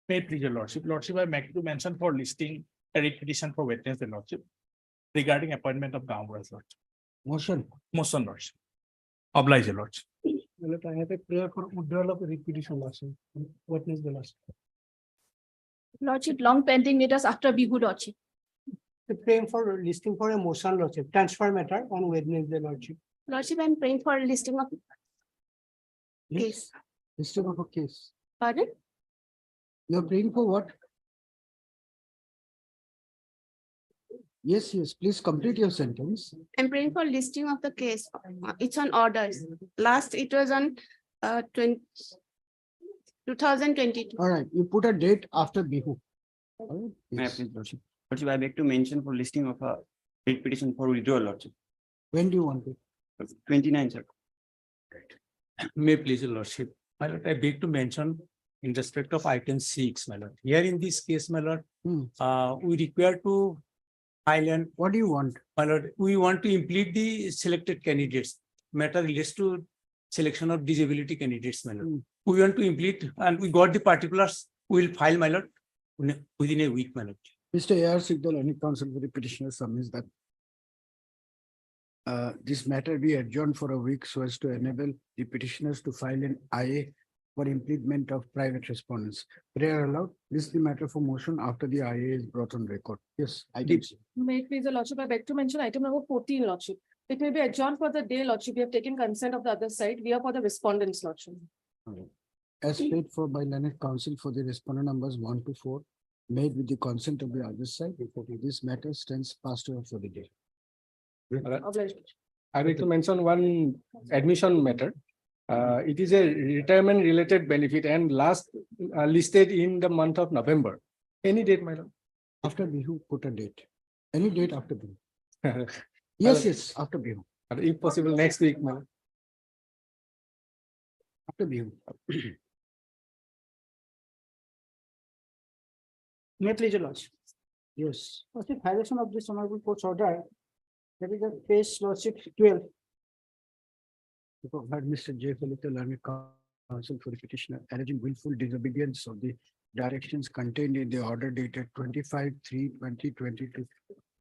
May it please your lordship. Lordship, I make to mention for listing a writ petition for witness the lordship regarding appointment of Gamura's lordship. Motion. Motion lordship. Oblige your lordship. I have a prayer for withdrawal of repetition lordship. Witness the lordship. Lordship, long pending matters after Bihu lordship. Praying for listing for a motion lordship, transfer matter on Wednesday lordship. Lordship, I'm praying for a listing of case. Listing of a case. Pardon? You're praying for what? Yes, please complete your sentence. I'm praying for listing of the case. It's on orders. Last, it was on 2022. All right, you put a date after Bihu. All right, May I yes. please, lordship? Lordship, I beg to mention for listing of a writ petition for withdrawal, lordship. When do you want it? 29, sir. May please your lordship. My lord, I beg to mention in respect of item 6, my lord. Here in this case, my lord, we require to file an, What do you want? my lord, we want to implement the selected candidates. Matter relates to selection of disability candidates, my lord. We want to implement and we got the particulars. We will file, my lord, within a week, my lord. Mr. A.R. Sigdal, any counsel for the petitioner submits that this matter be adjourned for a week so as to enable the petitioners to file an IA for implement of private respondents. Prayer allowed. This is the matter for motion after the IA is brought on record. Yes, I did. May it please the lordship, I beg to mention item number 14, lordship. It may be adjourned for the day, lordship. We have taken consent of the other side. We are for the respondents, lordship. As paid for by learned counsel for the respondent numbers 1 to 4, made with the consent of the other side, this matter stands passed over for the day. Obliged. I need to mention one admission matter. It is a retirement related benefit and last listed in the month of November. Any date, my lord? After Bihu, put a date. Any date after Bihu. Yes, after Bihu. If possible, next week, my lord. After Bihu. May please your lordship. Yes. First, in violation of this honorable court's order, that is the page lordship 12. Had Mr. J. Philippa learned counsel for the petitioner alleging willful disobedience of the directions contained in the order dated 25/3/2022,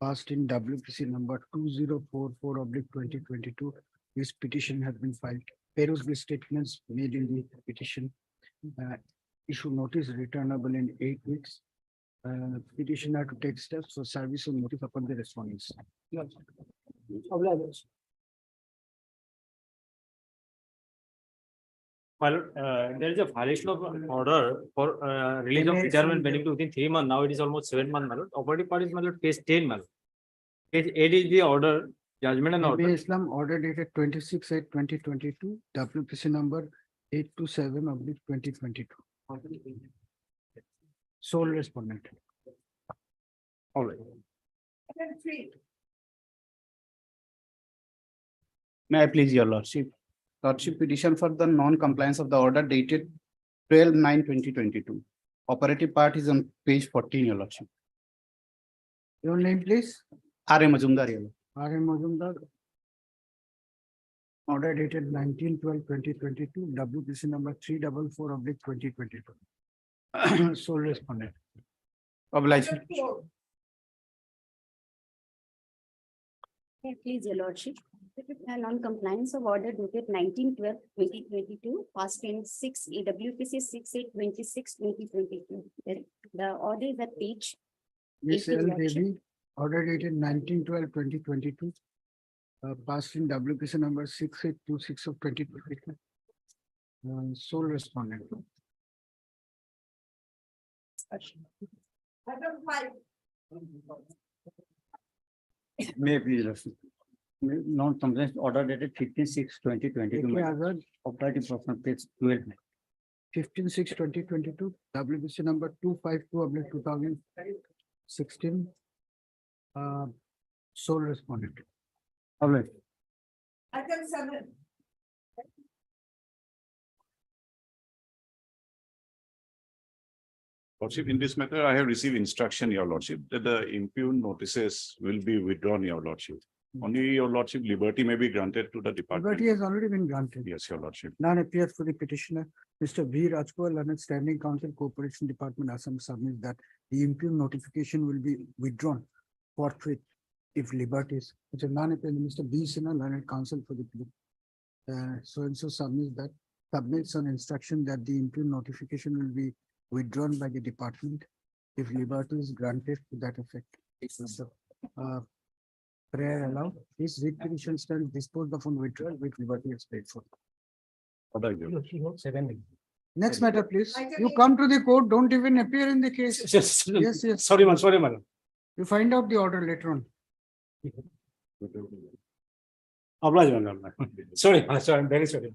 passed in WPC number 2044/2022. This petition has been filed. Peruse the statements made in the petition. Issue notice returnable in 8 weeks. Petitioner to take steps for service of notice upon the respondents. Obliged. Well, there is a violation of order for release of retirement benefit within 3 months. Now it is almost 7 months, my lord. Operative part is, my lord, case 10, my lord. Case 8 is the order, judgment and order. Islam order dated 26/8/2022, WPC number 827/2022. Sole respondent. All right. May I please, your lordship? Lordship, petition for the non-compliance of the order dated 12/9/2022. Operative part is on page 14, your lordship. Your name, please? R.A. Majumdar, your lord. R.M. Majumdar. Order dated 19/12/2022, WPC number 344/2022. Sole respondent. Obliged. Please, your lordship. Non-compliance of order dated 19/12/2022, passed in 6 WPC 6826/2022. The order is at page. Miss 18, L. lordship. Devi, order dated 19/12/2022. Passed in WPC number 6826/2022. Sole respondent. May I please, lordship? Non-compliance order dated 15/6/2022. Okay, Azad, Operative part on page 12. 15/6/2022, WPC number 252/2016. Sole respondent. Obliged. Lordship, in this matter, I have received instruction, your lordship, that the impugned notices will be withdrawn, your lordship. Only your lordship liberty may be granted to the department. Liberty has already been granted. Yes, your lordship. None appears for the petitioner. Mr. V. Rajpal, Learned Standing Counsel, Corporation Department, Assam submits that the impugn notification will be withdrawn forthwith if liberties. Which is none appears. Mr. B. Sinha, Learned Counsel for the so and so submits an instruction that the impugn notification will be withdrawn by the department if liberty is granted to that effect. So, prayer allowed. This writ petition stands disposed of on withdrawal with liberty is paid for. Order, your lordship. Next matter, please. You come to the court, don't even appear in the case. Yes, yes. Sorry, madam. You find out the order later on. Oblige, madam. Sorry, I'm very sorry.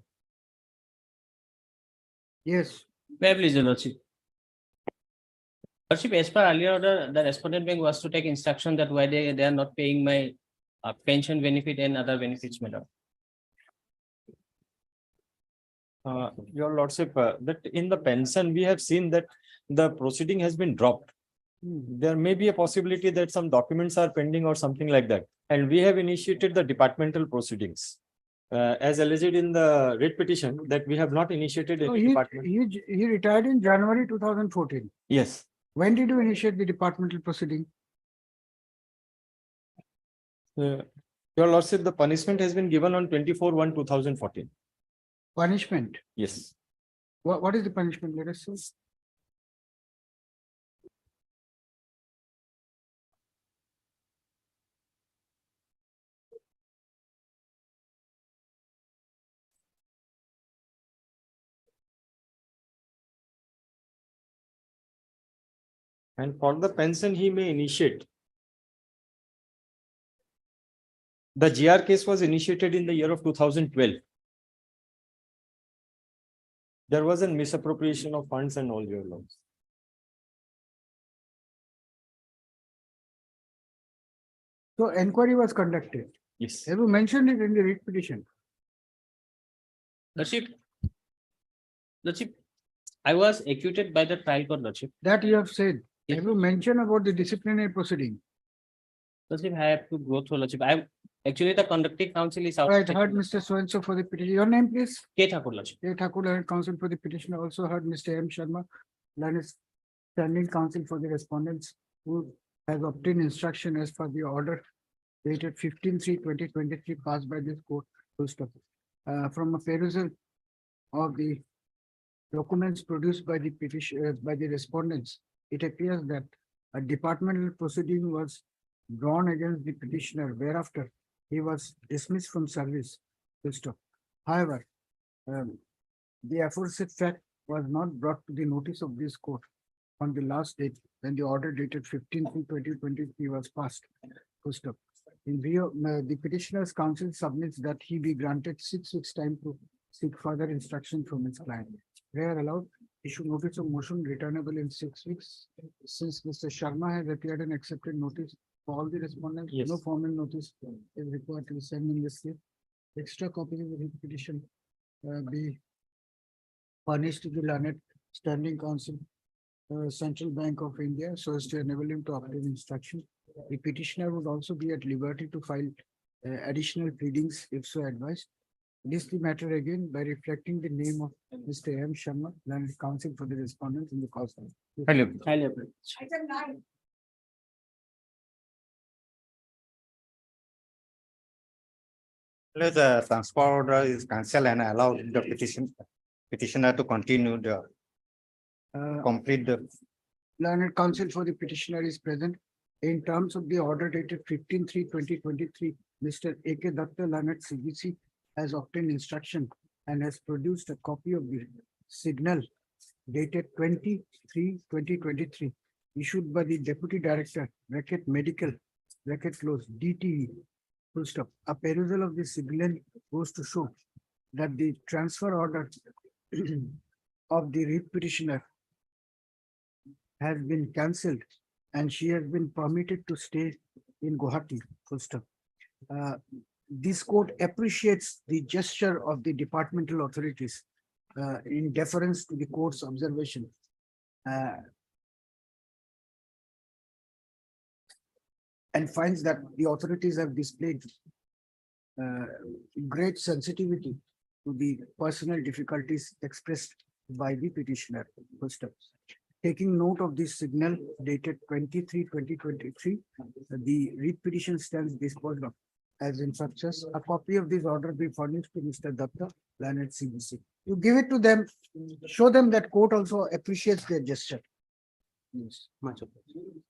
Yes, May I please, your lordship? Lordship, as per earlier order, the respondent bank was to take instruction that why they are not paying my pension benefit and other benefits, madam. Your lordship, that in the pension, we have seen that the proceeding has been dropped. There may be a possibility that some documents are pending or something like that. And we have initiated the departmental proceedings. As alleged in the writ petition that we have not initiated so any department. he retired in January 2014. Yes, When did you initiate the departmental proceeding? your lordship, the punishment has been given on 24/1/2014. Punishment. Yes. What is the punishment? Let us see. And for the pension, he may initiate. The GR case was initiated in the year of 2012. There was a misappropriation of funds and all, your lords. So inquiry was conducted. Yes. Have you mentioned it in the writ petition? Lordship. Lordship, I was acquitted by the trial court, lordship. That you have said. Yes. Have you mentioned about the disciplinary proceeding? Lordship, I have to go through, lordship. Actually, the conducting counsel is out. Right, heard Mr. So-and-so for the petition. Your name, please? K Thakur, lordship. A. Thakur, Learned Counsel for the petition. Also heard Mr. M. Sharma, Learned Standing Counsel for the respondents, who has obtained instruction as per the order dated 15/3/2023 passed by this court. Full stop. From a perusal of the documents produced by the petition, by the respondents, it appears that a departmental proceeding was drawn against the petitioner, whereafter he was dismissed from service. Full stop. However, the aforesaid fact was not brought to the notice of this court on the last date when the order dated 15/3/2023 was passed. Full stop. In view, the petitioner's counsel submits that he be granted 6 weeks time to seek further instruction from his client. Prayer allowed, issue notice of motion returnable in 6 weeks. Since Mr. Sharma has appeared and accepted notice for all the respondents, Yes. no formal notice is required to be sent in this case. Extra copies of the petition be furnished to the Learned Standing Counsel, Central Bank of India, so as to enable him to obtain instruction. The petitioner would also be at liberty to file additional pleadings if so advised. This the matter again by reflecting the name of Mr. M. Sharma, Learned Counsel for the respondents in the cause. Highly appreciated. The transfer order is cancelled and allow the petitioner to continue the complete the Learned Counsel for the petitioner is present. In terms of the order dated 15/3/2023, Mr. A.K. Datta, Learned CBC, has obtained instruction and has produced a copy of the signal dated 23/2023, issued by the Deputy Director, bracket medical, bracket close, DTE, full stop. A perusal of the signal goes to show that the transfer order of the writ petitioner has been cancelled and she has been permitted to stay in Guwahati, full stop. This court appreciates the gesture of the departmental authorities in deference to the court's observation. And finds that the authorities have displayed great sensitivity to the personal difficulties expressed by the petitioner. First up, taking note of this signal dated 23/2023, the writ petition stands disposed of as instructions. A copy of this order be furnished to Mr. Datta, Planet CBC. You give it to them, show them that court also appreciates their gesture. Yes, much appreciated.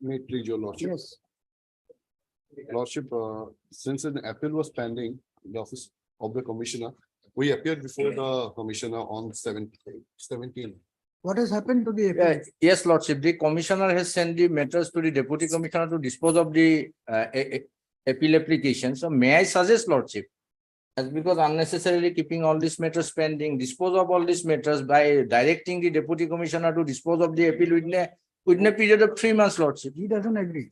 May it please your lordship. Yes, Lordship, since an appeal was pending in the office of the commissioner, we appeared before the commissioner on 17. what has happened to the appeal? Yes, Lordship, the commissioner has sent the matters to the deputy commissioner to dispose of the appeal application. So may I suggest, Lordship, as because unnecessarily keeping all these matters pending, dispose of all these matters by directing the deputy commissioner to dispose of the appeal within a period of 3 months, Lordship. He doesn't agree.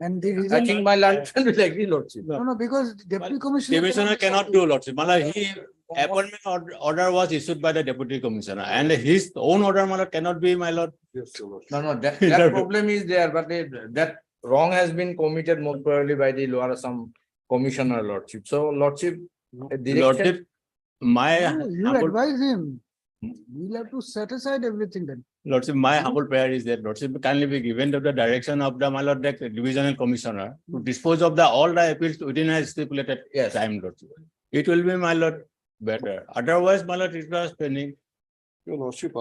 And the I reason, think my land friend will agree, Lordship. no, because deputy commissioner. Commissioner cannot do, Lordship. He appointment order was issued by the deputy commissioner and his own order, my lord, cannot be, my lord. Yes, your lordship. No, that problem is there, but that wrong has been committed most probably by the Lower Assam commissioner, Lordship. So, Lordship, a direction, Lordship, my No, you humble, advise him. We'll have to set aside everything then. Lordship, my humble prayer is that Lordship kindly be given to the direction of the, my lord, the divisional commissioner to dispose of all the appeals within a stipulated time, Lordship. It will be, my lord, better. Otherwise, my lord, it was pending. Your lordship,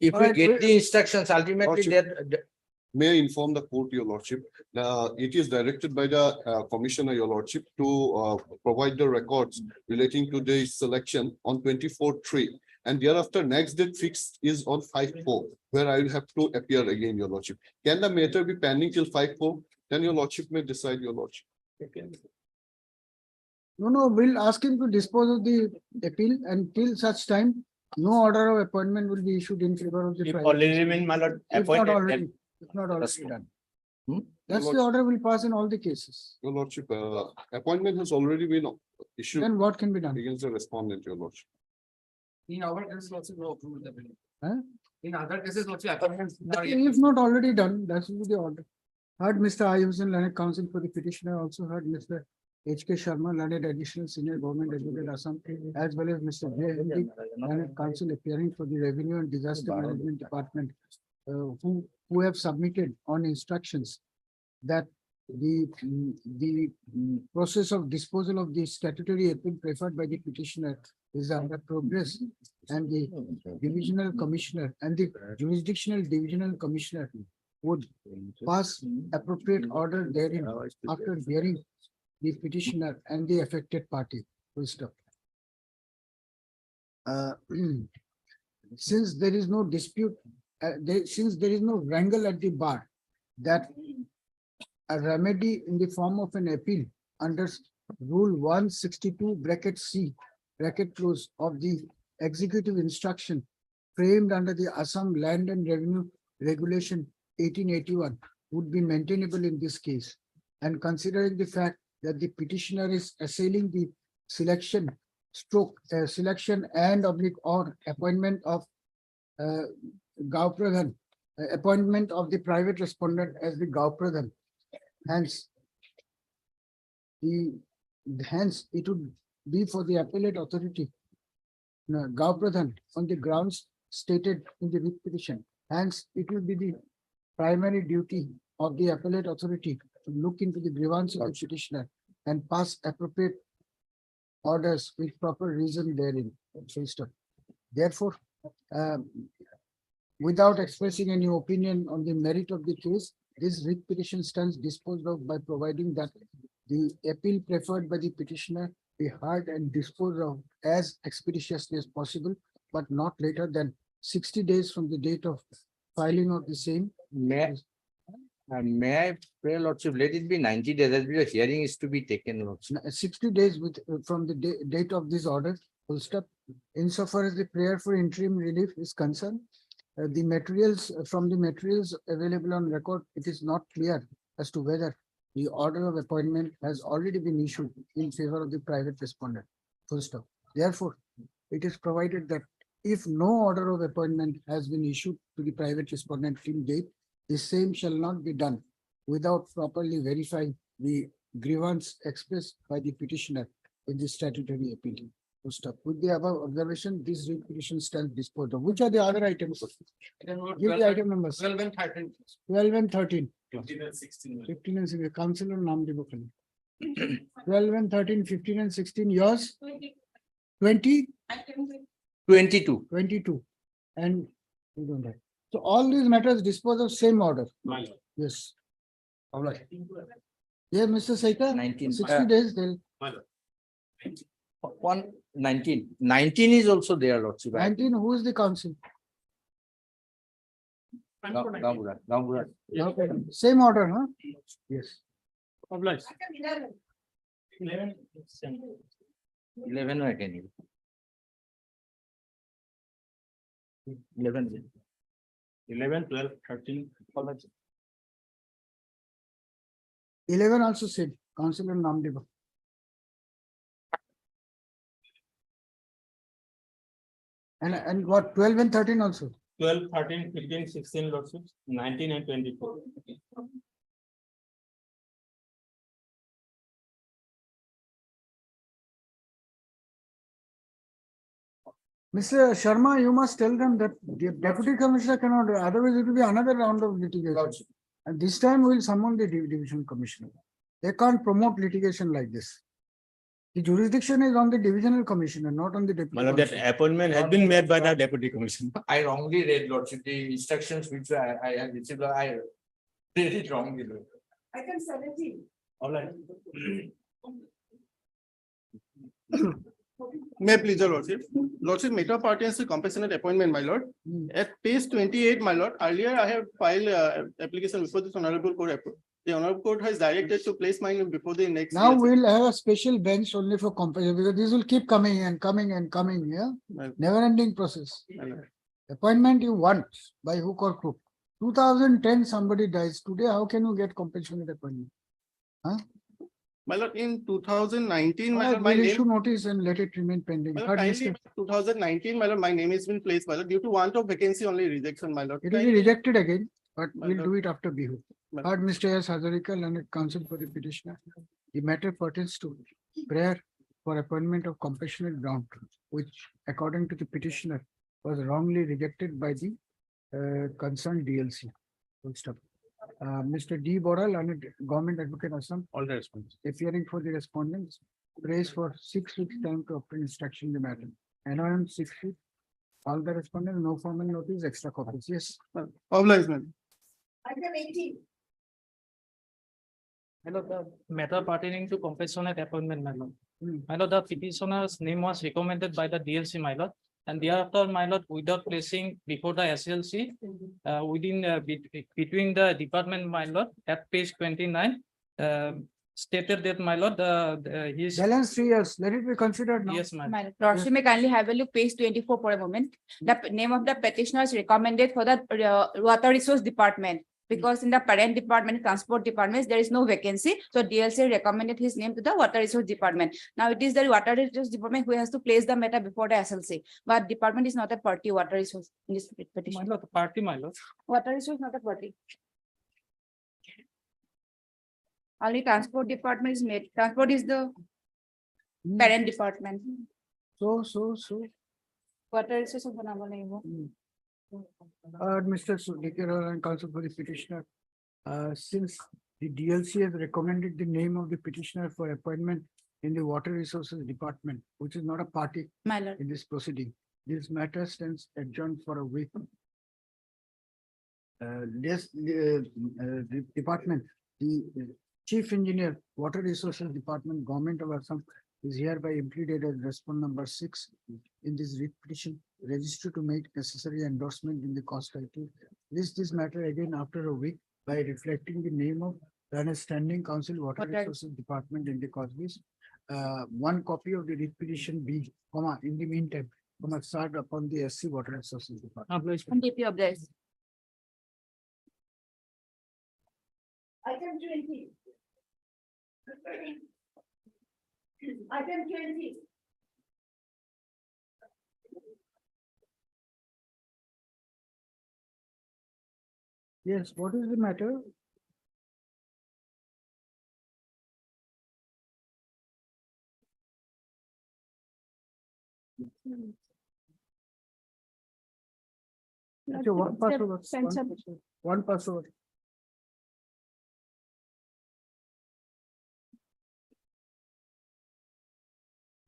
if we get the instructions, ultimately that may I inform the court, your lordship, it is directed by the commissioner, your lordship, to provide the records relating to the selection on 24/3. And thereafter, next date fixed is on 5/4, where I will have to appear again, your lordship. Can the matter be pending till 5/4? Then your lordship may decide, your lordship. No, we'll ask him to dispose of the appeal until such time, no order of appointment will be issued in favor of the. If private. already been, my lord, If not appointed, already, then if not already done. Hmm? That's the order will pass in all the cases. Your lordship, appointment has already been issued Then what can be done? against the respondent, your lordship. In our cases also no approval available. Huh? In other cases also appointments. If not already done, that will be the order. Heard Mr. Ayusan, learned counsel for the petitioner, also heard Mr. H.K. Sharma, learned additional senior government advocate Assam, as well as Mr. J. Henry, learned counsel appearing for the Revenue and Disaster Management Department, who have submitted on instructions that the process of disposal of the statutory appeal preferred by the petitioner is under progress, and the divisional commissioner and the jurisdictional divisional commissioner would pass appropriate order therein after hearing the petitioner and the affected party. Full stop. Since there is no dispute, since there is no wrangle at the bar, that a remedy in the form of an appeal under Rule 162(c) of the executive instruction framed under the Assam Land and Revenue Regulation 1881 would be maintainable in this case. And considering the fact that the petitioner is assailing the selection and or appointment of Gav Pradhan, appointment of the private respondent as the Gav Pradhan. Hence, it would be for the appellate authority, Gav Pradhan, on the grounds stated in the writ petition. Hence, it will be the primary duty of the appellate authority to look into the grievance of the petitioner and pass appropriate orders with proper reason therein. Therefore, without expressing any opinion on the merit of the case, this writ petition stands disposed of by providing that the appeal preferred by the petitioner be heard and disposed of as expeditiously as possible, but not later than 60 days from the date of filing of the same. may I pray, Lordship, let it be 90 days as the hearing is to be taken, Lordship. 60 days with from the date of this order. Full stop. Insofar as the prayer for interim relief is concerned, the materials available on record, it is not clear as to whether the order of appointment has already been issued in favor of the private respondent. Full stop. Therefore, it is provided that if no order of appointment has been issued to the private respondent till date, the same shall not be done without properly verifying the grievance expressed by the petitioner in the statutory appeal. Full stop. With the above observation, this petition stands disposed of. Which are the other items? Give the item numbers. 12 and 13. 12 and 13. 15 and 16. 15 and 16. Councillor Namdev. 12 and 13, 15 and 16. Yours? 20? 22. 22. And we don't have. So all these matters dispose of same order. Yes. Yeah, Mr. Saika, 19. 60 days, they'll 19. 19 is also there, Lordship. 19, who is the council? Gamburat. Okay, same order, huh? Yes. 11 I can use. 11. 11, 12, 13. 11 also same, councillor Namdeva. And what 12 and 13 also? 12, 13, 15, 16, Lordship, 19 and 24. Mr. Sharma, you must tell them that the deputy commissioner cannot, otherwise it will be another round of litigation. And this time we will summon the division commissioner. They can't promote litigation like this. The jurisdiction is on the divisional commissioner, not on the deputy. That commissioner. appointment has been made by the deputy commissioner. I wrongly read, Lordship, the instructions which I have received, I read it wrongly. Item 17. All right. May I please, your Lordship? Lordship, matter pertains to compassionate appointment, my lord. At page 28, my lord, earlier I have filed application before this honorable court. The honorable court has directed to place my name before the next. Now we'll have a special bench only for compassion because this will keep coming and coming and coming, yeah? Never ending process. Appointment you want by hook or crook. 2010 somebody dies. Today, how can you get compassionate appointment? Huh? My lord, in 2019, my Well, lord, my we'll name. issue notice and let it remain pending. My lord, Third kindly, mistake. 2019, my lord, my name has been placed, my lord, due to want of vacancy only rejection, my lord. It will be rejected again, but My we'll lord. do it after Bihu. My Third, Mr. S. Hazarika, learned counsel for the petitioner. The matter pertains to prayer for appointment of compassionate ground, which according to the petitioner was wrongly rejected by the concerned DLC. Full stop. Mr. D. Bora, learned government advocate Assam, All the response. appearing for the respondents, prays for 6 weeks time to obtain instruction in the matter. NOM 6 weeks. All the respondents, no formal notice, extra copies. Yes. Obliged, ma'am. Item 18. Hello, the matter pertaining to compassionate appointment, my lord. Hmm. My lord, the petitioner's name was recommended by the DLC, my lord. And thereafter, my lord, without placing before the SLC, between the department, my lord, at page 29, stated that, my lord, his. Balance 3 years. Let it be considered now. Yes, ma'am. My lordship may kindly have a look page 24 for a moment. The name of the petitioner is recommended for the water resource department. Because in the parent department, transport departments, there is no vacancy. So DLC recommended his name to the water resource department. Now it is the water resource department who has to place the matter before the SLC. But department is not a party, water resource in this My petition. lord, the party, my lord. Water resource not a party. Only transport department is made. Transport is the parent department. So. Water resource of the Mr. Sudhikar and counsel for the petitioner. Since the DLC has recommended the name of the petitioner for appointment in the water resources department, which is not a party My lord. in this proceeding, this matter stands adjourned for a week. The department, the chief engineer, water resources department, government of Assam is hereby implemented as respond number 6 in this petition, registered to make necessary endorsement in the cost title. This matter again after a week by reflecting the name of the standing council water Water. resources department in the cause list. One copy of the petition B, comma, in the meantime, comma, served upon the SC water resources department. Obliged. And DP of this. Item 20. Item 20. Yes, what is the matter? Okay, one pass over. One pass over.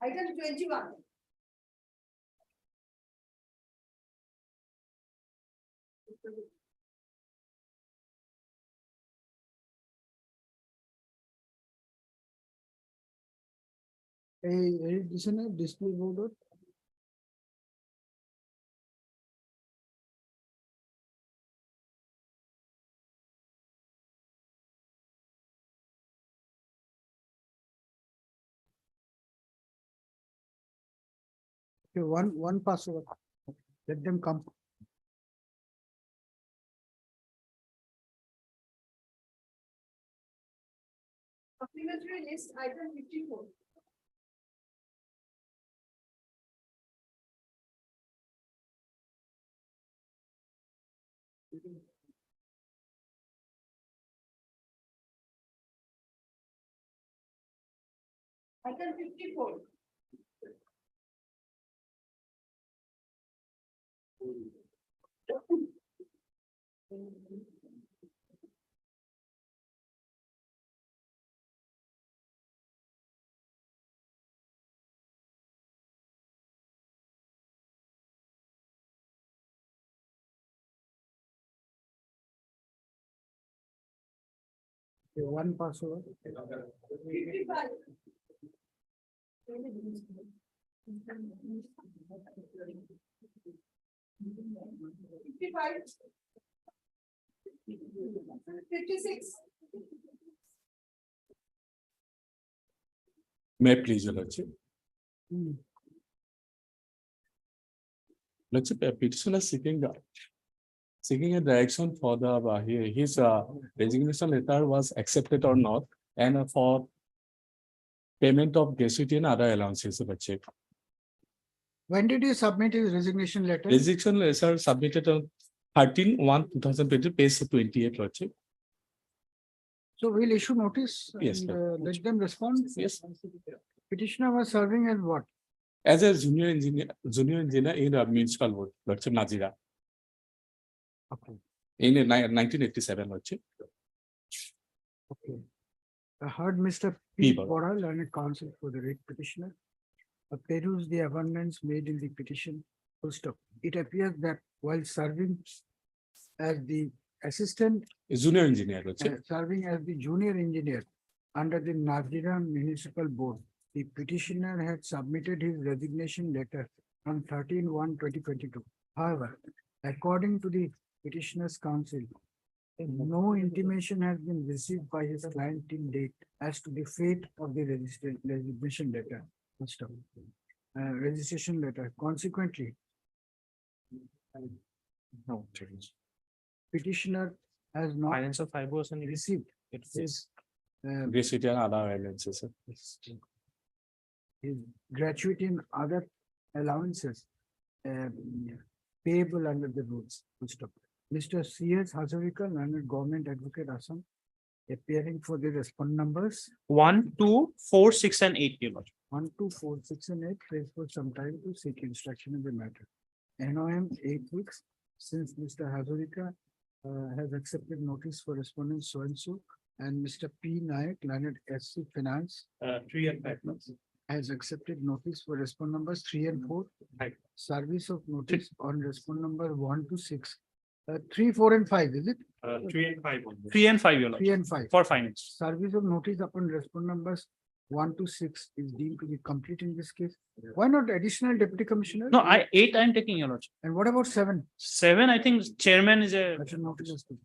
Item 21. Additional display board. Okay, one pass over. Let them come. Supplementary list, item 54. Item 54. Okay, one pass over. 55. 55. 56. May I please, your lordship? Lordship, a petitioner seeking a direction for the his resignation letter was accepted or not, and for payment of gratuity and other allowances, lordship. When did you submit his resignation letter? Resignation letter submitted on 13/1/2020, page 28, lordship. So we'll issue notice. Yes, and, sir. let them respond. Yes. Petitioner was serving as what? As a junior engineer in a municipal board, lordship, Nazira, Okay. in 1987, lordship. Okay. I heard Mr. P. P. Bora. Bora, learned counsel for the writ petitioner. Peruse the amendments made in the petition. Full stop. It appears that while serving as the assistant, Junior engineer, lordship. serving as the junior engineer under the Nazira Municipal Board, the petitioner had submitted his resignation letter on 13/1/2022. However, according to the petitioner's counsel, no intimation has been received by his client till date as to the fate of the resignation letter. First of all, registration letter. Consequently, No change. petitioner has not Finance of 5% received his Gratuity and other allowances, sir. his gratuity and other allowances payable under the rules. Full stop. Mr. C.S. Hazarika, learned government advocate Assam, appearing for the respond numbers 1, 2, 4, 6, and 8, your lordship. 1, 2, 4, 6, and 8, place for some time to seek instruction in the matter. NOM 8 weeks since Mr. Hazarika has accepted notice for respondents so and so, and Mr. P. Nayak, learned SC Finance, 3 and 5 months. has accepted notice for respond numbers 3 and 4. Right. Service of notice on respond number 1 to 6. 3, 4, and 5, is it? 3 and 5. 3 and 5, your 3 lordship, and 5. for finance. Service of notice upon respond numbers 1 to 6 is deemed to be complete in this case. Why not additional deputy commissioner? No, 8 I am taking, your lordship. And what about 7? 7, I think chairman is a, Such a notice is good.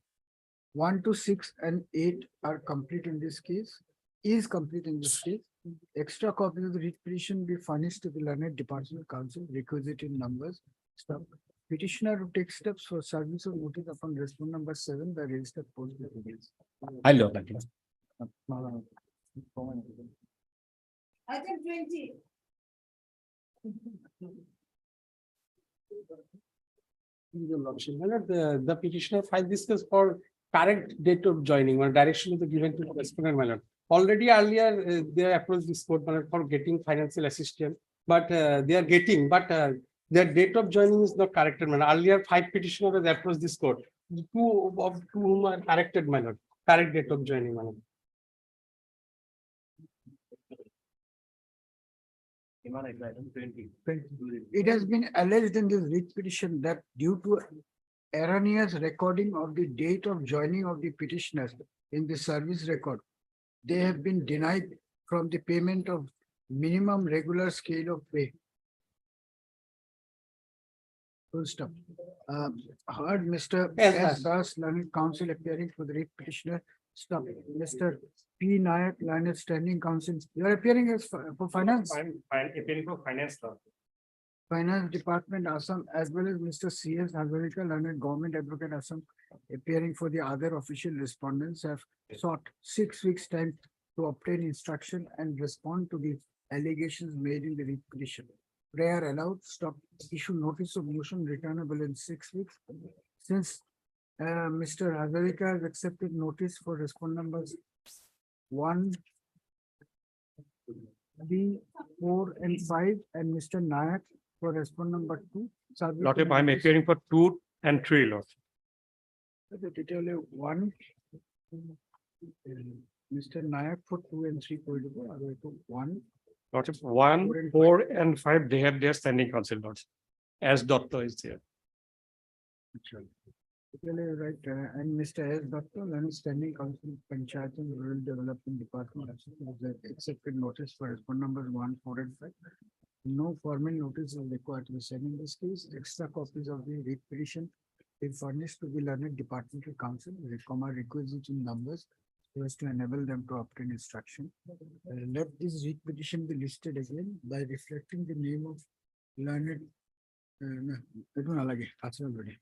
1 to 6 and 8 are complete in this case, is complete in this case. Extra copies of the writ petition be furnished to the learned departmental council, requisite in numbers. Stop. Petitioner to take steps for service of notice upon respond number 7 by registered post. I love that. Item 20. Your lordship, my lord, the petitioner filed this case for correct date of joining, or direction is given to the respondent, my lord. Already earlier, they approached this court, my lord, for getting financial assistance, but they are getting, but their date of joining is not corrected, my lord. Earlier, 5 petitioners approached this court, 2 of whom are corrected, my lord, correct date of joining, my lord. It has been alleged in this writ petition that due to erroneous recording of the date of joining of the petitioners in the service record, they have been denied from the payment of minimum regular scale of pay. Full stop. Heard Mr. Yes, S. sir. Das, learned counsel appearing for the writ petitioner. Stop. Mr. P. Nayak, learned standing counsel. You are appearing as for finance. I'm appearing for finance law. Finance Department Assam, as well as Mr. C. S. Hazarika, learned government advocate Assam, appearing for the other official respondents, have sought 6 weeks time to obtain instruction and respond to the allegations made in the writ petition. Prayer allowed, stop, issue notice of motion returnable in 6 weeks. Since Mr. Hazarika has accepted notice for respond numbers 1, 3, 4, and 5, and Mr. Nayak for respond number 2. Lordship, I'm appearing for 2 and 3, Lordship. The detail of 1. Mr. Nayak for 2 and 3. 1. Lordship, 1, 4, and 5, they have their standing counsel, Lordship, as Doctor is there. Right, and Mr. S. Doctor, learned standing counsel, Panchayat and Rural Development Department, has accepted notice for respond numbers 1, 4, and 5. No formal notice is required to be sent in this case. Extra copies of the writ petition is furnished to the learned departmental counsel, requisite in numbers, so as to enable them to obtain instruction. Let this writ petition be listed again by reflecting the name of learned. No, it won't allow it. That's already.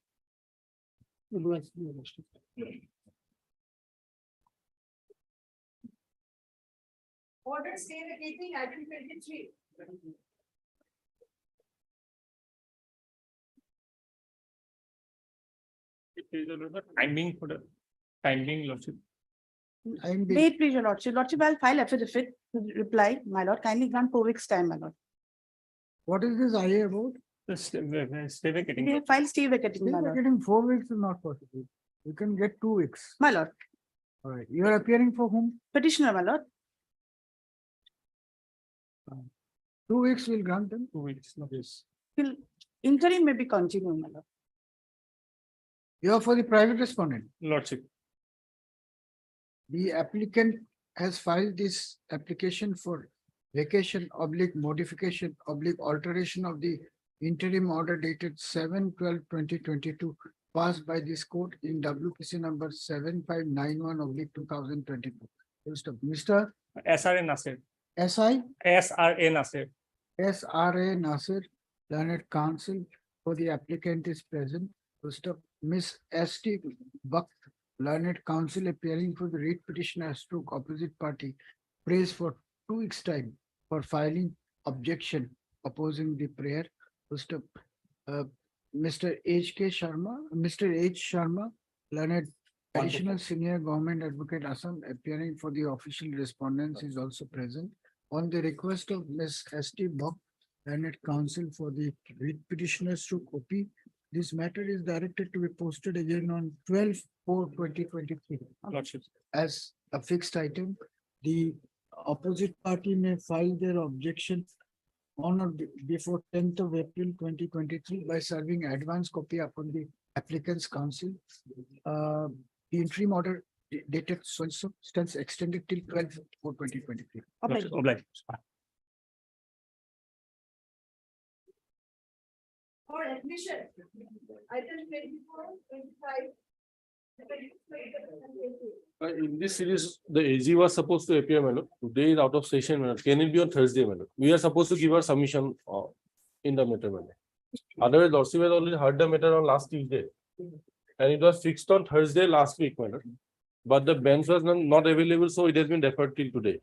Order stay vacating item 23. Timing for the timing, Lordship. Wait, please, your lordship. Lordship, I'll file affidavit reply, my lord. Kindly grant 4 weeks time, my lord. What is this IA about? Stay vacating. They file stay vacating, my lord. Getting 4 weeks is not possible. You can get 2 weeks. My lord. All right. You are appearing for whom? Petitioner, my lord. 2 weeks will grant them. 2 weeks, notice. Till interim may be continued, my lord. You are for the private respondent. Lordship. The applicant has filed this application for vacation / modification / alteration of the interim order dated 7/12/2022 passed by this court in WPC number 7591/2022. Mr. SRA Nasir. SI SRA Nasir. SRA Nasir, learned counsel for the applicant is present. Mr. Miss ST Buck, learned counsel appearing for the writ petitioner stroke opposite party, prays for 2 weeks time for filing objection opposing the prayer. Mr. H.K. Sharma, Mr. H. Sharma, learned additional senior government advocate Assam appearing for the official respondents is also present. On the request of Ms. S.T. Buck, learned counsel for the writ petitioner stroke OP, this matter is directed to be posted again on 12/4/2023. Lordship. As a fixed item, the opposite party may file their objection on or before 10th of April 2023 by serving advance copy upon the applicant's counsel. The interim order dated so stands extended till 12/4/2023. Lordship, obliged. For admission, item 24, 25. In this series, the AG was supposed to appear, my lord. Today is out of session, my lord. Can it be on Thursday, my lord? We are supposed to give our submission in the matter, my lord. Otherwise, Lordship has already heard the matter on last Tuesday. And it was fixed on Thursday last week, my lord. But the bench was not available, so it has been deferred till today.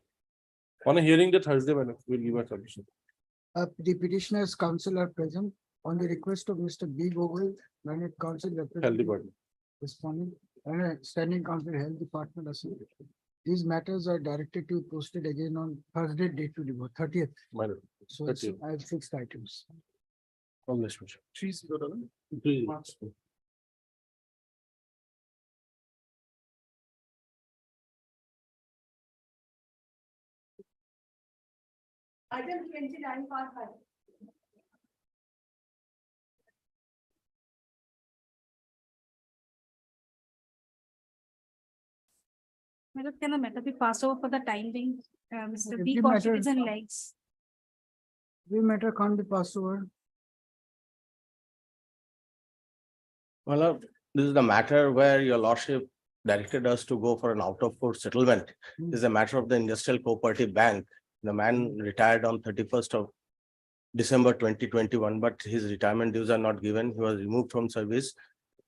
On a hearing the Thursday, my lord, we'll give our submission. The petitioner's counsel are present. On the request of Mr. B. Gogol, Learned Council Health representative Department. responding, and Standing Council Health Department Associate. These matters are directed to be posted again on Thursday, date to devote, 30th. My lord. So it's, 30th. I have 6 items. On this motion. Item 29 part 5. Madam, can the matter be passed over for the time being? Mr. B Every constitutes matter- and likes. The matter can't be passed over. Well, this is the matter where your lordship directed us to go for an out of court settlement. Hmm. This is a matter of the Industrial Cooperative Bank. The man retired on 31st of December 2021, but his retirement dues are not given. He was removed from service.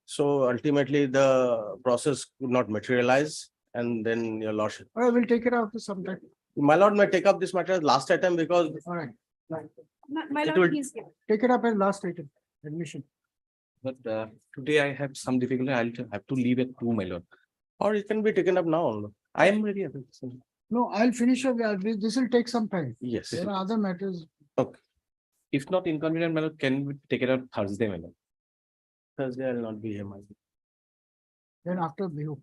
So ultimately, the process could not materialize, and then your lordship. I will take it after some time. My lord may take up this matter as last item because All right, My It lord, will- please. take it up as last item, admission. But today I have some difficulty. I'll have to leave at 2, my lord. or it can be taken up now. I am ready. No, I'll finish up. This will take some time. Yes. There are other matters. If not inconvenient, my lord, can we take it out Thursday, my lord? Thursday I'll not be here, my lord. Then after Bihu.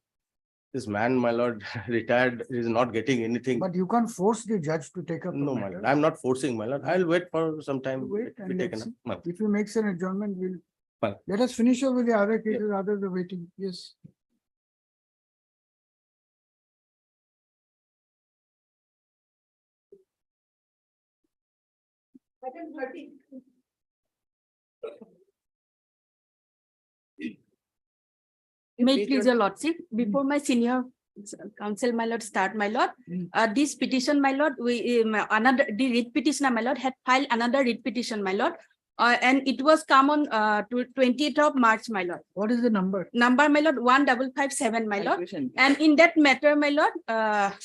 This man, my lord, retired, is not getting anything. But you can't force the judge to take up. a No, my matter. lord, I'm not forcing, my lord. I'll wait for some time. Wait it to and be taken let's up. see. My lord. If he makes an adjournment, we'll. Fine. Let us finish up with the other cases, others are waiting. Yes. Item 30. May it please your lordship, before my senior counsel, my lord, start, my lord. This petition, my lord, the writ petitioner, my lord, had filed another writ petition, my lord. And it was come on to 20th of March, my lord. What is the number? Number, my lord, 1557, my lord. And in that matter, my lord,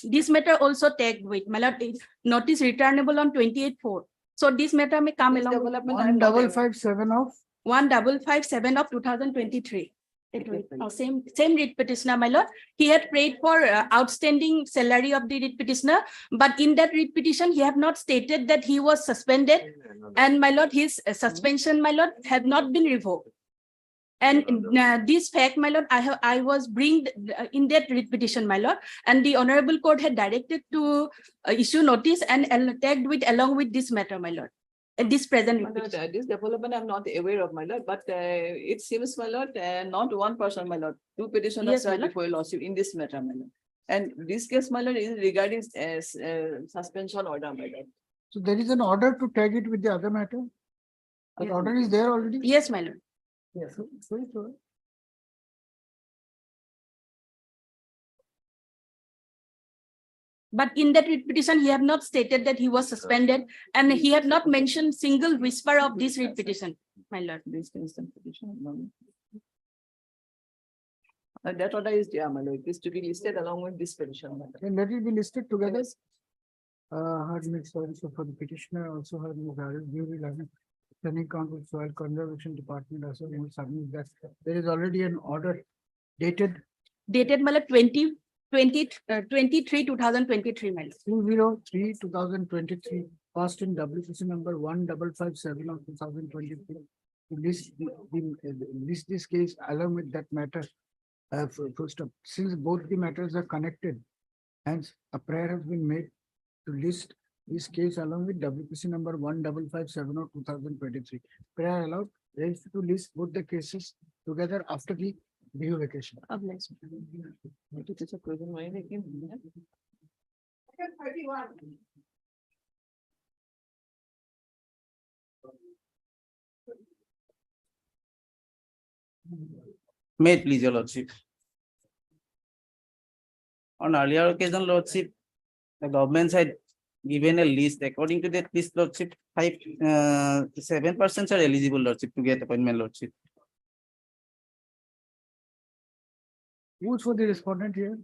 this matter also tagged with, my lord, notice returnable on 28/4. So this matter may come along. with 1557 of. 1557 of 2023. Same writ petitioner, my lord. He had prayed for outstanding salary of the writ petitioner, but in that writ petition, he have not stated that he was suspended. And my lord, his suspension, my lord, had not been revoked. And this fact, my lord, I was bring in that writ petition, my lord, and the honorable court had directed to issue notice and tagged with along with this matter, my lord. This present. writ petition. This development I'm not aware of, my lord, but it seems, my lord, not one person, my lord, 2 petitioners Yes, my are lord. before your lordship in this matter, my lord. And this case, my lord, is regarding suspension order, my lord. So there is an order to tag it with the other matter? The Yeah. order is there already? Yes, my lord. Yes. So. But in that writ petition, he have not stated that he was suspended, and he have not mentioned single whisper of this writ petition, my lord. This instant petition. no. That order is there, my lord. It is to be listed along with this petition, my lord. Can let it be listed together? Heard Ms. Sorry, so for the petitioner also heard Ms. Harris, we will have Standing Council Soil Conservation Department also will submit that. There is already an order dated Dated, my lord, 23, 2023, my lord. 203/2023, passed in WPC number 1557 of 2023. List this case along with that matter. First up, since both the matters are connected, hence a prayer has been made to list this case along with WPC number 1557 of 2023. Prayer allowed, raised to list both the cases together after the Bihu vacation. It is a question, why they came, yeah? Item 31. May it please your lordship. On earlier occasion, lordship, the government had given a list. According to that list, lordship, 7% are eligible, lordship, to get appointment, lordship. Who's for the respondent here?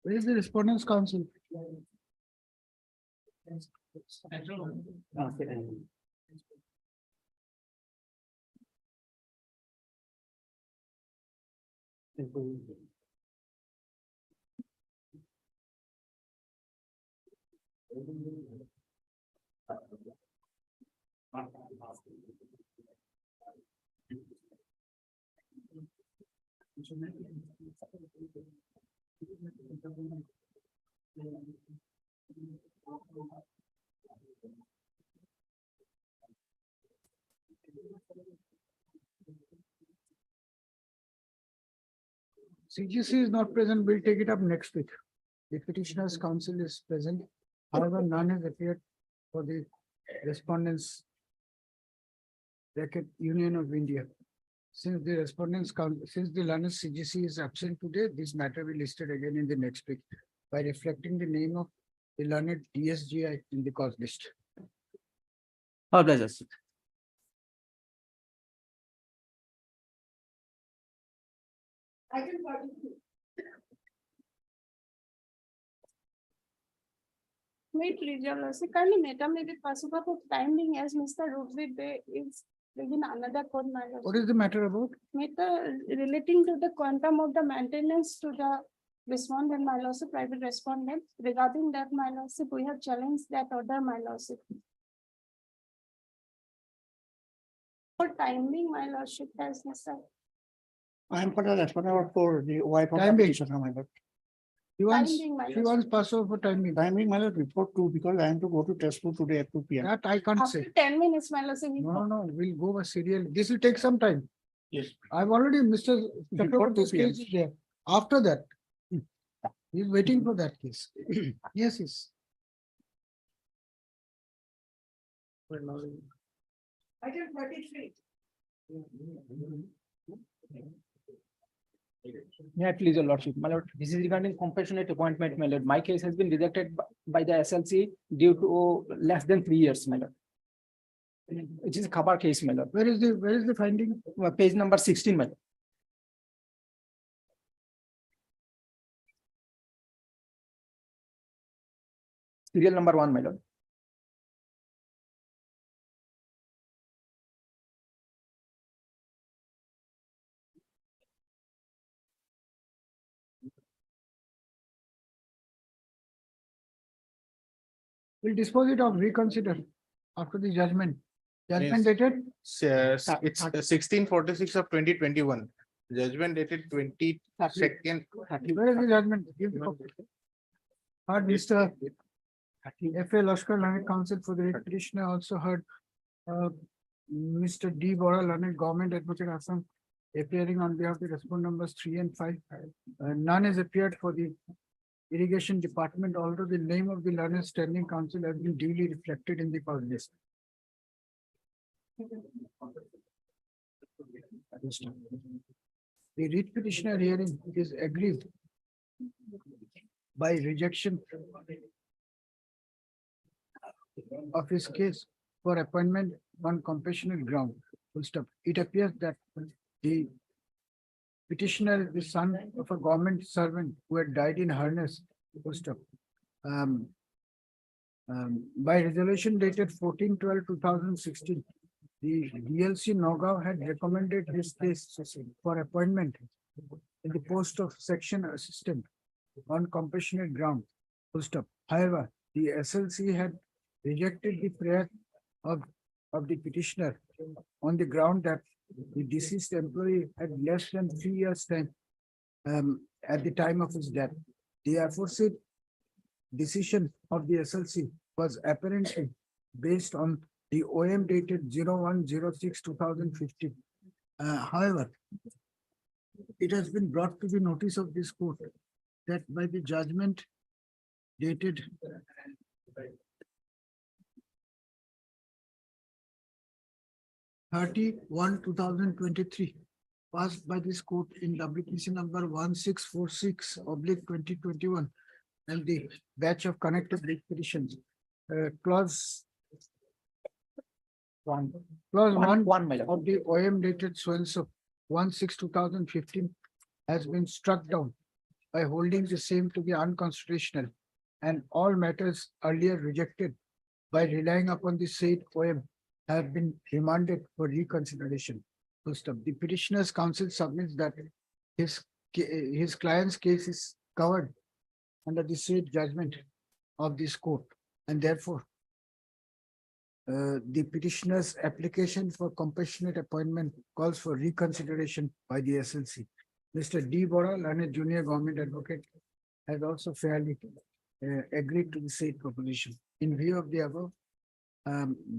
Where is the respondent's counsel? CGC is not present. We'll take it up next week. The petitioner's counsel is present. However, none has appeared for the respondents. Bracket Union of India. Since the respondents since the learned CGC is absent today, this matter will be listed again in the next week by reflecting the name of the learned DSGI in the cause list. Our pleasure. Wait, kindly, madam, may be possible for timing as Mr. Rudvi Bay is within another court matter. What is the matter about? Matter relating to the quantum of the maintenance to the respondent, my lawsuit, private respondent. Regarding that, my lawsuit, we have challenged that order, my lawsuit. For timing, my lordship has Mr. I am for the respondent for the wife of the petitioner, my lord. She wants, Timing, my she wants pass over for timing. Timing, my lord, report too, because I am to go to test today at 2 p.m. That I can't After say. 10 minutes, my lordship. No, we'll go by serial. This will take some time. Yes. I've already, Mr. Report This 2 p.m. case is there. After that, he's waiting for that case. Yes, yes. Item 33. Yeah, please, your lordship. My lord, this is regarding compassionate appointment, my lord. My case has been rejected by the SLC due to less than 3 years, my lord. It is a Khabar case, my lord. Where is the finding? Page number 16, my lord. Serial number 1, my lord. We'll dispose it of reconsider after the judgment. Judgment Yes. dated? It's 1646 of 2021. Judgment dated 22nd. Where is the judgment? Give the copy. Heard Mr. F.A. Lashkar, learned counsel for the petitioner, also heard Mr. D. Bora, learned government advocate Assam, appearing on behalf of the respondent numbers 3 and 5. None has appeared for the irrigation department, although the name of the learned standing council has been duly reflected in the cause list. The writ petitioner hearing is aggrieved by rejection of his case for appointment on compassionate ground. Full stop. It appears that the petitioner is the son of a government servant who had died in harness. Full stop. By resolution dated 14/12/2016, the DLC Nagaon had recommended his case for appointment in the post of section assistant on compassionate ground. Full stop. However, the SLC had rejected the prayer of the petitioner on the ground that the deceased employee had less than 3 years' time at the time of his death. The aforesaid decision of the SLC was apparently based on the OM dated 01/06/2015. However, it has been brought to the notice of this court that by the judgment dated 31/2023, passed by this court in WPC number 1646/2021 and the batch of connected petitions. Clause one of the OM dated so 16/2015 has been struck down by holding the same to be unconstitutional, and all matters earlier rejected by relying upon the said poem have been remanded for reconsideration. First up, the petitioner's counsel submits that his client's case is covered under the said judgment of this court, and therefore the petitioner's application for compassionate appointment calls for reconsideration by the SLC. Mr. D. Bora, learned junior government advocate, has also fairly agreed to the said proposition. In view of the above,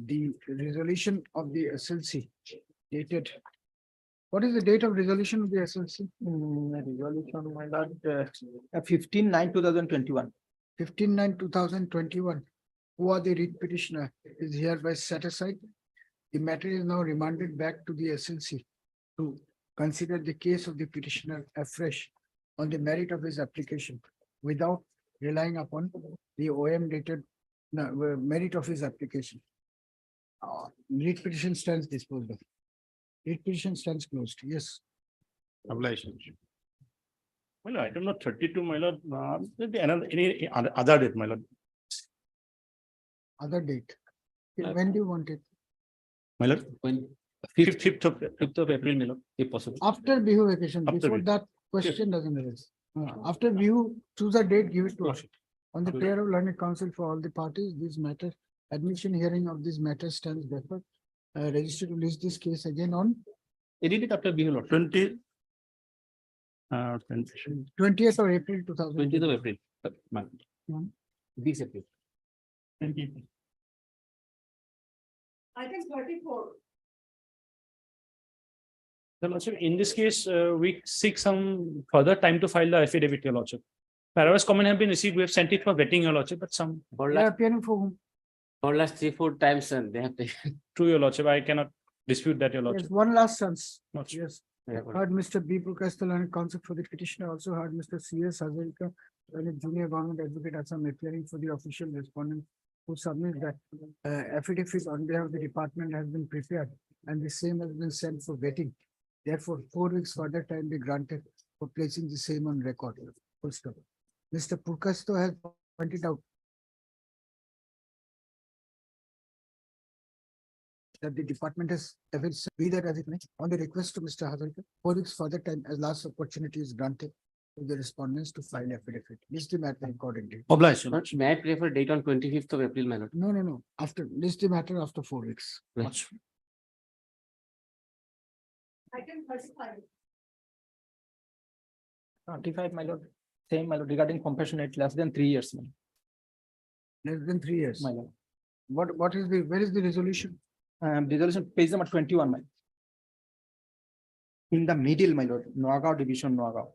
the resolution of the SLC dated. What is the date of resolution of the SLC? Resolution, my lord, 15/9/2021. 15/9/2021. Who are the writ petitioner is hereby set aside. The matter is now remanded back to the SLC to consider the case of the petitioner afresh on the merit of his application without relying upon the OM dated merit of his application. Writ petition stands disposed of. Writ petition stands closed. Yes. Obligation. Well, I don't know, 32, my lord, any other date, my lord. Other date. When do you want it? My lord, When fifth of April, my lord, if possible. After Bihu vacation, After before Bihu. that question doesn't arise. After Bihu, choose a date, give it to us. On the prayer of learned counsel for all the parties, this matter, admission hearing of this matter stands deferred. Registered to list this case again on Any date after being lord, 20. 20th of April 2000. 20th of April. Ma'am. This April. Item 34. Your Lordship, in this case, we seek some further time to file the affidavit, Your Lordship. Paragraphs comment have been received, we have sent it for vetting, Your Lordship, but some, For They are last, appearing for whom? for last 3-4 times, sir, they have taken. true, Your Lordship, I cannot dispute that, Your Yes, Lordship. one last chance. Lordship. Yes. Yeah, Heard Mr. B. Prokasthal and counsel for the petitioner, also heard Mr. C.S. Hazarika, and a junior government advocate Assam appearing for the official respondent who submits that affidavit on behalf of the department has been prepared and the same has been sent for vetting. Therefore, 4 weeks further time be granted for placing the same on record. Full stop. Mr. Prokasthal has pointed out that the department has be that as it may, on the request to Mr. Hazarika, 4 weeks further time as last opportunity is granted to the respondents to file affidavit. List the matter accordingly. Obligation. May I prefer date on 25th of April, my lord? No. After, list the matter after 4 weeks. Right. Item 35. 35, my lord, same, my lord, regarding compassionate less than 3 years, my Less than 3 years. lord. What is the, where is the resolution? Resolution page number 21, my. In the middle, my lord, Noagaon division, Noagaon.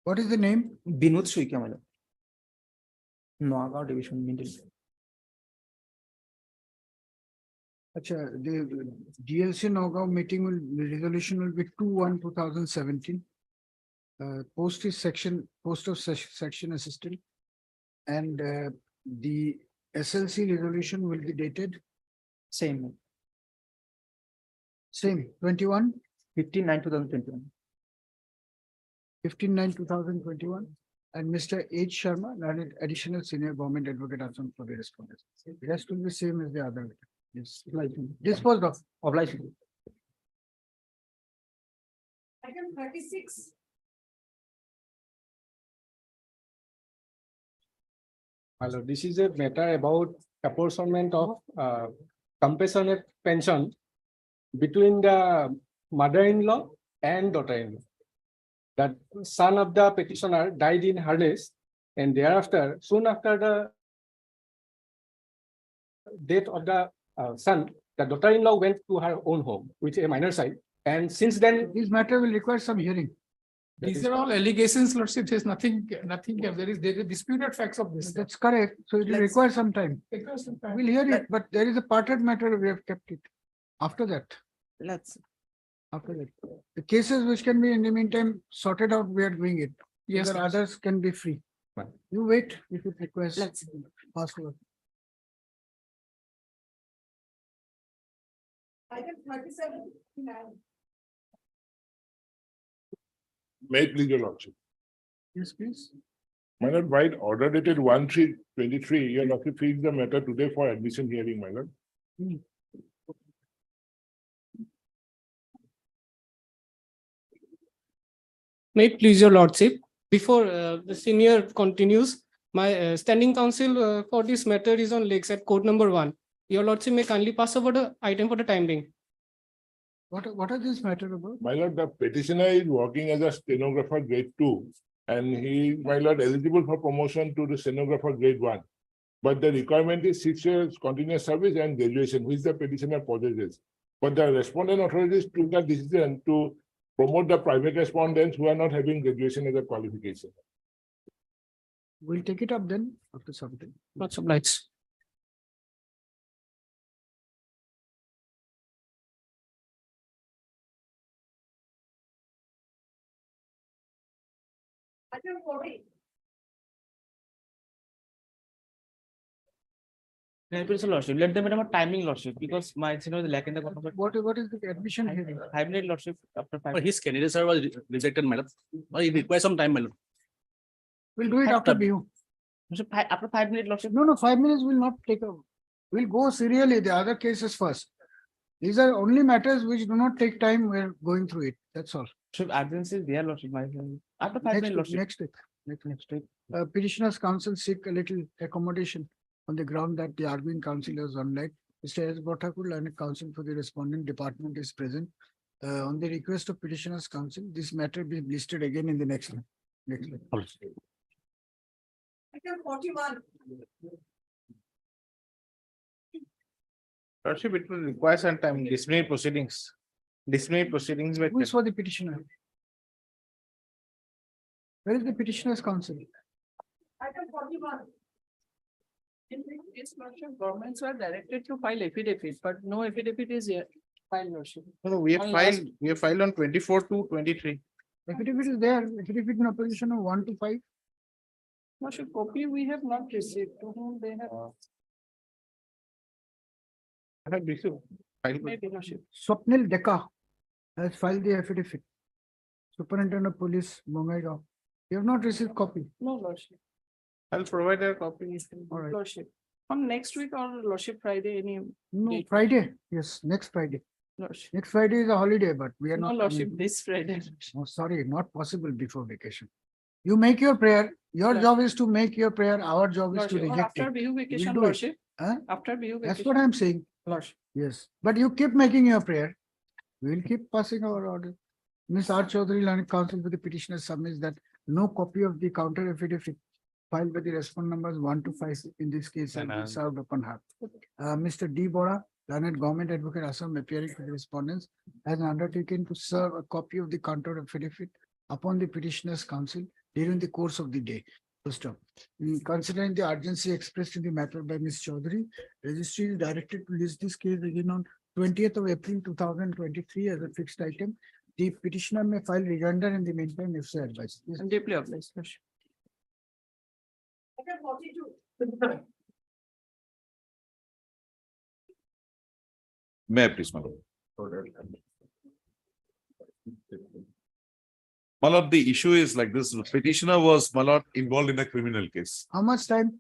What is the name? Binod Suikia, my lord. Noagaon division, middle. Acha, the DLC Nagaon meeting will, the resolution will be 2/1/2017. Post is section, post of section assistant. And the SLC resolution will be dated Same, same 21, 15/9/2021. 15/9/2021. And Mr. H. Sharma, learned additional senior government advocate Assam for the respondents. The rest will be same as the other. Yes, disposed of. Obligation. Item 36. Hello, this is a matter about apportionment of compassionate pension between the mother-in-law and daughter-in-law. That son of the petitioner died in harness, and thereafter, soon after the death of the son, the daughter-in-law went to her own home with a minor child, and since then. This matter will require some hearing. These are all allegations, Lordship. There's nothing, there is disputed facts of this. That's correct. So it will Let's- require some time. We'll hear it, but there is a parted matter, we have kept it. After that, after that, the cases which can be in the meantime sorted out, we are doing it. Yes, The others can be free. Right. You wait if it requires. Let's- Fast forward. Item 37. May it please your lordship. Yes, please. My lord, while order dated 1/3/23, your lordship fixed the matter today for admission hearing, my lord. May it please your lordship, before the senior continues, my standing counsel for this matter is on legs at court number 1. Your lordship may kindly pass over the item for the time being. What are this matter about? My lord, the petitioner is working as a stenographer grade 2, and he, my lord, eligible for promotion to the stenographer grade 1. But the requirement is 6 years continuous service and graduation, which the petitioner possesses. But the respondent authorities took a decision to promote the private respondents who are not having graduation as a qualification. We'll take it up then after something. Much obliged. Lordship, let them have a timing lordship because my senior is lacking the. What is the admission hearing? 5 minute lordship after 5. His candidate sir was rejected, my lord. It requires some time, my lord. We'll do it after BU. After 5 minute lordship. No, 5 minutes will not take a. We'll go serially, the other cases first. These are only matters which do not take time. We're going through it. That's all. Should urgency is there lordship, my after 5 minute lordship. Next week. Petitioner's counsel seek a little accommodation on the ground that the arguing counsel is online. Mr. S. Bhattakur, learned counsel for the respondent department, is present. On the request of petitioner's counsel, this matter be listed again in the next one. Lordship, it will require some time, disciplinary proceedings. Disciplinary proceedings. Who is for the petitioner? Where is the petitioner's counsel? In this motion, governments were directed to file affidavit, but no affidavit is yet filed, lordship. No, we have filed on 24/2/23. Affidavit is there, affidavit in opposition of 1 to 5. Lordship, copy we have not received, to whom they have. I have received. Maybe, lordship. Swapnil Deka has filed the affidavit. Superintendent of Police, Bongaigaon. You have not received copy. No, lordship. I'll provide a copy. All right. Lordship. On next week or lordship Friday, any No, date? Friday. Yes, next Friday. Lordship. Next Friday is a holiday, but we are No, not. lordship, this Friday. Oh, sorry, not possible before vacation. You make your prayer. Your Yeah. job is to make your prayer. Our job is to Lordship, or reject after it. BU vacation, do it. lordship, Huh? after BU That's vacation. what I'm saying. Lordship. Yes, but you keep making your prayer. We will keep passing our order. Ms. R. Chaudhary, learned counsel for the petitioner, submits that no copy of the counter affidavit filed by the respondent numbers 1 to 5 in this case has been served upon her. Mr. D. Bora, learned government advocate Assam, appearing for the respondents, has undertaken to serve a copy of the counter affidavit upon the petitioner's counsel during the course of the day. First up, considering the urgency expressed in the matter by Ms. Chaudhary, registry is directed to list this case again on 20th of April 2023 as a fixed item. The petitioner may file rejoinder in the meantime if so advised. Yes. I'm deeply obliged, lordship. May I please, my lord? My lord, the issue is like this, petitioner was, my lord, involved in a criminal case. How much time?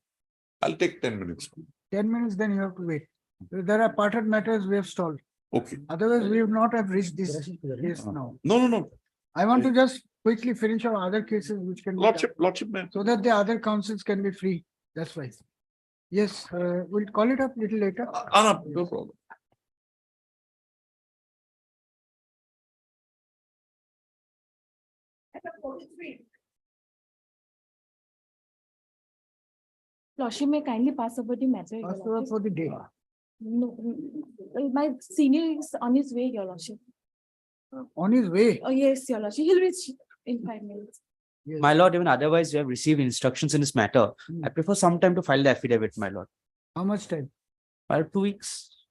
I'll take 10 minutes. 10 minutes, then you have to wait. There are parted matters we have stalled. Okay. Otherwise, we would not have reached this case now. No. I want to just quickly finish our other cases which can be done, Lordship, ma'am. so that the other councils can be free. That's why. Yes, we'll call it up little later. No problem. Lordship may kindly pass over the matter. Your Pass over Lordship. for the day. No, my senior is on his way, your lordship. On his way. Oh, yes, your lordship. He'll reach in 5 minutes. Yes. My lord, even otherwise, we have received instructions in this matter. I prefer some time to file the affidavit, my lord. How much time? 2 weeks.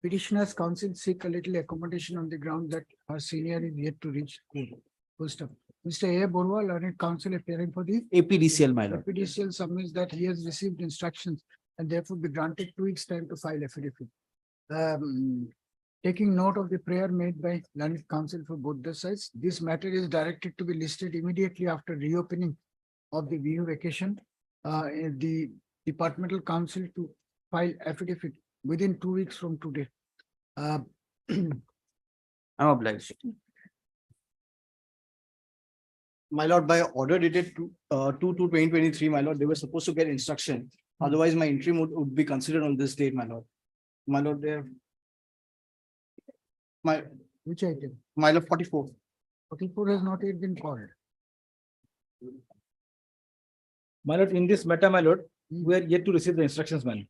Petitioner's counsel seek a little accommodation on the ground that our senior is yet to reach school. First up, Mr. A. Borwa, learned counsel appearing for the APDCL, my lord. PDCL submits that he has received instructions and therefore be granted 2 weeks time to file affidavit. Taking note of the prayer made by learned counsel for both the sides, this matter is directed to be listed immediately after reopening of the VU vacation, the departmental council to file affidavit within 2 weeks from today. I'm obliged. My lord, by order dated 2/2/2023, my lord, they were supposed to get instruction. Otherwise, my interim would be considered on this date, my lord. My lord, they have. Which item? My lord, 44. 44 has not yet been called. My lord, in this matter, my lord, we are yet to receive the instructions, my lord.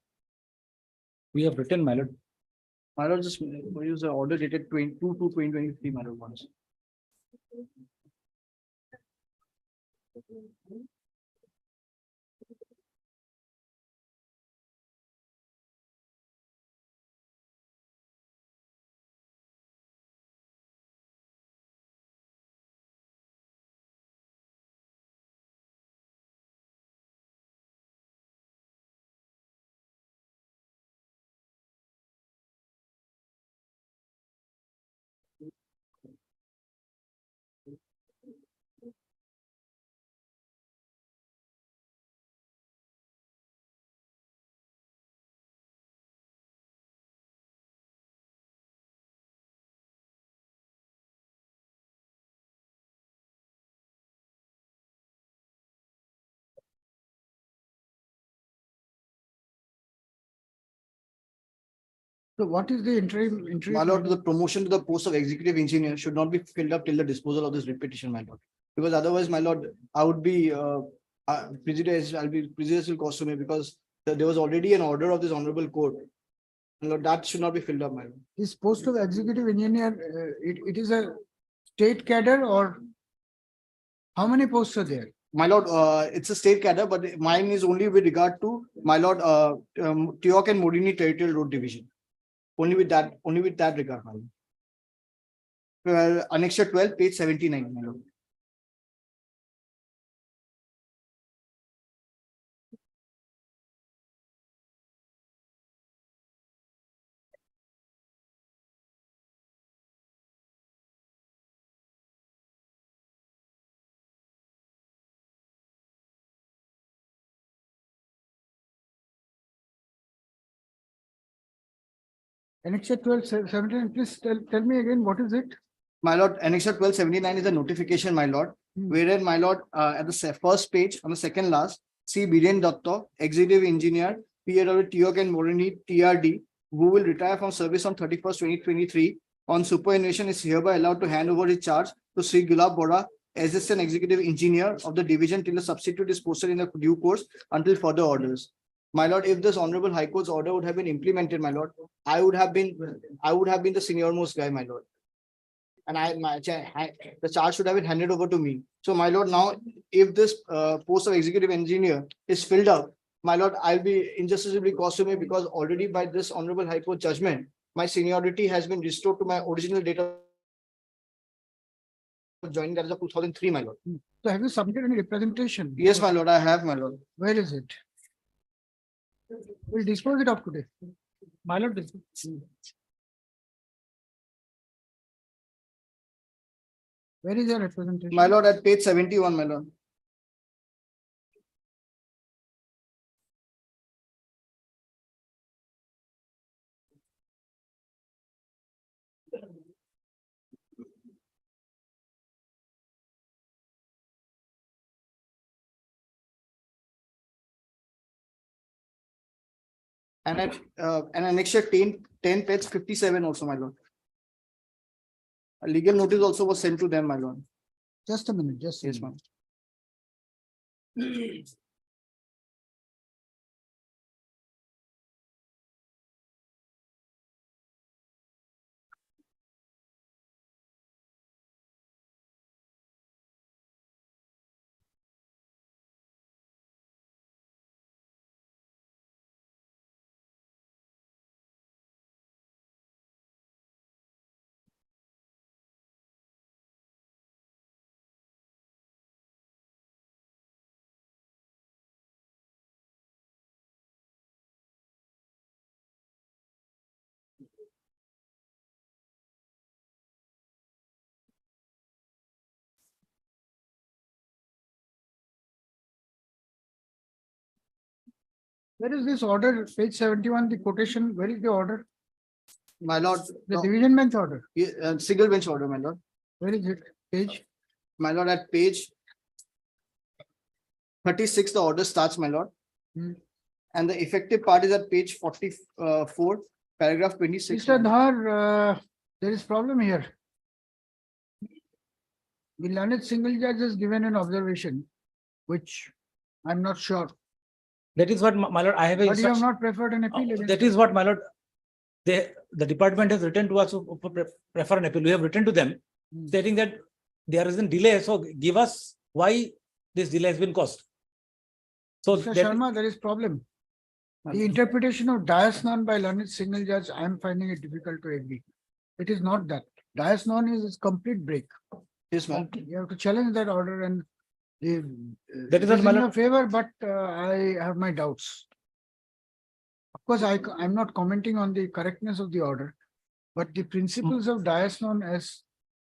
We have written, my lord. My lord, just use the order dated 2/2/2023, my lord, once. So what is the interim? My lord, the promotion to the post of executive engineer should not be filled up till the disposal of this repetition, my lord. Because otherwise, my lord, I would be prejudiced, I'll be prejudicial cost to me because there was already an order of this honorable court. My lord, that should not be filled up, my lord. This post of executive engineer, it is a state cadre or how many posts are there? My lord, it's a state cadre, but mine is only with regard to, my lord, Tioc and Morini Territorial Road Division. Only with that regard, my lord. Annexure 12, page 79, my lord. Annexure 12/79, please tell me again, what is it? My lord, Annexure 12/79 is a notification, my lord, wherein, my lord, at the first page, on the second last, C. Biren Datta, Executive Engineer, PAW Tioc and Morini, TRD, who will retire from service on 31st, 2023, on superannuation is hereby allowed to hand over his charge to Sri Gulab Bora, Assistant Executive Engineer of the division till the substitute is posted in the due course until further orders. My lord, if this Honorable High Court's order would have been implemented, my lord, I would have been the senior most guy, my lord. And the charge should have been handed over to me. So, my lord, now if this post of executive engineer is filled up, my lord, I'll be injusticely caused to me because already by this Honorable High Court judgment, my seniority has been restored to my original date of joining, that is of 2003, my lord. So have you submitted any representation? Yes, my lord, I have, my lord. Where is it? We'll dispose it of today. My lord, Where is your representation? My lord, at page 71, my lord. And at annexure 10, page 57 also, my lord. A legal notice also was sent to them, my lord. Just a minute, just a Yes, minute. ma'am. Where is this order? Page 71, the quotation, where is the order? My lord, The no, division bench order. single bench order, my lord. Where is it? Page? My lord, at page 36, the order starts, my lord. Hmm. And the effective part is at page 44, paragraph 26. Mr. Dhar, there is problem here. The learned single judge has given an observation, which I'm not sure, That is what, my lord, I have a but you have instruction. not preferred an appeal. against That it. is what, my lord, the department has written to us to prefer an appeal. We have written to them Hmm. stating that there is a delay, so give us why this delay has been caused. So Mr. that, Sharma, there is problem. The interpretation of dias non by learned single judge, I am finding it difficult to agree. It is not that. Dias non is complete break. Yes, ma'am. You have to challenge that order and the. That is it what, my in lord- your favor, but I have my doubts. Of course, I'm not commenting on the correctness of the order, but the principles of dias non has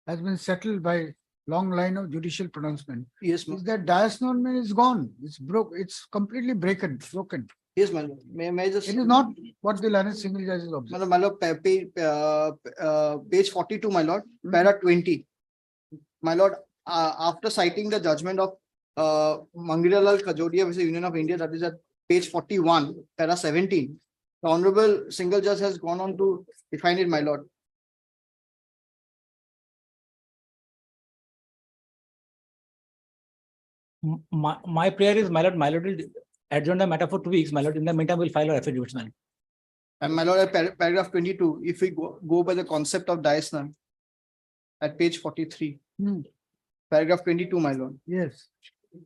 been settled by long line of judicial pronouncement. Yes, ma'am. Is that dias non is gone? It's it's completely broken. Yes, my lord. May I just? It is not what the learned single judge is observed. My lord, page 42, my lord, Hmm. para 20. My lord, after citing the judgment of Mangilalal Kajodia versus Union of India, that is at page 41, para 17. The Honorable Single Judge has gone on to define it, my lord. my prayer is, my lord will adjourn the matter for 2 weeks, my lord. In the meantime, we'll file our affidavits, man. And my lord, at paragraph 22, if we go by the concept of dias non, at page 43, Hmm. paragraph 22, my lord. Yes.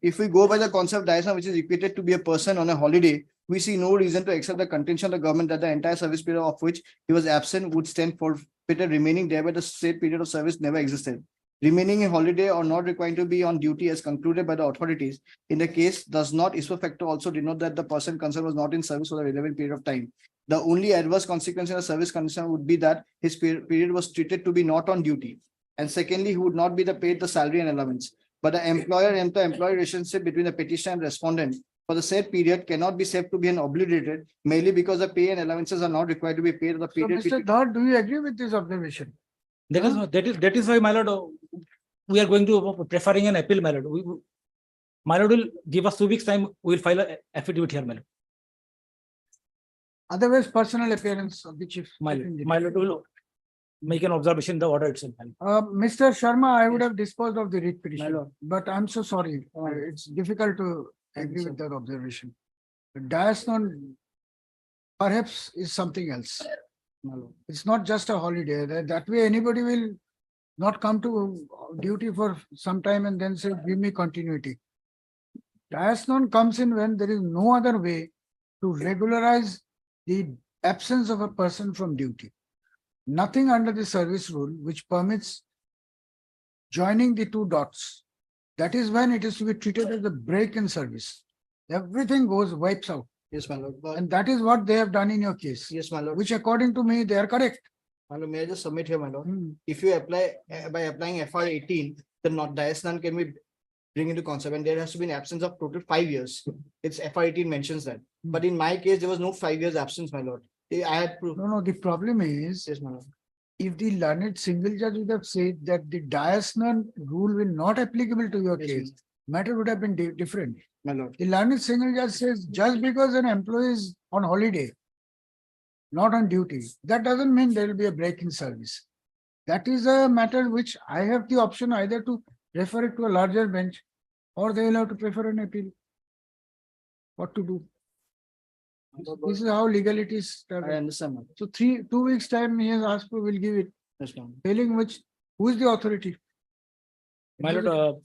If we go by the concept of dias non, which is equated to be a person on a holiday, we see no reason to accept the contention of the government that the entire service period of which he was absent would stand forfeited, remaining thereby the said period of service never existed. Remaining a holiday or not required to be on duty as concluded by the authorities in the case does not ipso facto also denote that the person concerned was not in service for the relevant period of time. The only adverse consequence in a service condition would be that his period was treated to be not on duty. And secondly, he would not be paid the salary and allowance. But the employer and the employee relationship between the petitioner and respondent for the said period cannot be said to be an obligated merely because the pay and allowances are not required to be paid of the So, period. Mr. Dhar, do you agree with this observation? That is why, my lord, we are going to preferring an appeal, my lord. My lord will give us 2 weeks time. We will file an affidavit here, my lord. Otherwise, personal appearance of the chief. My lord will make an observation in the order itself. Mr. Sharma, I would have disposed of the writ My petition, lord. but I'm so sorry. It's difficult to agree with that observation. The dias non perhaps is something else. My lord. It's not just a holiday. That way, anybody will not come to duty for some time and then say, give me continuity. Dias non comes in when there is no other way to regularize the absence of a person from duty. Nothing under the service rule which permits joining the two dots. That is when it is to be treated as a break in service. Everything wipes out. Yes, my lord. But- And that is what they have done in your case, Yes, my lord. which according to me, they are correct. My lord, may I just submit here, my lord? Hmm. If you apply by applying FR 18, the not dias non can be bring into concept, and there has to be an absence of total 5 years. It's FR 18 mentions that. But in my case, there was no 5 years absence, my lord. I had proof. No, the problem is, Yes, my lord. if the learned single judge would have said that the dias non rule will not applicable to your Yes, case, matter would have been different. my lord. The learned single judge says just because an employee is on holiday, not on duty, that doesn't mean there will be a break in service. That is a matter which I have the option either to refer it to a larger bench or they will have to prefer an appeal. What to do? This is how legality is. I understand, my lord. So 2 weeks time he has asked for, we'll give it. Yes, my lord. Failing which, who is the authority? My lord,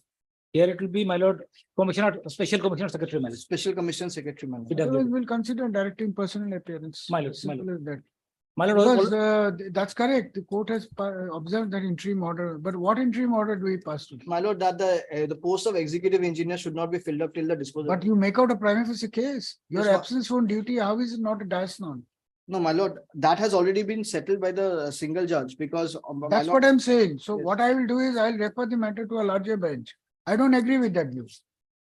here it will be, my lord, Commissioner, Special Commissioner Secretary, my lord. Special Commission Secretary, my lord. Otherwise, we'll consider directing personal appearance. My lord, Simple as that. My lord, Because that's correct. The court has observed that interim order, but what interim order do we pass to? My lord, that the post of executive engineer should not be filled up till the disposal. But you make out a prima facie case. Your Yes, ma- absence from duty, how is it not a dias non? No, my lord, that has already been settled by the single judge because. My That's lord- what I'm saying. So Yes. what I will do is I'll refer the matter to a larger bench. I don't agree with that view.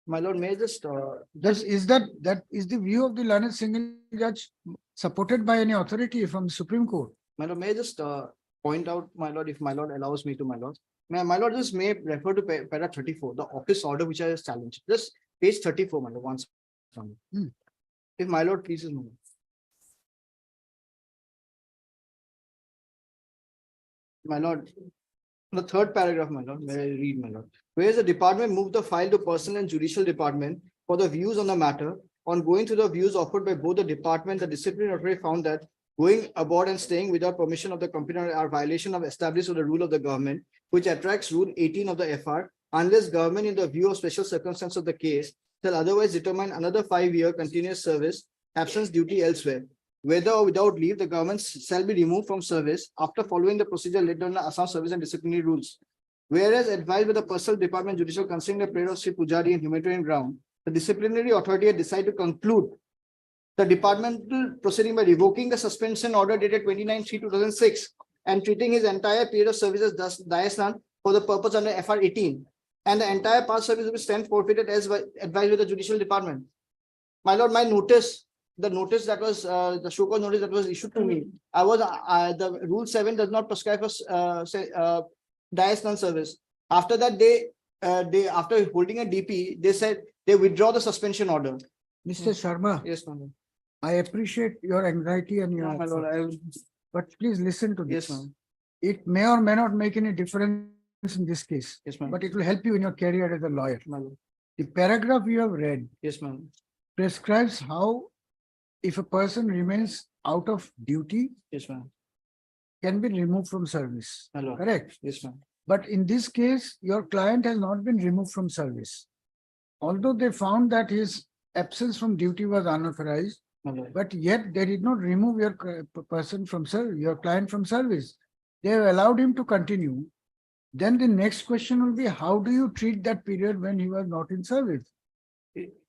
My lord, may I just, that is the view of the learned single judge supported by any authority from the Supreme Court? my lord, may I just point out, my lord, if my lord allows me to, my lord. My lord, just may refer to para 34, the office order which I has challenged. Just page 34, my lord, once. If my lord pleases, my lord. My lord, the third paragraph, my lord, may I read, my lord. Whereas the department moved the file to personal and judicial department for the views on the matter, on going through the views offered by both the department, the disciplinary authority found that going aboard and staying without permission of the company are violation of established of the rule of the government, which attracts rule 18 of the FR, unless government in the view of special circumstance of the case shall otherwise determine another 5-year continuous service, absence duty elsewhere. Whether or without leave, the government shall be removed from service after following the procedure laid down in the Assam Service and Disciplinary Rules. Whereas advised by the personal department judicial considering the prayer of Sri Pujari and humanitarian ground, the disciplinary authority had decided to conclude the departmental proceeding by revoking the suspension order dated 29/3/2006 and treating his entire period of service as Dayasnan for the purpose under FR 18. And the entire past service will be stand forfeited as advised by the judicial department. My lord, my notice, the notice that was the show cause notice that was issued to me, I was the rule 7 does not prescribe for Dayasnan service. After that, they after holding a DP, they said they withdraw the suspension order. Mr. Sharma, Yes, my lord. I appreciate your anxiety and your, My lord, but please listen to this. yes, ma'am. It may or may not make any difference in this case, Yes, ma'am. but it will help you in your career as a lawyer. My lord. The paragraph you have read Yes, ma'am. prescribes how, if a person remains out of duty, Yes, ma'am. can be removed from service. My lord. Correct? Yes, ma'am. But in this case, your client has not been removed from service. Although they found that his absence from duty was unauthorized, My lord. but yet they did not remove your person from service, your client from service. They have allowed him to continue. Then the next question will be, how do you treat that period when he was not in service?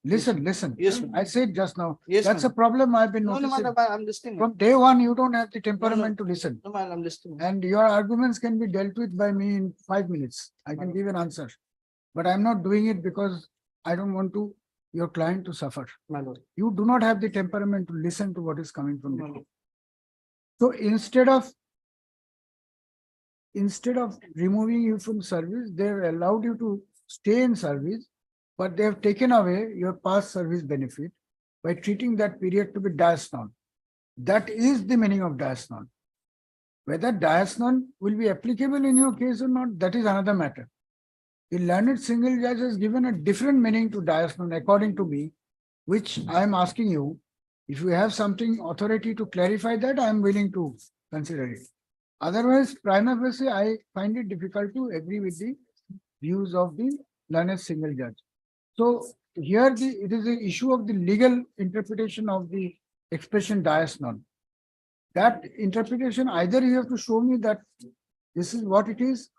Listen. Yes, ma'am. I said just now, Yes, that's a ma'am. problem I've been No, no, noticing. madam, I'm listening. From day one, you don't have the temperament to listen. No, madam, I'm listening. And your arguments can be dealt with by me in 5 minutes. I can give an answer. But I'm not doing it because I don't want your client to suffer. My lord. You do not have the temperament to listen to what is coming from My you. lord. So instead of removing you from service, they have allowed you to stay in service, but they have taken away your past service benefit by treating that period to be Dayasnan. That is the meaning of Dayasnan. Whether Dayasnan will be applicable in your case or not, that is another matter. The learned single judge has given a different meaning to Dayasnan according to me, which I am asking you, if you have something authority to clarify that, I am willing to consider it. Otherwise, prima facie, I find it difficult to agree with the views of the learned single judge. So here it is the issue of the legal interpretation of the expression Dayasnan. That interpretation, either you have to show me that this is what it is,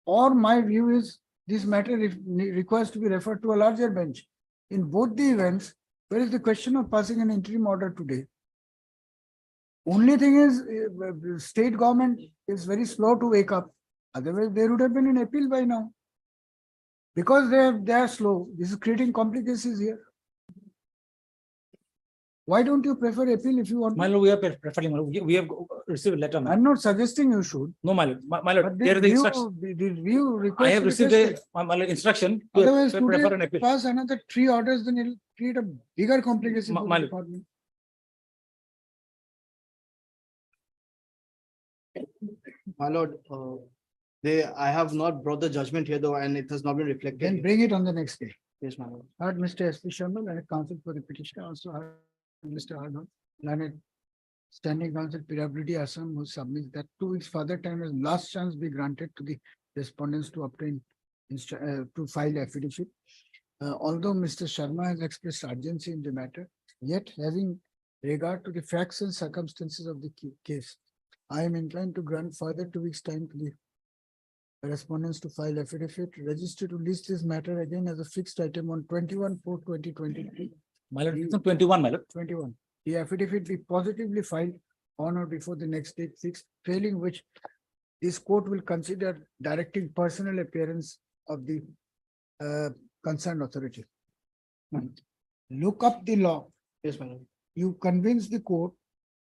or my view is this matter requires to be referred to a larger bench. In both the events, where is the question of passing an interim order today? Only thing is, state government is very slow to wake up. Otherwise, there would have been an appeal by now. Because they are slow, this is creating complications here. Why don't you prefer appeal if you want? My lord, we are preferring, my lord. We have received a letter. my lord. I'm not suggesting you should. No, my lord, my lord, But there is the instruction. the view request. I have received my lord, instruction to Otherwise, prefer an today appeal. pass another 3 orders, then it'll create a bigger complication. for My the lord. department. My lord, I have not brought the judgment here though, and it has not been reflected. Then bring it on the next day. Yes, my lord. Heard Mr. S.P. Sharma, and counsel for the petition, also heard Mr. Arnold, learned standing counsel Pirability Assam, who submits that 2 weeks further time as last chance be granted to the respondents to obtain to file affidavit. Although Mr. Sharma has expressed urgency in the matter, yet having regard to the facts and circumstances of the case, I am inclined to grant further 2 weeks time to the respondents to file affidavit, register to list this matter again as a fixed item on 21/4/2023. My lord, it's on 21, my lord. 21. The affidavit be positively filed on or before the next date fixed, failing which this court will consider directing personal appearance of the concerned authority. Look up the law. Yes, my lord. You convince the court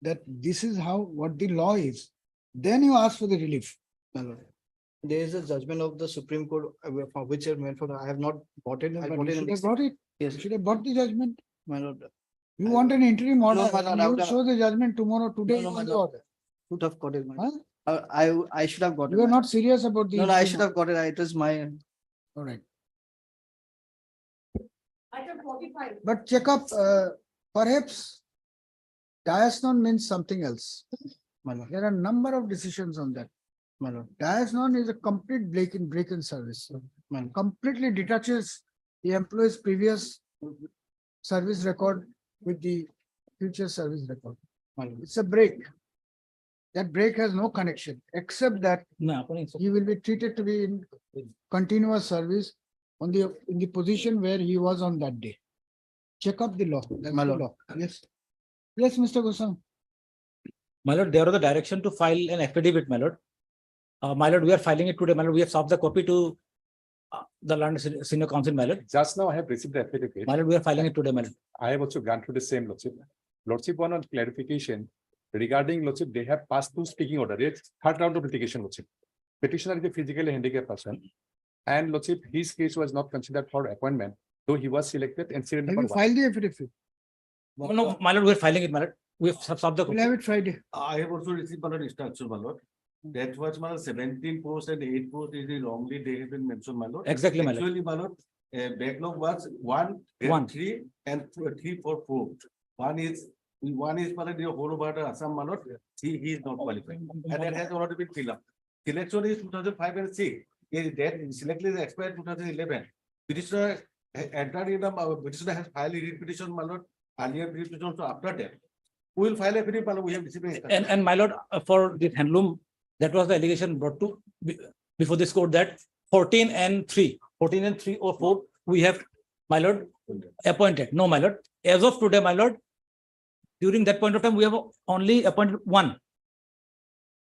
that this is how, what the law is. Then you ask for the relief. My lord. There is a judgment of the Supreme Court for which I went for. I have not bought it. I But bought you it. should have brought it. Yes, You should have brought the judgment. my lord. You want an interim order. my lord, I You would will have- show the judgment tomorrow, today. No, you my want the lord. order. Should have got it. My Huh? I should have got it. You are my- not serious about the. No, no, I interim should have got it. It was my. All right. Item 45. But check up, perhaps diasnon means something else. My lord. There are a number of decisions on that. My lord. Diasnon is a complete break in service. My lord. Completely detaches the employee's previous service record with the future service record. My lord. It's a break. That break has no connection, except that he will be treated to be in continuous service on in the position where he was on that day. Check up the law. That's My the lord. law. Yes. Yes, Mr. Goswami. My lord, there was a direction to file an affidavit, my lord. My lord, we are filing it today, my lord. We have served the copy to the London Senior Counsel, my lord. Just now I have received the affidavit. My lord, we are filing it today, my lord. I have also granted the same lordship. Lordship, one on clarification regarding lordship, they have passed through speaking order. It's third round of litigation, lordship. Petitioner is a physically handicapped person. And lordship, his case was not considered for appointment, though he was selected and serial Have number you one. filed the affidavit? No, my lord, we are filing it, my lord. We have served the We'll copy. have it Friday. I have also received one instruction, my lord. That was my 17 post and 8 post is the wrongly they have been mentioned, my lord. Exactly, my lord. Actually, my lord, backlog was 1, One. 3 and 3 for 4. One is my lord, the whole about Assam, my lord. He is not qualified. And that has already been filled up. Selection is 2005 and 6. That selected is expired 2011. Petitioner entered in the petitioner has filed a writ petition, my lord. Earlier writ petition, so after that. We will file a petition, my lord. We have received an instruction. And my lord, for the handloom, that was the allegation brought to before this court that 14 and 3 or 4, we have, my lord, appointed. No, my lord. As of today, my lord, during that point of time, we have only appointed 1.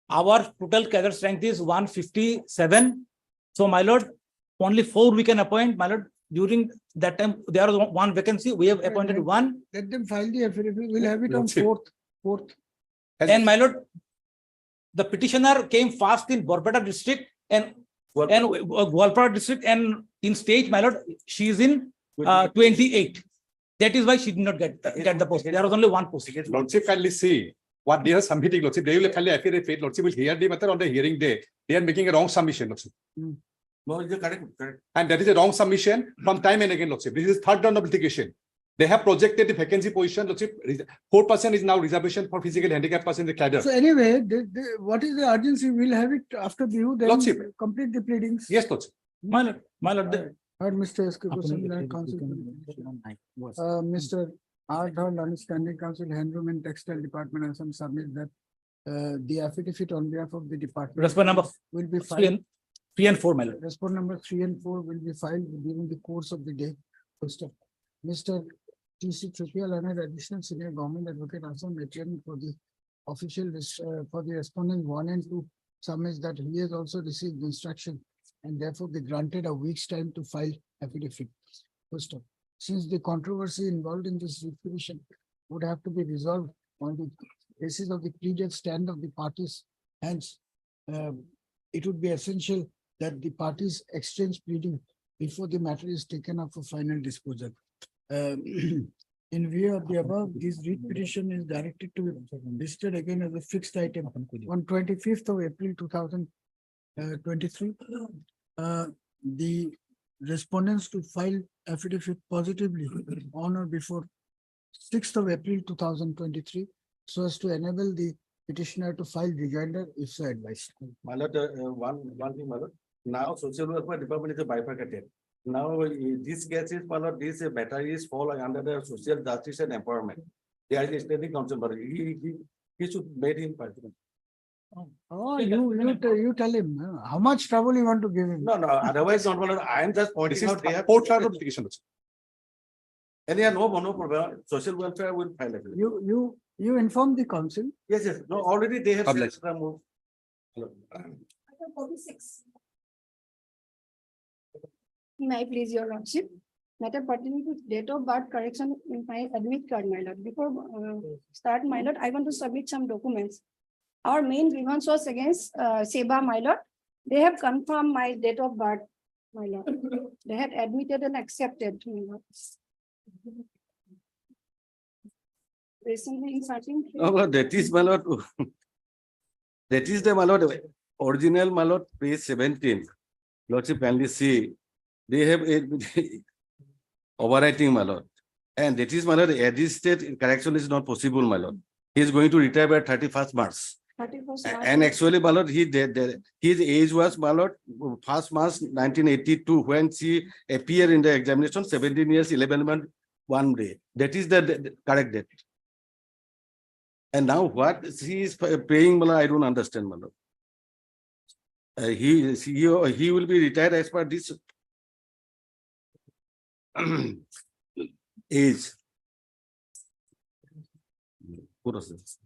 Our total cadre strength is 157. So, my lord, only 4 we can appoint, my lord. During that time, there was 1 vacancy. We have appointed 1. Let them file the affidavit. We'll have it on Lordship. 4th. And my lord, the petitioner came fast in Borbetta district and Gwalpara district, and in state, my lord, she is in 28. That is why she did not get the post. There was only 1 post. Lordship kindly see what they are submitting, lordship. They will kindly affidavit, lordship will hear the matter on the hearing day. They are making a wrong submission, lordship. No, it's correct. And that is a wrong submission from time and again, lordship. This is third round of litigation. They have projected the vacancy position, lordship. 4% is now reservation for physical handicapped person in the cadre. So anyway, what is the urgency? We'll have it after view, then Lordship. complete the pleadings. Yes, lordship. My lord, Heard Mr. S. K. Goswami, Land Council. Mr. R. Dhar, London Standing Council, Handloom and Textile Department, and some submit that the affidavit on behalf of the department respond number will be 3 filed. and 4, my lord. Respond number 3 and 4 will be filed during the course of the day. Mr. T.C. Trippier, Leonard, Additional Senior Government Advocate, Assam, Chairman for the official for the respondent 1 and 2 submits that he has also received instruction and therefore they granted a week's time to file affidavit. First off, since the controversy involved in this petition would have to be resolved on the basis of the pleaded stand of the parties, hence it would be essential that the parties exchange pleading before the matter is taken up for final disposal. In view of the above, this writ petition is directed to be listed again as a fixed item on 25th of April 2023. The respondents to file affidavit positively on or before 6th of April 2023 so as to enable the petitioner to file rejoinder if so advised. My lord, one thing, my lord. Now, social welfare department is a bifurcated. Now, this case is, my lord, this batteries fall under the social justice and empowerment. There is a standing council, but he should make him participant. Oh, you tell him how much trouble you want to give him. No, otherwise not, my lord. I am just This pointing is out they have. fourth round of litigation, lordship. And yeah, no problem. Social welfare will file it. You inform the council. Yes, no, already they have. Publish. Moved. Item 46. May I please your lordship? matter pertaining to date of birth correction in my admit card, my lord. Before start, my lord, I want to submit some documents. Our main grievance was against Seba, my lord. They have confirmed my date of birth, my lord. They had admitted and accepted, my lord. Recently in certain. That is my lord. That is the my lord, original my lord, page 17. Lordship kindly see, they have a overwriting my lord. And that is my lord, at this state, correction is not possible, my lord. He is going to retire by 31st March. 31st March. And actually, my lord, his age was, my lord, 1st March 1982, when she appeared in the examination, 17 years, 11 months, 1 day. That is the correct date. And now what she is paying, my lord, I don't understand, my lord. He will be retired as per this age. Process.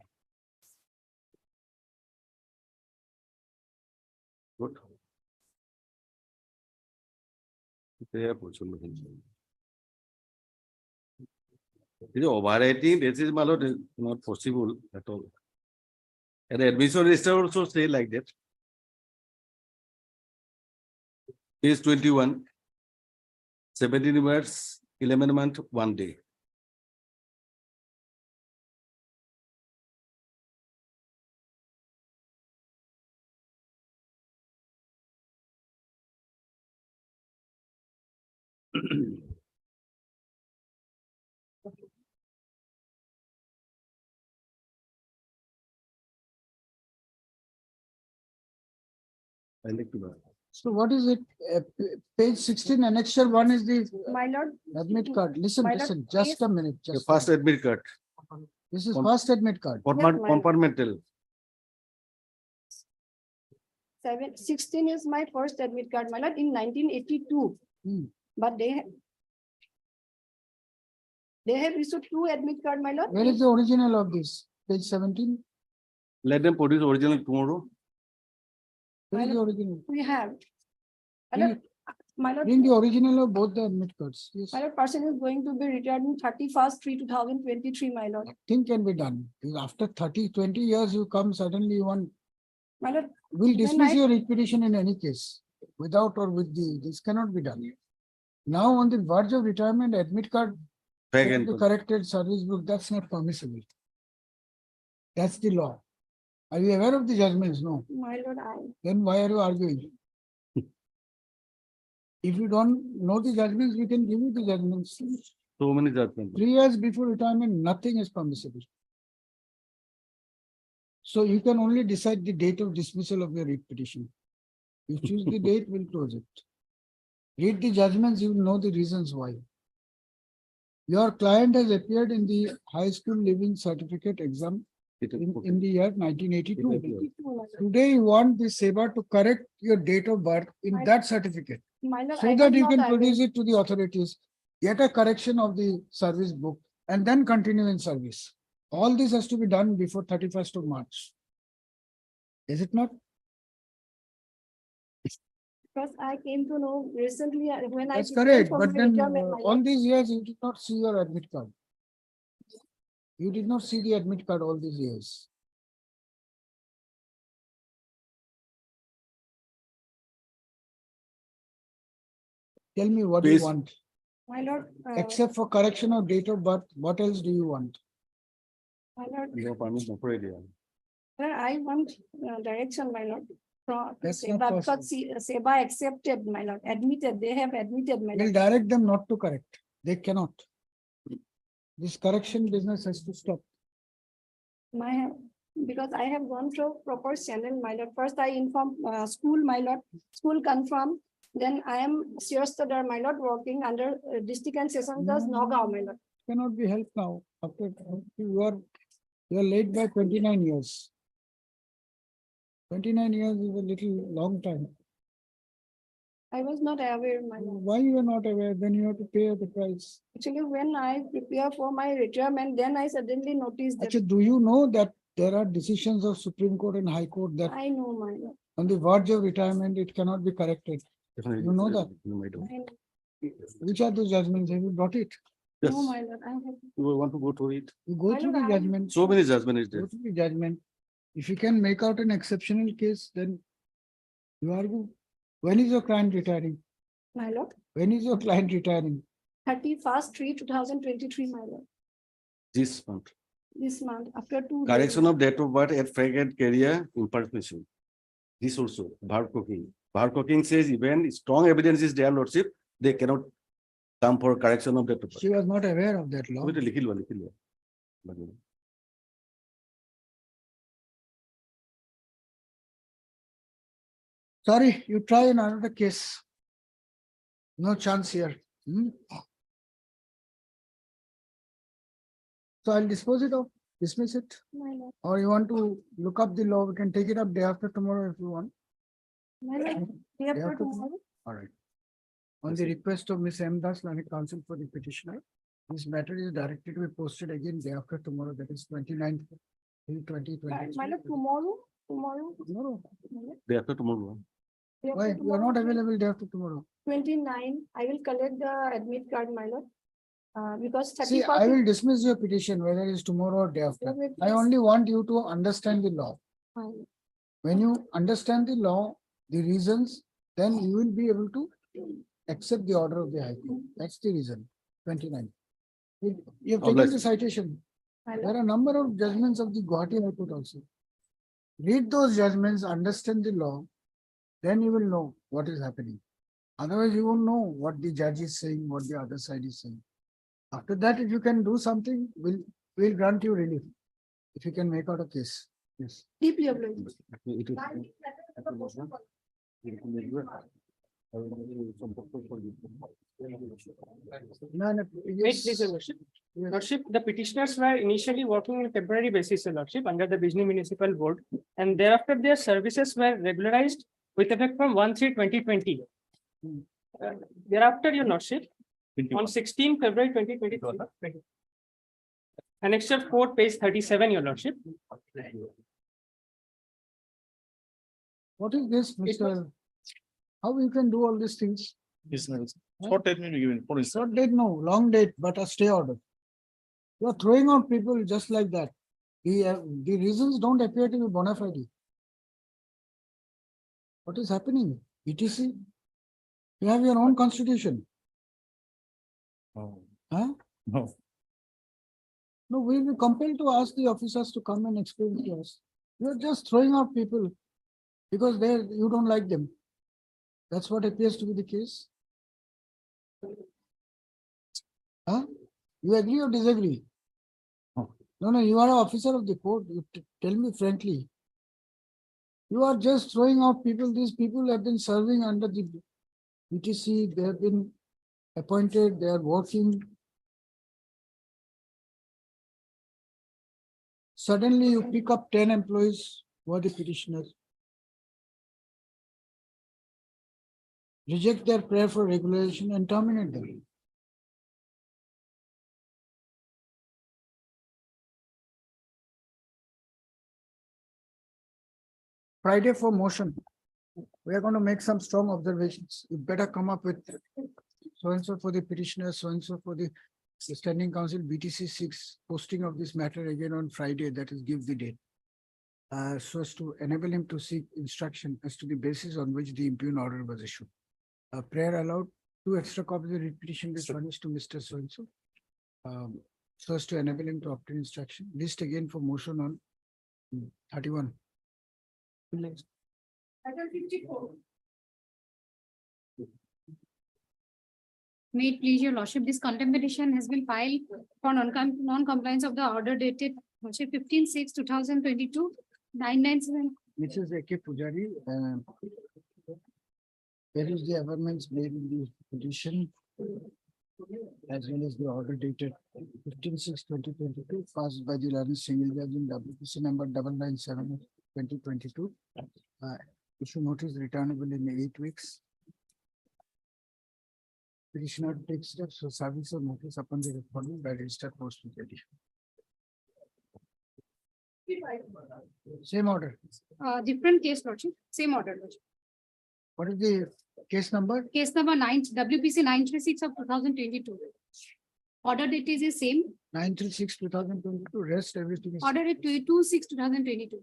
Good. They have also overwriting, this is my lord, is not possible at all. And the admission register also say like that. Page 21, 17 years, 11 months, 1 day. I like to know. So what is it? Page 16, annexure 1 is the My lord. admit card. Listen, My lord, listen, just a minute. The Just first admit card, This is first admit card. compartmental. 16 is my first admit card, my lord, in 1982. But they have issued 2 admit card, my lord. Where is the original of this? Page 17? Let them produce original tomorrow. Where is the original? We have. My lord, Bring the original of both the admit cards. Yes. my lord, person is going to be retired in 31st/3/2023, my lord. Nothing can be done. After 20 years, you come suddenly you want, My lord, we'll when dismiss I- your petition in any case, without or with the, this cannot be done. Now on the verge of retirement, admit card, Back cannot and be corrected service book, that's not permissible. That's the law. Are you aware of the judgments? No. my lord, Then why are you arguing? If you don't know the judgments, we can give you the judgments. So many judgments. 3 years before retirement, nothing is permissible. So you can only decide the date of dismissal of your writ petition. You choose the date, we'll close it. Read the judgments, you will know the reasons why. Your client has appeared in the high school living certificate exam in the year 1982. Today you want the SEBA to correct your date of birth in that certificate. my lord. So that you can produce it to the authorities, get a correction of the service book, and then continue in service. All this has to be done before 31st of March. Is it not? Because I came to know recently when I. That's prepared correct, for but my then retirement, my all lord. these years you did not see your admit card. You did not see the admit card all these years. Tell me what you Please. want. My lord, Except for correction of date of birth, what else do you want? my lord, No permission for idea. sir, I want direction, my lord. From That's not SEBA, possible. because SEBA accepted, my lord, admitted, they have admitted, my We'll lord. direct them not to correct. They cannot. This correction business has to stop. Because I have gone through proper channel, my lord. First I inform school, my lord, school confirm. Then I am Sirastadar, my lord, working under district and session judge Nagaon, my lord. Cannot be helped now. After you are late by 29 years. 29 years is a little long time. I was not aware, my lord. Why you are not aware? Then you have to pay the price. Actually, when I prepare for my retirement, then I suddenly noticed that. Actually, do you know that there are decisions of Supreme Court and High Court that I know, my lord. on the verge of retirement, it cannot be corrected? Definitely. You know that? No, I don't. Which are those judgments? Have you got it? Yes, No, my lord, I have. you want to go through it. You go My through lord, the I have- judgment. So many judgment is there. Go through the judgment. If you can make out an exceptional case, then you argue. When is your client retiring? My lord, When is your client retiring? 31st/3/2023, my lord, This month. this month, after 2 days. Correction of date of birth at fragment career impersonation. This also, bar cooking. Bar cooking says even strong evidence is their lordship, they cannot come for correction of date of birth. She was not aware of that law. ওইটা লিখিল বা, লিখিল বা। Sorry, you try another case. No chance here. Hmm? So I'll dispose it of, dismiss it, My lord, or you want to look up the law, we can take it up day after tomorrow if you want. my lord, day after after tomorrow. All right. On the request of Ms. M. Das, Learned Counsel for the petitioner, this matter is directed to be posted again day after tomorrow, that is 29th, 2020. My lord, tomorrow. Tomorrow. My lord, Day after tomorrow. day after Why? You are tomorrow, not available day after tomorrow. 29, I will collect the admit card, my lord. Because See, 31st. I will dismiss your petition whether it's tomorrow or day after. Wait, I please. only want you to understand the law. My- When you understand the law, the reasons, then you will be able to accept the order of the High Court. That's the reason. 29. You have taken the Obliged. citation. my There lord, are a number of judgments of the Guwahati High Court also. Read those judgments, understand the law, then you will know what is happening. Otherwise, you won't know what the judge is saying, what the other side is saying. After that, if you can do something, we'll grant you relief. If you can make out a case. Yes. deeply obliged. It is- No, no, Wait, yes. please, your lordship. Yes. Lordship, the petitioners were initially working on a temporary basis, your lordship, under the Bijni Municipal Board, and thereafter their services were regularized with effect from 1/3/2020. Thereafter, your lordship, on 16 February 2023. Annexure 4, page 37, your lordship. What is this, Mr.? How you can do all these things? Short date may be given, for instance. Short date, no, long date, but a stay order. You are throwing out people just like that. The reasons don't appear to be bona fide. What is happening? ETC? You have your own constitution. Oh, Huh? no. No, we will be compelled to ask the officers to come and explain to us. You are just throwing out people because you don't like them. That's what appears to be the case. Huh? You agree or disagree? No, you are an officer of the court. You tell me frankly. You are just throwing out people. These people have been serving under the ETC. They have been appointed. They are working. Suddenly you pick up 10 employees who are the petitioners. Reject their prayer for regulation and terminate them. Friday for motion. We are going to make some strong observations. You better come up with so-and-so for the petitioner, so-and-so for the standing council, BTC 6, posting of this matter again on Friday, that is give the date. So as to enable him to seek instruction as to the basis on which the impugn order was issued. Prayer allowed, 2 extra copies of the petition will furnished to Mr. So-and-so. So as to enable him to obtain instruction. List again for motion on 31. Item 54. May it please your lordship, this contempt petition has been filed for non-compliance of the order dated 15/6/2022, 997. Mrs. A.K. Pujari, where is the amendments made in the petition as well as the order dated 15/6/2022, passed by the Learned Single Judge in WPC number 997/2022. Issue notice returnable in 8 weeks. Petitioner takes steps for service of notice upon the recording by registered post petition. Same order. Different case, lordship, same order, lordship. What is the case number? Case number 9, WPC 936 of 2022. Order date is the same. 936/2022, rest everything is. Order date 2/6/2022.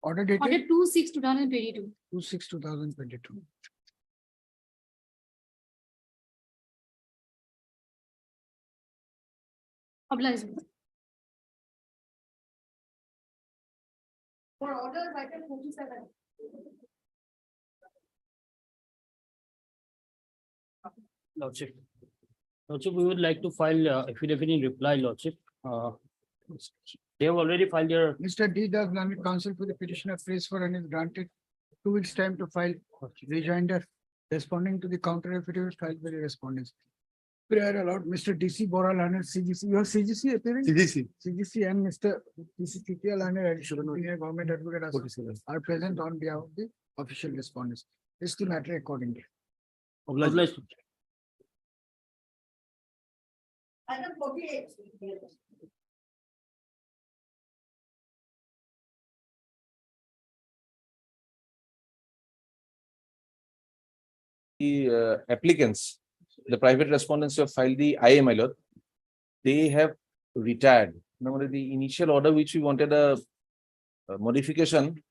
Order dated Order 2/6/2022. 2/6/2022. Obliged. For order item 47. Lordship. Lordship, we would like to file affidavit in reply, Lordship. They have already filed their Mr. D. does learned counsel for the petitioner prays for and is granted 2 weeks time to file rejoinder responding to the counter affidavit filed by the respondents. Prayer allowed Mr. D.C. Bora learned CGC. You have CGC appearing? CGC and Mr. D.C. Titia learned additional government advocate are present on behalf of the official respondents. This is the matter accordingly. obliged. Item 48. The applicants, the private respondents who have filed the IA, my lord, they have retired. Remember the initial order which we wanted a modification,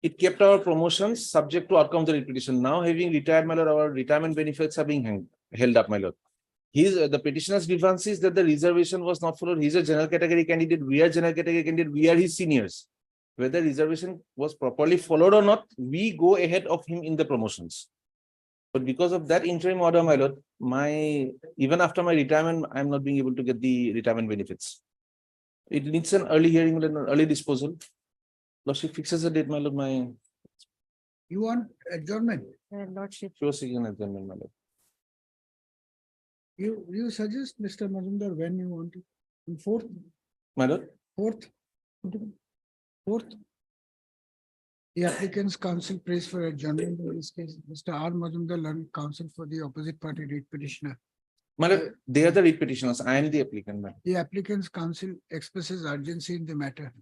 it kept our promotions subject to outcome of the petition. Now having retired, my lord, our retirement benefits are being held up, my lord. The petitioner's grievance is that the reservation was not followed. He's a general category candidate. We are general category candidate. We are his seniors. Whether reservation was properly followed or not, we go ahead of him in the promotions. But because of that interim order, my lord, even after my retirement, I'm not being able to get the retirement benefits. It needs an early hearing and an early disposal. Lordship fixes a date, my lord. You want adjournment? Lordship. She was seeking an adjournment, my lord. You suggest, Mr. Majumdar, when you want to? On 4th? My lord? 4th? 4th? The applicant's counsel prays for adjournment in this case. Mr. R. Majumdar learned counsel for the opposite party read petitioner. My lord, they are the read petitioners. I am the applicant, ma'am. The applicant's counsel expresses urgency in the matter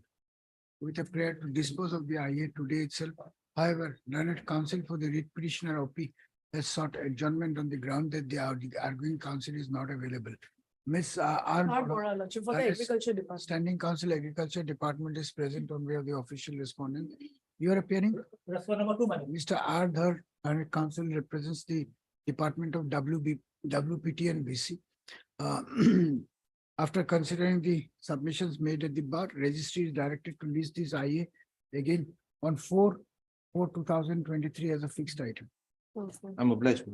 with a prayer to dispose of the IA today itself. However, learned counsel for the read petitioner OP has sought adjournment on the ground that the arguing counsel is not available. Ms. R. Bora, Lordship, for the Yes. Agriculture Department. Standing Counsel Agriculture Department is present on behalf of the official respondent. You are appearing? Mr. R. Dhar, learned counsel represents the Department of WPT and BC. After considering the submissions made at the bar, registry is directed to list this IA again on 4/4/2023 as a fixed item. I'm obliged.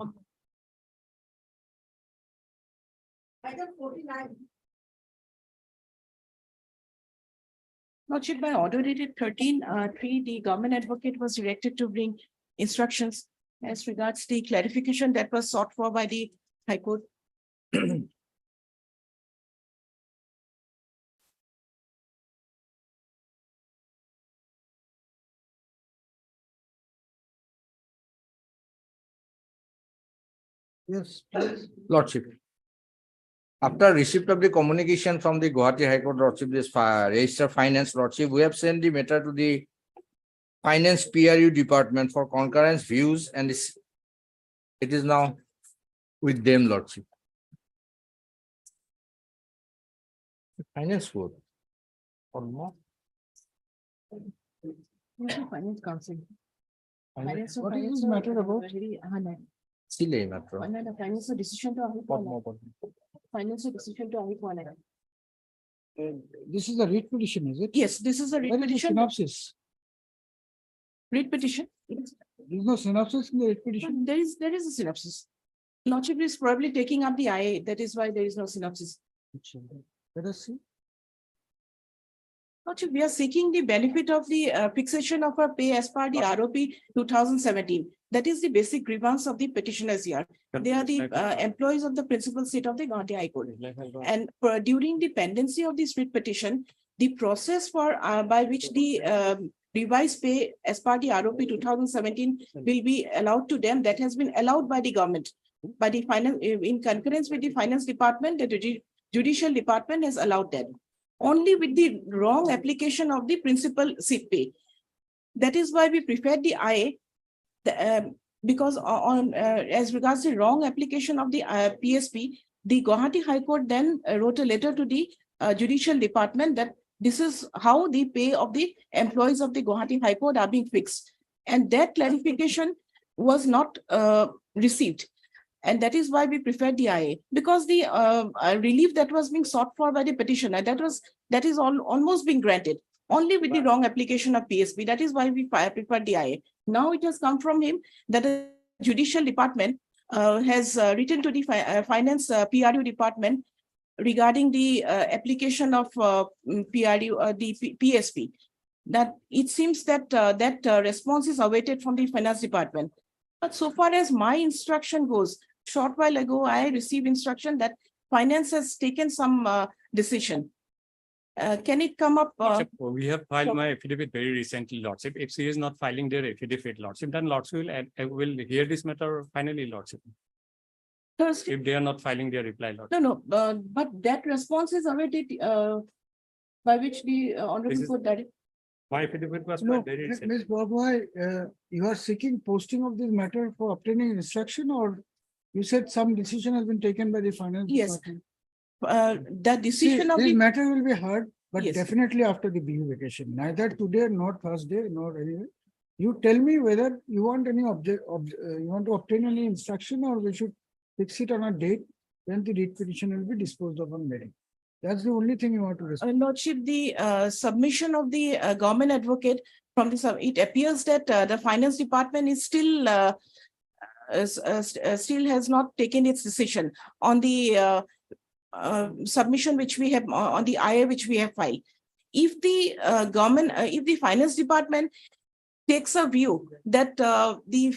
Item 49. Lordship, by order dated 13/3, the government advocate was directed to bring instructions as regards the clarification that was sought for by the High Court. Yes, please. Lordship. After receipt of the communication from the Guwahati High Court, Lordship, this Register Finance, Lordship, we have sent the matter to the Finance PRU Department for concurrence views, and it is now with them, Lordship. Finance board. Or no? Finance Council. Finance- What is this matter about? Sile matter. Financial decision to financial decision to This is a read petition, is it? Yes, this is a read Where is the petition. synopsis? Read petition. There is no synopsis in the read petition. There is a synopsis. Lordship is probably taking up the IA. That is why there is no synopsis. Let us see. Lordship, we are seeking the benefit of the fixation of our pay as per the ROP 2017. That is the basic grievance of the petitioners here. They are the employees of the principal seat of the Guwahati High Court. And during the pendency of this writ petition, the process for by which the revised pay as per the ROP 2017 will be allowed to them, that has been allowed by the government. By the finance, in concurrence with the finance department, the judicial department has allowed that. Only with the wrong application of the principal seat pay. That is why we preferred the IA. because on as regards the wrong application of the PSP, the Guwahati High Court then wrote a letter to the Judicial Department that this is how the pay of the employees of the Guwahati High Court are being fixed. And that clarification was not received. And that is why we preferred the IA, because the relief that was being sought for by the petitioner, that is almost being granted, only with the wrong application of PSP. That is why we preferred the IA. Now it has come from him that the Judicial Department has written to the Finance PRU Department regarding the application of the PSP. That it seems that that response is awaited from the Finance Department. But so far as my instruction goes, short while ago, I received instruction that Finance has taken some decision. Can it come up? We have filed my affidavit very recently, Lordship. If she is not filing their affidavit, Lordship, then Lordship will hear this matter finally, Lordship. Thursday. If they are not filing their reply, Lordship. No, but that response is awaited by which the Honorable Court directed. My affidavit was No, filed very recently. Ms. Boboi, you are seeking posting of this matter for obtaining instruction, or you said some decision has been taken by the Finance Yes. Department? The decision of This the, matter will be heard, but Yes. definitely after the BU vacation, neither today nor Thursday nor anywhere. You tell me whether you want any you want to obtain any instruction, or we should fix it on a date when the writ petition will be disposed of on meeting. That's the only thing you want to respond. Lordship, the submission of the government advocate from the, it appears that the Finance Department is still has not taken its decision on the submission which we have on the IA which we have filed. If the government, if the Finance Department takes a view that the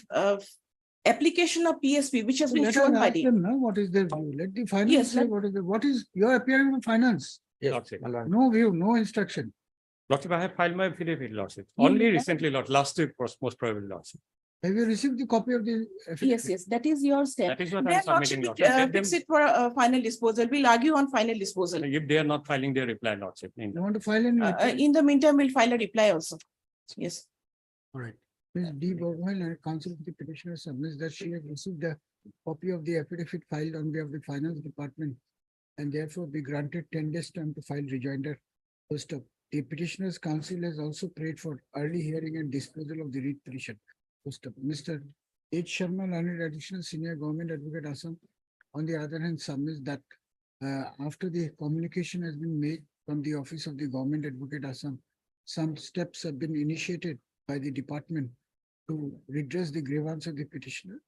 application of PSP, which has been Let shown us by ask the. them now what is their view. Let the finance Yes, say let- what is your appearing in finance? Lordship. No view, no instruction. Lordship, I have filed my affidavit, Lordship. You Only have- recently, Lord, last week, most probably, Lordship. Have you received the copy of the? Yes, that is your step. That is what Then I'm submitting, Lordship, Lordship. Let fix them- it for a final disposal. We'll argue on final disposal. If they are not filing their reply, Lordship. You want to file any? In the meantime, we'll file a reply also. Yes. All right. Ms. D. Bogwell and counsel of the petitioner submits that she has received a copy of the affidavit filed on behalf of the Finance Department and therefore be granted 10 days time to file rejoinder. First up, the petitioner's counsel has also prayed for early hearing and disposal of the writ petition. First up, Mr. H. Sharma, learned additional senior government advocate Assam, on the other hand, submits that after the communication has been made from the office of the government advocate Assam, some steps have been initiated by the department to redress the grievance of the petitioner,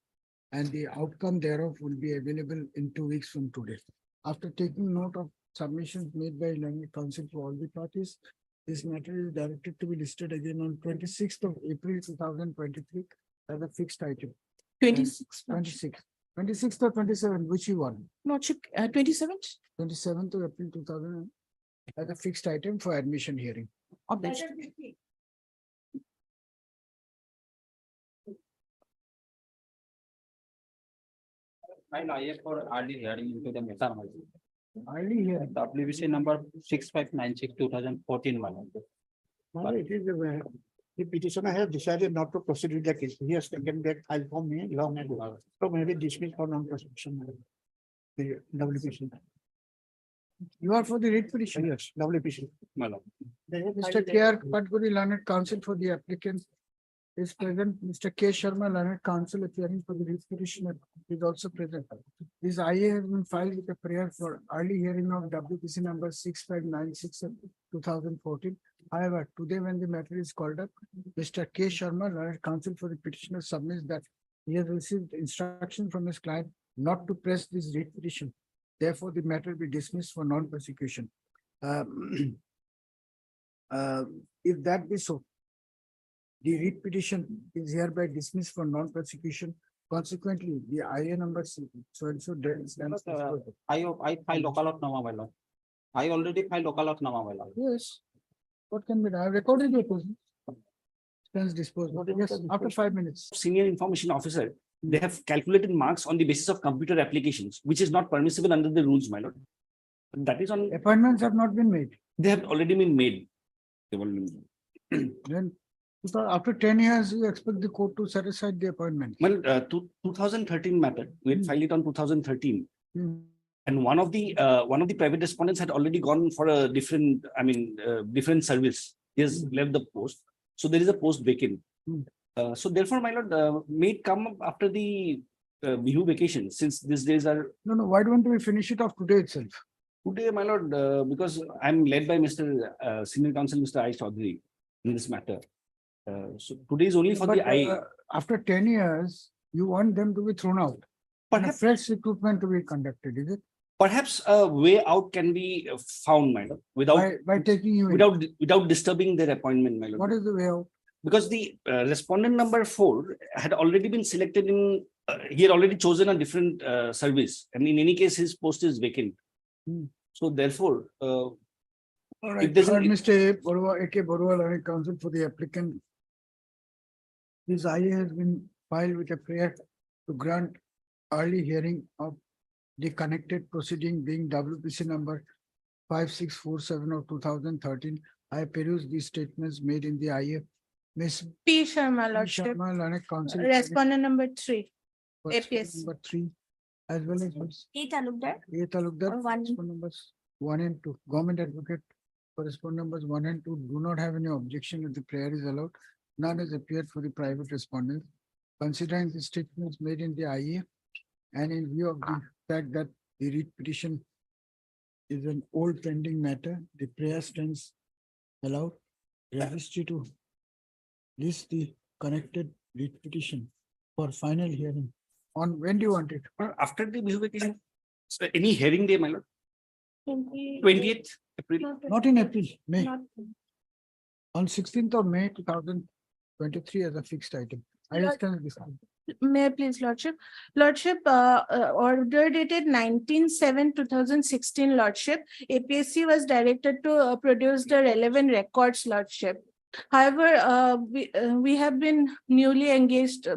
and the outcome thereof will be available in 2 weeks from today. After taking note of submissions made by learned counsel to all the parties, this matter is directed to be listed again on 26th of April 2023 as a fixed item. 26. 26th or 27th, which you want? Lordship, 27th 27th of April 2000 as a fixed item for admission hearing. of that. File IA for early hearing into the matter. Early hearing. WBC number 6596/2014. No, it is the petitioner has decided not to proceed with the case. He has taken that file from me long ago. So maybe dismissed for non-prosecution. The WPC. You are for the writ petition? Yes, WPC. Mr. K.R. Patguri, learned counsel for the applicant is present. Mr. K. Sharma, learned counsel appearing for the writ petitioner is also present. This IA has been filed with a prayer for early hearing of WPC number 6596 of 2014. However, today when the matter is called up, Mr. K. Sharma, learned counsel for the petitioner, submits that he has received instruction from his client not to press this writ petition. Therefore, the matter be dismissed for non-prosecution. If that be so, the writ petition is hereby dismissed for non-prosecution. Consequently, the IA number so and so. I filed Okalotnama, my lord. I already filed Okalotnama, my lord. Yes. What can be done? I recorded your position. Stands disposed. Yes, after 5 minutes. Senior information officer, they have calculated marks on the basis of computer applications, which is not permissible under the rules, my lord. That is on, Appointments have not been made. they have already been made. They will- Then So after 10 years, you expect the court to set aside the appointment. Well, 2013 matter, we had filed it on 2013. And one of the private respondents had already gone for a different, different service. He has left the post. So there is a post vacant. So therefore, my lord, may it come up after the Bihu vacation, since these days are No, why don't we finish it off today itself? today, my lord, because I'm led by Mr. Senior Counsel, Mr. I. Chaudhary in this matter. So today is only for But the I. after 10 years, you want them to be thrown out. And a Perhaps, fresh recruitment to be conducted, is it? perhaps a way out can be found, my lord, without By taking you in. without disturbing their appointment, my lord. What is the way out? Because the respondent number 4 had already been selected in, he had already chosen a different service, and in any case, his post is vacant. So therefore, All right, if there's Third, an- Mr. A.K. Barua, Learned Counsel for the applicant. This IA has been filed with a prayer to grant early hearing of the connected proceeding being WPC number 5647 of 2013. I peruse these statements made in the IA. Ms. P. Sharma, Lordship. Sharma, Learned Counsel. for the Respondent number 3. correspondent APS. Number 3, as well as Ms. A. Talukdar. A. Talukdar, Or one. correspondent numbers 1 and 2. Government advocate, correspondent numbers 1 and 2 do not have any objection if the prayer is allowed. None has appeared for the private respondent. Considering the statements made in the IA and in view of the fact that the writ petition is an old pending matter, the prayer stands allowed. Registry to list the connected writ petition for final hearing. On when do you want it? after the Bihu vacation, so any hearing day, my lord, 20th April. Not in April, May. Not- On 16th of May 2023 as a fixed item. I understand this. May I please, Lordship? Lordship, order dated 19/7/2016, Lordship. APSC was directed to produce the relevant records, Lordship. However, we have been newly engaged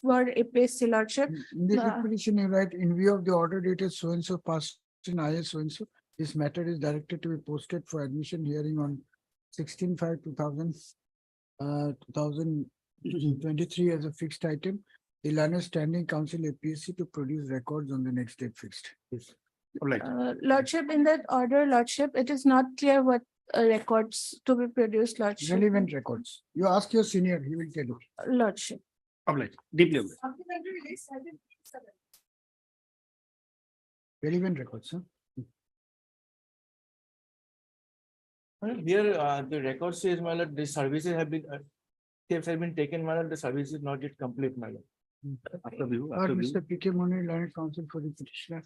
for APSC, Lordship. In the writ petition, you write, in view of the order dated so and so passed in IS so and so, this matter is directed to be posted for admission hearing on 16/5/2023 as a fixed item. The learned standing council APSC to produce records on the next date fixed. Yes. All right. Lordship, in that order, Lordship, it is not clear what records to be produced, Lordship. Relevant records. You ask your senior, he will tell you. Lordship. All right, deeply obliged. Relevant records, huh? Here, the record says, my lord, the services have been, steps have been taken, my lord, the service is not yet complete, my lord. After Bihu, Heard after Bihu. Mr. P.K. Muni, learned counsel for the petitioner.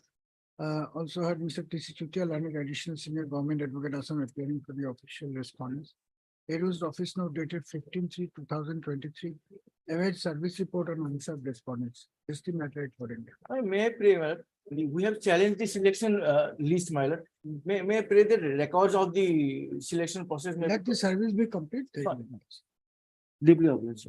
Also heard Mr. T.C. Chutia, learned additional senior government advocate Assam appearing for the official respondents. Perused office note dated 15/3/2023. Await service report on unserved respondents. Is the matter for India? I may pray, my lord, we have challenged the selection list, my lord. May I pray the records of the selection process. may- Let the service be complete. Deeply obliged.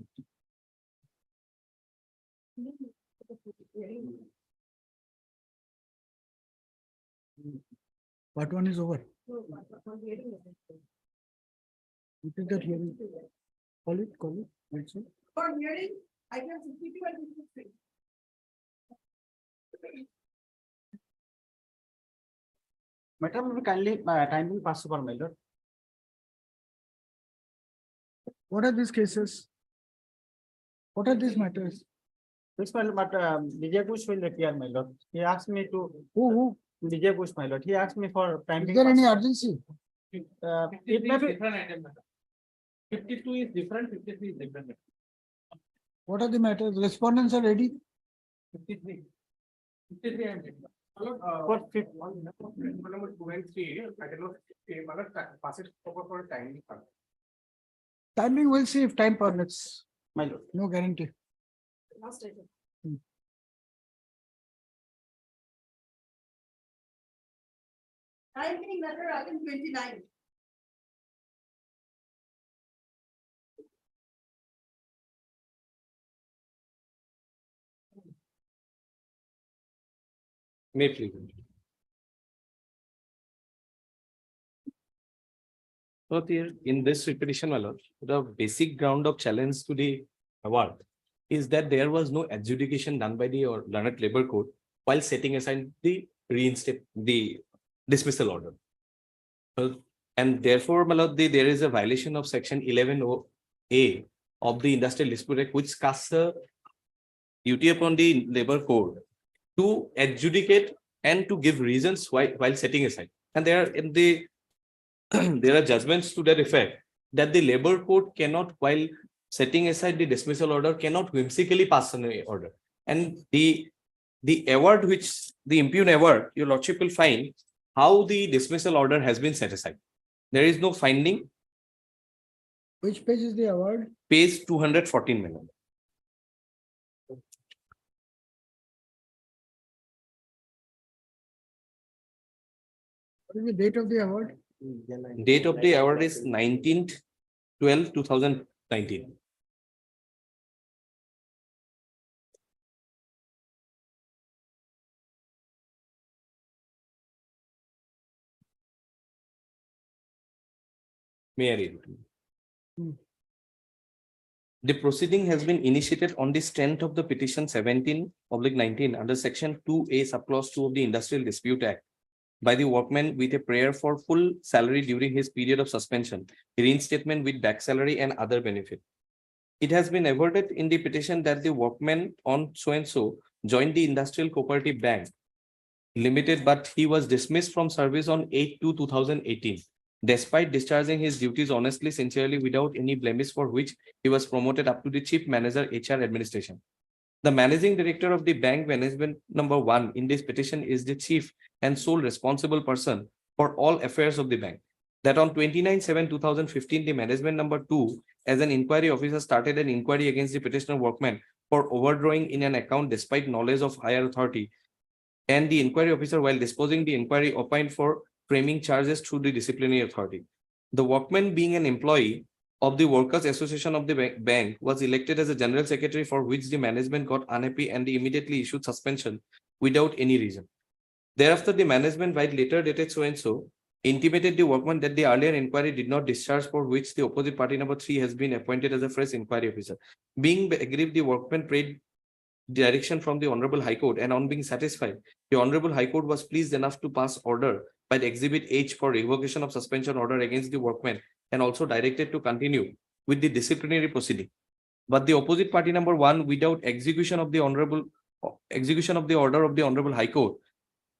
What one is over? What is that hearing? Call it. That's it. For hearing, item 52 and 53. Madam, kindly, timely pass over, my lord. What are these cases? What are these matters? This my but Vijay Bush will appear, my lord. He asked me to Who? Vijay Bush, my lord. He asked me for Is timely. there any pass. urgency? It may be different item. 52 is different, 53 is different. What are the matters? Respondents are ready. 53. 53 and for fifth one, number 2 and 3, I cannot pass it over for timely. Timing, we'll see if time permits. My lord. No guarantee. Last item. Timing matter item 29. May please. So here in this repetition, my lord, the basic ground of challenge to the award is that there was no adjudication done by the learned labor court while setting aside the dismissal order. And therefore, my lord, there is a violation of section 11A of the Industrial Dispute Act, which casts a duty upon the labor code to adjudicate and to give reasons while setting aside. And there are there are judgments to that effect that the labor court cannot, while setting aside the dismissal order, cannot whimsically pass an order. And the award, which the impugn award, your lordship will find how the dismissal order has been set aside. There is no finding. Which page is the award? Page 214, madam. What is the date of the award? Date of the award is 19/12/2019. May I read it? The proceeding has been initiated on the strength of the petition 17/19 under section 2A subclause 2 of the Industrial Dispute Act by the workman with a prayer for full salary during his period of suspension, reinstatement with back salary and other benefit. It has been averted in the petition that the workman on so-and-so joined the Industrial Cooperative Bank Limited, but he was dismissed from service on 8/2/2018. Despite discharging his duties honestly, sincerely, without any blemish, for which he was promoted up to the Chief Manager, HR Administration. The Managing Director of the Bank Management number 1 in this petition is the chief and sole responsible person for all affairs of the bank. That on 29/7/2015, the Management number 2 as an inquiry officer started an inquiry against the petitioner workman for overdrawing in an account despite knowledge of higher authority. And the inquiry officer, while disposing the inquiry, opined for framing charges through the disciplinary authority. The workman, being an employee of the Workers Association of the bank, was elected as a general secretary, for which the management got unhappy and immediately issued suspension without any reason. Thereafter, the management, by later dated so-and-so, intimated the workman that the earlier inquiry did not discharge, for which the opposite party number 3 has been appointed as a fresh inquiry officer. Being aggrieved, the workman prayed direction from the Honorable High Court, and on being satisfied, the Honorable High Court was pleased enough to pass order by the Exhibit H for revocation of suspension order against the workman, and also directed to continue with the disciplinary proceeding. But the opposite party number 1, without execution of the order of the Honorable High Court,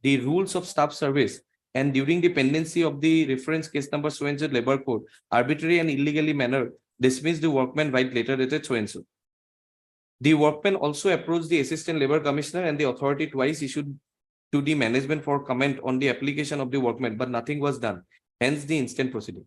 the rules of staff service, and during the pendency of the reference case number so-and-so labor code, arbitrary and illegally manner dismissed the workman by later dated so-and-so. The workman also approached the Assistant Labor Commissioner and the authority twice issued to the management for comment on the application of the workman, but nothing was done. Hence the instant proceeding.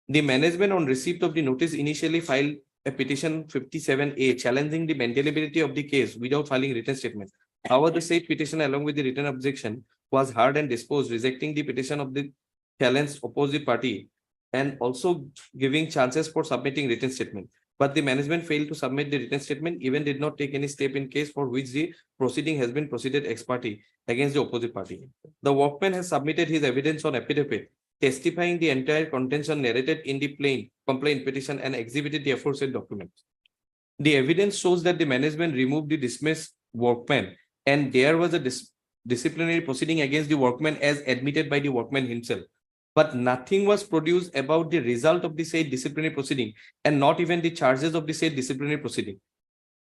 The management, on receipt of the notice, initially filed a petition 57A challenging the maintainability of the case without filing written statement. However, the said petition, along with the written objection, was heard and disposed, rejecting the petition of the challenged opposite party and also giving chances for submitting written statement. But the management failed to submit the written statement, even did not take any step in case for which the proceeding has been proceeded ex parte against the opposite party. The workman has submitted his evidence on affidavit, testifying the entire contention narrated in the complaint petition and exhibited the aforesaid documents. The evidence shows that the management removed the dismissed workman, and there was a disciplinary proceeding against the workman as admitted by the workman himself. But nothing was produced about the result of the said disciplinary proceeding, and not even the charges of the said disciplinary proceeding.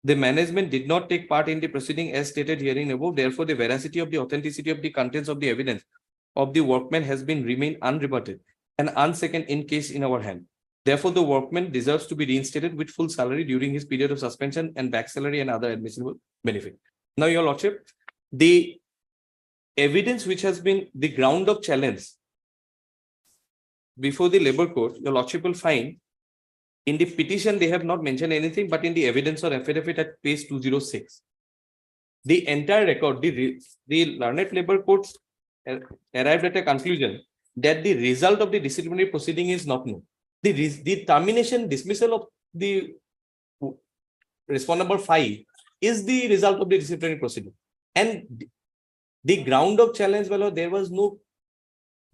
The management did not take part in the proceeding as stated herein above. Therefore, the veracity of the authenticity of the contents of the evidence of the workman has been remained unrebutted and unsecond in case in our hand. Therefore, the workman deserves to be reinstated with full salary during his period of suspension and back salary and other admissible benefit. Now, Your Lordship, the evidence which has been the ground of challenge before the labor court, Your Lordship will find in the petition they have not mentioned anything, but in the evidence or affidavit at page 206, the entire record, the learned labor courts arrived at a conclusion that the result of the disciplinary proceeding is not known. The termination dismissal of the respondent number 5 is the result of the disciplinary proceeding, and the ground of challenge, well, there was no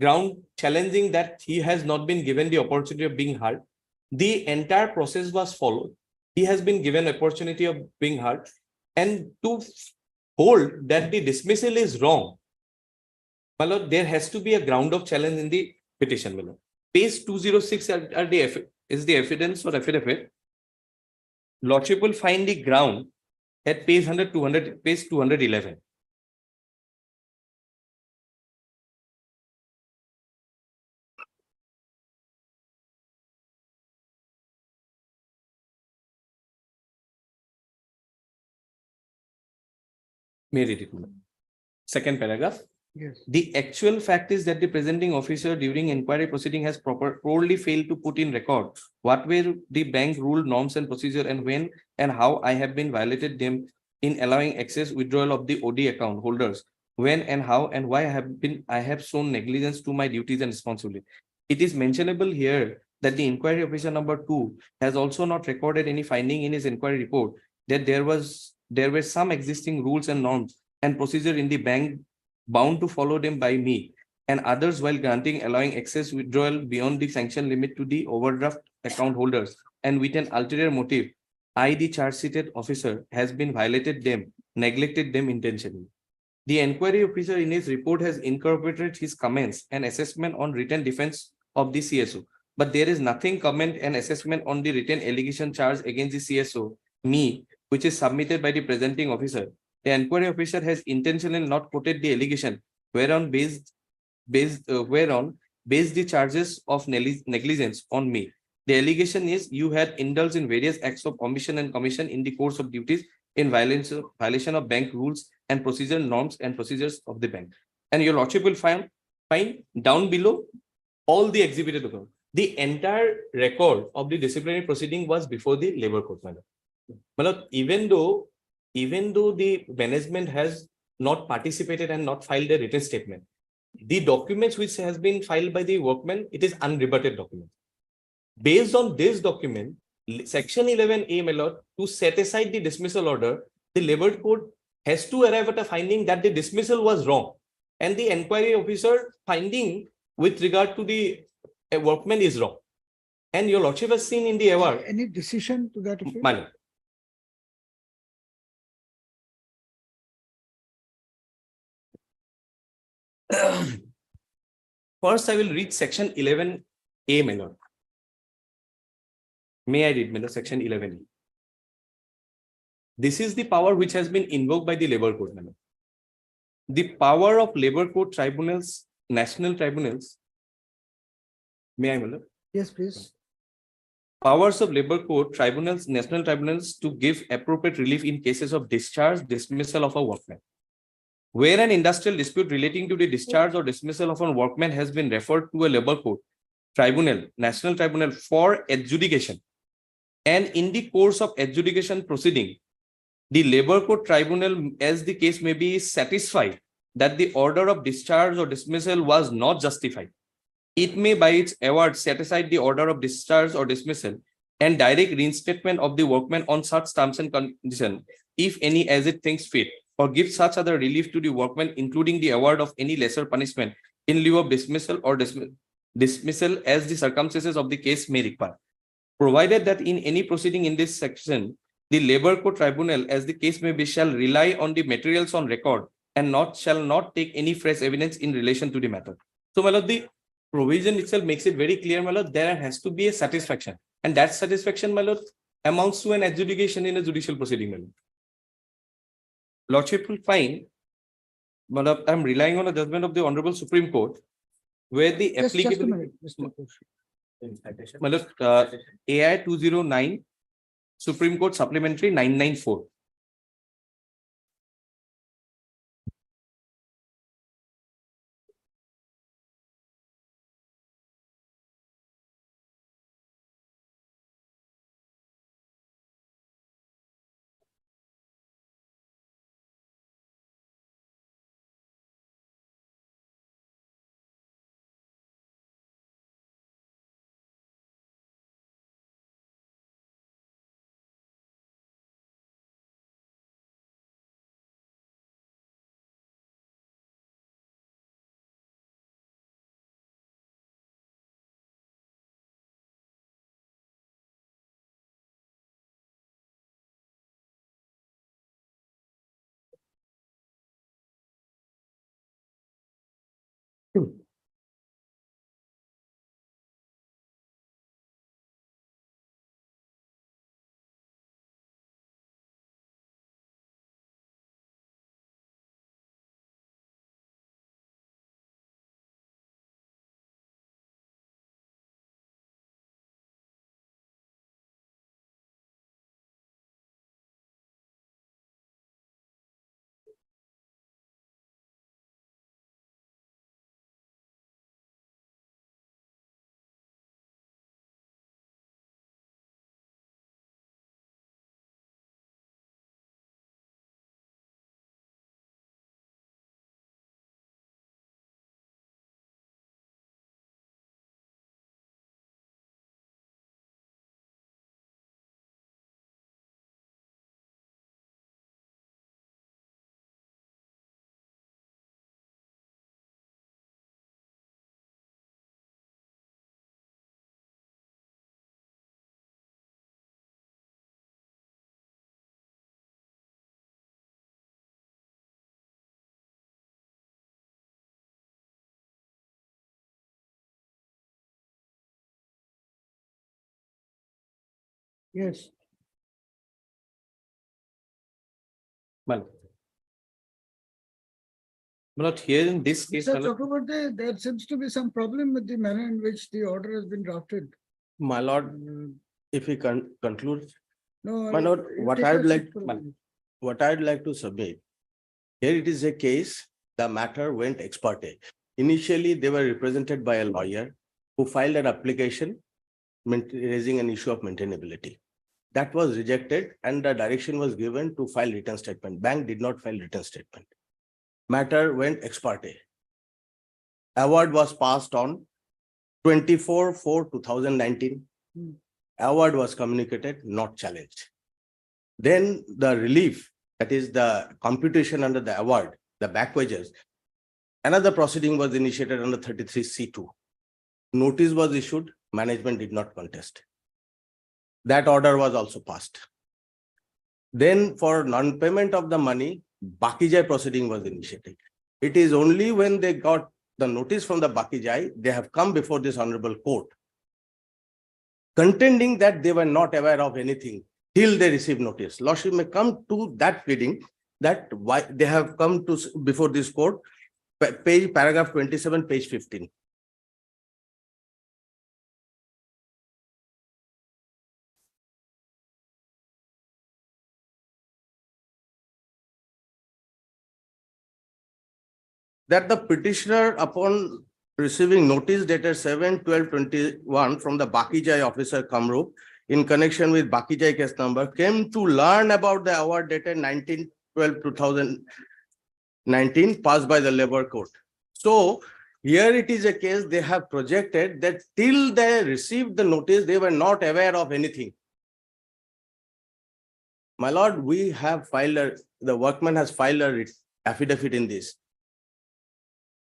ground challenging that he has not been given the opportunity of being heard. The entire process was followed. He has been given opportunity of being heard, and to hold that the dismissal is wrong, my lord, there has to be a ground of challenge in the petition, my lord. Page 206 is the evidence or affidavit. Lordship will find the ground at page 200, page 211. May I read it, madam? Second paragraph. Yes. The actual fact is that the presenting officer during inquiry proceeding has poorly failed to put in record what were the bank rule, norms and procedure, and when and how I have been violated them in allowing excess withdrawal of the OD account holders, when and how and why I have shown negligence to my duties and responsibility. It is mentionable here that the inquiry officer number 2 has also not recorded any finding in his inquiry report that there were some existing rules and norms and procedure in the bank bound to follow them by me and others while allowing excess withdrawal beyond the sanction limit to the overdraft account holders, and with an ulterior motive, I, the charge seated officer, has been violated them, neglected them intentionally. The inquiry officer in his report has incorporated his comments and assessment on written defense of the CSO, but there is nothing comment and assessment on the written allegation charge against the CSO, me, which is submitted by the presenting officer. The inquiry officer has intentionally not quoted the allegation whereon based the charges of negligence on me. The allegation is you had indulged in various acts of omission and commission in the course of duties in violation of bank rules and procedure norms and procedures of the bank. And your lordship will find down below all the exhibited documents. The entire record of the disciplinary proceeding was before the labor court, madam. Even though the management has not participated and not filed a written statement, the documents which has been filed by the workmen, it is unrebutted document. Based on this document, section 11A, my lord, to set aside the dismissal order, the labor court has to arrive at a finding that the dismissal was wrong, and the inquiry officer finding with regard to the workman is wrong. And your lordship has seen in the award. Any decision to that effect? My lord. First, I will read section 11A, my lord. May I read, my lord, section 11A? This is the power which has been invoked by the labor court, my lord. The power of labor court tribunals, national tribunals. May I, my lord? Yes, please. Powers of labor court tribunals, national tribunals to give appropriate relief in cases of discharge, dismissal of a workman. Where an industrial dispute relating to the discharge or dismissal of a workman has been referred to a labor court, tribunal, national tribunal for adjudication, and in the course of adjudication proceeding, the labor court tribunal, as the case may be, is satisfied that the order of discharge or dismissal was not justified. It may by its award set aside the order of discharge or dismissal and direct reinstatement of the workman on such terms and conditions, if any, as it thinks fit, or give such other relief to the workman, including the award of any lesser punishment in lieu of dismissal or dismissal as the circumstances of the case may require. Provided that in any proceeding in this section, the labor court tribunal, as the case may be, shall rely on the materials on record and shall not take any fresh evidence in relation to the matter. So, my lord, the provision itself makes it very clear, my lord, there has to be a satisfaction, and that satisfaction, my lord, amounts to an adjudication in a judicial proceeding, my lord. Lordship will find, I am relying on a judgment of the Honorable Supreme Court, where the Just a applicable, minute, Mr. Kosh. AI 209, Supreme Court Supplementary 994. Yes. Well. Not here in this case, Mr. my lord. Chakraborty, there seems to be some problem with the manner in which the order has been drafted. My lord, if we conclude, No. my lord, you what take I'd a like, simple- what I'd like to submit. Here it is a case, the matter went ex parte. Initially, they were represented by a lawyer who filed an application raising an issue of maintainability. That was rejected and the direction was given to file written statement. Bank did not file written statement. Matter went ex parte. Award was passed on 24/4/2019. Award was communicated, not challenged. Then the relief, that is the computation under the award, the back wages. Another proceeding was initiated under 33C2. Notice was issued, management did not contest. That order was also passed. Then for non-payment of the money, Bakijai proceeding was initiated. It is only when they got the notice from the Bakijai, they have come before this honorable court, contending that they were not aware of anything till they received notice. Lordship may come to that pleading that why they have come to before this court, paragraph 27, page 15. That the petitioner, upon receiving notice dated 7/12/21 from the Bakijai officer Kamrup in connection with Bakijai case number, came to learn about the award dated 19/12/2019 passed by the labor court. So here it is a case they have projected that till they received the notice, they were not aware of anything. My lord, we have filed the workman has filed a affidavit in this.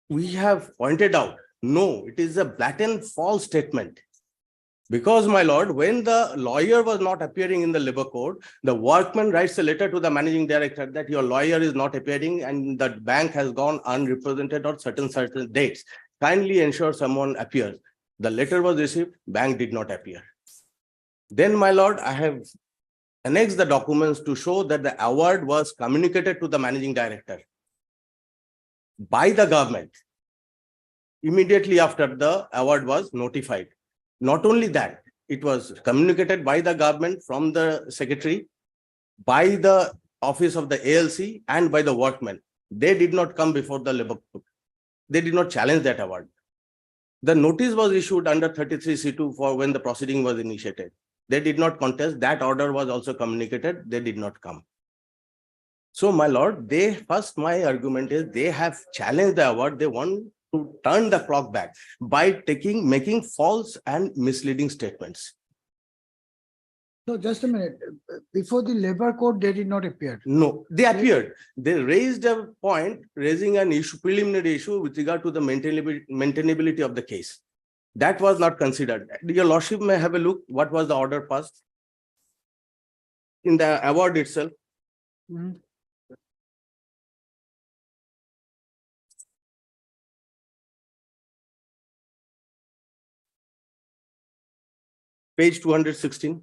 We have pointed out, no, it is a blatant false statement. Because, my lord, when the lawyer was not appearing in the labor court, the workman writes a letter to the managing director that your lawyer is not appearing and the bank has gone unrepresented on certain dates. Kindly ensure someone appears. The letter was received, bank did not appear. Then, my lord, I have annexed the documents to show that the award was communicated to the managing director by the government immediately after the award was notified. Not only that, it was communicated by the government from the secretary, by the office of the ALC and by the workmen. They did not come before the labor court. They did not challenge that award. The notice was issued under 33C2 for when the proceeding was initiated. They did not contest. That order was also communicated. They did not come. So, my lord, my argument is they have challenged the award. They want to turn the clock back by making false and misleading statements. So just a minute, before the labor court, they did not appear. No, they appeared. They raised a point, raising an issue, preliminary issue with regard to the maintainability of the case. That was not considered. Your lordship may have a look. What was the order passed in the award itself? Page 216.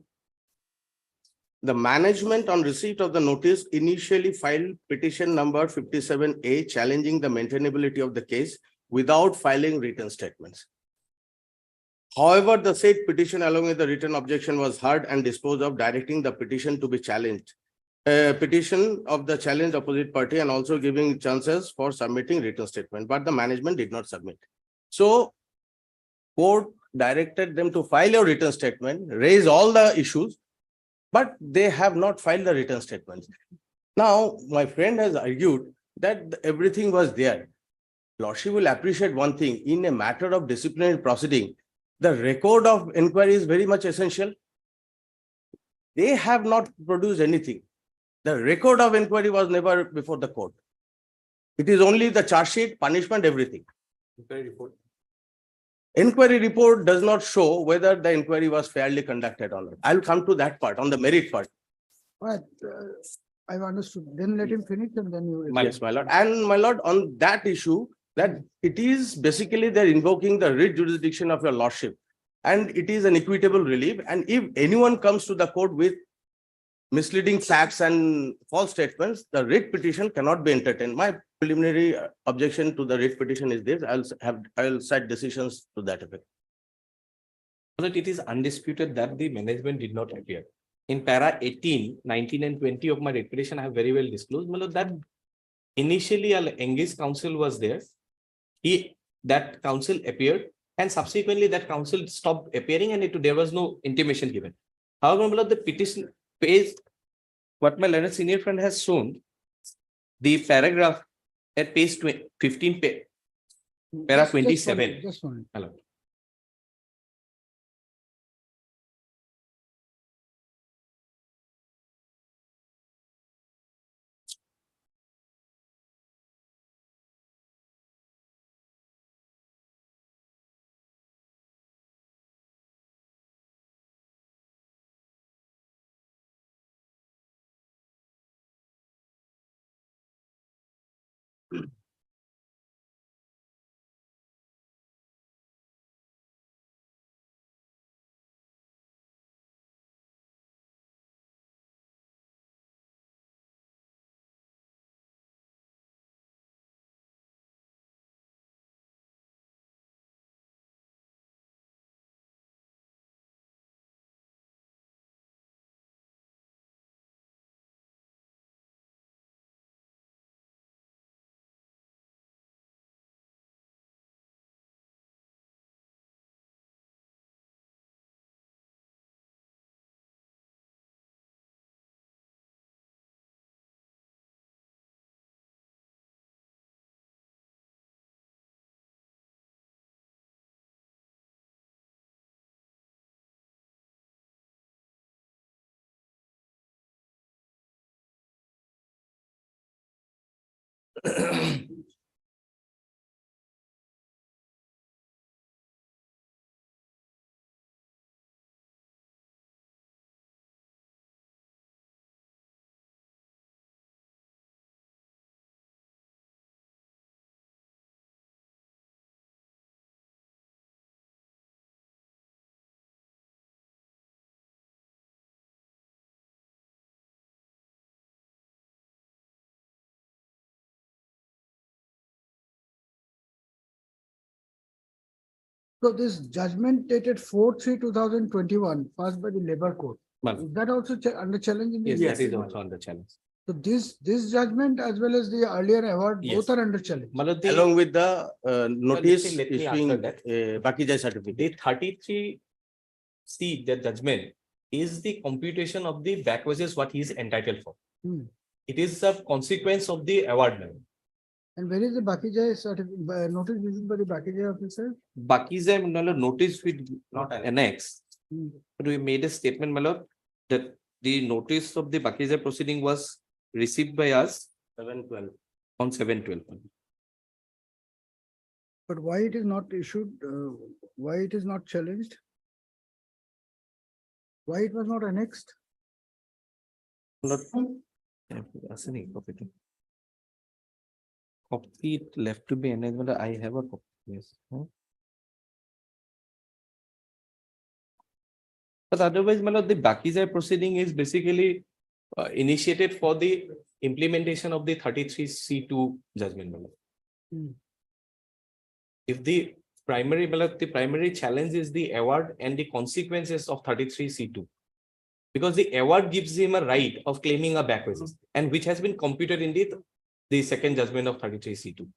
The management on receipt of the notice initially filed petition number 57A challenging the maintainability of the case without filing written statements. However, the said petition along with the written objection was heard and disposed of, directing the petition to be challenged. Petition of the challenged opposite party and also giving chances for submitting written statement, but the management did not submit. So, court directed them to file a written statement, raise all the issues, but they have not filed the written statements. Now, my friend has argued that everything was there. Lordship will appreciate one thing, in a matter of disciplinary proceeding, the record of inquiry is very much essential. They have not produced anything. The record of inquiry was never before the court. It is only the charge sheet, punishment, everything. Inquiry report does not show whether the inquiry was fairly conducted or not. I'll come to that part, on the merit part. But I've understood. Then let him finish and then you will. Yes, my lord. And my lord, on that issue, that it is basically they're invoking the writ jurisdiction of your lordship. and it is an equitable relief. And if anyone comes to the court with misleading facts and false statements, the writ petition cannot be entertained. My preliminary objection to the writ petition is this. I'll cite decisions to that effect. But it is undisputed that the management did not appear. In para 18, 19 and 20 of my writ petition, I have very well disclosed that initially an engaged counsel was there. That counsel appeared, and subsequently that counsel stopped appearing, and there was no intimation given. However, the petition page, what my learned senior friend has shown, the paragraph at page 15, para 27. Just one. Hello. So this judgment dated 4/3/2021 passed by the Labor Court. Is that also under challenge? In the Yes, that is also under challenge. So this judgment as well as the earlier award, Yes. both are under challenge. Along with the notice let me issuing answer that. Bakijai certificate. The 33C, the judgment is the computation of the back wages what he is entitled for. It is a consequence of the award level. And where is the Bakijai certificate, notice issued by the Bakijai officer? Bakijai notice with not annex. But we made a statement, my lord, that the notice of the Bakijai proceeding was received by us 7/12. on 7/12. But why it is not issued, why it is not challenged? Why it was not annexed? Copy left to be annexed, I have a copy. Yes. But otherwise, my lord, the Bakijai proceeding is basically initiated for the implementation of the 33C2 judgment. My lord. If the primary, my lord, the primary challenge is the award and the consequences of 33C2. Because the award gives him a right of claiming a back wages, and which has been computed in the second judgment of 33C2.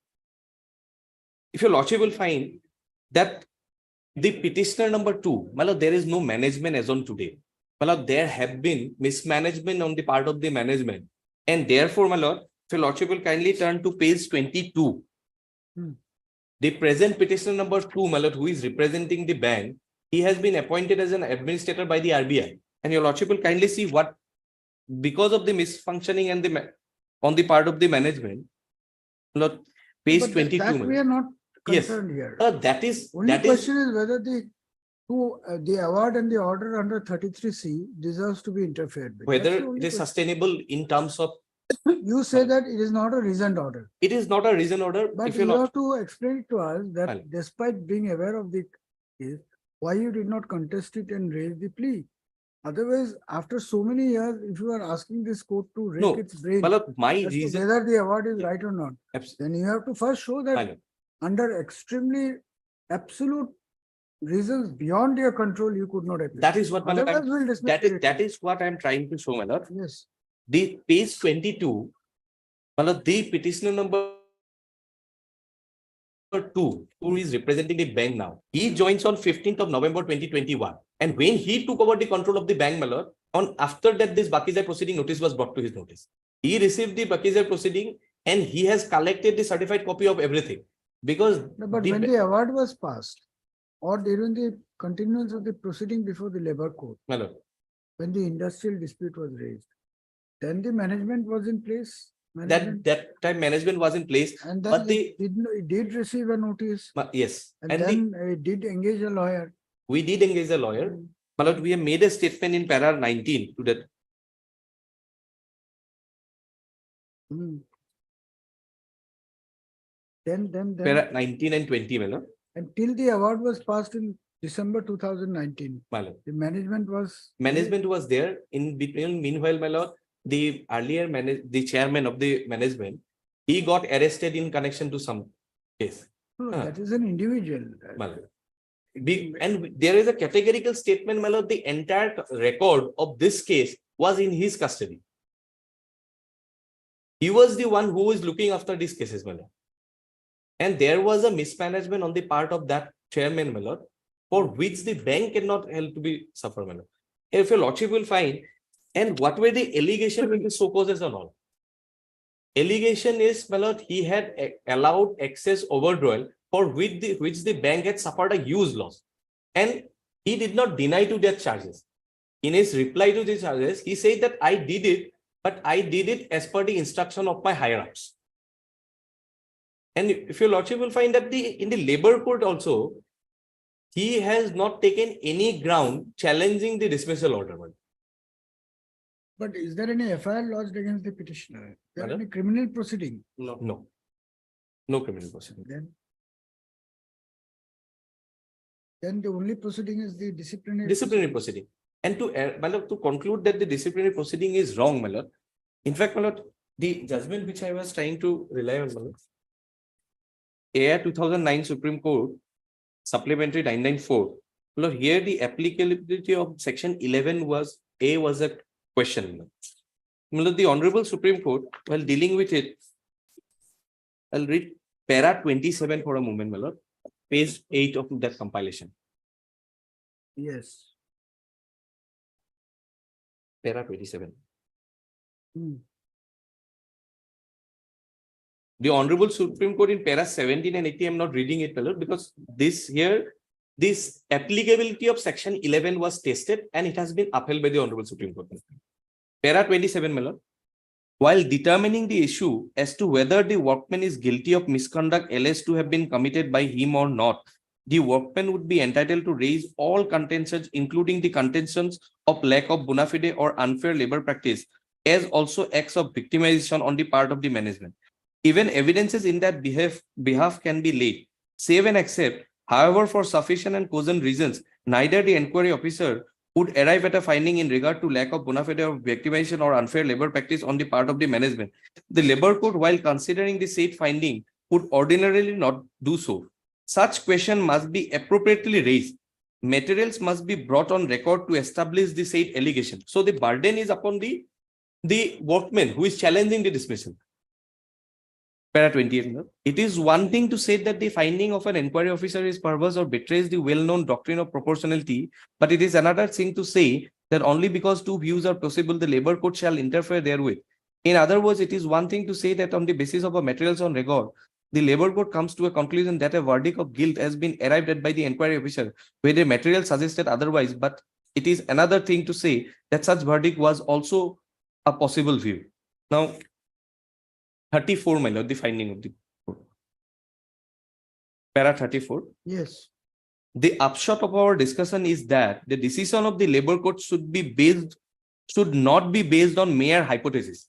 If your lordship will find that the petitioner number 2, my lord, there is no management as on today. My lord, there have been mismanagement on the part of the management. And therefore, my lord, if your lordship will kindly turn to page 22. The present petitioner number 2, my lord, who is representing the bank, he has been appointed as an administrator by the RBI. And your lordship will kindly see what, because of the misfunctioning and on the part of the management, lord, page But 22. that we are not Yes. concerned here. That is, Only question is whether the award and the order under 33C deserves to be interfered with. That's the whether only it is question. sustainable in terms of, You say that it is not a reasoned order, it is not a reason order. but If you you're not, have to explain to us that Fine. despite being aware of the case, why you did not contest it and raise the plea. Otherwise, after so many years, if you are asking this court to rake No, its brain Malad, my as to reason. whether the award is right or not, then you have to first show that Malad, under extremely absolute reasons beyond your control, you could not appeal. That is what, Malad, Otherwise, we'll dismiss the writ. that is what I'm trying to show, Malad. Yes. The page 22, Malad, the petitioner number 2, who is representing the bank now, he joins on 15th of November 2021. And when he took over the control of the bank, Malad, on after that, this Bakizai proceeding notice was brought to his notice. He received the Bakizai proceeding and he has collected the certified copy of everything. Because No, but when the award was passed, or during the continuance of the proceeding before the labor court, Malad, when the industrial dispute was raised, then the management was in place. Management, that time management was in place, and then but the it did receive a notice, yes, and and then it did engage a lawyer. we did engage a lawyer. Malad, we have made a statement in para 19 to that. Hmm. Then, Para 19 and 20, Malad. until the award was passed in December 2019, Malad. the management was. Management was there in between. Meanwhile, my lord, the earlier the chairman of the management, he got arrested in connection to some case. No, that is an individual. My lord. And there is a categorical statement, my lord, the entire record of this case was in his custody. He was the one who is looking after these cases, my lord. And there was a mismanagement on the part of that chairman, my lord, for which the bank cannot help to be suffer, my lord. If your lordship will find, and what were the allegation with the so causes and all? Allegation is, my lord, he had allowed excess overdrawal for which the bank had suffered a huge loss. And he did not deny to their charges. In his reply to the charges, he said that I did it, but I did it as per the instruction of my higher ups. And if your lordship will find that in the labor court also, he has not taken any ground challenging the dismissal order. But is there any FIR lodged against the petitioner? Is there any criminal proceeding? No. No criminal proceeding. Then the only proceeding is the disciplinary. Disciplinary proceeding. And to conclude that the disciplinary proceeding is wrong, my lord. In fact, my lord, the judgment which I was trying to rely on, my lord, AR 2009 Supreme Court, Supplementary 994. Lord, here the applicability of section 11 was a question. My lord, the Honorable Supreme Court, while dealing with it, I'll read para 27 for a moment, my lord, page 8 of that compilation. Yes. Para 27. Hmm. The Honorable Supreme Court in para 17 and 80, I'm not reading it, my lord, because this applicability of section 11 was tested and it has been upheld by the Honorable Supreme Court. Para 27, my lord. While determining the issue as to whether the workman is guilty of misconduct alleged to have been committed by him or not, the workman would be entitled to raise all contentions, including the contentions of lack of bona fide or unfair labor practice, as also acts of victimization on the part of the management. Even evidences in that behalf can be laid, save and except, however, for sufficient and cogent reasons, neither the inquiry officer would arrive at a finding in regard to lack of bona fide or victimization or unfair labor practice on the part of the management. The labor court, while considering the said finding, would ordinarily not do so. Such question must be appropriately raised. Materials must be brought on record to establish the said allegation. So the burden is upon the workman who is challenging the dismissal. Para 28. It is one thing to say that the finding of an inquiry officer is perverse or betrays the well-known doctrine of proportionality, but it is another thing to say that only because two views are possible, the labor court shall interfere therewith. In other words, it is one thing to say that on the basis of a materials on record, the labor court comes to a conclusion that a verdict of guilt has been arrived at by the inquiry officer, where the material suggested otherwise, but it is another thing to say that such verdict was also a possible view. Now, 34, my lord, the finding of the court. Para 34. Yes. The upshot of our discussion is that the decision of the labor court should not be based on mere hypothesis.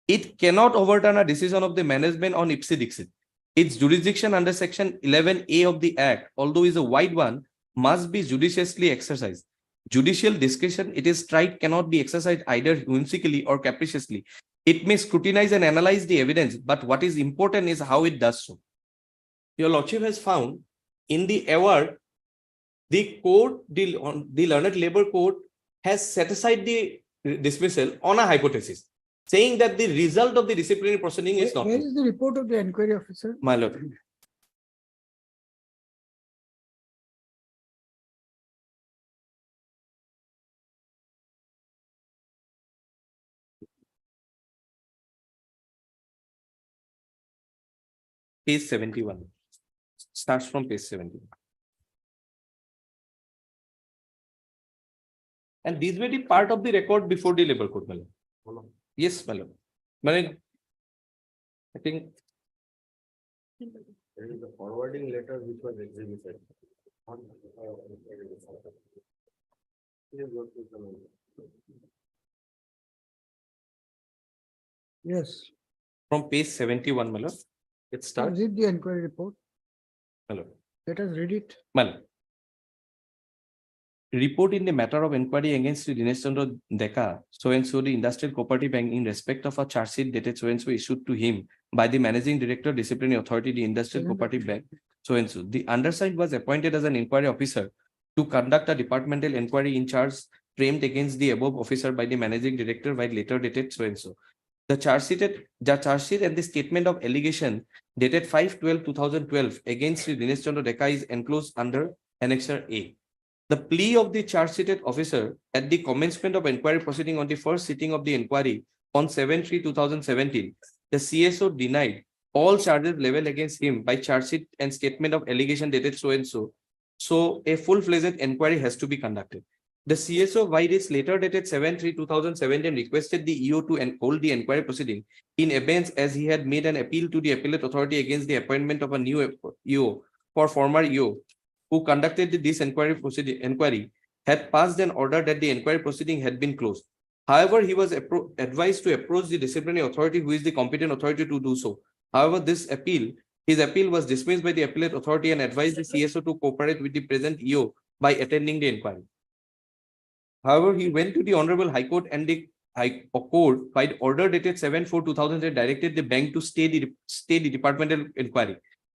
It cannot overturn a decision of the management on ipse dixit. Its jurisdiction under section 11A of the Act, although is a wide one, must be judiciously exercised. Judicial discretion, it is tried, cannot be exercised either whimsically or capriciously. It may scrutinize and analyze the evidence, but what is important is how it does so. Your Lordship has found in the award, the court, the learned labor court has set aside the dismissal on a hypothesis, saying that the result of the disciplinary proceeding is not. Where is the report of the inquiry officer? My lord. Page 71. Starts from page 71. And these were the part of the record before the labor court, my lord. Yes, my lord. I think There is a forwarding letter which was exhibited. Yes. from page 71, my lord. It starts. Read the inquiry report. My lord. Let us read it. My lord. Report in the matter of inquiry against the Dinesh Chandra Deka, so and so the Industrial Cooperative Bank in respect of a charge sheet dated so and so issued to him by the Managing Director, Disciplinary Authority, the Industrial Cooperative Bank, so and so. The undersigned was appointed as an inquiry officer to conduct a departmental inquiry in charge framed against the above officer by the Managing Director by later dated so and so. The charge sheet and the statement of allegation dated 5/12/2012 against the Dinesh Chandra Deka is enclosed under Annexure A. The plea of the charge sheeted officer at the commencement of inquiry proceeding on the first sitting of the inquiry on 7/3/2017, the CSO denied all charges leveled against him by charge sheet and statement of allegation dated so and so. So a full-fledged inquiry has to be conducted. The CSO, by this later dated 7/3/2017, requested the EO to hold the inquiry proceeding in abeyance as he had made an appeal to the appellate authority against the appointment of a new EO for former EO who conducted this inquiry had passed an order that the inquiry proceeding had been closed. However, he was advised to approach the disciplinary authority, who is the competent authority to do so. However, his appeal was dismissed by the appellate authority and advised the CSO to cooperate with the present EO by attending the inquiry. However, he went to the Honorable High Court and the High Court by order dated 7/4/2008 directed the bank to stay the departmental inquiry.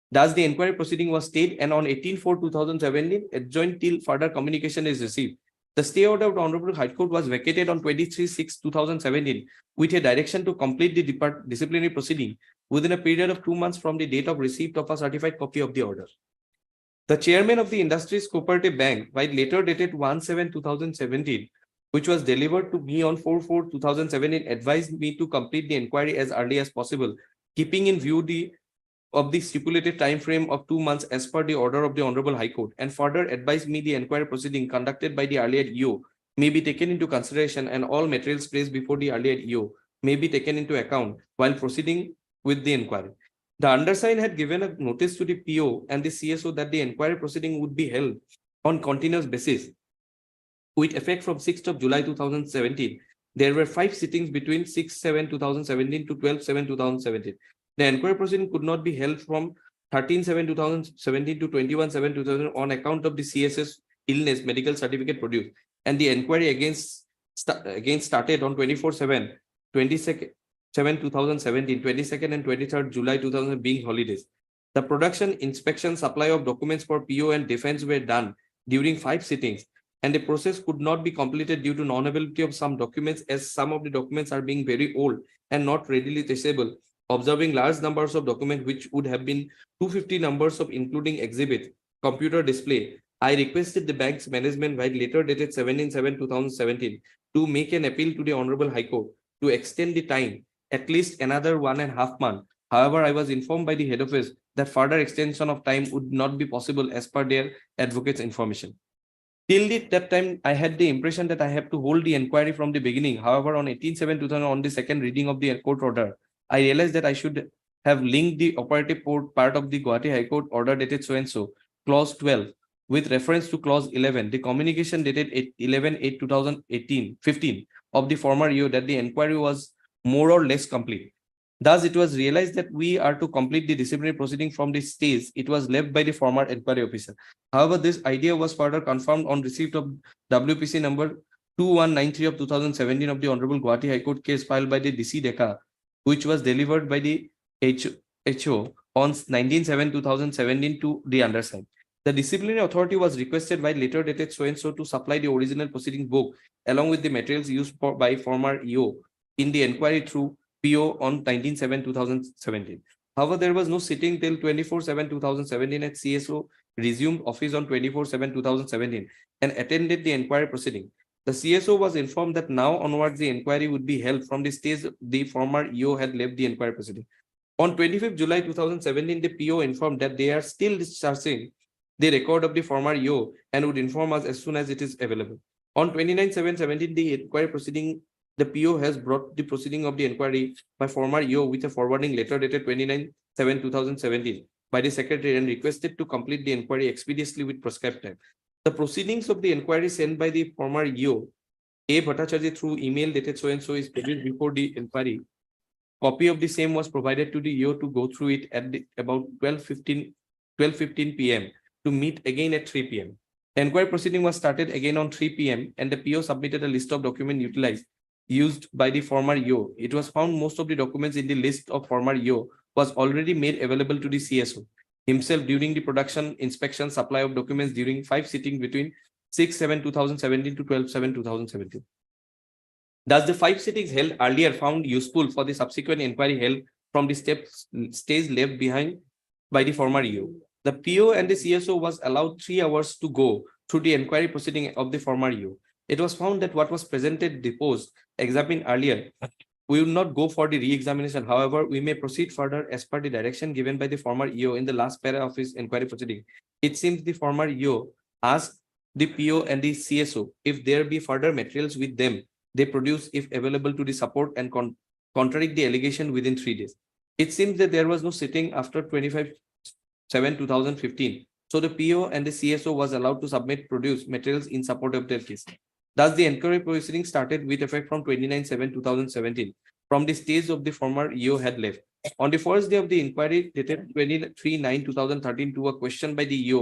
Thus, the inquiry proceeding was stayed and on 18/4/2017, adjourned till further communication is received. The stay order of the Honorable High Court was vacated on 23/6/2017 with a direction to complete the disciplinary proceeding within a period of 2 months from the date of receipt of a certified copy of the order. The chairman of the Industries Cooperative Bank, by later dated 1/7/2017, which was delivered to me on 4/4/2017, advised me to complete the inquiry as early as possible, keeping in view of the stipulated time frame of 2 months as per the order of the Honorable High Court, and further advised me the inquiry proceeding conducted by the earlier EO may be taken into consideration and all materials placed before the earlier EO may be taken into account while proceeding with the inquiry. The undersigned had given a notice to the PO and the CSO that the inquiry proceeding would be held on continuous basis with effect from 6th of July 2017. There were 5 sittings between 6/7/2017 to 12/7/2017. The inquiry proceeding could not be held from 13/7/2017 to 21/7/2017 on account of the CSS illness medical certificate produced, and the inquiry against started on 24/7/2017, 22nd and 23rd July 2000 being holidays. The production, inspection, supply of documents for PO and defense were done during 5 sittings, and the process could not be completed due to non-availability of some documents, as some of the documents are being very old and not readily traceable. Observing large numbers of documents, which would have been 250 numbers of including exhibits, computer display, I requested the bank's management by later dated 17/7/2017 to make an appeal to the Honorable High Court to extend the time at least another 1.5 months. However, I was informed by the head office that further extension of time would not be possible as per their advocate's information. Till that time, I had the impression that I have to hold the inquiry from the beginning. However, on 18/7/2000, on the second reading of the court order, I realized that I should have linked the operative part of the Guwahati High Court order dated so and so, clause 12, with reference to clause 11, the communication dated 11/8/2015 of the former EO that the inquiry was more or less complete. Thus, it was realized that we are to complete the disciplinary proceeding from the stage it was left by the former inquiry officer. However, this idea was further confirmed on receipt of WPC number 2193 of 2017 of the Honorable Guwahati High Court case filed by the DC Decca, which was delivered by the HO on 19/7/2017 to the undersigned. The disciplinary authority was requested by letter dated so and so to supply the original proceeding book along with the materials used by former EO in the inquiry through PO on 19/7/2017. However, there was no sitting till 24/7/2017 at CSO resumed office on 24/7/2017 and attended the inquiry proceeding. The CSO was informed that now onwards the inquiry would be held from the stage the former EO had left the inquiry proceeding. On 25th July 2017, the PO informed that they are still discharging the record of the former EO and would inform us as soon as it is available. On 29/7/17, the inquiry proceeding, the PO has brought the proceeding of the inquiry by former EO with a forwarding letter dated 29/7/2017 by the secretary and requested to complete the inquiry expeditiously with prescribed time. The proceedings of the inquiry sent by the former EO, A. Bhattacharya, through email dated so and so is produced before the inquiry. Copy of the same was provided to the EO to go through it at about 12:15 p.m. to meet again at 3 p.m. The inquiry proceeding was started again on 3 p.m. and the PO submitted a list of documents used by the former EO. It was found most of the documents in the list of former EO was already made available to the CSO himself during the production, inspection, supply of documents during 5 sittings between 6/7/2017 to 12/7/2017. Thus, the 5 sittings held earlier found useful for the subsequent inquiry held from the stage left behind by the former EO. The PO and the CSO was allowed 3 hours to go through the inquiry proceeding of the former EO. It was found that what was presented, deposed, examined earlier, we will not go for the re-examination. However, we may proceed further as per the direction given by the former EO in the last para of his inquiry proceeding. It seems the former EO asked the PO and the CSO if there be further materials with them, they produce if available to the support and contradict the allegation within 3 days. It seems that there was no sitting after 25/7/2015. So the PO and the CSO was allowed to produce materials in support of their case. Thus, the inquiry proceeding started with effect from 29/7/2017, from the stage of the former EO had left. On the first day of the inquiry, dated 23/9/2013, to a question by the EO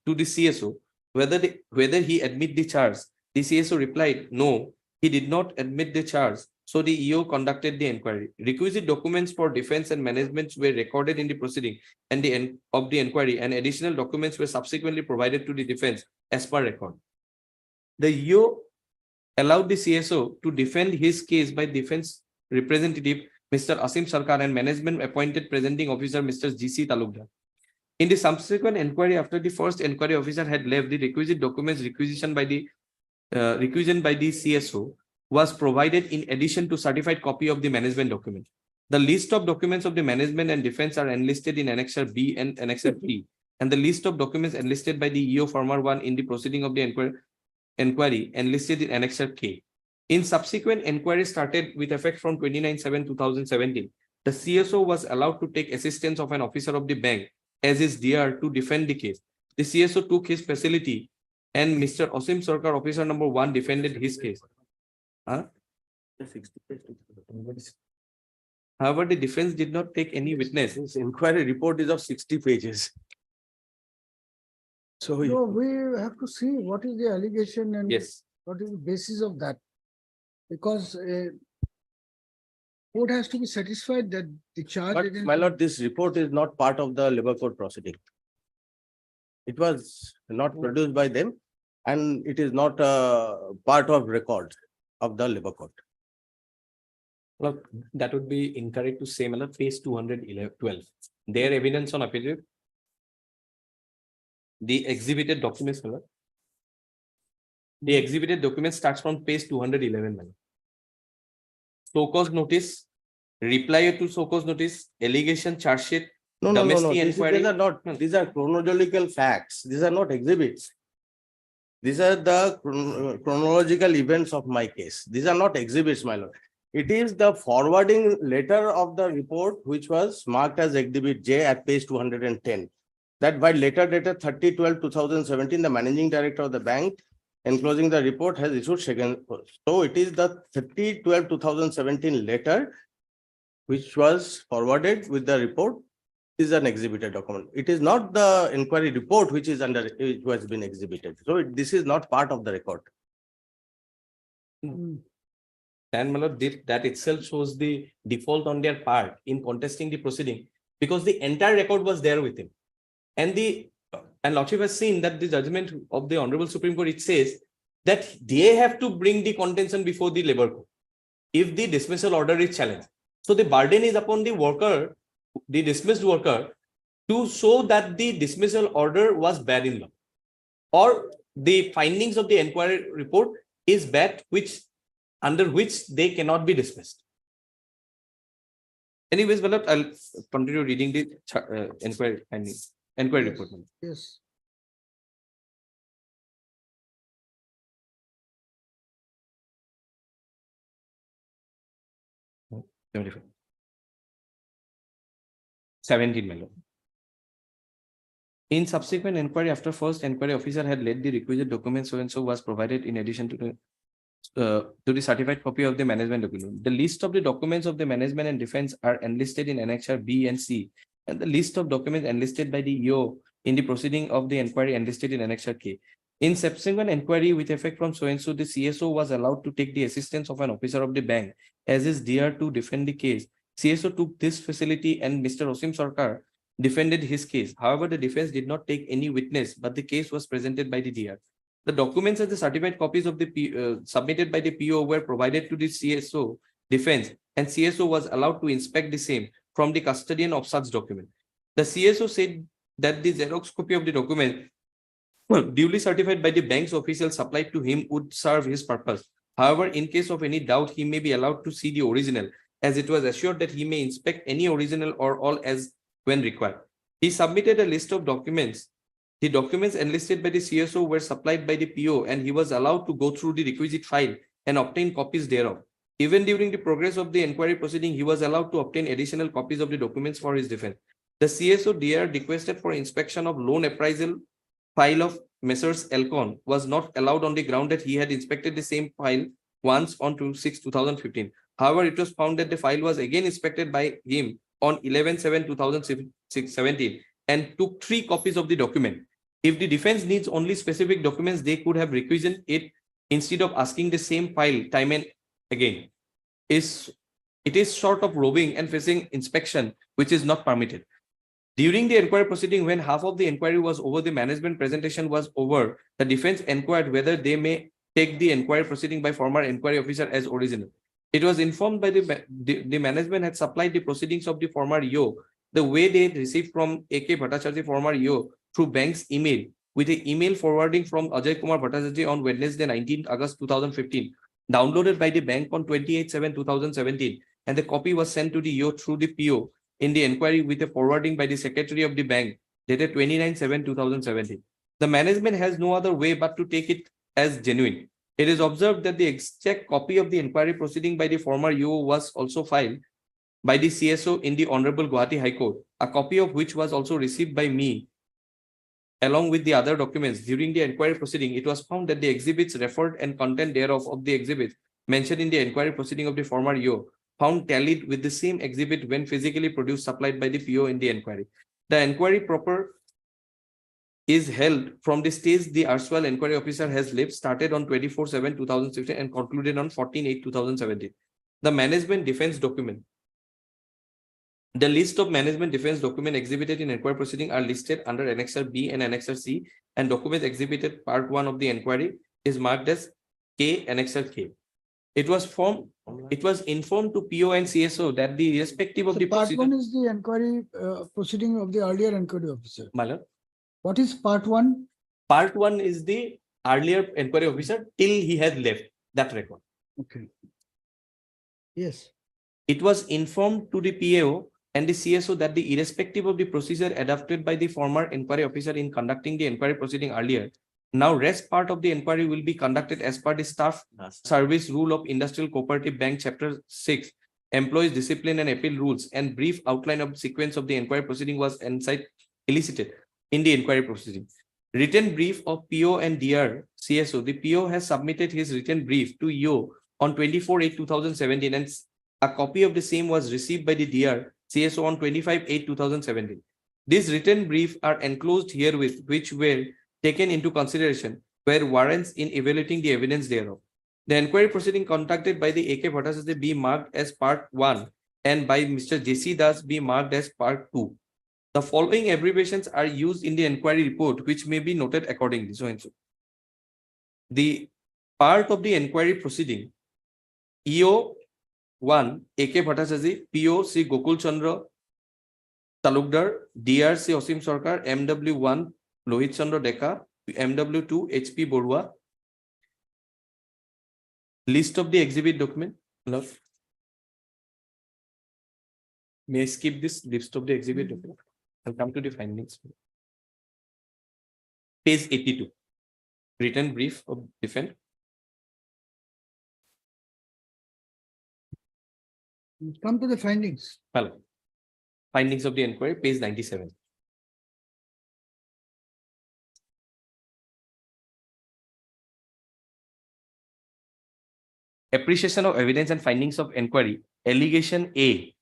to the CSO whether he admit the charge, the CSO replied, no, he did not admit the charge. So the EO conducted the inquiry. Requisite documents for defense and management were recorded in the proceeding and of the inquiry, and additional documents were subsequently provided to the defense as per record. The EO allowed the CSO to defend his case by defense representative Mr. Asim Sarkar and management appointed presenting officer Mr. GC Talukdar. In the subsequent inquiry, after the first inquiry officer had left, the requisite documents requisitioned by the CSO was provided in addition to certified copy of the management document. The list of documents of the management and defense are enlisted in Annexure B and Annexure P, and the list of documents enlisted by the EO former one in the proceeding of the inquiry enlisted in Annexure K. In subsequent inquiry started with effect from 29/7/2017, the CSO was allowed to take assistance of an officer of the bank as his DR to defend the case. The CSO took his facility and Mr. Asim Sarkar, officer number 1, defended his case. However, the defense did not take any witness. This inquiry report is of 60 pages. So we have to see what is the allegation and Yes. what is the basis of that. Because court has to be satisfied that the charge. But against- my lord, this report is not part of the labor court proceeding. It was not produced by them and it is not part of record of the labor court. Well, that would be incorrect to say, Mala, page 212. Their evidence on appeal. The exhibited documents, Mala. The exhibited document starts from page 211, Mala. So-cause notice, reply to so-cause notice, allegation, charge sheet, No. domestic inquiry. These are not, these are chronological facts. These are not exhibits. These are the chronological events of my case. These are not exhibits, my lord. It is the forwarding letter of the report, which was marked as exhibit J at page 210. That by letter dated 30/12/2017, the managing director of the bank enclosing the report has issued second. So it is the 30/12/2017 letter which was forwarded with the report is an exhibited document. It is not the inquiry report which is under, which has been exhibited. So this is not part of the record. And my lord, that itself shows the default on their part in contesting the proceeding, because the entire record was there with him. And Lordship has seen that the judgment of the Honorable Supreme Court, it says that they have to bring the contention before the labor court if the dismissal order is challenged. So the burden is upon the worker, the dismissed worker, to show that the dismissal order was bad in law, or the findings of the inquiry report is bad, under which they cannot be dismissed. Anyways, well, I'll continue reading the inquiry findings, inquiry report. Yes. Oh, 75. 17, my lord. In subsequent inquiry, after first inquiry officer had laid the requisite documents, so and so was provided in addition to the certified copy of the management document. The list of the documents of the management and defense are enlisted in Annexure B and C, and the list of documents enlisted by the EO in the proceeding of the inquiry enlisted in Annexure K. In subsequent inquiry with effect from so and so, the CSO was allowed to take the assistance of an officer of the bank as is dear to defend the case. CSO took this facility and Mr. Osim Sarkar defended his case. However, the defense did not take any witness, but the case was presented by the DR. The documents and the certified copies of the submitted by the PO were provided to the CSO defense, and CSO was allowed to inspect the same from the custodian of such document. The CSO said that the Xerox copy of the document duly certified by the bank's official supplied to him would serve his purpose. However, in case of any doubt, he may be allowed to see the original, as it was assured that he may inspect any original or all as when required. He submitted a list of documents. The documents enlisted by the CSO were supplied by the PO, and he was allowed to go through the requisite file and obtain copies thereof. Even during the progress of the inquiry proceeding, he was allowed to obtain additional copies of the documents for his defense. The CSO DR requested for inspection of loan appraisal file of Messrs. Elcon was not allowed on the ground that he had inspected the same file once on 6/2015. However, it was found that the file was again inspected by him on 11/7/2017 and took 3 copies of the document. If the defense needs only specific documents, they could have requisitioned it instead of asking the same file time and again. It is sort of roving and facing inspection, which is not permitted. During the inquiry proceeding, when half of the inquiry was over, the management presentation was over, the defense inquired whether they may take the inquiry proceeding by former inquiry officer as original. It was informed by the management had supplied the proceedings of the former EO the way they had received from AK Bhattacharya, former EO, through bank's email, with the email forwarding from Ajay Kumar Bhattacharya on Wednesday, 19th August 2015, downloaded by the bank on 28/7/2017, and the copy was sent to the EO through the PO in the inquiry with a forwarding by the secretary of the bank dated 29/7/2017. The management has no other way but to take it as genuine. It is observed that the exact copy of the inquiry proceeding by the former EO was also filed by the CSO in the Honorable Guwahati High Court, a copy of which was also received by me along with the other documents. During the inquiry proceeding, it was found that the exhibits referred and content thereof of the exhibits mentioned in the inquiry proceeding of the former EO found tallied with the same exhibit when physically produced supplied by the PO in the inquiry. The inquiry proper is held from the stage the erstwhile inquiry officer has left, started on 24/7/2016 and concluded on 14/8/2017. The management defense document. The list of management defense document exhibited in inquiry proceeding are listed under Annexure B and Annexure C, and documents exhibited part 1 of the inquiry is marked as K, Annexure K. It was informed to PO and CSO that the irrespective of the Part procedure. 1 is the inquiry proceeding of the earlier inquiry officer. Malad. What is part 1? Part 1 is the earlier inquiry officer till he has left that record. Okay. Yes. It was informed to the PAO and the CSO that the irrespective of the procedure adopted by the former inquiry officer in conducting the inquiry proceeding earlier, now rest part of the inquiry will be conducted as per the Staff Service Rule of Industrial Cooperative Bank Chapter 6, Employees Discipline and Appeal Rules, and brief outline of the sequence of the inquiry proceeding was elicited in the inquiry proceeding. Written brief of PO and DR CSO. The PO has submitted his written brief to EO on 24/8/2017 and A copy of the same was received by the DR CSO on 25/8/2017. These written briefs are enclosed herewith, which were taken into consideration were warrants in evaluating the evidence thereof. The inquiry proceeding conducted by the AK Bhattacharya be marked as part 1 and by Mr. J.C. Das be marked as part 2. The following abbreviations are used in the inquiry report, which may be noted accordingly. So and so. The part of the inquiry proceeding, EO 1, AK Bhattacharya, PO Sri Gokul Chandra Talukdar, DR Sri Osim Sarkar, MW 1 Lohit Chandra Deka, MW 2 HP Borua. List of the exhibit document. Love. May I skip this list of the exhibit document? I'll come to the findings. Page 82. Written brief of defense. Come to the findings. Well, findings of the inquiry, page 97. Appreciation of evidence and findings of inquiry. Allegation A.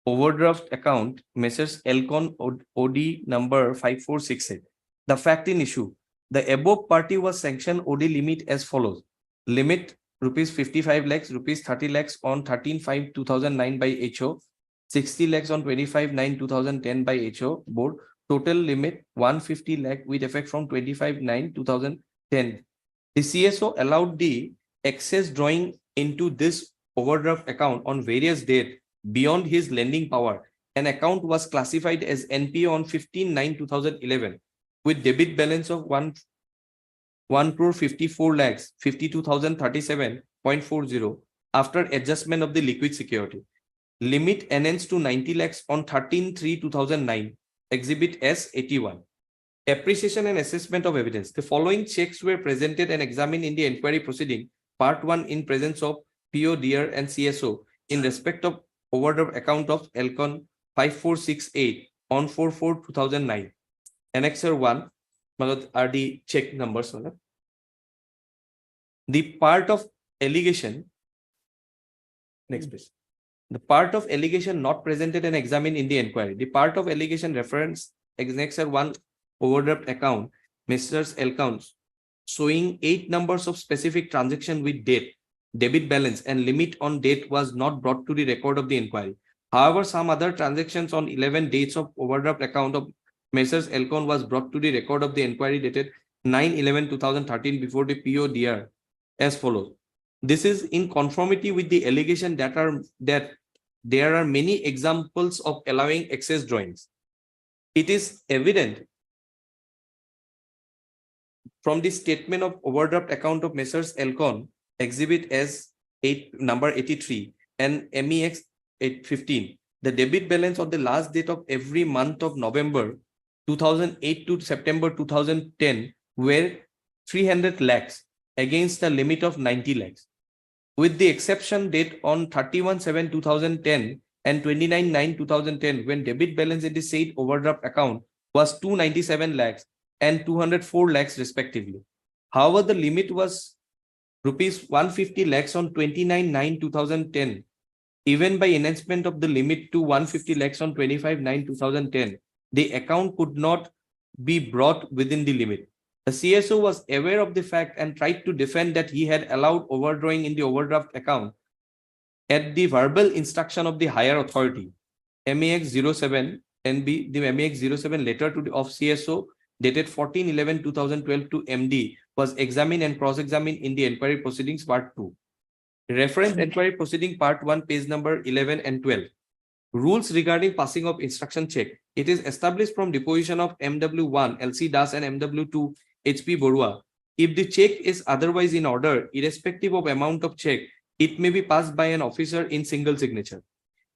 Overdraft account, Messrs. Elcon OD number 5468. The fact in issue. The above party was sanctioned OD limit as follows. Limit rupees 55 lakhs, rupees 30 lakhs on 13/5/2009 by HO, 60 lakhs on 25/9/2010 by HO board. Total limit 150 lakh with effect from 25/9/2010. The CSO allowed the excess drawing into this overdraft account on various dates beyond his lending power. An account was classified as NPA on 15/9/2011 with debit balance of 1,54 lakhs 52,037.40 after adjustment of the liquid security. Limit enhanced to 90 lakhs on 13/3/2009. Exhibit S 81. Appreciation and assessment of evidence. The following checks were presented and examined in the inquiry proceeding, part 1 in presence of PO, DR and CSO in respect of overdraft account of Elcon 5468 on 4/4/2009. Annexure 1 are the check numbers. The part of allegation, next please. The part of allegation not presented and examined in the inquiry. The part of allegation reference Annexure 1 overdraft account, Messrs. Elcons, showing 8 numbers of specific transaction with date, debit balance and limit on date was not brought to the record of the inquiry. However, some other transactions on 11 dates of overdraft account of Messrs. Elcon was brought to the record of the inquiry dated 9/11/2013 before the PO DR as follows. This is in conformity with the allegation that there are many examples of allowing excess drawings. It is evident from the statement of overdraft account of Messrs. Elcon, exhibit S 8 number 83 and MEX 815. The debit balance on the last date of every month of November 2008 to September 2010 were 300 lakhs against a limit of 90 lakhs. With the exception date on 31/7/2010 and 29/9/2010 when debit balance in the said overdraft account was 297 lakhs and 204 lakhs respectively. However, the limit was rupees 150 lakhs on 29/9/2010. Even by enhancement of the limit to 150 lakhs on 25/9/2010, the account could not be brought within the limit. The CSO was aware of the fact and tried to defend that he had allowed overdrawing in the overdraft account at the verbal instruction of the higher authority. MEX 07 NB, the MEX 07 letter to the of CSO dated 14/11/2012 to MD was examined and cross-examined in the inquiry proceedings part 2. Reference inquiry proceeding part 1 page number 11 and 12. Rules regarding passing of instruction check. It is established from deposition of MW1 LC Das and MW2 HP Borua. If the check is otherwise in order, irrespective of amount of check, it may be passed by an officer in single signature.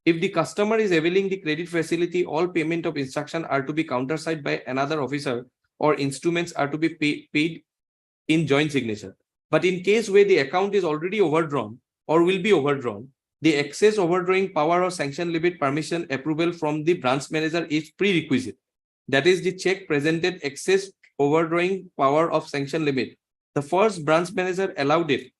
If the customer is availing the credit facility, all payment of instruction are to be countersigned by another officer or instruments are to be paid in joint signature. But in case where the account is already overdrawn or will be overdrawn, the excess overdrawing power or sanction limit permission approval from the branch manager is prerequisite. That is, the check presented excess overdrawing power of sanction limit. The first branch manager allowed it.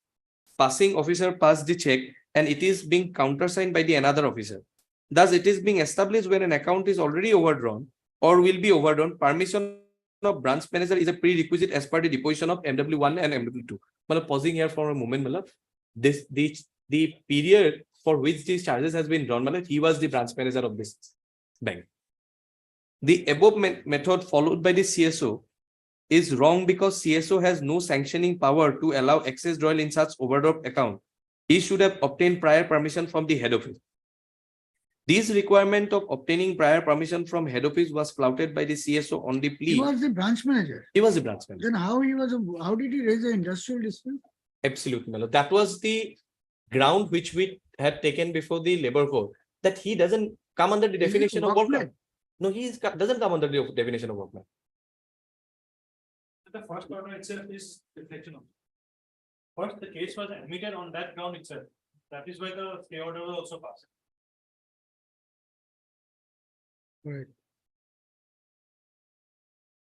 passing officer passed the check and it is being countersigned by the another officer. Thus, it is being established when an account is already overdrawn or will be overdrawn. Permission of branch manager is a prerequisite as per the deposition of MW1 and MW2. Malab, pausing here for a moment, malab, the period for which these charges has been drawn, malab, he was the branch manager of this bank. The above method followed by the CSO is wrong because CSO has no sanctioning power to allow excess drawal in such overdraft account. He should have obtained prior permission from the head office. This requirement of obtaining prior permission from head office was flouted by the CSO on the plea. He was the branch manager. He was the branch manager. Then how did he raise the industrial dispute? Absolutely, Melo. That was the ground which we had taken before the labor code, that he doesn't come under the definition of workman. No, he doesn't come under the definition of workman. The first order itself is reflection of. First, the case was admitted on that ground itself. That is why the stay order was also passed. Right.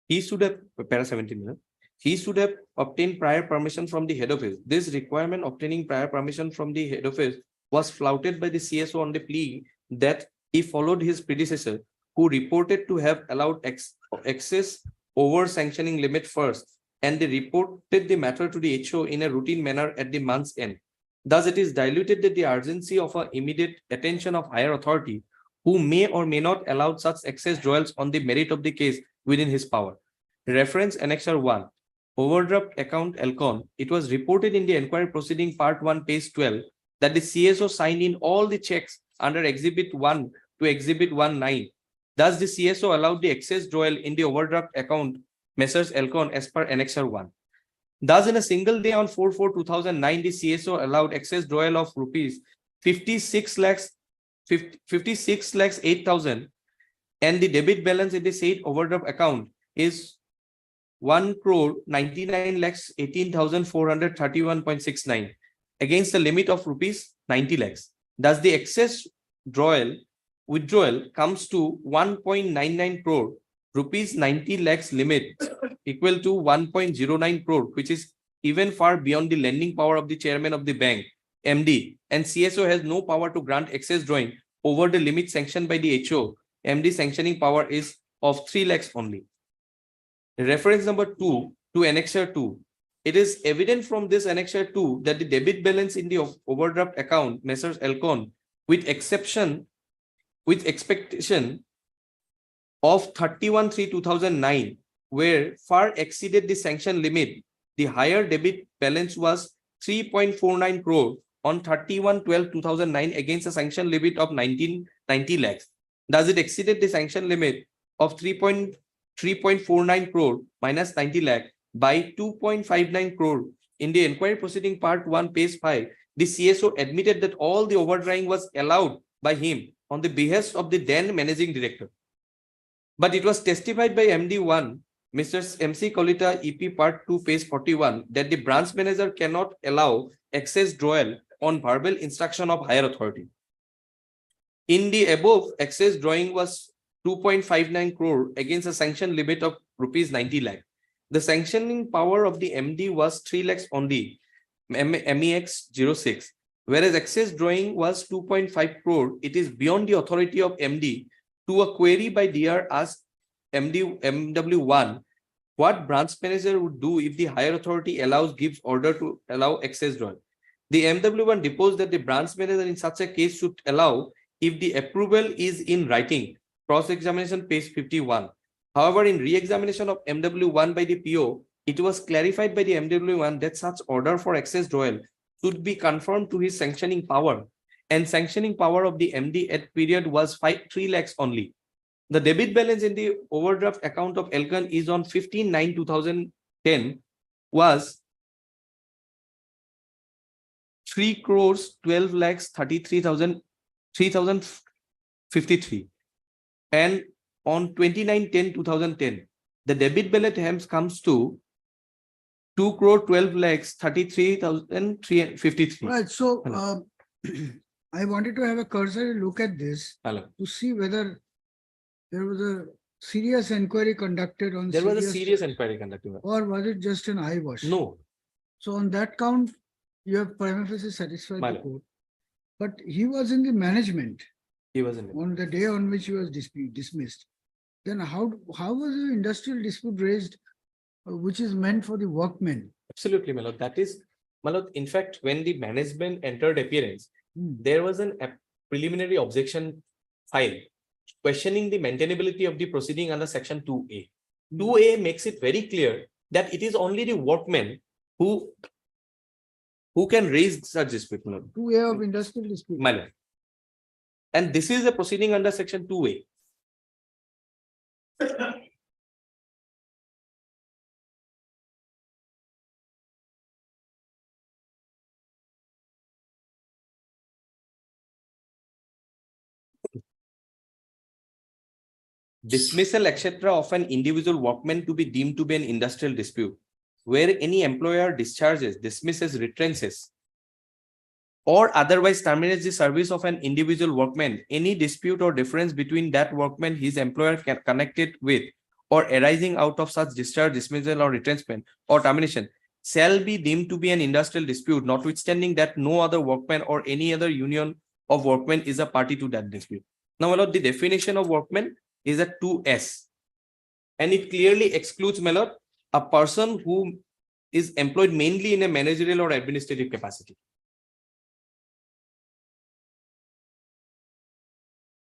He should have, para 17, he should have obtained prior permission from the head office. This requirement obtaining prior permission from the head office was flouted by the CSO on the plea that he followed his predecessor, who reported to have allowed excess over sanctioning limit first, and they reported the matter to the HO in a routine manner at the month's end. Thus, it is diluted that the urgency of an immediate attention of higher authority, who may or may not allow such excess drawals on the merit of the case within his power. Reference Annexure 1, Overdraft Account Elcon. It was reported in the Inquiry Proceeding Part 1, page 12, that the CSO signed in all the checks under Exhibit 1 to Exhibit 1(9). Thus, the CSO allowed the excess drawal in the overdraft account Messrs. Elcon as per Annexure 1. Thus, in a single day on 4/4/2009, the CSO allowed excess drawal of rupees 56,08,000, and the debit balance in the said overdraft account is 1,99,18,431.69 against the limit of rupees 90 lakhs. Thus, the excess withdrawal comes to 1.99 crore, rupees 90 lakhs limit equal to 1.09 crore, which is even far beyond the lending power of the chairman of the bank, MD, and CSO has no power to grant excess drawing over the limit sanctioned by the HO. MD sanctioning power is of 3 lakhs only. Reference number 2 to Annexure 2. It is evident from this Annexure 2 that the debit balance in the overdraft account Messrs. Elcon, with expectation of 31/3/2009, where far exceeded the sanction limit. The higher debit balance was 3.49 crore on 31/12/2009 against a sanction limit of 90 lakhs. Thus, it exceeded the sanction limit of 3.49 crore minus 90 lakh by 2.59 crore. In the Inquiry Proceeding Part 1, page 5, the CSO admitted that all the overdrawing was allowed by him on the behest of the then managing director. But it was testified by MD1, Mr. MC Kolita, EP Part 2, page 41, that the branch manager cannot allow excess drawal on verbal instruction of higher authority. In the above, excess drawing was 2.59 crore against a sanction limit of rupees 90 lakh. The sanctioning power of the MD was 3 lakhs only, MEX 06. Whereas excess drawing was 2.5 crore, it is beyond the authority of MD to a query by DR asked MW1 what branch manager would do if the higher authority gives order to allow excess drawing. The MW1 deposed that the branch manager in such a case should allow if the approval is in writing. Cross-examination, page 51. However, in re-examination of MW1 by the PO, it was clarified by the MW1 that such order for excess drawal should be confirmed to his sanctioning power, and sanctioning power of the MD at period was 3 lakhs only. The debit balance in the overdraft account of Elcon is on 15/9/2010 was 3 crores 12 lakhs 33,053, and on 29/10/2010 the debit balance comes to 2 crore 12 lakhs 33,353. Right, so I wanted to have a cursory look at this to see whether there was a serious inquiry conducted on. There was a serious inquiry conducted. Or was it just an eyewash? No. So on that count, You have prima facie satisfied My the lord. court. But he was in the management He was in. on the day on which he was dismissed. Then how was the industrial dispute raised, which is meant for the workmen? Absolutely, my lord. That is, my lord, in fact, when the management entered appearance, there was a preliminary objection filed questioning the maintainability of the proceeding under section 2A. 2A makes it very clear that it is only the workmen who can raise such dispute, my lord. 2A of industrial dispute. My lord. And this is a proceeding under section 2A. Dismissal, etc. of an individual workman to be deemed to be an industrial dispute, where any employer discharges, dismisses, retrenches, or otherwise terminates the service of an individual workman, any dispute or difference between that workman, his employer connected with, or arising out of such discharge, dismissal, or retrenchment, or termination, shall be deemed to be an industrial dispute, notwithstanding that no other workman or any other union of workmen is a party to that dispute. Now, my lord, the definition of workman is a 2S, and it clearly excludes, my lord, a person who is employed mainly in a managerial or administrative capacity.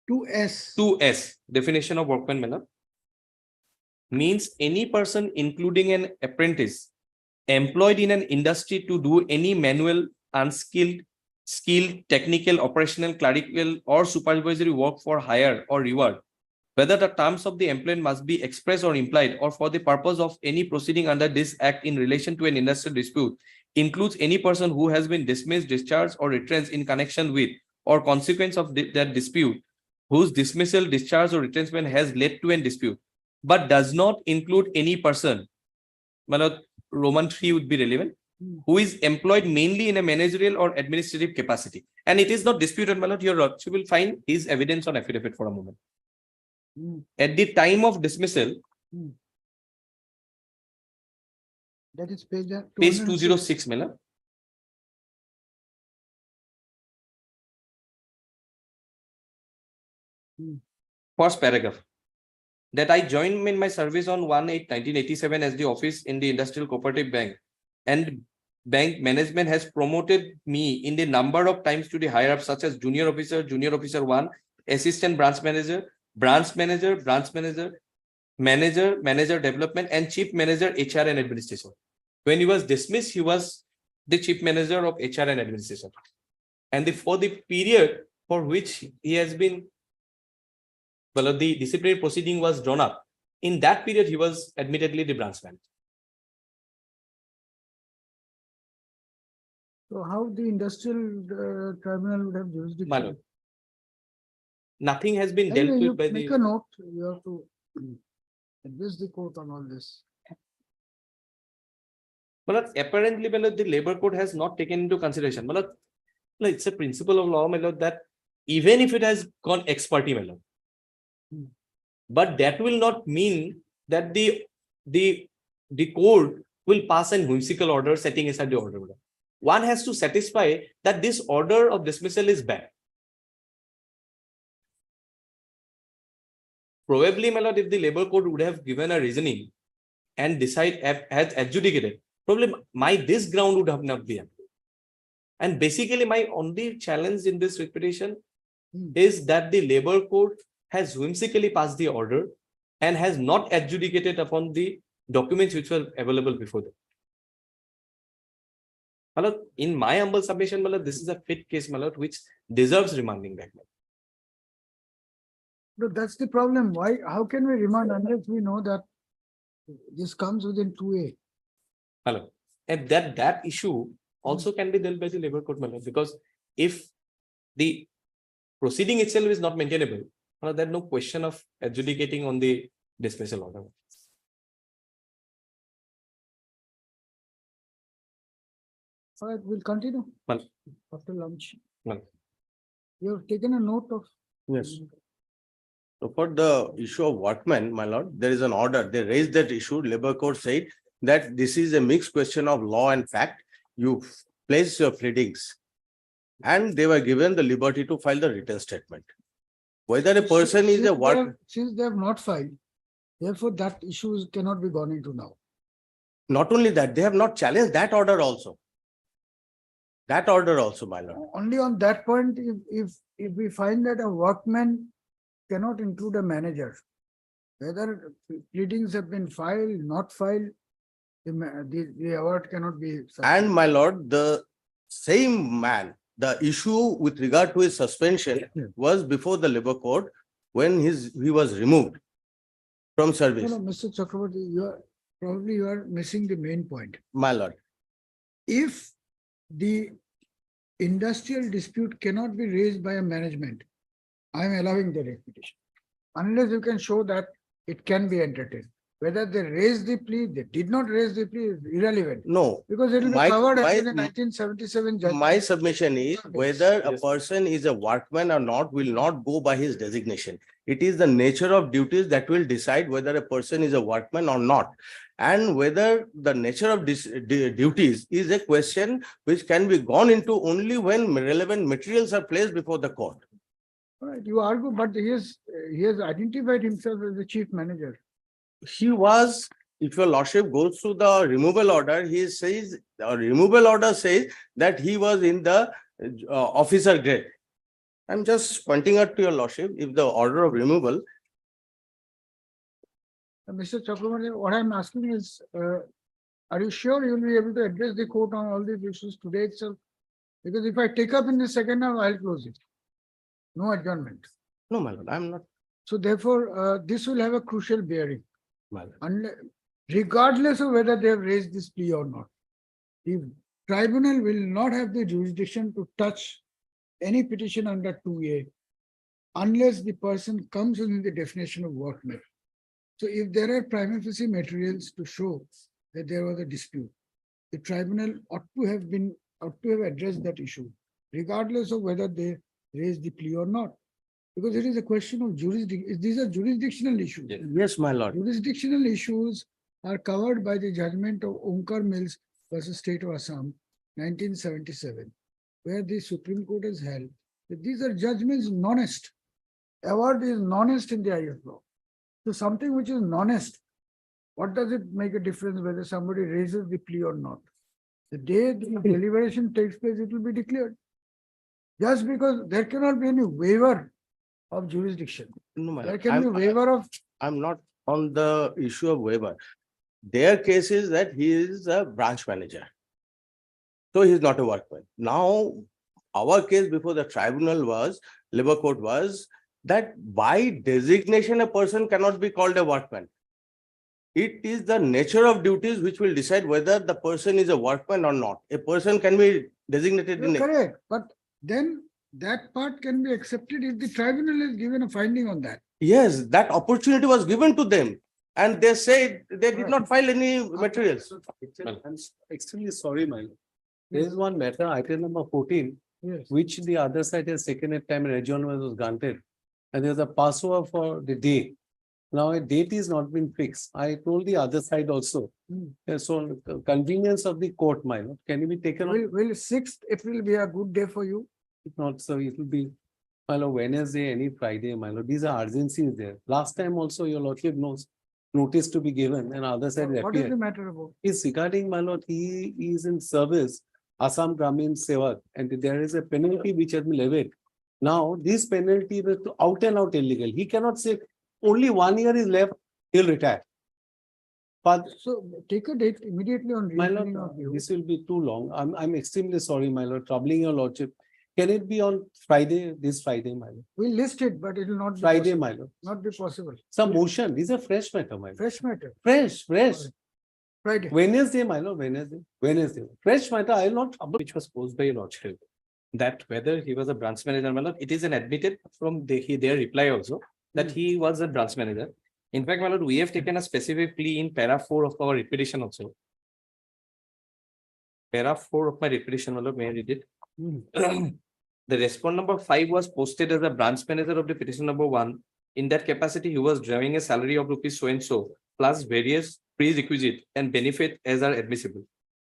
2S definition of workman, my lord, means any person including an apprentice employed in an industry to do any manual, unskilled, skilled, technical, operational, clerical, or supervisory work for hire or reward, whether the terms of the employment must be express or implied, or for the purpose of any proceeding under this act in relation to an industrial dispute, includes any person who has been dismissed, discharged, or retrenched in connection with or consequence of that dispute, whose dismissal, discharge, or retrenchment has led to a dispute, but does not include any person, my lord, Roman 3 would be relevant, who is employed mainly in a managerial or administrative capacity. And it is not disputed, my lord, you will find his evidence on affidavit for a moment. At the time of dismissal, That is page page 206, my lord. First paragraph. That I joined in my service on 1/8/1987 as the office in the Industrial Cooperative Bank, and bank management has promoted me in the number of times to the higher up, such as junior officer 1, assistant branch manager, manager development, and chief manager HR and administration. When he was dismissed, he was the chief manager of HR and administration. And for the period for which he has been, well, the disciplinary proceeding was drawn up, in that period, he was admittedly the branch manager. So how the industrial tribunal would have jurisdiction? My lord, nothing has been dealt Anyway, you with by make the. a note, you have to address the court on all this. Well, apparently, my lord, the labor code has not taken into consideration. Well, it's a principle of law, my lord, that even if it has gone ex parte, my lord, but that will not mean that the court will pass an whimsical order setting aside the order. One has to satisfy that this order of dismissal is bad. Probably, my lord, if the labor code would have given a reasoning and has adjudicated, probably this ground would have not been. And basically, my only challenge in this petition is that the labor code has whimsically passed the order and has not adjudicated upon the documents which were available before them. My lord, in my humble submission, my lord, this is a fit case, my lord, which deserves remanding back. But that's the problem. Why? How can we remand unless we know that this comes within 2A? Hello. And that issue also can be dealt by the labor code, my lord, because if the proceeding itself is not maintainable, there's no question of adjudicating on the dismissal order. All right, we'll continue Well, after lunch. well. You have taken a note of. Yes. So for the issue of workmen, my lord, there is an order. They raised that issue. Labor court said that this is a mixed question of law and fact. You place your pleadings. And they were given the liberty to file the written statement. Whether a person is a work, Since they have not filed, therefore that issue cannot be gone into now. not only that, they have not challenged that order also. That order also, my lord. Only on that point, if we find that a workman cannot include a manager, whether pleadings have been filed, not filed, the award cannot be. And my lord, the same man, the issue with regard to his suspension was before the labor court when he was removed from service. No, Mr. Chakraborty, you are missing the main point. My lord, If the industrial dispute cannot be raised by a management, I am allowing the repetition. Unless you can show that it can be entertained. Whether they raised the plea, they did not raise the plea is irrelevant. no. Because it will be My- covered my- in the 1977 judgment. My submission is whether a person is a workman or not will not go by his designation. It is the nature of duties that will decide whether a person is a workman or not. And whether the nature of duties is a question which can be gone into only when relevant materials are placed before the court. All right, you argue, but he has identified himself as the chief manager. He was, if your lordship goes through the removal order, he says, the removal order says that he was in the officer grade. I'm just pointing out to your lordship, if the order of removal, Mr. Chakraborty, what I'm asking is, are you sure you'll be able to address the court on all these issues today itself? Because if I take up in the second half, I'll close it. No adjournment. no, my lord, I'm not, So therefore, this will have a crucial bearing. my lord. And regardless of whether they have raised this plea or not, the tribunal will not have the jurisdiction to touch any petition under 2A unless the person comes within the definition of workman. So if there are prima facie materials to show that there was a dispute, the tribunal ought to have addressed that issue, regardless of whether they raised the plea or not. Because it is a question of jurisdiction. These are jurisdictional issues. Yes, my lord. Jurisdictional issues are covered by the judgment of Omkar Mills versus State of Assam, 1977, where the Supreme Court has held that these are judgments non-est. Award is non-est in the eye of law. So something which is non-est, what does it make a difference whether somebody raises the plea or not? The day the deliberation takes place, it will be declared. Just because there cannot be any waiver of jurisdiction. No, my There lord. can be waiver of. I'm not on the issue of waiver. Their case is that he is a branch manager. So he's not a workman. Now, our case before the tribunal was, labor court was, that by designation, a person cannot be called a workman. It is the nature of duties which will decide whether the person is a workman or not. A person can be designated in a. Correct, but then that part can be accepted if the tribunal has given a finding on that. Yes, that opportunity was given to them. And they said they did not file any materials. I'm extremely sorry, my lord. There is one matter, item number 14, Yes. which the other side has taken a time and adjournment was granted. And there's a password for the day. Now a date is not been fixed. I told the other side also. So convenience of the court, my lord, can it be taken? Will 6th April be a good day for you? If not, so it will be, my lord, Wednesday, any Friday, my lord. These are urgencies there. Last time also, your lordship knows, notice to be given and other side What is the appeared. matter about? Is regarding, my lord, he is in service, Assam Gramin Sevak, and there is a penalty which has been levied. Now, this penalty is out and out illegal. He cannot say only 1 year is left, he'll retire. But So take a date immediately on my reopening lord, of you. this will be too long. I'm extremely sorry, my lord, troubling your lordship. Can it be on Friday, this Friday, my lord? We'll list it, but it will not be. Friday, possible. my lord. Not be possible. Some motion, these are fresh matter, my lord. Fresh matter, Fresh. Friday. Wednesday, my lord, Wednesday. Fresh matter, I will not trouble. Which was posed by your lordship, that whether he was a branch manager, my lord, it is an admitted from their reply also that he was a branch manager. In fact, my lord, we have taken a specific plea in para 4 of our repetition also. Para 4 of my repetition, my lord, may I read it? The respondent number 5 was posted as a branch manager of the petition number 1. In that capacity, he was drawing a salary of rupees so and so plus various prerequisite and benefit as are admissible.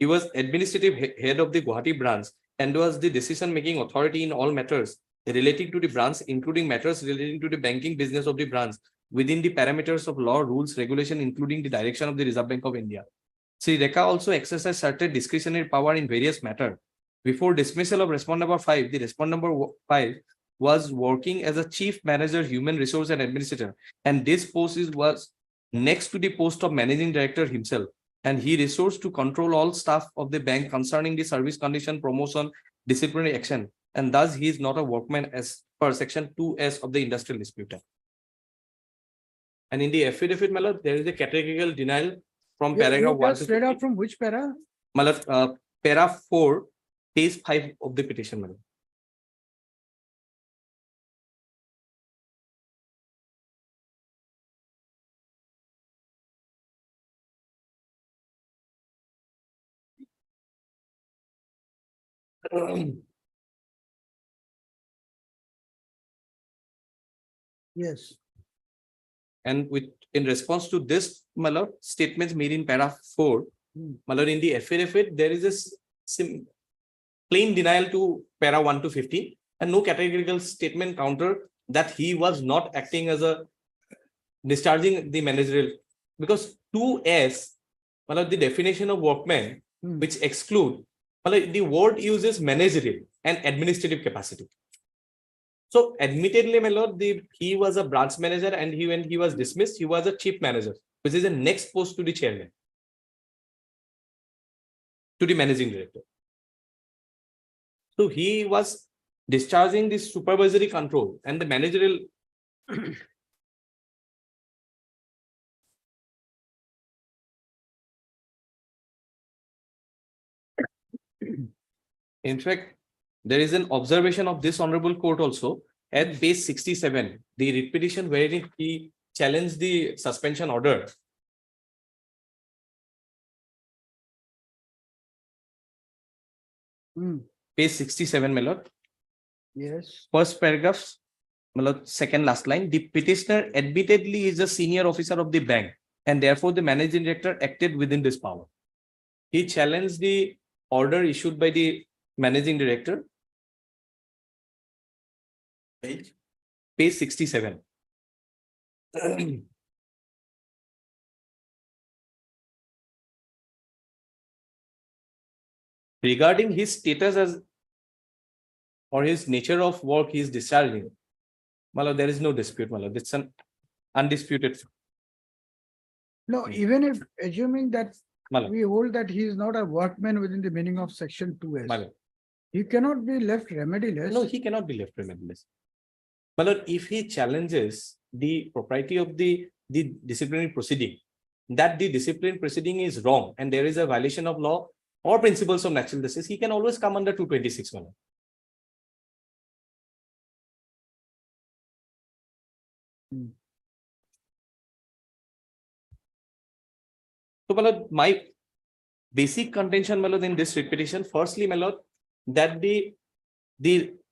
He was administrative head of the Guwahati branch and was the decision-making authority in all matters relating to the branch, including matters relating to the banking business of the branch within the parameters of law, rules, regulation, including the direction of the Reserve Bank of India. Sri Rekha also exercised certain discretionary power in various matters. Before dismissal of respondent number 5, the respondent number 5 was working as a chief manager, human resource and administrator, and this post was next to the post of managing director himself, and he resourced to control all staff of the bank concerning the service condition, promotion, disciplinary action, and thus he is not a workman as per section 2S of the Industrial Dispute Act. And in the affidavit, my lord, there is a categorical denial from paragraph 1 to Straight out from which para? my lord, para 4, page 5 of the petition, my lord. Yes. And with in response to this, my lord, statements made in paragraph 4, my lord, in the affidavit, there is a plain denial to para 1 to 15 and no categorical statement counter that he was not acting as a discharging the managerial, because 2S, my lord, the definition of workman, which exclude, my lord, the word uses managerial and administrative capacity. So admittedly, my lord, he was a branch manager, and when he was dismissed, he was a chief manager, which is the next post to the chairman, to the managing director. So he was discharging the supervisory control and the managerial. In fact, there is an observation of this honorable court also at page 67, the writ petition wherein he challenged the suspension order. Page 67, my lord. Yes. First paragraph, my lord, second last line. The petitioner admittedly is a senior officer of the bank, and therefore the managing director acted within this power. He challenged the order issued by the managing director. Page 67. Regarding his status as or his nature of work he is discharging, my lord, there is no dispute, my lord. It's an undisputed. No, even if assuming that My lord. we hold that he is not a workman within the meaning of section 2S. My lord. He cannot be left remediless. No, he cannot be left remediless. My lord, if he challenges the propriety of the disciplinary proceeding, that the disciplinary proceeding is wrong and there is a violation of law or principles of natural justice, he can always come under 226, my lord. So, my lord, my basic contention, my lord, in this writ petition, firstly, my lord, that the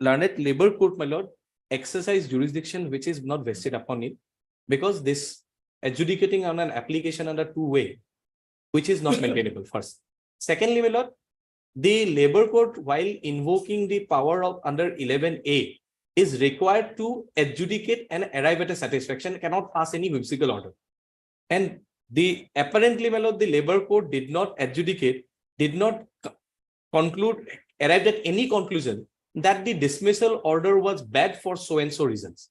learned labor court, my lord, exercise jurisdiction which is not vested upon it, because this adjudicating on an application under 2A, which is not maintainable. First, secondly, my lord, the labor court, while invoking the power of under 11A, is required to adjudicate and arrive at a satisfaction, cannot pass any whimsical order. And apparently, my lord, the labor court did not adjudicate, did not conclude, arrived at any conclusion that the dismissal order was bad for so and so reasons.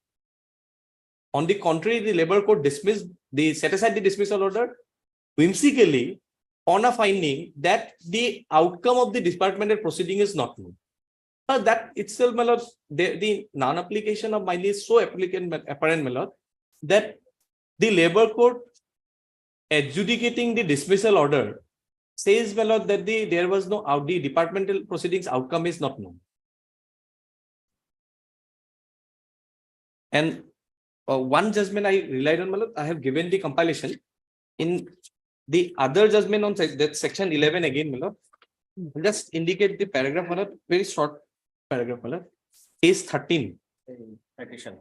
On the contrary, the labor court set aside the dismissal order whimsically on a finding that the outcome of the departmental proceeding is not known. That itself, my lord, the non-application of mine is so apparent, my lord, that the labor court adjudicating the dismissal order says, my lord, that there was no the departmental proceedings outcome is not known. And one judgment I relied on, my lord, I have given the compilation. In the other judgment on that section 11 again, my lord, just indicate the paragraph, my lord, very short paragraph, my lord, case 13. Petition.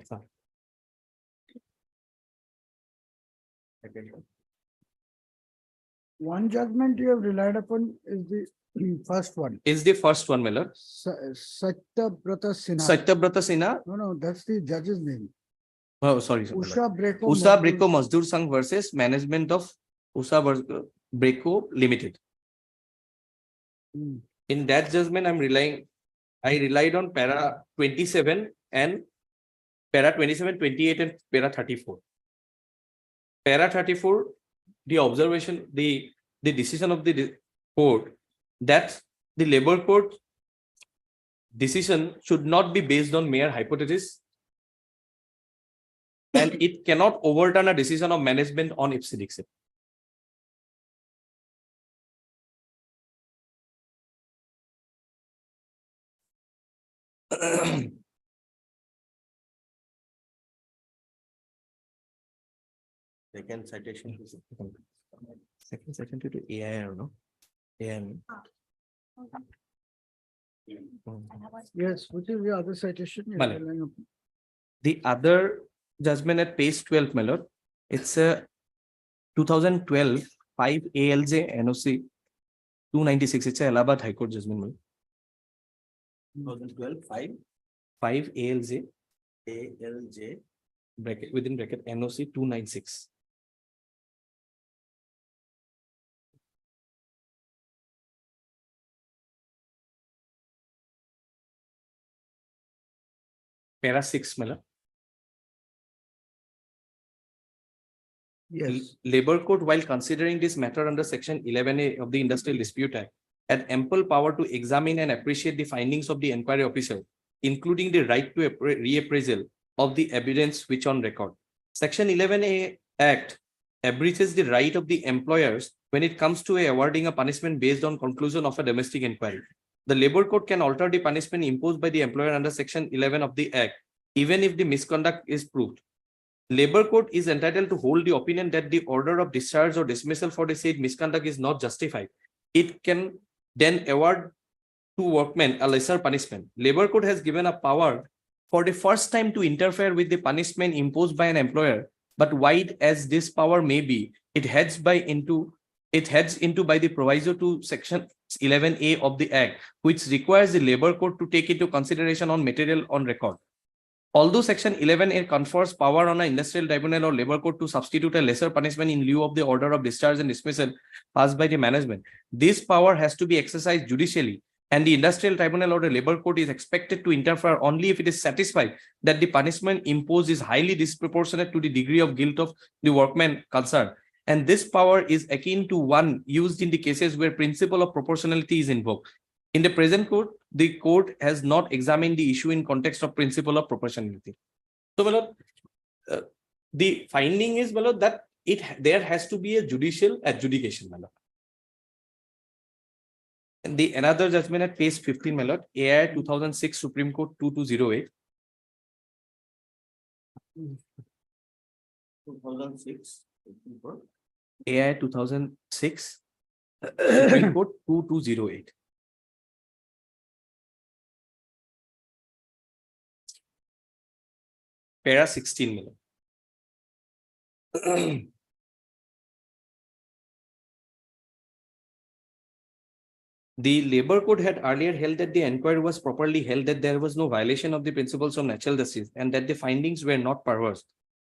One judgment you have relied upon is the first one. Is the first one, my lord. Satyabrata Sinha. Satyabrata Sinha. No, that's the judge's name. Oh, sorry. my lord. Usha Breko Mazdoor Sangh versus Management of Breko Limited. In that judgment, I relied on para 27 and para 27, 28 and para 34. Para 34, the observation, the decision of the court that the labor court decision should not be based on mere hypothesis and it cannot overturn a decision of management on ipse dixit. Second citation. Second citation to AI or no? AM. Yes, which is the other citation? you're Male. relying upon? The other judgment at page 12, my lord, it's a 2012 5 ALJ NOC 296. It's a Allahabad High Court judgment. my lord. 2012 5 ALJ ALJ. bracket within bracket NOC 296. Para 6, my lord. Yes. Labor Court, while considering this matter under section 11A of the Industrial Dispute Act, had ample power to examine and appreciate the findings of the inquiry officer, including the right to reappraisal of the evidence which on record. Section 11A Act abridges the right of the employers when it comes to awarding a punishment based on conclusion of a domestic inquiry. The Labor Court can alter the punishment imposed by the employer under section 11 of the Act, even if the misconduct is proved. Labor Court is entitled to hold the opinion that the order of discharge or dismissal for the said misconduct is not justified. It can then award to workmen a lesser punishment. Labor Court has given a power for the first time to interfere with the punishment imposed by an employer, but wide as this power may be, it heads into by the proviso to section 11A of the Act, which requires the Labor Court to take into consideration on material on record. Although section 11A confers power on an industrial tribunal or labor court to substitute a lesser punishment in lieu of the order of discharge and dismissal passed by the management, this power has to be exercised judicially, and the industrial tribunal or the labor court is expected to interfere only if it is satisfied that the punishment imposed is highly disproportionate to the degree of guilt of the workman concerned. And this power is akin to one used in the cases where principle of proportionality is invoked. In the present court, the court has not examined the issue in context of principle of proportionality. So, my lord, the finding is, my lord, that there has to be a judicial adjudication, my lord. And the another judgment at page 15, my lord, AI 2006 Supreme Court 2208. 2006. AI 2006 Supreme Court 2208. Para 16 million. The Labor Court had earlier held that the inquiry was properly held, that there was no violation of the principles of natural justice, and that the findings were not perverse.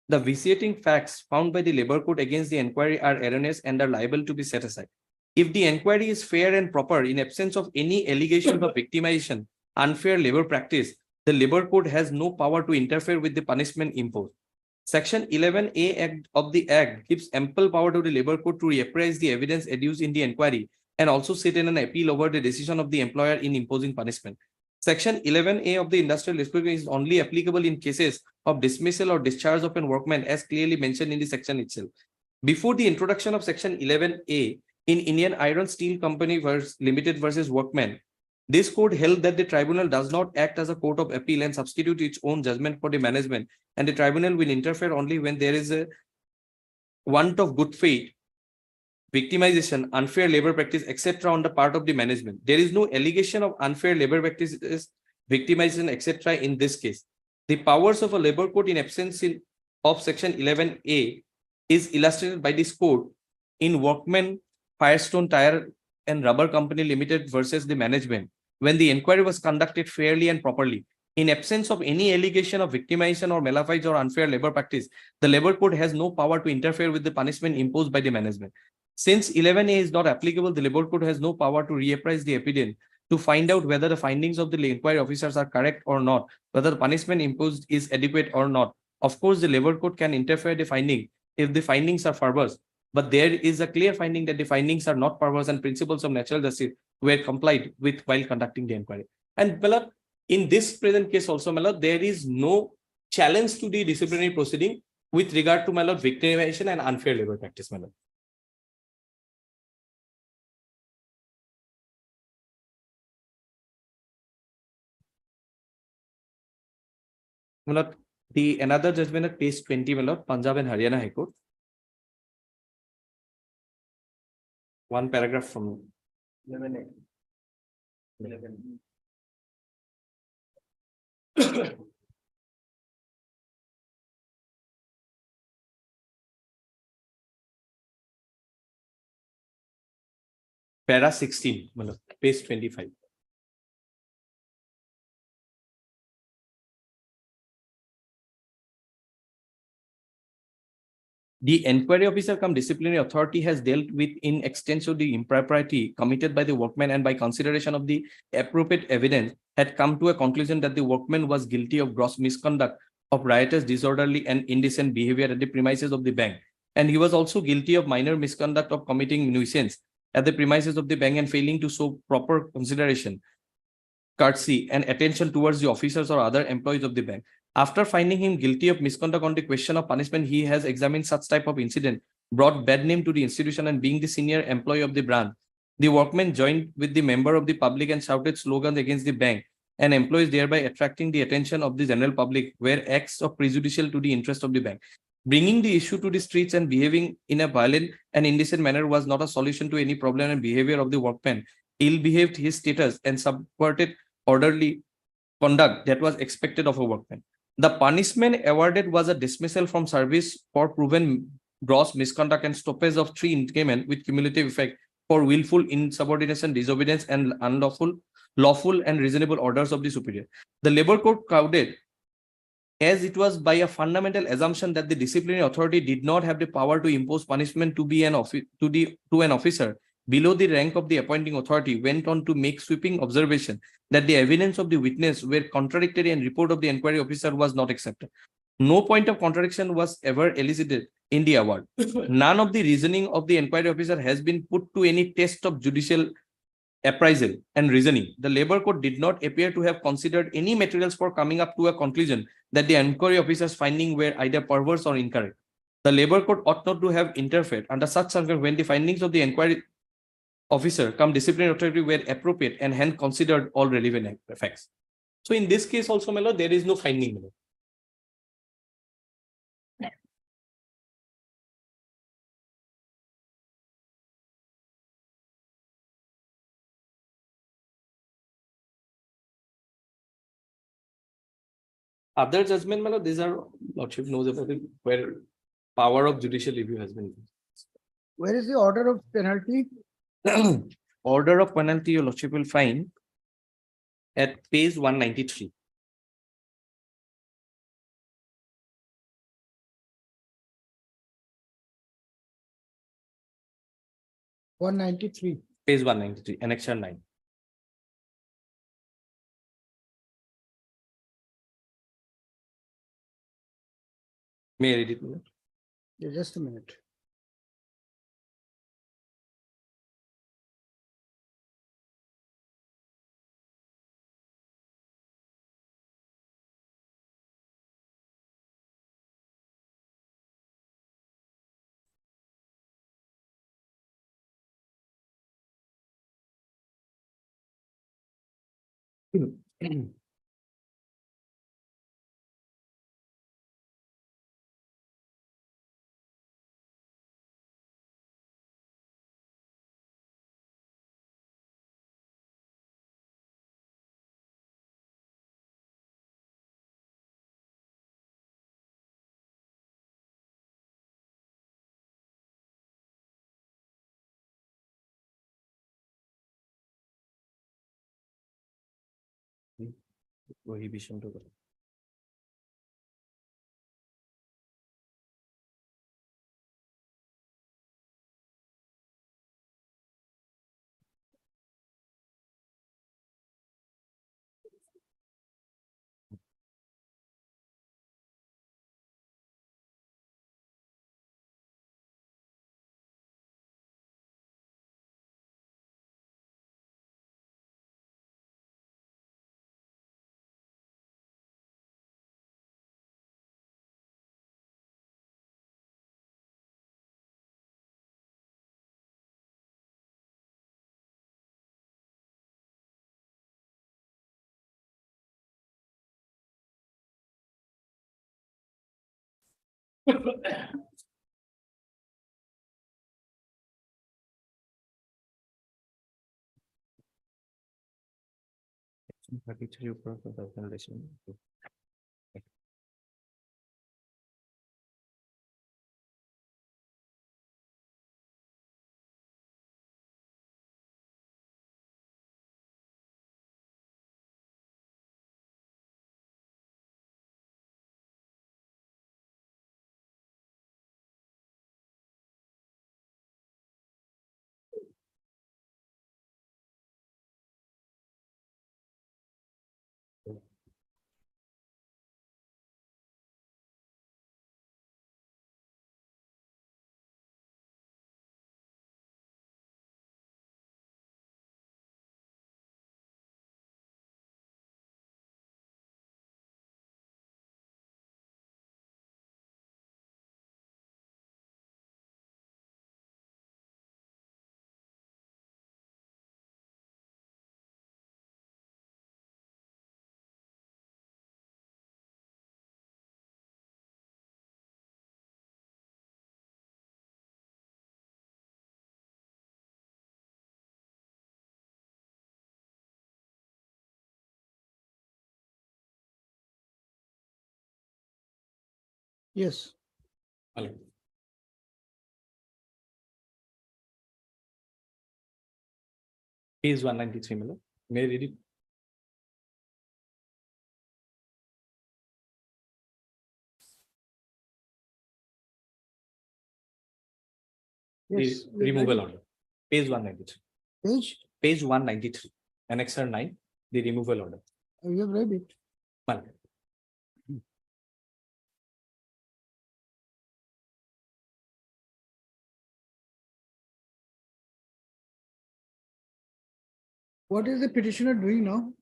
The vitiating facts found by the Labor Court against the inquiry are erroneous and are liable to be set aside. If the inquiry is fair and proper in absence of any allegation of victimization, unfair labor practice, the Labor Court has no power to interfere with the punishment imposed. Section 11A of the Act gives ample power to the Labor Court to reappraise the evidence adduced in the inquiry and also sit in an appeal over the decision of the employer in imposing punishment. Section 11A of the Industrial Dispute is only applicable in cases of dismissal or discharge of a workman as clearly mentioned in the section itself. Before the introduction of Section 11A in Indian Iron Steel Company Limited versus Workmen, this court held that the tribunal does not act as a court of appeal and substitute its own judgment for the management, and the tribunal will interfere only when there is a want of good faith, victimization, unfair labor practice, etc. on the part of the management. There is no allegation of unfair labor practices, victimization, etc. in this case. The powers of a labor court in absence of Section 11A is illustrated by this court in Workmen Firestone Tire and Rubber Company Limited versus the management, when the inquiry was conducted fairly and properly, in absence of any allegation of victimization or malafide or unfair labor practice, the labor code has no power to interfere with the punishment imposed by the management. Since 11A is not applicable, the labor code has no power to reappraise the evidence to find out whether the findings of the inquiry officers are correct or not, whether the punishment imposed is adequate or not. Of course, the labor code can interfere the finding if the findings are perverse, but there is a clear finding that the findings are not perverse and principles of natural justice were complied with while conducting the inquiry. And Malad, in this present case also, Malad, there is no challenge to the disciplinary proceeding with regard to Malad victimization and unfair labor practice, Malad. Malad, the another judgment at page 20, Malad, Punjab and Haryana High Court. One paragraph from 11A. Para 16, Malad, page 25. The inquiry officer cum disciplinary authority has dealt with in extenso the impropriety committed by the workman, and by consideration of the appropriate evidence had come to a conclusion that the workman was guilty of gross misconduct of riotous, disorderly and indecent behavior at the premises of the bank. And he was also guilty of minor misconduct of committing nuisance at the premises of the bank and failing to show proper consideration, courtesy and attention towards the officers or other employees of the bank. After finding him guilty of misconduct on the question of punishment, he has examined such type of incident, brought bad name to the institution, and being the senior employee of the branch, the workman joined with the member of the public and shouted slogans against the bank and employees, thereby attracting the attention of the general public, were acts of prejudicial to the interest of the bank. Bringing the issue to the streets and behaving in a violent and indecent manner was not a solution to any problem, and behavior of the workman ill-behaved his status and subverted orderly conduct that was expected of a workman. The punishment awarded was a dismissal from service for proven gross misconduct and stoppage of 3 increments with cumulative effect for willful insubordination, disobedience, and unlawful, lawful and reasonable orders of the superior. The labor code clouded, as it was by a fundamental assumption that the disciplinary authority did not have the power to impose punishment to an officer below the rank of the appointing authority, went on to make sweeping observation that the evidence of the witness were contradictory and report of the inquiry officer was not accepted. No point of contradiction was ever elicited in the award. None of the reasoning of the inquiry officer has been put to any test of judicial appraisal and reasoning. The labor code did not appear to have considered any materials for coming up to a conclusion that the inquiry officer's findings were either perverse or incorrect. The labor code ought not to have interfered under such circumstances when the findings of the inquiry officer cum disciplinary authority were appropriate and hence considered all relevant facts. So in this case also, Melo, there is no finding. Melo. Other judgment, Melo, these are Lordship knows about it, where power of judicial review has been used. Where is the order of penalty? Order of penalty, your Lordship will find at page 193. Page 193, annexure 9. May I read it? Melo? Yeah, just a minute. prohibition to. Section 33 of the organization. Yes. Page 193, Miller. May I read it? Yes. The removal order. Page 193. Page, Page 193. Annexure 9, the removal order. you have read it. Well, What is the petitioner doing now?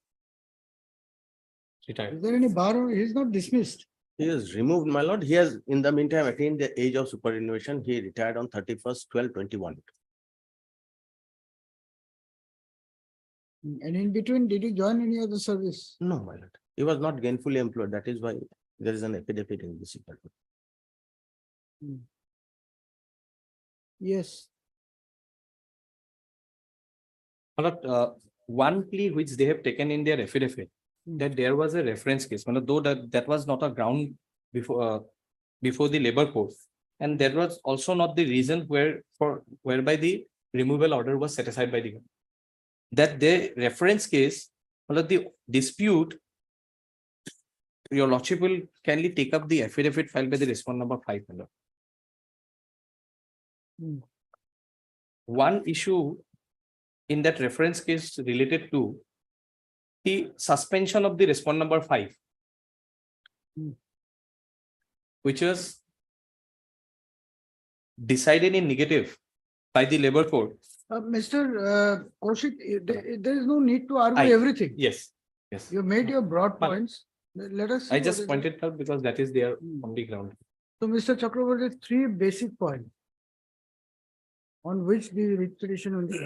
retired. Is there any bar or he is not dismissed? He is removed, my lord. He has in the meantime attained the age of superannuation. He retired on 31st/12/21. And in between, did he join any other service? No, my lord. He was not gainfully employed. That is why there is an affidavit in this department. Yes. But one plea which they have taken in their affidavit, that there was a reference case, though that was not a ground before the labor court, and that was also not the reason whereby the removal order was set aside by the government. That the reference case, the dispute, your lordship will kindly take up the affidavit filed by the respondent number 5. One issue in that reference case related to the suspension of the respondent number 5, which was decided in negative by the labor court. Mr. Kaushik, there is no need to argue everything. Yes, yes. You made your broad points. Let us. See I what just is- pointed out because that is there on the ground. So, Mr. Chakravarti, three basic points on which the writ petition will be.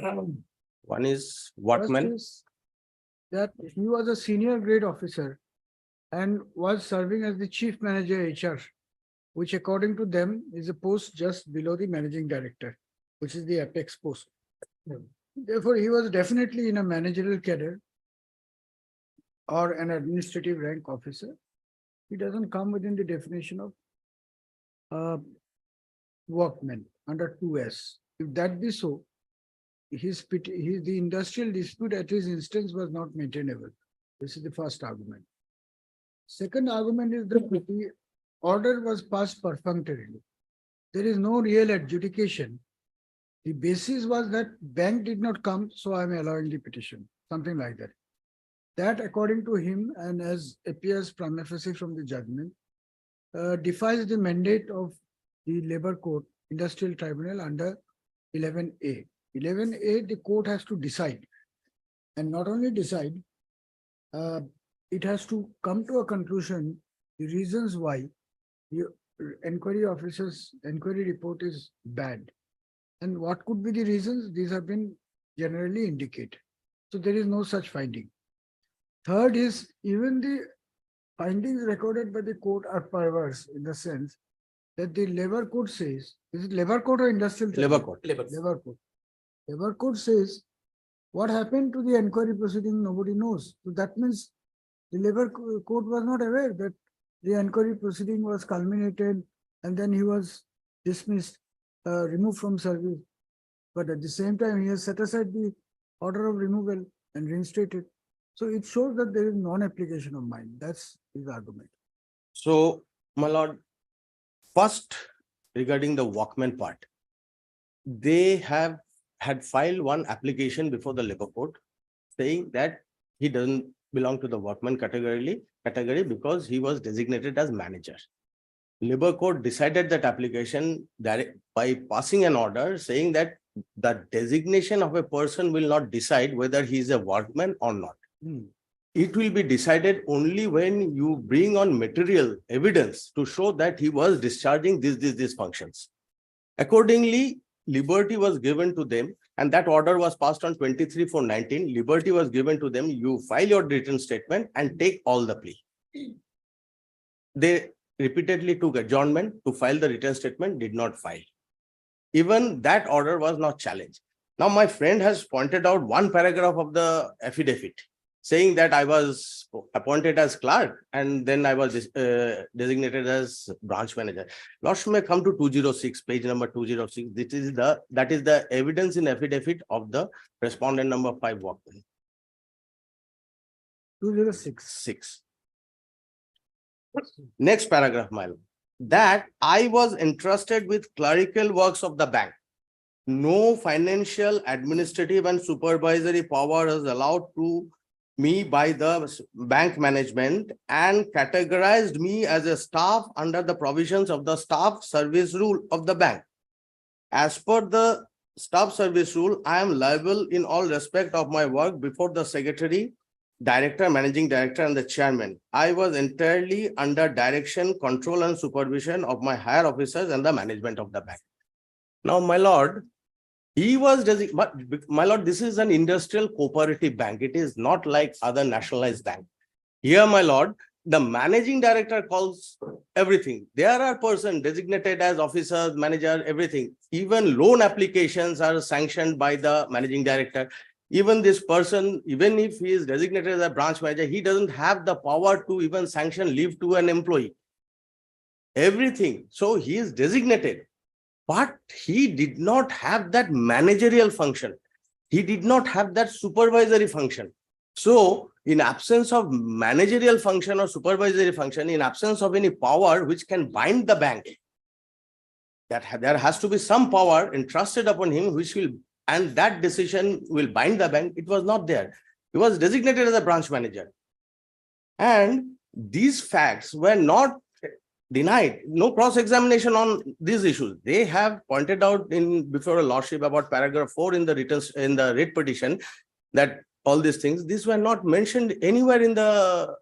One is First workman. is that he was a senior grade officer and was serving as the chief manager HR, which according to them is a post just below the managing director, which is the apex post. Therefore, he was definitely in a managerial cadre or an administrative rank officer. He doesn't come within the definition of workman under 2S. If that be so, the industrial dispute at his instance was not maintainable. This is the first argument. Second argument is that the order was passed perfunctorily. There is no real adjudication. The basis was that bank did not come, so I am allowing the petition, something like that. That, according to him, and as appears prima facie from the judgment, defies the mandate of the Labor Court Industrial Tribunal under 11A. 11A, the court has to decide, and not only decide, it has to come to a conclusion, the reasons why the inquiry officer's inquiry report is bad. And what could be the reasons? These have been generally indicated. So there is no such finding. Third is, even the findings recorded by the court are perverse in the sense that the Labor Court says, is it Labor Court or Industrial? Labor Court. Labor Court. Labor Court says, what happened to the inquiry proceeding, nobody knows. So that means the Labor Court was not aware that the inquiry proceeding was culminated and then he was dismissed, removed from service. But at the same time, he has set aside the order of removal and reinstated. So it shows that there is non-application of mind. That's his argument. So, my lord, first regarding the workman part, they had filed one application before the Labor Court saying that he doesn't belong to the workman category because he was designated as manager. Labor Court decided that application by passing an order saying that the designation of a person will not decide whether he is a workman or not. It will be decided only when you bring on material evidence to show that he was discharging these functions. Accordingly, liberty was given to them, and that order was passed on 23/4/19. Liberty was given to them. You file your written statement and take all the plea. They repeatedly took adjournment to file the written statement, did not file. Even that order was not challenged. Now, my friend has pointed out one paragraph of the affidavit saying that I was appointed as clerk and then I was designated as branch manager. Lordship may come to 206, page number 206. That is the evidence in affidavit of the respondent number 5 workman. 206. Next paragraph, my lord. That I was entrusted with clerical works of the bank. No financial, administrative and supervisory power is allowed to me by the bank management and categorized me as a staff under the provisions of the staff service rule of the bank. As per the staff service rule, I am liable in all respect of my work before the secretary, director, managing director and the chairman. I was entirely under direction, control and supervision of my higher officers and the management of the bank. Now, my lord, he was, but my lord, this is an industrial cooperative bank. It is not like other nationalized bank. Here, my lord, the managing director calls everything. There are persons designated as officers, manager, everything. Even loan applications are sanctioned by the managing director. Even this person, even if he is designated as a branch manager, he doesn't have the power to even sanction leave to an employee. Everything. So he is designated. But he did not have that managerial function. He did not have that supervisory function. So, in absence of managerial function or supervisory function, in absence of any power which can bind the bank, there has to be some power entrusted upon him which will, and that decision will bind the bank. It was not there. He was designated as a branch manager. And these facts were not denied. No cross-examination on these issues. They have pointed out before a lordship about paragraph 4 in the writ petition that all these things, these were not mentioned anywhere in the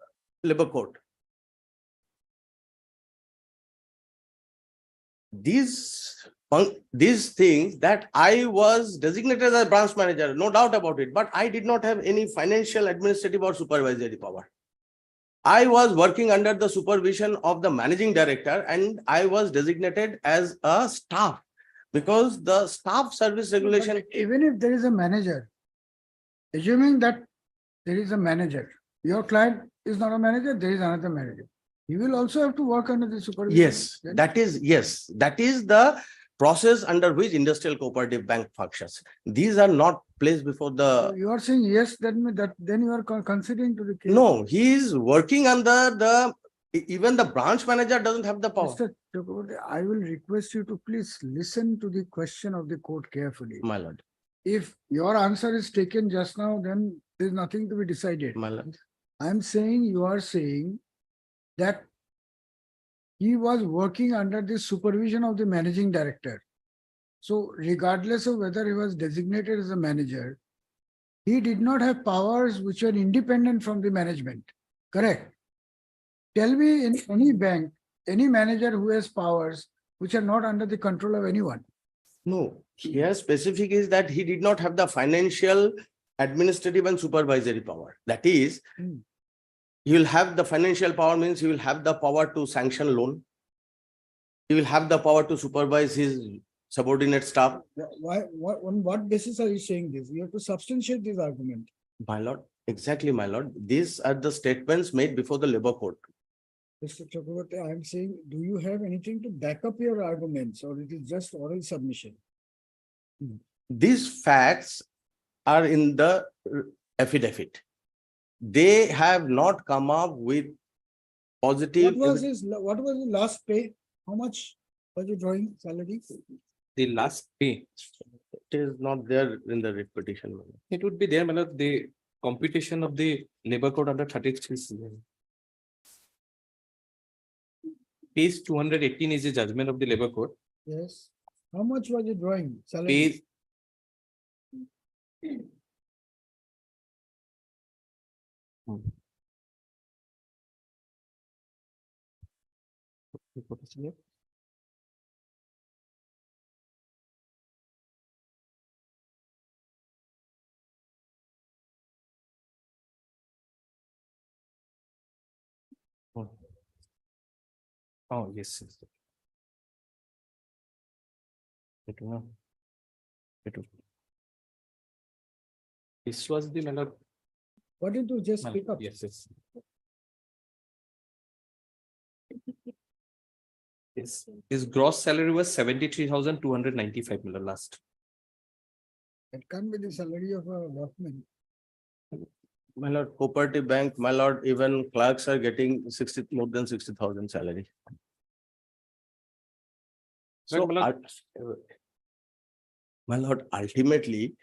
Labor Court. These things that I was designated as a branch manager, no doubt about it, but I did not have any financial, administrative or supervisory power. I was working under the supervision of the managing director and I was designated as a staff because the staff service regulation. But even if there is a manager, assuming that there is a manager, your client is not a manager, there is another manager. You will also have to work under the supervision. Yes, that is the process under which industrial cooperative bank functions. These are not placed before the. You are saying yes, then you are considering to the case. No, he is working under the, even the branch manager doesn't have the power. Mr. Chakraborty, I will request you to please listen to the question of the court carefully. My lord, If your answer is taken just now, then there is nothing to be decided. my lord. I am saying, you are saying that he was working under the supervision of the managing director. So regardless of whether he was designated as a manager, he did not have powers which are independent from the management. Correct? Tell me in any bank, any manager who has powers which are not under the control of anyone. No, here specific is that he did not have the financial, administrative and supervisory power. That is, he will have the financial power, means he will have the power to sanction loan. He will have the power to supervise his subordinate staff. On what basis are you saying this? You have to substantiate this argument. My lord, exactly, my lord. These are the statements made before the labor court. Mr. Chakraborty, I am saying, do you have anything to back up your arguments, or it is just oral submission? These facts are in the affidavit. They have not come up with positive. What was his last pay? How much was he drawing salary? The last pay, It is not there in the writ petition. it would be there, my lord, the computation of the labor code under 33. Page 218 is the judgment of the labor code. Yes. How much was he drawing salary? Page. Oh, yes. This was the manner. What did you just pick up? Yes, yes. Yes, his gross salary was 73,295 last. It can't be the salary of a workman. My lord, cooperative bank, my lord, even clerks are getting more than 60,000 salary. So, my lord, ultimately,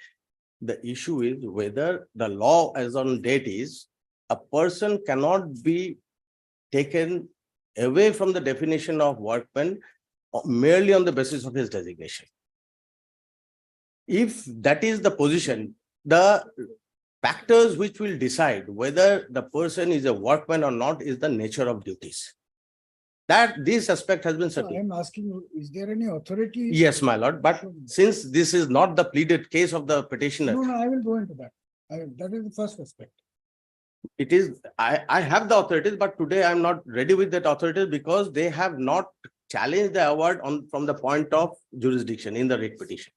the issue is whether the law as on date is a person cannot be taken away from the definition of workman merely on the basis of his designation. If that is the position, the factors which will decide whether the person is a workman or not is the nature of duties. That this aspect has been So settled. I am asking you, is there any authority? Yes, my lord, but since this is not the pleaded case of the petitioner, No, I will go into that. That is the first aspect. it is, I have the authorities, but today I'm not ready with that authority because they have not challenged the award from the point of jurisdiction in the writ petition.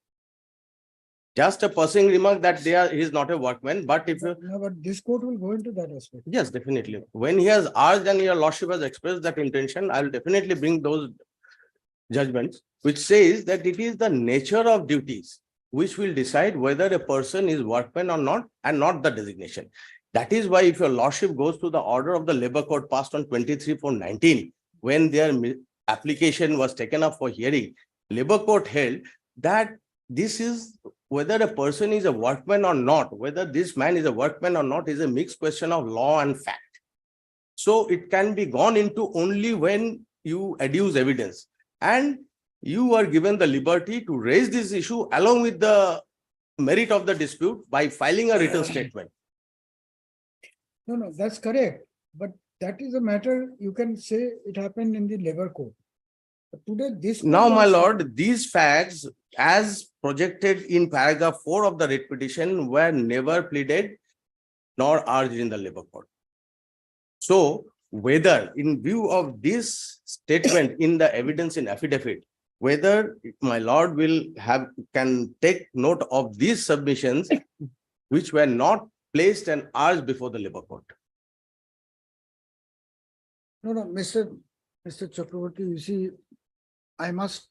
Just a passing remark that he is not a workman, but if you. No, but this court will go into that aspect. Yes, definitely. When he has asked and your lordship has expressed that intention, I will definitely bring those judgments, which says that it is the nature of duties which will decide whether a person is workman or not, and not the designation. That is why if your lordship goes to the order of the labor court passed on 23/4/19, when their application was taken up for hearing, labor court held that this is whether a person is a workman or not, whether this man is a workman or not is a mixed question of law and fact. So it can be gone into only when you adduce evidence, and you are given the liberty to raise this issue along with the merit of the dispute by filing a written statement. No, that's correct. But that is a matter you can say it happened in the labor court. But today, this. Now, my lord, these facts as projected in paragraph 4 of the writ petition were never pleaded nor urged in the labor court. So whether in view of this statement in the evidence in affidavit, whether my lord can take note of these submissions which were not placed and urged before the labor court. No, Mr. Chakraborty, you see, I must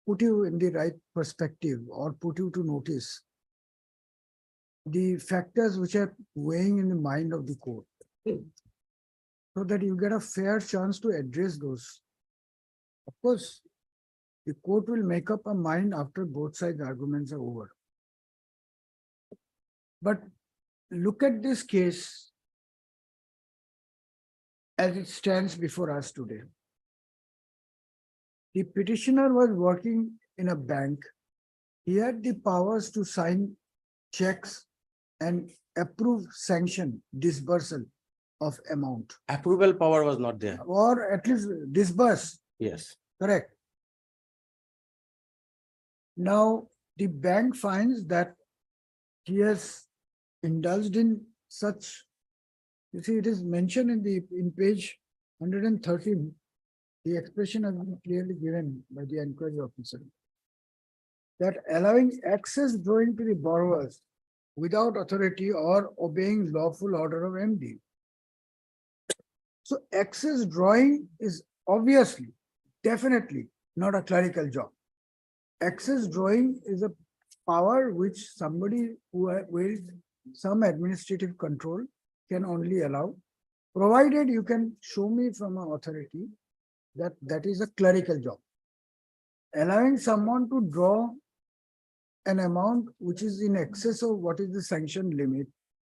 put you in the right perspective or put you to notice the factors which are weighing in the mind of the court, so that you get a fair chance to address those. Of course, the court will make up a mind after both sides' arguments are over. But look at this case as it stands before us today. The petitioner was working in a bank. He had the powers to sign checks and approve sanction disbursal of amount, Approval power was not there. or at least disburse, Yes. correct? Now, the bank finds that he has indulged in such, you see, it is mentioned in page 113, the expression has been clearly given by the inquiry officer, that allowing access drawing to the borrowers without authority or obeying lawful order of MD. So access drawing is obviously, definitely not a clerical job. Access drawing is a power which somebody who wields some administrative control can only allow, provided you can show me from an authority that that is a clerical job. Allowing someone to draw an amount which is in excess of what is the sanction limit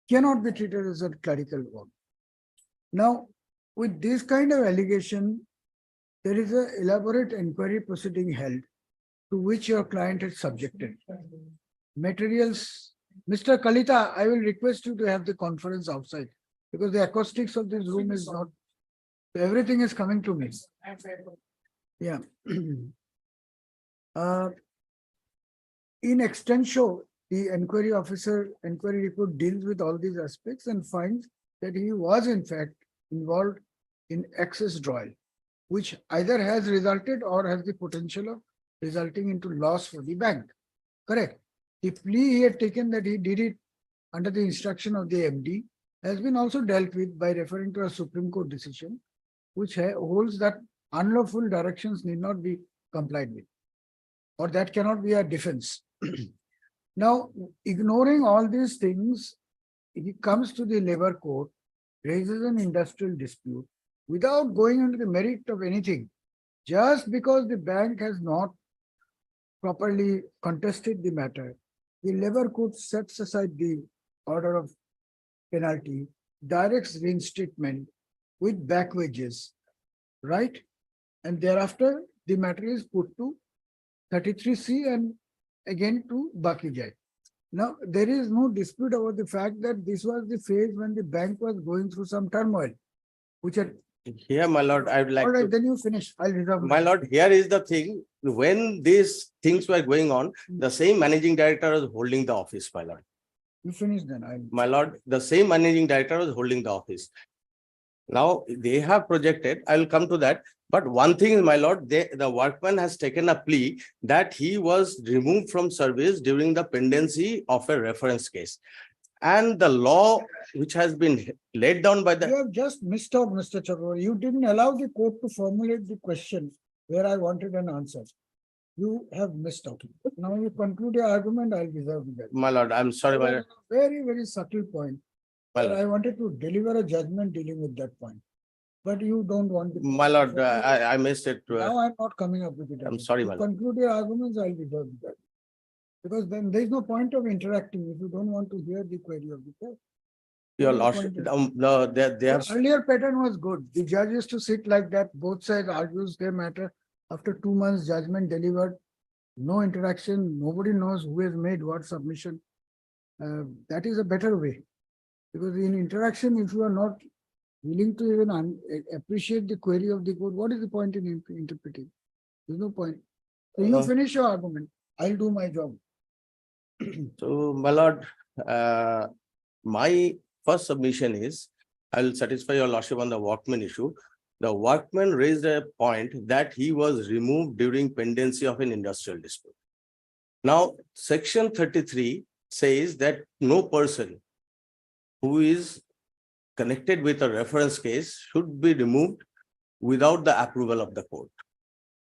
cannot be treated as a clerical work. Now, with this kind of allegation, there is an elaborate inquiry proceeding held to which your client is subjected. Materials, Mr. Kalita, I will request you to have the conference outside because the acoustics of this room is not, everything is coming to me. Yeah. In extenso, the inquiry officer, inquiry report deals with all these aspects and finds that he was in fact involved in excess drawal, which either has resulted or has the potential of resulting into loss for the bank. Correct. The plea he had taken that he did it under the instruction of the MD has been also dealt with by referring to a Supreme Court decision, which holds that unlawful directions need not be complied with, or that cannot be a defense. Now, ignoring all these things, he comes to the labor court, raises an industrial dispute without going into the merit of anything, just because the bank has not properly contested the matter. The labor court sets aside the order of penalty, directs reinstatement with back wages, right? And thereafter, the matter is put to 33C and again to Bakijai. Now, there is no dispute about the fact that this was the phase when the bank was going through some turmoil, which had. Here, my lord, I would like All right, to, then you finish. I'll reserve. my lord, here is the thing. When these things were going on, the same managing director was holding the office, my lord. You finish then. My lord, the same managing director was holding the office. Now, they have projected, I will come to that. But one thing is, my lord, the workman has taken a plea that he was removed from service during the pendency of a reference case. And the law which has been laid down by the. You have just missed out, Mr. Chakravarti. You didn't allow the court to formulate the question where I wanted an answer. You have missed out. Now you conclude your argument, I'll reserve that. My lord, I'm sorry, my lord. Very, very subtle point. But I wanted to deliver a judgment dealing with that point. But you don't want to. My lord, I missed it. Now I'm not coming up with it. I'm sorry, To my lord. conclude your arguments, I'll reserve that. Because then there's no point of interacting if you don't want to hear the query of the court. Your No lordship, point in- they have. The earlier pattern was good. The judge used to sit like that, both sides argues their matter. After 2 months, judgment delivered. No interaction, nobody knows who has made what submission. That is a better way. Because in interaction, if you are not willing to even appreciate the query of the court, what is the point in interpreting? There's no point. So you finish your argument. I'll do my job. So, my lord, my first submission is, I will satisfy your lordship on the workman issue. The workman raised a point that he was removed during pendency of an industrial dispute. Now, section 33 says that no person who is connected with a reference case should be removed without the approval of the court.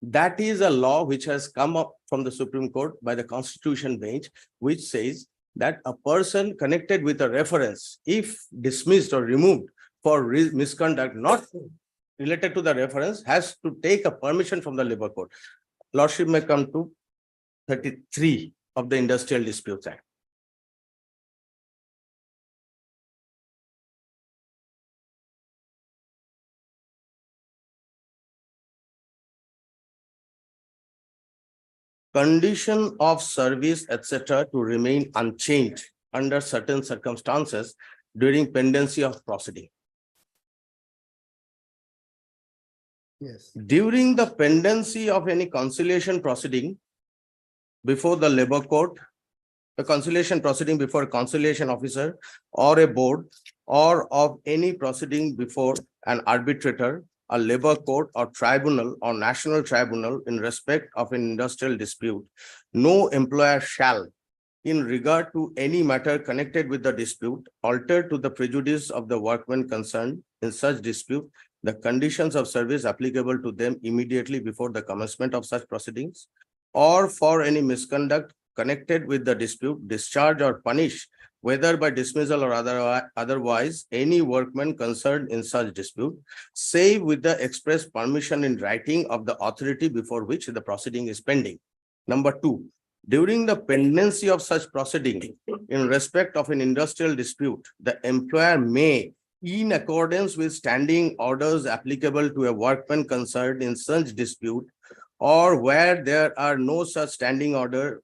That is a law which has come up from the Supreme Court by the Constitution bench, which says that a person connected with a reference, if dismissed or removed for misconduct not related to the reference, has to take a permission from the Labor Court. Lordship may come to 33 of the Industrial Disputes Act. Condition of service, etc., to remain unchanged under certain circumstances during pendency of proceeding. Yes. During the pendency of any conciliation proceeding before the Labor Court, a conciliation proceeding before a conciliation officer or a board, or of any proceeding before an arbitrator, a labor court or tribunal or national tribunal in respect of an industrial dispute, no employer shall, in regard to any matter connected with the dispute, alter to the prejudice of the workmen concerned in such dispute the conditions of service applicable to them immediately before the commencement of such proceedings, or for any misconduct connected with the dispute, discharge or punish, whether by dismissal or otherwise, any workman concerned in such dispute, save with the express permission in writing of the authority before which the proceeding is pending. Number 2, during the pendency of such proceeding in respect of an industrial dispute, the employer may, in accordance with standing orders applicable to a workman concerned in such dispute, or where there are no such standing order,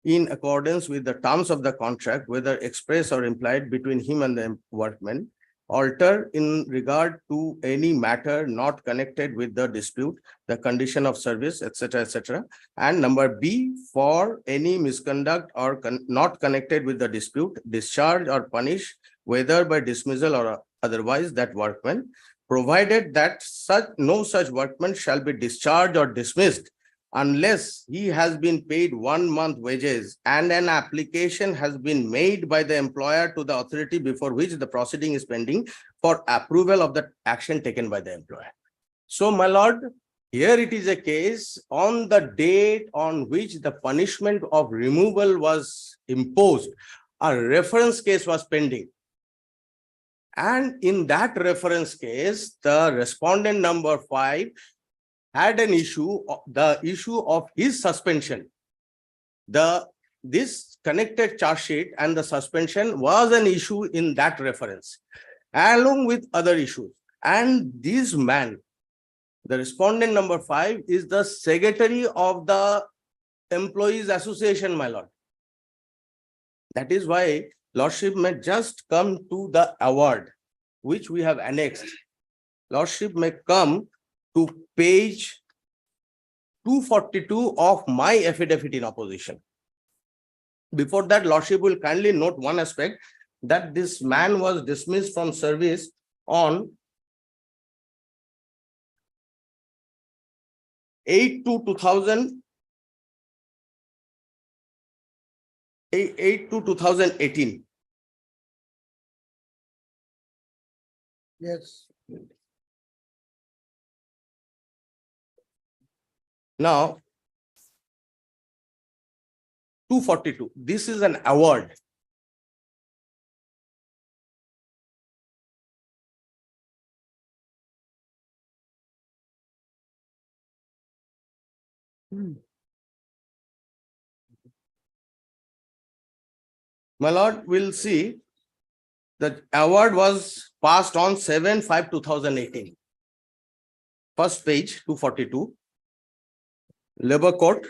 in accordance with the terms of the contract, whether express or implied between him and the workman, alter in regard to any matter not connected with the dispute, the condition of service, etc., etc. And number B, for any misconduct or not connected with the dispute, discharge or punish, whether by dismissal or otherwise, that workman, provided that no such workman shall be discharged or dismissed unless he has been paid 1 month wages and an application has been made by the employer to the authority before which the proceeding is pending for approval of the action taken by the employer. So, my lord, here it is a case on the date on which the punishment of removal was imposed, a reference case was pending. And in that reference case, the respondent number 5 had an issue, the issue of his suspension. This connected charge sheet and the suspension was an issue in that reference, along with other issues. And this man, the respondent number 5, is the secretary of the Employees Association, my lord. That is why Lordship may just come to the award, which we have annexed. Lordship may come to page 242 of my affidavit in opposition. Before that, Lordship will kindly note one aspect, that this man was dismissed from service on 8/2/2018. Yes. Now, 242, this is an award. My lord, will see the award was passed on 7/5/2018. First page, 242. Labor Court,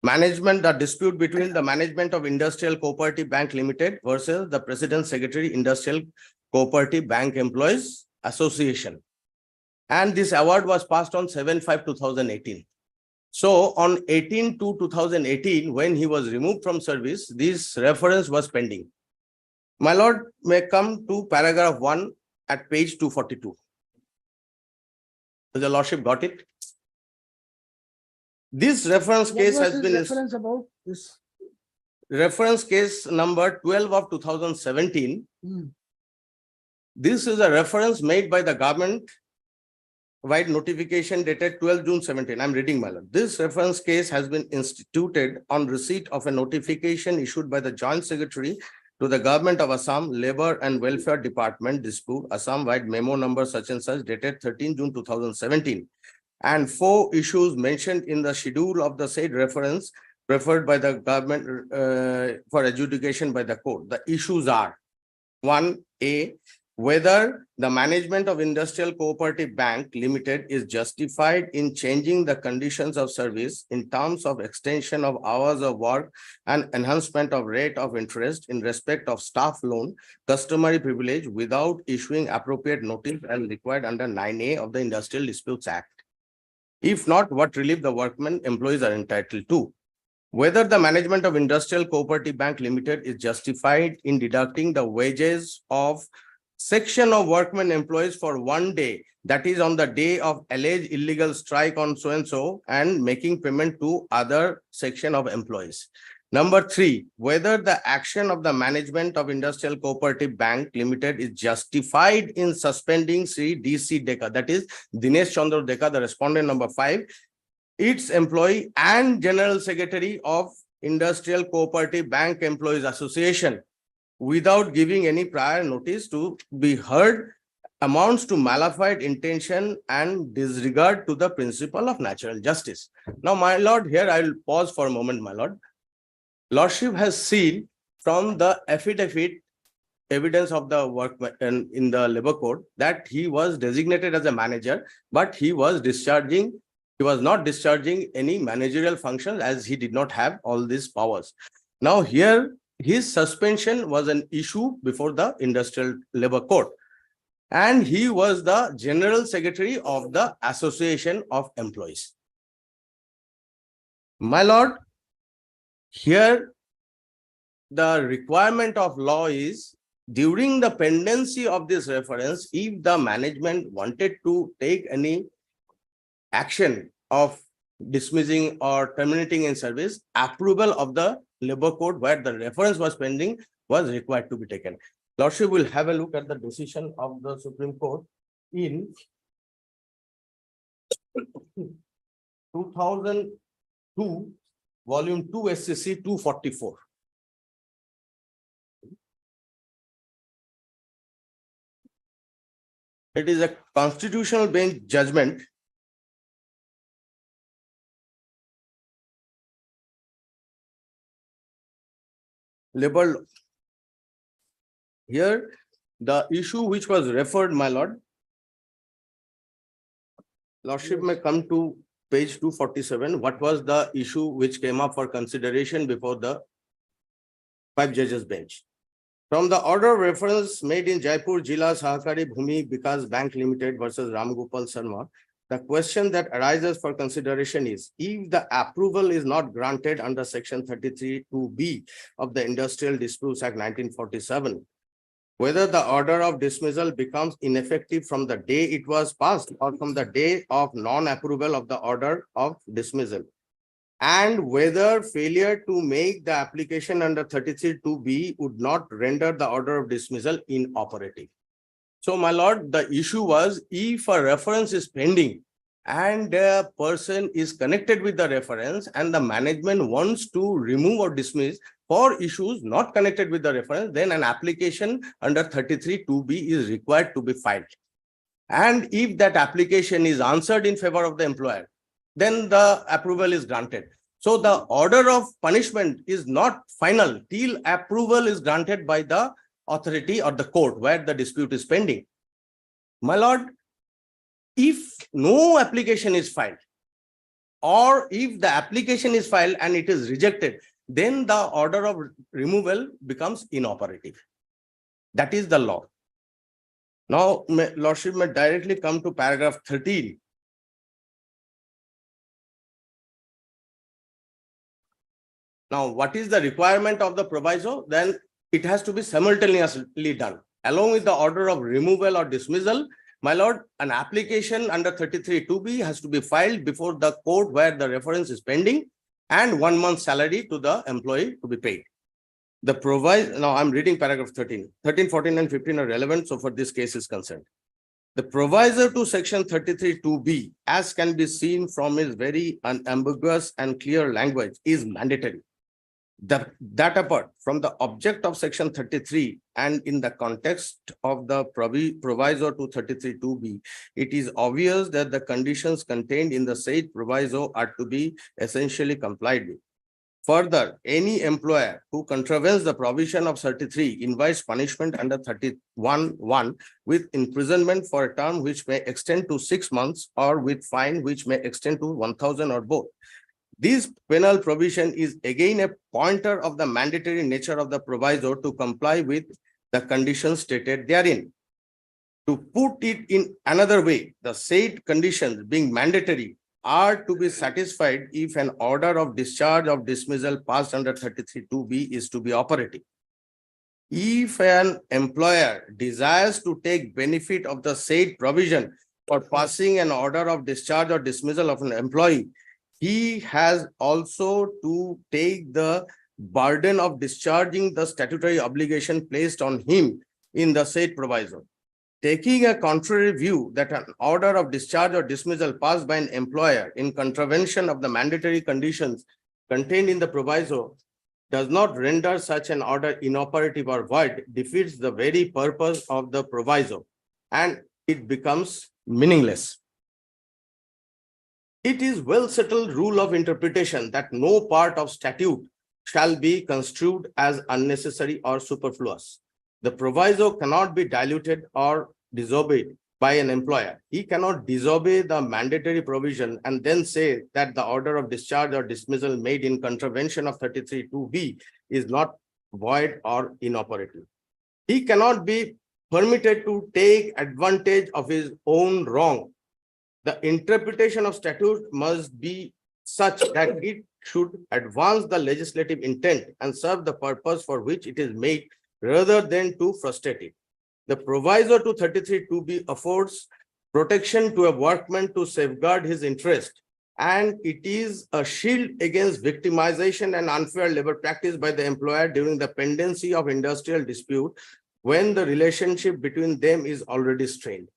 management, the dispute between the management of Industrial Cooperative Bank Limited versus the President Secretary Industrial Cooperative Bank Employees Association. And this award was passed on 7/5/2018. So on 18/2/2018, when he was removed from service, this reference was pending. My lord may come to paragraph 1 at page 242. The lordship got it? This reference case has been Reference about this. reference case number 12 of 2017. This is a reference made by the government wide notification dated 12 June 17. I'm reading, my lord. This reference case has been instituted on receipt of a notification issued by the Joint Secretary to the Government of Assam Labour and Welfare Department dispute Assam wide memo number such and such dated 13 June 2017. And 4 issues mentioned in the schedule of the said reference referred by the government for adjudication by the court. The issues are 1A, whether the management of Industrial Cooperative Bank Limited is justified in changing the conditions of service in terms of extension of hours of work and enhancement of rate of interest in respect of staff loan, customary privilege without issuing appropriate notice as required under 9A of the Industrial Disputes Act. If not, what relief the workmen employees are entitled to. Whether the management of Industrial Cooperative Bank Limited is justified in deducting the wages of section of workmen employees for 1 day, that is on the day of alleged illegal strike on so-and-so, and making payment to other section of employees. Number 3, whether the action of the management of Industrial Cooperative Bank Limited is justified in suspending Sri D.C. Deka, that is Dinesh Chandra Deka, the respondent number 5, its employee and General Secretary of Industrial Cooperative Bank Employees Association without giving any prior notice to be heard, amounts to malafide intention and disregard to the principle of natural justice. Now, my lord, here I will pause for a moment, my lord. Lordship has seen from the affidavit evidence of the workman in the labor code that he was designated as a manager, but he was not discharging any managerial functions as he did not have all these powers. Now here, his suspension was an issue before the Industrial Labor Court, and he was the General Secretary of the Association of Employees. My lord, here the requirement of law is during the pendency of this reference, if the management wanted to take any action of dismissing or terminating in service, approval of the labor code where the reference was pending was required to be taken. Lordship will have a look at the decision of the Supreme Court in 2002, volume 2 SCC 244. It is a constitutional bench judgment labeled here. The issue which was referred, my lord, lordship may come to page 247. What was the issue which came up for consideration before the 5 judges bench? From the order of reference made in Jaipur Jila Sahakari Bhumi Vikas Bank Limited versus Ram Gopal Sharma, the question that arises for consideration is, if the approval is not granted under section 33(2)(b) of the Industrial Disputes Act 1947, whether the order of dismissal becomes ineffective from the day it was passed or from the day of non-approval of the order of dismissal, and whether failure to make the application under 33(2)(b) would not render the order of dismissal inoperative. So, my lord, the issue was, if a reference is pending and a person is connected with the reference and the management wants to remove or dismiss for issues not connected with the reference, then an application under 33(2)(b) is required to be filed. And if that application is answered in favor of the employer, then the approval is granted. So the order of punishment is not final till approval is granted by the authority or the court where the dispute is pending. My lord, if no application is filed, or if the application is filed and it is rejected, then the order of removal becomes inoperative. That is the law. Now, lordship may directly come to paragraph 13. Now, what is the requirement of the proviso? Then it has to be simultaneously done. Along with the order of removal or dismissal, my lord, an application under 33(2)(b) has to be filed before the court where the reference is pending, and 1 month's salary to the employee to be paid. The proviso, now I'm reading paragraph 13. 13, 14, and 15 are relevant, so for this case is concerned. The proviso to section 33(2)(b), as can be seen from its very unambiguous and clear language, is mandatory. That apart from the object of section 33 and in the context of the proviso to 33(2)(b), it is obvious that the conditions contained in the said proviso are to be essentially complied with. Further, any employer who contravenes the provision of 33 invites punishment under 31(1) with imprisonment for a term which may extend to 6 months or with fine which may extend to 1,000 or both. This penal provision is again a pointer of the mandatory nature of the proviso to comply with the conditions stated therein. To put it in another way, the said conditions being mandatory are to be satisfied if an order of discharge or dismissal passed under 33(2)(b) is to be operative. If an employer desires to take benefit of the said provision for passing an order of discharge or dismissal of an employee, he has also to take the burden of discharging the statutory obligation placed on him in the said proviso. Taking a contrary view that an order of discharge or dismissal passed by an employer in contravention of the mandatory conditions contained in the proviso does not render such an order inoperative or void, defeats the very purpose of the proviso, and it becomes meaningless. It is well settled rule of interpretation that no part of statute shall be construed as unnecessary or superfluous. The proviso cannot be diluted or disobeyed by an employer. He cannot disobey the mandatory provision and then say that the order of discharge or dismissal made in contravention of 33(2)(b) is not void or inoperative. He cannot be permitted to take advantage of his own wrong. The interpretation of statute must be such that it should advance the legislative intent and serve the purpose for which it is made, rather than to frustrate it. The proviso to 33(2)(b) affords protection to a workman to safeguard his interest, and it is a shield against victimization and unfair labor practice by the employer during the pendency of industrial dispute when the relationship between them is already strained.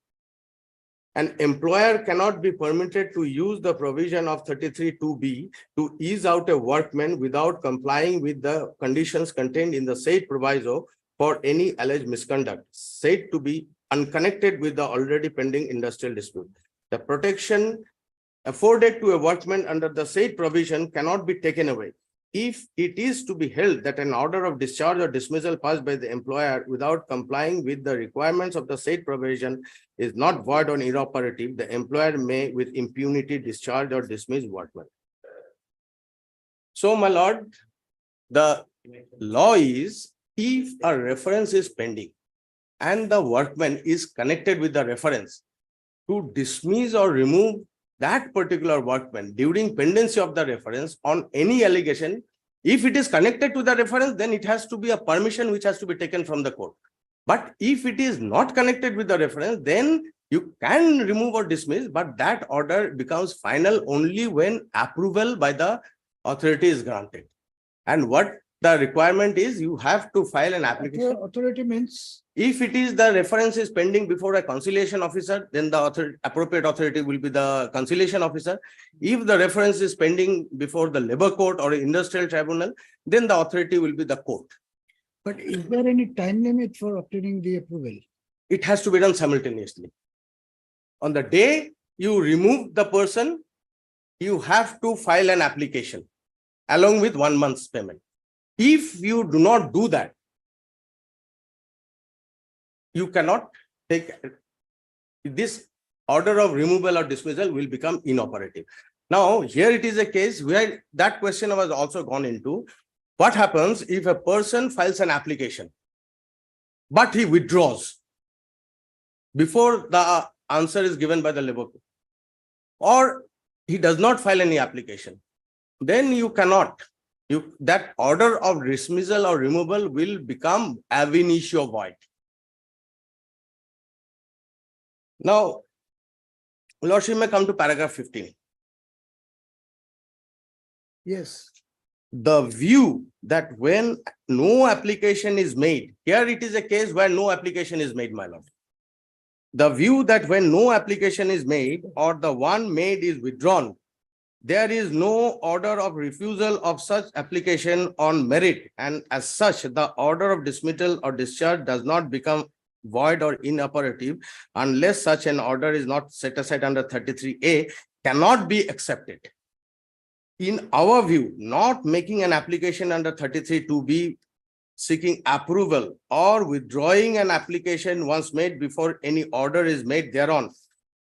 An employer cannot be permitted to use the provision of 33(2)(b) to ease out a workman without complying with the conditions contained in the said proviso for any alleged misconduct said to be unconnected with the already pending industrial dispute. The protection afforded to a workman under the said provision cannot be taken away. If it is to be held that an order of discharge or dismissal passed by the employer without complying with the requirements of the said provision is not void or inoperative, the employer may with impunity discharge or dismiss workman. So, my lord, the law is, if a reference is pending and the workman is connected with the reference, to dismiss or remove that particular workman during pendency of the reference on any allegation, if it is connected to the reference, then it has to be a permission which has to be taken from the court. But if it is not connected with the reference, then you can remove or dismiss, but that order becomes final only when approval by the authority is granted. And what the requirement is, you have to file an application. Authority means? If it is the reference is pending before a conciliation officer, then the appropriate authority will be the conciliation officer. If the reference is pending before the labor court or industrial tribunal, then the authority will be the court. But is there any time limit for obtaining the approval? It has to be done simultaneously. On the day you remove the person, you have to file an application along with 1 month's payment. If you do not do that, you cannot take this order of removal or dismissal will become inoperative. Now, here it is a case where that question was also gone into. What happens if a person files an application, but he withdraws before the answer is given by the labor court, or he does not file any application? Then you cannot. That order of dismissal or removal will become ab initio void. Now, Lordship may come to paragraph 15. Yes. The view that when no application is made, here it is a case where no application is made, my lord. the view that when no application is made or the one made is withdrawn, there is no order of refusal of such application on merit, and as such, the order of dismissal or discharge does not become void or inoperative unless such an order is not set aside under 33A, cannot be accepted. In our view, not making an application under 33(2)(b, seeking approval or withdrawing an application once made before any order is made thereon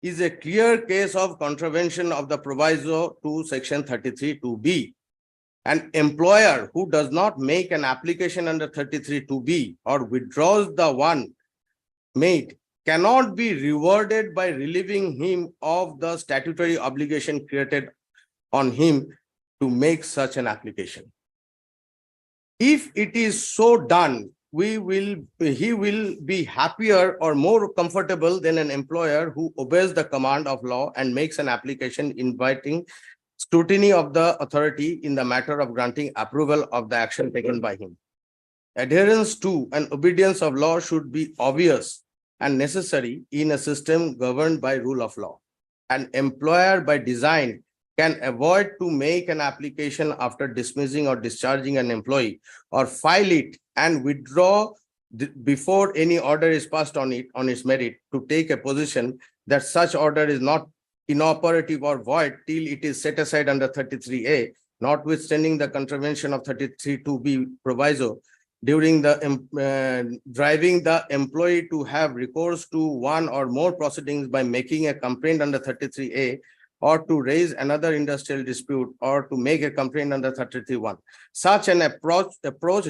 is a clear case of contravention of the proviso to section 33(2)(b. An employer who does not make an application under 33(2)(b or withdraws the one made cannot be rewarded by relieving him of the statutory obligation created on him to make such an application. If it is so done, he will be happier or more comfortable than an employer who obeys the command of law and makes an application inviting scrutiny of the authority in the matter of granting approval of the action taken by him. Adherence to and obedience of law should be obvious and necessary in a system governed by rule of law. An employer by design can avoid to make an application after dismissing or discharging an employee, or file it and withdraw before any order is passed on it on its merit, to take a position that such order is not inoperative or void till it is set aside under 33A, notwithstanding the contravention of 33(2)(b proviso, during the driving the employee to have recourse to one or more proceedings by making a complaint under 33A, or to raise another industrial dispute, or to make a complaint under 33(1). Such an approach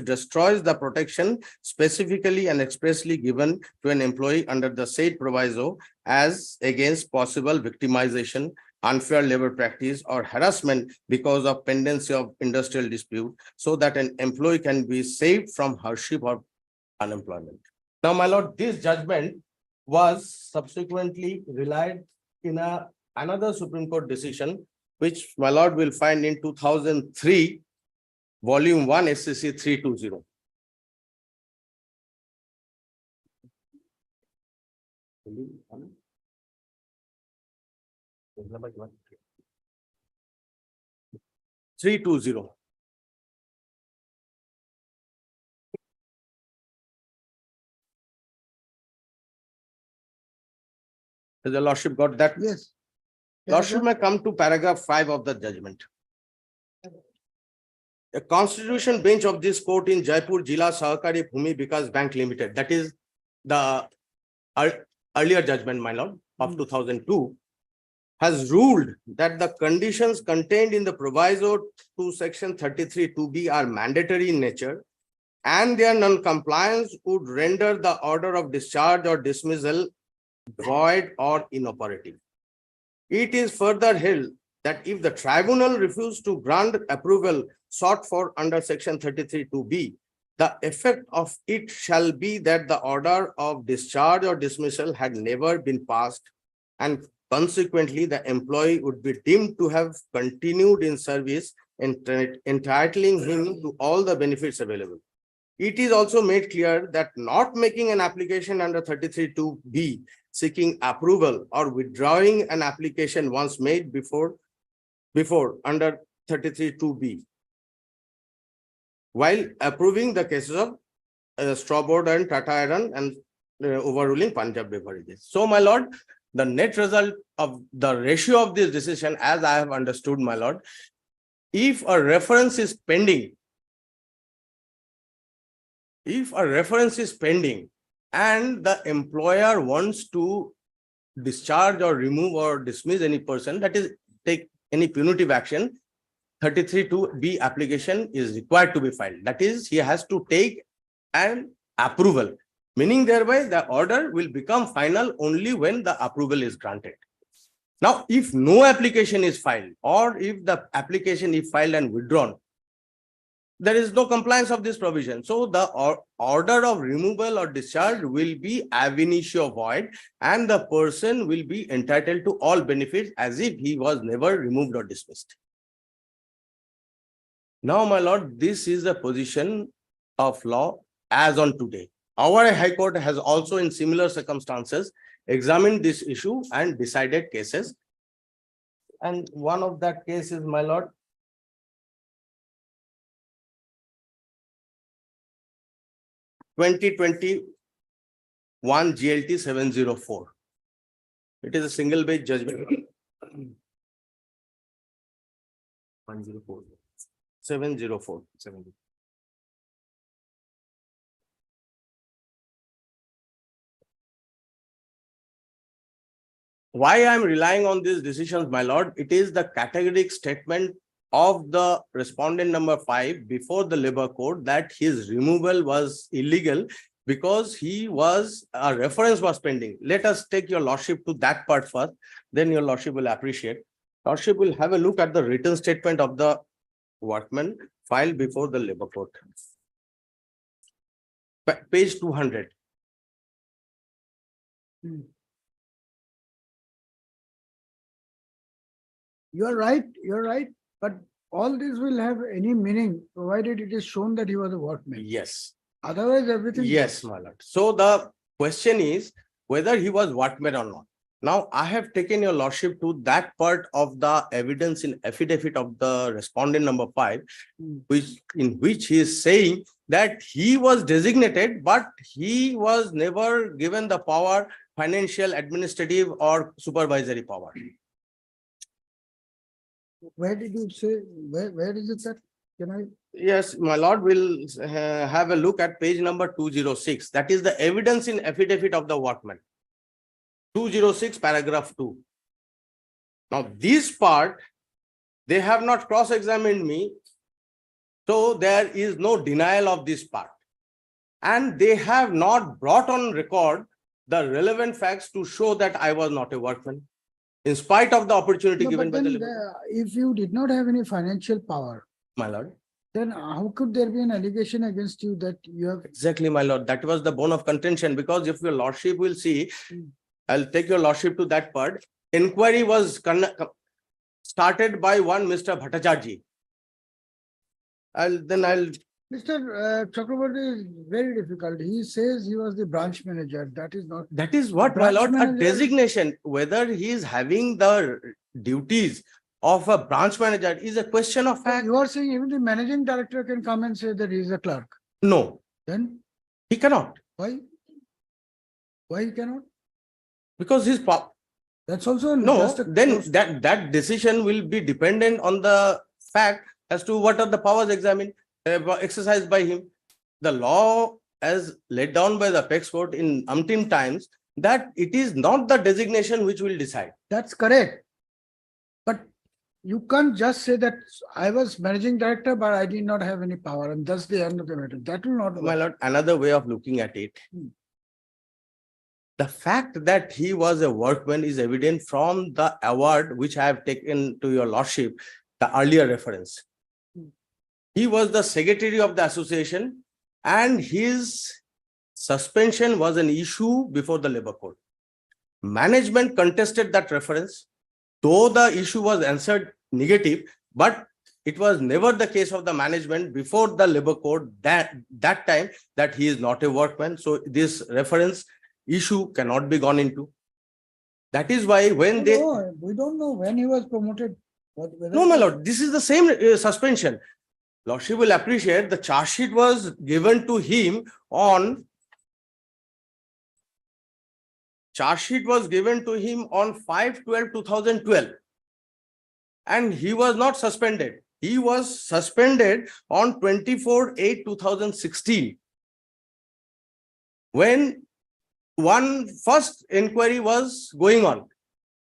destroys the protection specifically and expressly given to an employee under the said proviso as against possible victimization, unfair labor practice, or harassment because of pendency of industrial dispute, so that an employee can be saved from hardship or unemployment. Now, my lord, this judgment was subsequently relied in another Supreme Court decision, which my lord will find in 2003, volume 1, SCC 320. Number 320. Has the lordship got that? Yes. Lordship may come to paragraph 5 of the judgment. A constitution bench of this court in Jaipur, Jila Sahakari Bhumi Vikas Bank Limited, that is the earlier judgment, my lord, of 2002, has ruled that the conditions contained in the proviso to section 33(2)(b are mandatory in nature, and their non-compliance would render the order of discharge or dismissal void or inoperative. It is further held that if the tribunal refused to grant approval sought for under section 33(2)(b, the effect of it shall be that the order of discharge or dismissal had never been passed, and consequently the employee would be deemed to have continued in service, entitling him to all the benefits available. It is also made clear that not making an application under 33(2)(b, seeking approval or withdrawing an application once made before under 33(2)(b, while approving the cases of Strawboard and Tata Iron and overruling Punjab beverages. So, my lord, the net result of the ratio of this decision, as I have understood, my lord, if a reference is pending, and the employer wants to discharge or remove or dismiss any person, that is, take any punitive action, 33(2)(b application is required to be filed. That is, he has to take an approval, meaning thereby the order will become final only when the approval is granted. Now, if no application is filed, or if the application is filed and withdrawn, there is no compliance of this provision. So the order of removal or discharge will be ab initio void, and the person will be entitled to all benefits as if he was never removed or dismissed. Now, my lord, this is the position of law as on today. Our High Court has also in similar circumstances examined this issue and decided cases. And one of that case is, my lord, 2021 GLT 704. It is a single bench judgment. 104. 704. Why I am relying on these decisions, my lord, it is the categoric statement of the respondent number 5 before the labor court that his removal was illegal because a reference was pending. Let us take your lordship to that part first, then your lordship will appreciate. Lordship will have a look at the written statement of the workman filed before the labor court. Page 200. You're right, but all this will have any meaning provided it is shown that he was a workman. Yes. Otherwise, everything. Yes, my lord. So the question is whether he was workman or not. Now, I have taken your lordship to that part of the evidence in affidavit of the respondent number 5, in which he is saying that he was designated, but he was never given the power, financial, administrative, or supervisory power. Where did you say, where is it that? Can I? Yes, my lord will have a look at page number 206. That is the evidence in affidavit of the workman. 206 paragraph 2. Now this part, they have not cross-examined me. So there is no denial of this part. And they have not brought on record the relevant facts to show that I was not a workman, in spite of the opportunity No, given but by then if you did not have any financial power, my lord. then how could there be an allegation against you that you have? Exactly, my lord. That was the bone of contention, because if your lordship will see, I'll take your lordship to that part. Inquiry was started by one Mr. Bhattacharjee. Mr. Chakraborty is very difficult. He says he was the branch manager. That is not. That is what, my lord, a designation. Whether he is having the duties of a branch manager is a question of fact. You are saying even the managing director can come and say that he is a clerk. No. Then? He cannot. Why? Why he cannot? Because his that's also no, then that decision will be dependent on the fact as to what are the powers exercised by him. The law as laid down by the apex court in umpteen times, that it is not the designation which will decide. That's correct. But you can't just say that I was managing director, but I did not have any power, and that's the end of the matter. That will not work. My lord, another way of looking at it. The fact that he was a workman is evident from the award which I have taken to your lordship, the earlier reference. He was the secretary of the association, and his suspension was an issue before the labor court. Management contested that reference, though the issue was answered negative, but it was never the case of the management before the labor court that time that he is not a workman. So this reference issue cannot be gone into. That is why when we don't know when he was promoted. No, my lord, this is the same suspension. Lordship will appreciate the charge sheet was given to him on 5/12/2012, and he was not suspended. He was suspended on 24/8/2016 when one first inquiry was going on.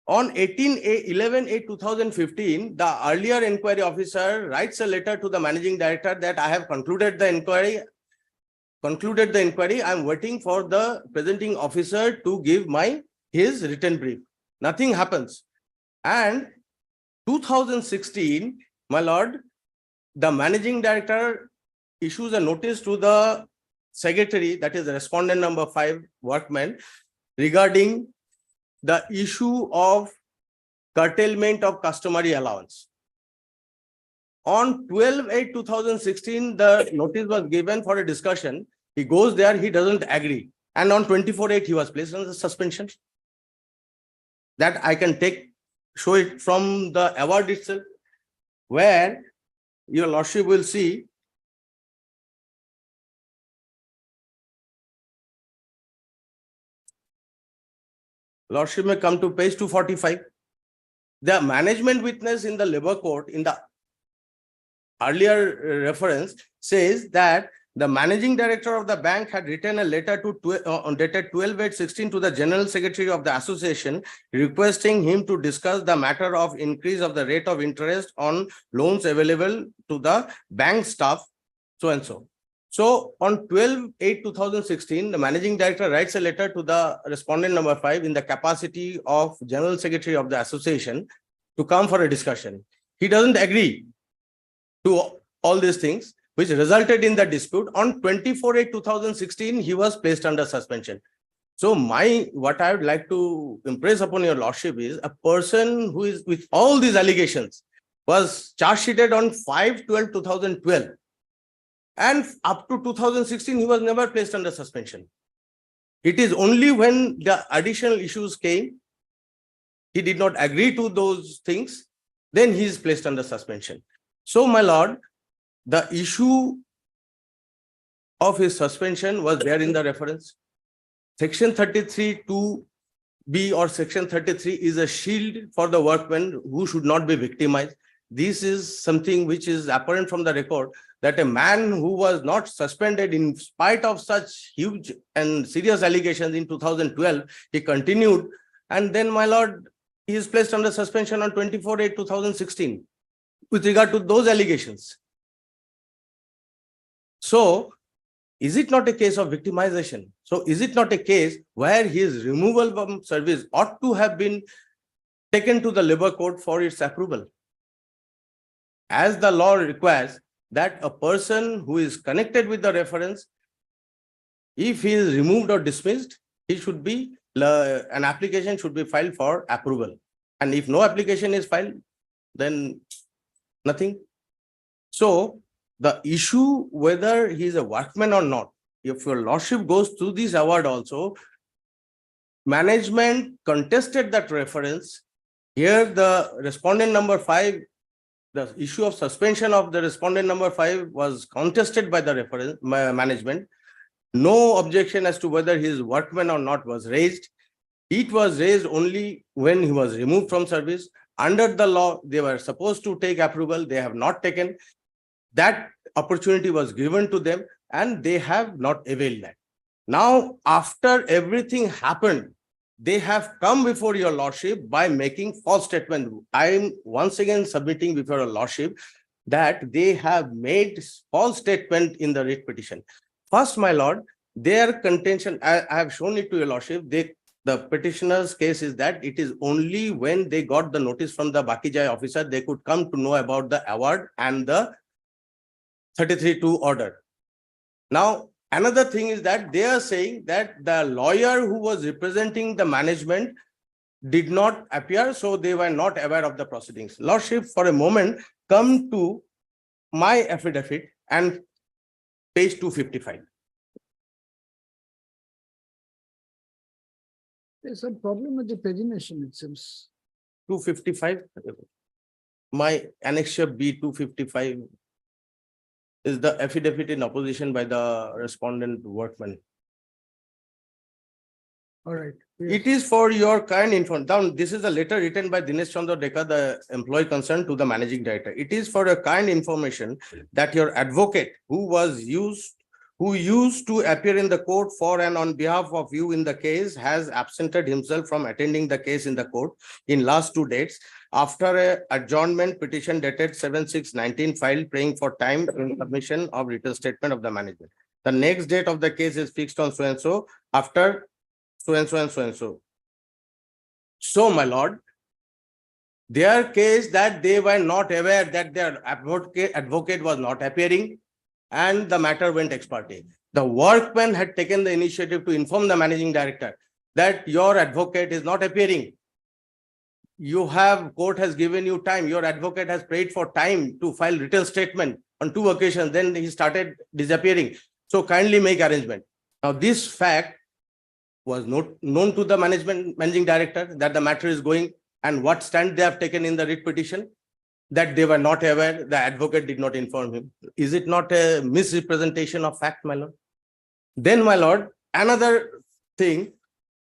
On 11/8/2015, the earlier inquiry officer writes a letter to the managing director that I have concluded the inquiry. I am waiting for the presenting officer to give his written brief. Nothing happens. And 2016, my lord, the managing director issues a notice to the secretary, that is the respondent number 5 workman, regarding the issue of curtailment of customary allowance. On 12/8/2016, the notice was given for a discussion. He goes there, he doesn't agree. And on 24/8, he was placed on the suspension. that I can show it from the award itself, where your lordship will see lordship may come to page 245. The management witness in the labor court in the earlier reference says that the managing director of the bank had written a letter dated 12/8/16 to the general secretary of the association requesting him to discuss the matter of increase of the rate of interest on loans available to the bank staff, so and so. So on 12/8/2016, the managing director writes a letter to the respondent number 5 in the capacity of general secretary of the association to come for a discussion. He doesn't agree to all these things, which resulted in the dispute. On 24/8/2016, he was placed under suspension. So what I would like to impress upon your lordship is a person who is with all these allegations was charge sheeted on 5/12/2012. And up to 2016, he was never placed under suspension. It is only when the additional issues came, he did not agree to those things, then he is placed under suspension. So, my lord, the issue of his suspension was there in the reference. Section 33(2)(b) or section 33 is a shield for the workmen who should not be victimized. This is something which is apparent from the record, that a man who was not suspended in spite of such huge and serious allegations in 2012, he continued, and then, my lord, he is placed under suspension on 24/8/2016 with regard to those allegations. So, is it not a case of victimization? So, is it not a case where his removal from service ought to have been taken to the labor court for its approval? As the law requires that a person who is connected with the reference, if he is removed or dismissed, he should be, an application should be filed for approval. And if no application is filed, then nothing. So, the issue whether he is a workman or not, if your lordship goes through this award also, management contested that reference. Here the respondent number 5, the issue of suspension of the respondent number 5 was contested by the reference management. No objection as to whether he is workman or not was raised. It was raised only when he was removed from service. Under the law, they were supposed to take approval. They have not taken. That opportunity was given to them and they have not availed that. Now, after everything happened, they have come before your lordship by making false statement. I am once again submitting before your lordship that they have made false statement in the writ petition. First, my lord, their contention, I have shown it to your lordship, the petitioner's case is that it is only when they got the notice from the Bakijai officer, they could come to know about the award and the 33(2) order. Now, another thing is that they are saying that the lawyer who was representing the management did not appear, so they were not aware of the proceedings. Lordship, for a moment, come to my affidavit and page 255. There's a problem with the pagination, it seems. 255. My annexure B 255 is the affidavit in opposition by the respondent workman. All right. It is for your kind information. Down, this is a letter written by Dinesh Chandra Deka, the employee concerned, to the managing director. It is for a kind information that your advocate who used to appear in the court for and on behalf of you in the case has absented himself from attending the case in the court in last 2 dates. After a adjournment petition dated 7/6/19 filed praying for time in submission of written statement of the management. The next date of the case is fixed on so and so after so and so and so and so. So, my lord, their case that they were not aware that their advocate was not appearing and the matter went ex parte. The workman had taken the initiative to inform the managing director that your advocate is not appearing. Court has given you time. Your advocate has prayed for time to file written statement on 2 occasions. Then he started disappearing. So kindly make arrangement. Now, this fact was not known to the managing director that the matter is going, and what stand they have taken in the writ petition, that they were not aware, the advocate did not inform him. Is it not a misrepresentation of fact, my lord? Then, my lord, another thing,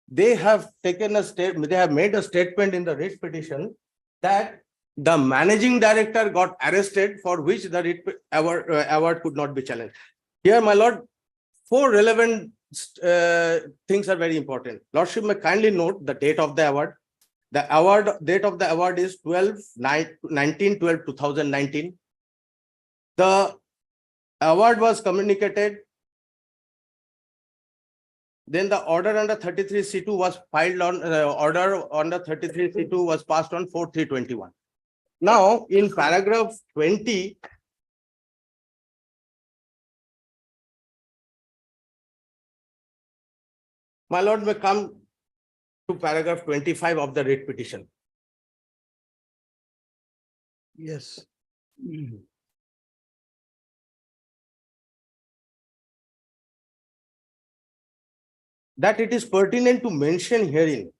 they have taken a statement, they have made a statement in the writ petition that the managing director got arrested, for which the writ award could not be challenged. Here, my lord, four relevant things are very important. Lordship may kindly note the date of the award. The award date of the award is 19/12/2019. The award was communicated. Then the order under 33C2 was filed on order under 33C2 was passed on 4/3/21. Now, in paragraph 20, my lord may come to paragraph 25 of the writ petition. Yes. That it is pertinent to mention herein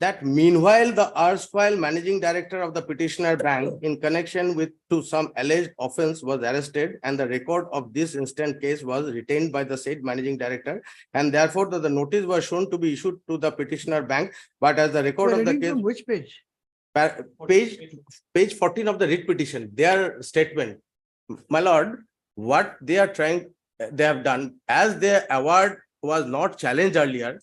that meanwhile the erstwhile managing director of the petitioner bank in connection with to some alleged offense was arrested, and the record of this instant case was retained by the said managing director, and therefore the notice was shown to be issued to the petitioner bank, but as the record You're of the reading case, from which page? page 14 of the writ petition, their statement, my lord, what they are trying, they have done, as their award was not challenged earlier,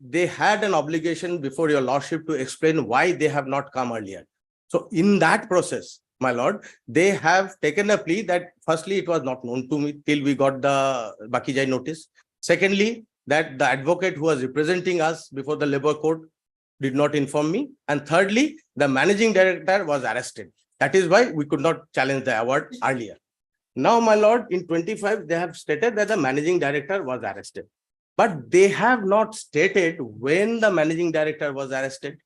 they had an obligation before your lordship to explain why they have not come earlier. So in that process, my lord, they have taken a plea that firstly, it was not known to me till we got the Bakijai notice. Secondly, that the advocate who was representing us before the labor court did not inform me. And thirdly, the managing director was arrested. That is why we could not challenge the award earlier. Now, my lord, in 25, they have stated that the managing director was arrested. But they have not stated when the managing director was arrested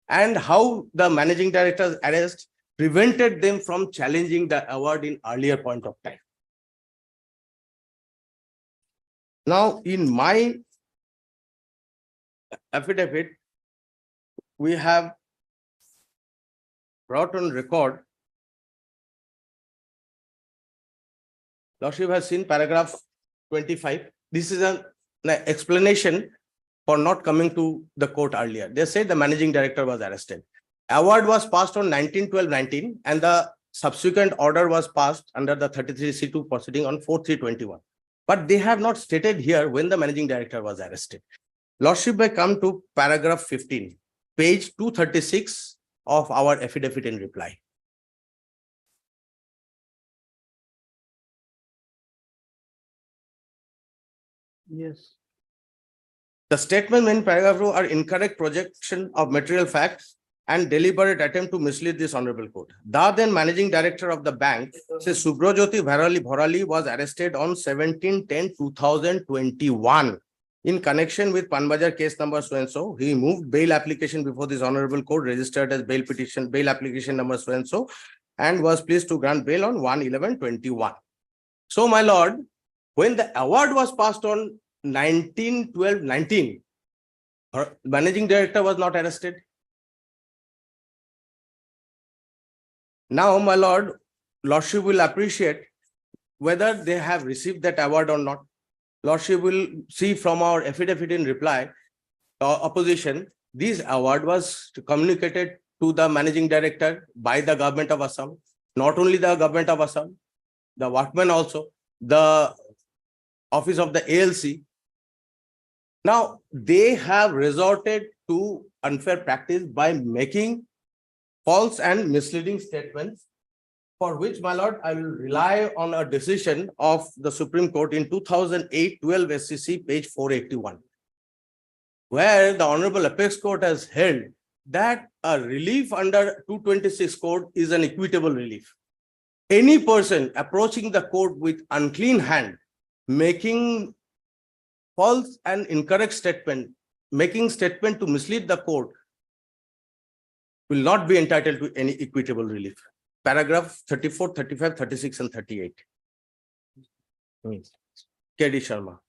and how the managing director's arrest prevented them from challenging the award in earlier point of time. Now, in my affidavit, we have brought on record. Lordship has seen paragraph 25. This is an explanation for not coming to the court earlier. They said the managing director was arrested. Award was passed on 19/12/19 and the subsequent order was passed under the 33C2 proceeding on 4/3/21. But they have not stated here when the managing director was arrested. Lordship may come to paragraph 15, page 236 of our affidavit in reply. Yes. The statement in paragraph 2 are incorrect projection of material facts and deliberate attempt to mislead this honorable court. The then managing director of the bank, says Subrojyoti Bharali was arrested on 17/10/2021 in connection with Panbajar case number so-and-so. He moved bail application before this honorable court, registered as bail petition, bail application number so-and-so, and was pleased to grant bail on 1/11/21. So, my lord, when the award was passed on 19/12/19, managing director was not arrested. Now, my lord, lordship will appreciate whether they have received that award or not. Lordship will see from our affidavit in reply, opposition, this award was communicated to the managing director by the government of Assam, not only the government of Assam, the workmen also, the office of the ALC. Now, they have resorted to unfair practice by making false and misleading statements, for which, my lord, I will rely on a decision of the Supreme Court in 2008, 12 SCC, page 481, where the Honorable Apex Court has held that a relief under 226 code is an equitable relief. Any person approaching the court with unclean hand, making false and incorrect statement, making statement to mislead the court, will not be entitled to any equitable relief. Paragraph 34, 35, 36, and 38. K.D. Sharma.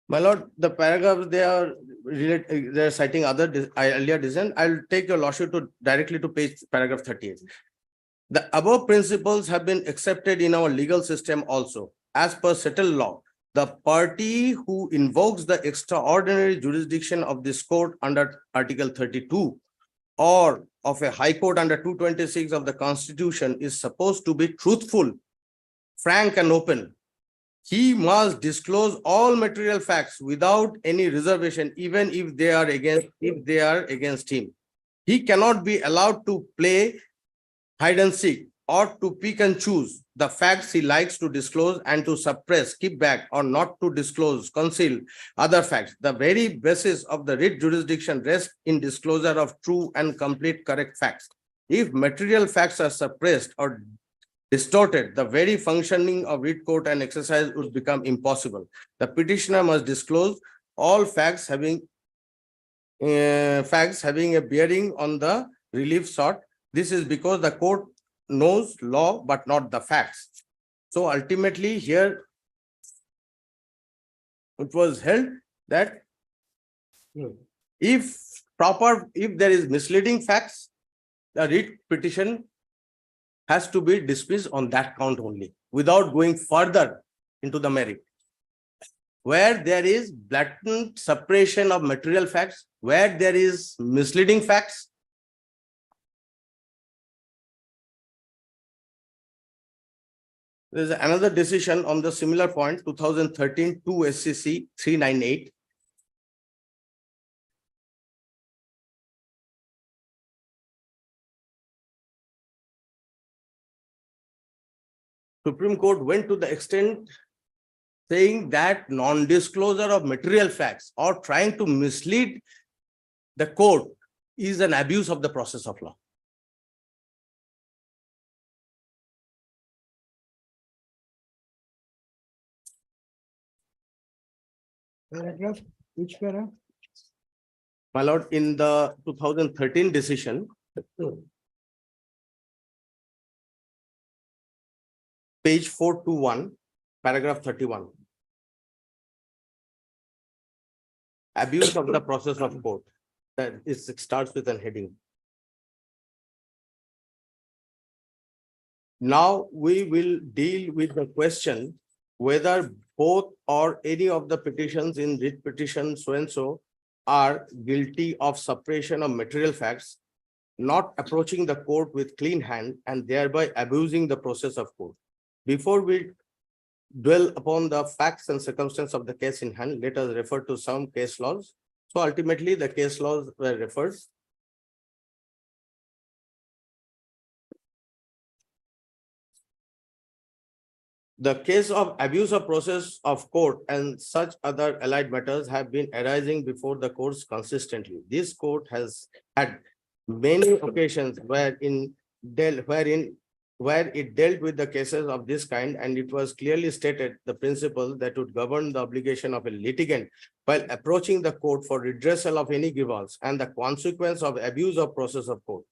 My lord, the paragraphs they are they are citing other earlier decision. I'll take your lordship to directly to page paragraph 38. The above principles have been accepted in our legal system also. As per settled law, the party who invokes the extraordinary jurisdiction of this court under Article 32 or of a high court under 226 of the Constitution is supposed to be truthful, frank and open. He must disclose all material facts without any reservation, even if they are against him. He cannot be allowed to play hide and seek or to pick and choose the facts he likes to disclose and to suppress, keep back, or not to disclose, conceal other facts. The very basis of the writ jurisdiction rests in disclosure of true and complete correct facts. If material facts are suppressed or distorted, the very functioning of writ court and exercise would become impossible. The petitioner must disclose all facts having a bearing on the relief sought. This is because the court knows law but not the facts. So ultimately here it was held that if there is misleading facts, the writ petition has to be dismissed on that count only, without going further into the merit. Where there is blatant suppression of material facts, where there is misleading facts, there is another decision on the similar point, 2013 2 SCC 398. Supreme Court went to the extent saying that non-disclosure of material facts or trying to mislead the court is an abuse of the process of law. Paragraph, which paragraph? My lord, in the 2013 decision, page 421, paragraph 31. Abuse of the process of court. That is, it starts with a heading. Now we will deal with the question whether both or any of the petitions in writ petition so-and-so are guilty of suppression of material facts, not approaching the court with clean hand and thereby abusing the process of court. Before we dwell upon the facts and circumstances of the case in hand, let us refer to some case laws. So ultimately the case laws were referred. The case of abuse of process of court and such other allied matters have been arising before the courts consistently. This court has had many occasions where it dealt with the cases of this kind, and it was clearly stated the principle that would govern the obligation of a litigant while approaching the court for redressal of any grievance and the consequence of abuse of process of court.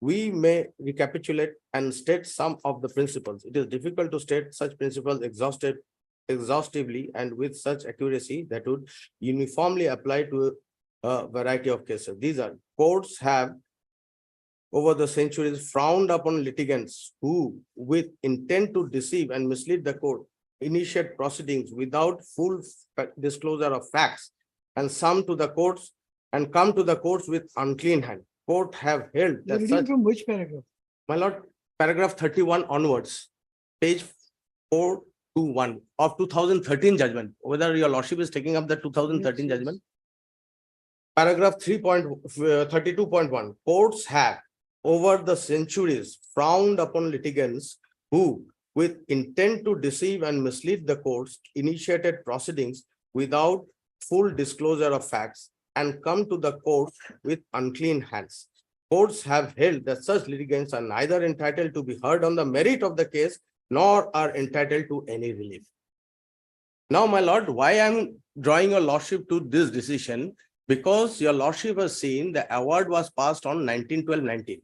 We may recapitulate and state some of the principles. It is difficult to state such principles exhaustively and with such accuracy that would uniformly apply to a variety of cases. These are: courts have over the centuries frowned upon litigants who, with intent to deceive and mislead the court, initiate proceedings without full disclosure of facts and come to the courts with unclean hand. Court have held that such, From which paragraph? my lord, paragraph 31 onwards, page 421 of 2013 judgment. Whether your lordship is taking up the 2013 judgment. Paragraph 3.32.1. Courts have over the centuries frowned upon litigants who, with intent to deceive and mislead the courts, initiated proceedings without full disclosure of facts and come to the court with unclean hands. Courts have held that such litigants are neither entitled to be heard on the merit of the case nor are entitled to any relief. Now, my lord, why I'm drawing your lordship to this decision? Because your lordship has seen the award was passed on 19/12/19.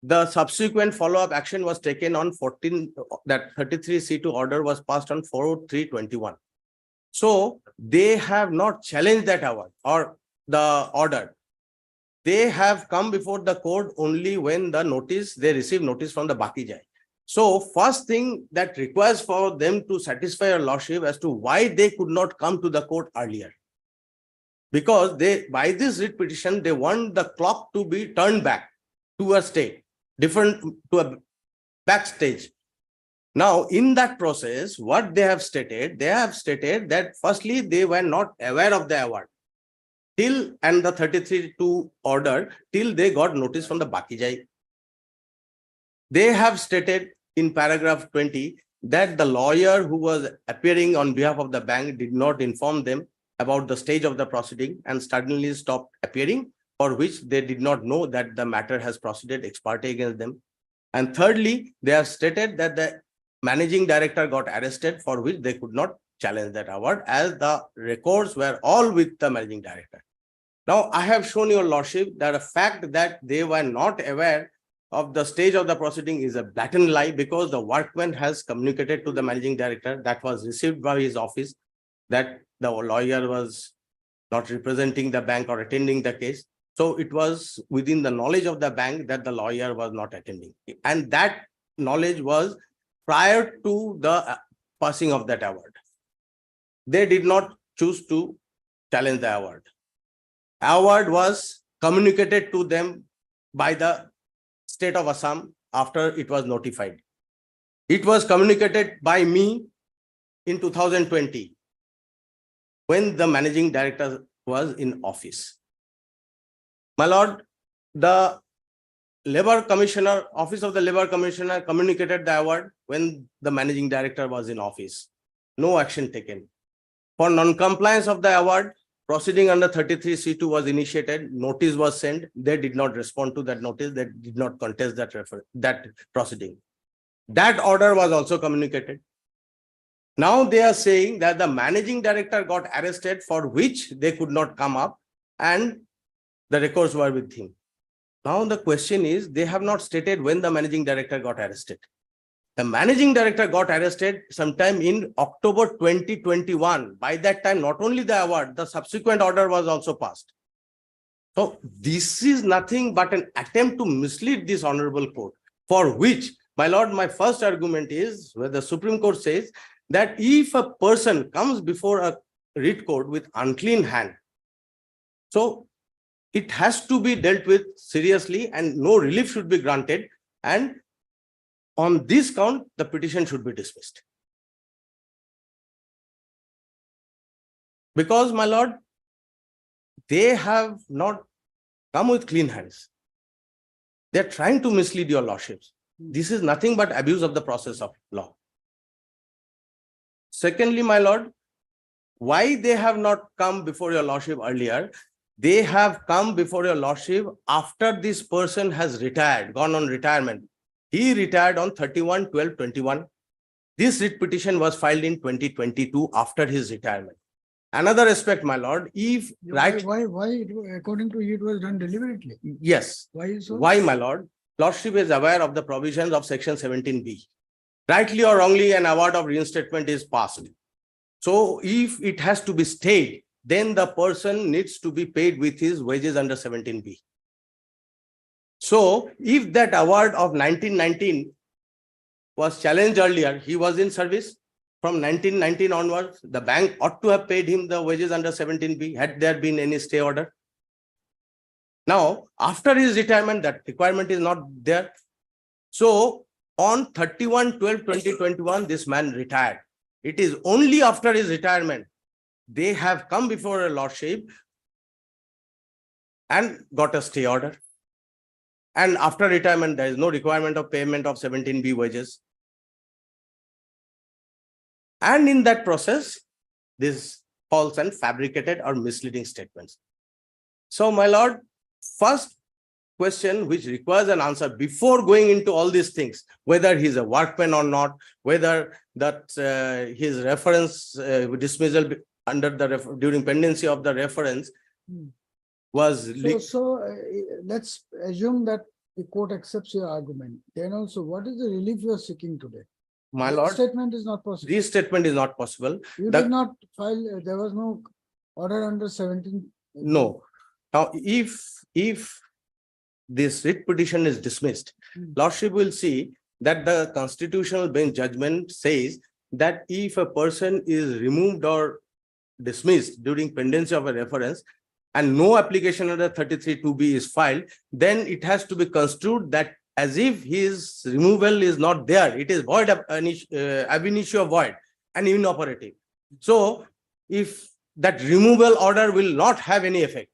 The subsequent follow-up action was taken on 14, that 33C2 order was passed on 4/3/21. So they have not challenged that award or the order. They have come before the court only when the notice, they receive notice from the Bakijai. So first thing that requires for them to satisfy your lordship as to why they could not come to the court earlier. Because they, by this writ petition, they want the clock to be turned back to a state, different to a backstage. Now, in that process, what they have stated that firstly, they were not aware of the award till and the 33-2 order till they got notice from the Bakijai. They have stated in paragraph 20 that the lawyer who was appearing on behalf of the bank did not inform them about the stage of the proceeding and suddenly stopped appearing, for which they did not know that the matter has proceeded ex parte against them. And thirdly, they have stated that the managing director got arrested, for which they could not challenge that award as the records were all with the managing director. Now, I have shown your lordship that the fact that they were not aware of the stage of the proceeding is a blatant lie, because the workman has communicated to the managing director that was received by his office that the lawyer was not representing the bank or attending the case. So it was within the knowledge of the bank that the lawyer was not attending. And that knowledge was prior to the passing of that award. They did not choose to challenge the award. Award was communicated to them by the state of Assam after it was notified. It was communicated by me in 2020 when the managing director was in office. My lord, the Labor Commissioner, Office of the Labor Commissioner communicated the award when the managing director was in office. No action taken. For non-compliance of the award, proceeding under 33C2 was initiated. Notice was sent. They did not respond to that notice. They did not contest that proceeding. That order was also communicated. Now they are saying that the managing director got arrested, for which they could not come up and the records were with him. Now the question is, they have not stated when the managing director got arrested. The managing director got arrested sometime in October 2021. By that time, not only the award, the subsequent order was also passed. So this is nothing but an attempt to mislead this honorable court, for which, my lord, my first argument is where the Supreme Court says that if a person comes before a writ court with unclean hand, so it has to be dealt with seriously and no relief should be granted, and on this count, the petition should be dismissed. Because, my lord, they have not come with clean hands. They are trying to mislead your lordships. This is nothing but abuse of the process of law. Secondly, my lord, why they have not come before your lordship earlier? They have come before your lordship after this person has retired, gone on retirement. He retired on 31/12/21. This writ petition was filed in 2022 after his retirement. Another aspect, my lord, if Why, according to you, it was done deliberately? Yes. Why so? Why, my lord? Lordship is aware of the provisions of section 17B. Rightly or wrongly, an award of reinstatement is passed. So if it has to be stayed, then the person needs to be paid with his wages under 17B. So if that award of 1919 was challenged earlier, he was in service from 1919 onwards, the bank ought to have paid him the wages under 17B had there been any stay order. Now, after his retirement, that requirement is not there. So on 31/12/2021, this man retired. It is only after his retirement they have come before a lordship and got a stay order. And after retirement, there is no requirement of payment of 17B wages. And in that process, this false and fabricated or misleading statements. So, my lord, first question which requires an answer before going into all these things, whether he's a workman or not, whether that his reference dismissal under the during pendency of the reference was Let's assume that the court accepts your argument. Then also, what is the relief you are seeking today? My lord, Statement is not possible. restatement is not possible. You the- did not file, there was no order under 17. No. Now, if this writ petition is dismissed, Lordship will see that the constitutional bench judgment says that if a person is removed or dismissed during pendency of a reference and no application under 33(2)(b) is filed, then it has to be construed that as if his removal is not there, it is void ab initio void and inoperative. So if that removal order will not have any effect,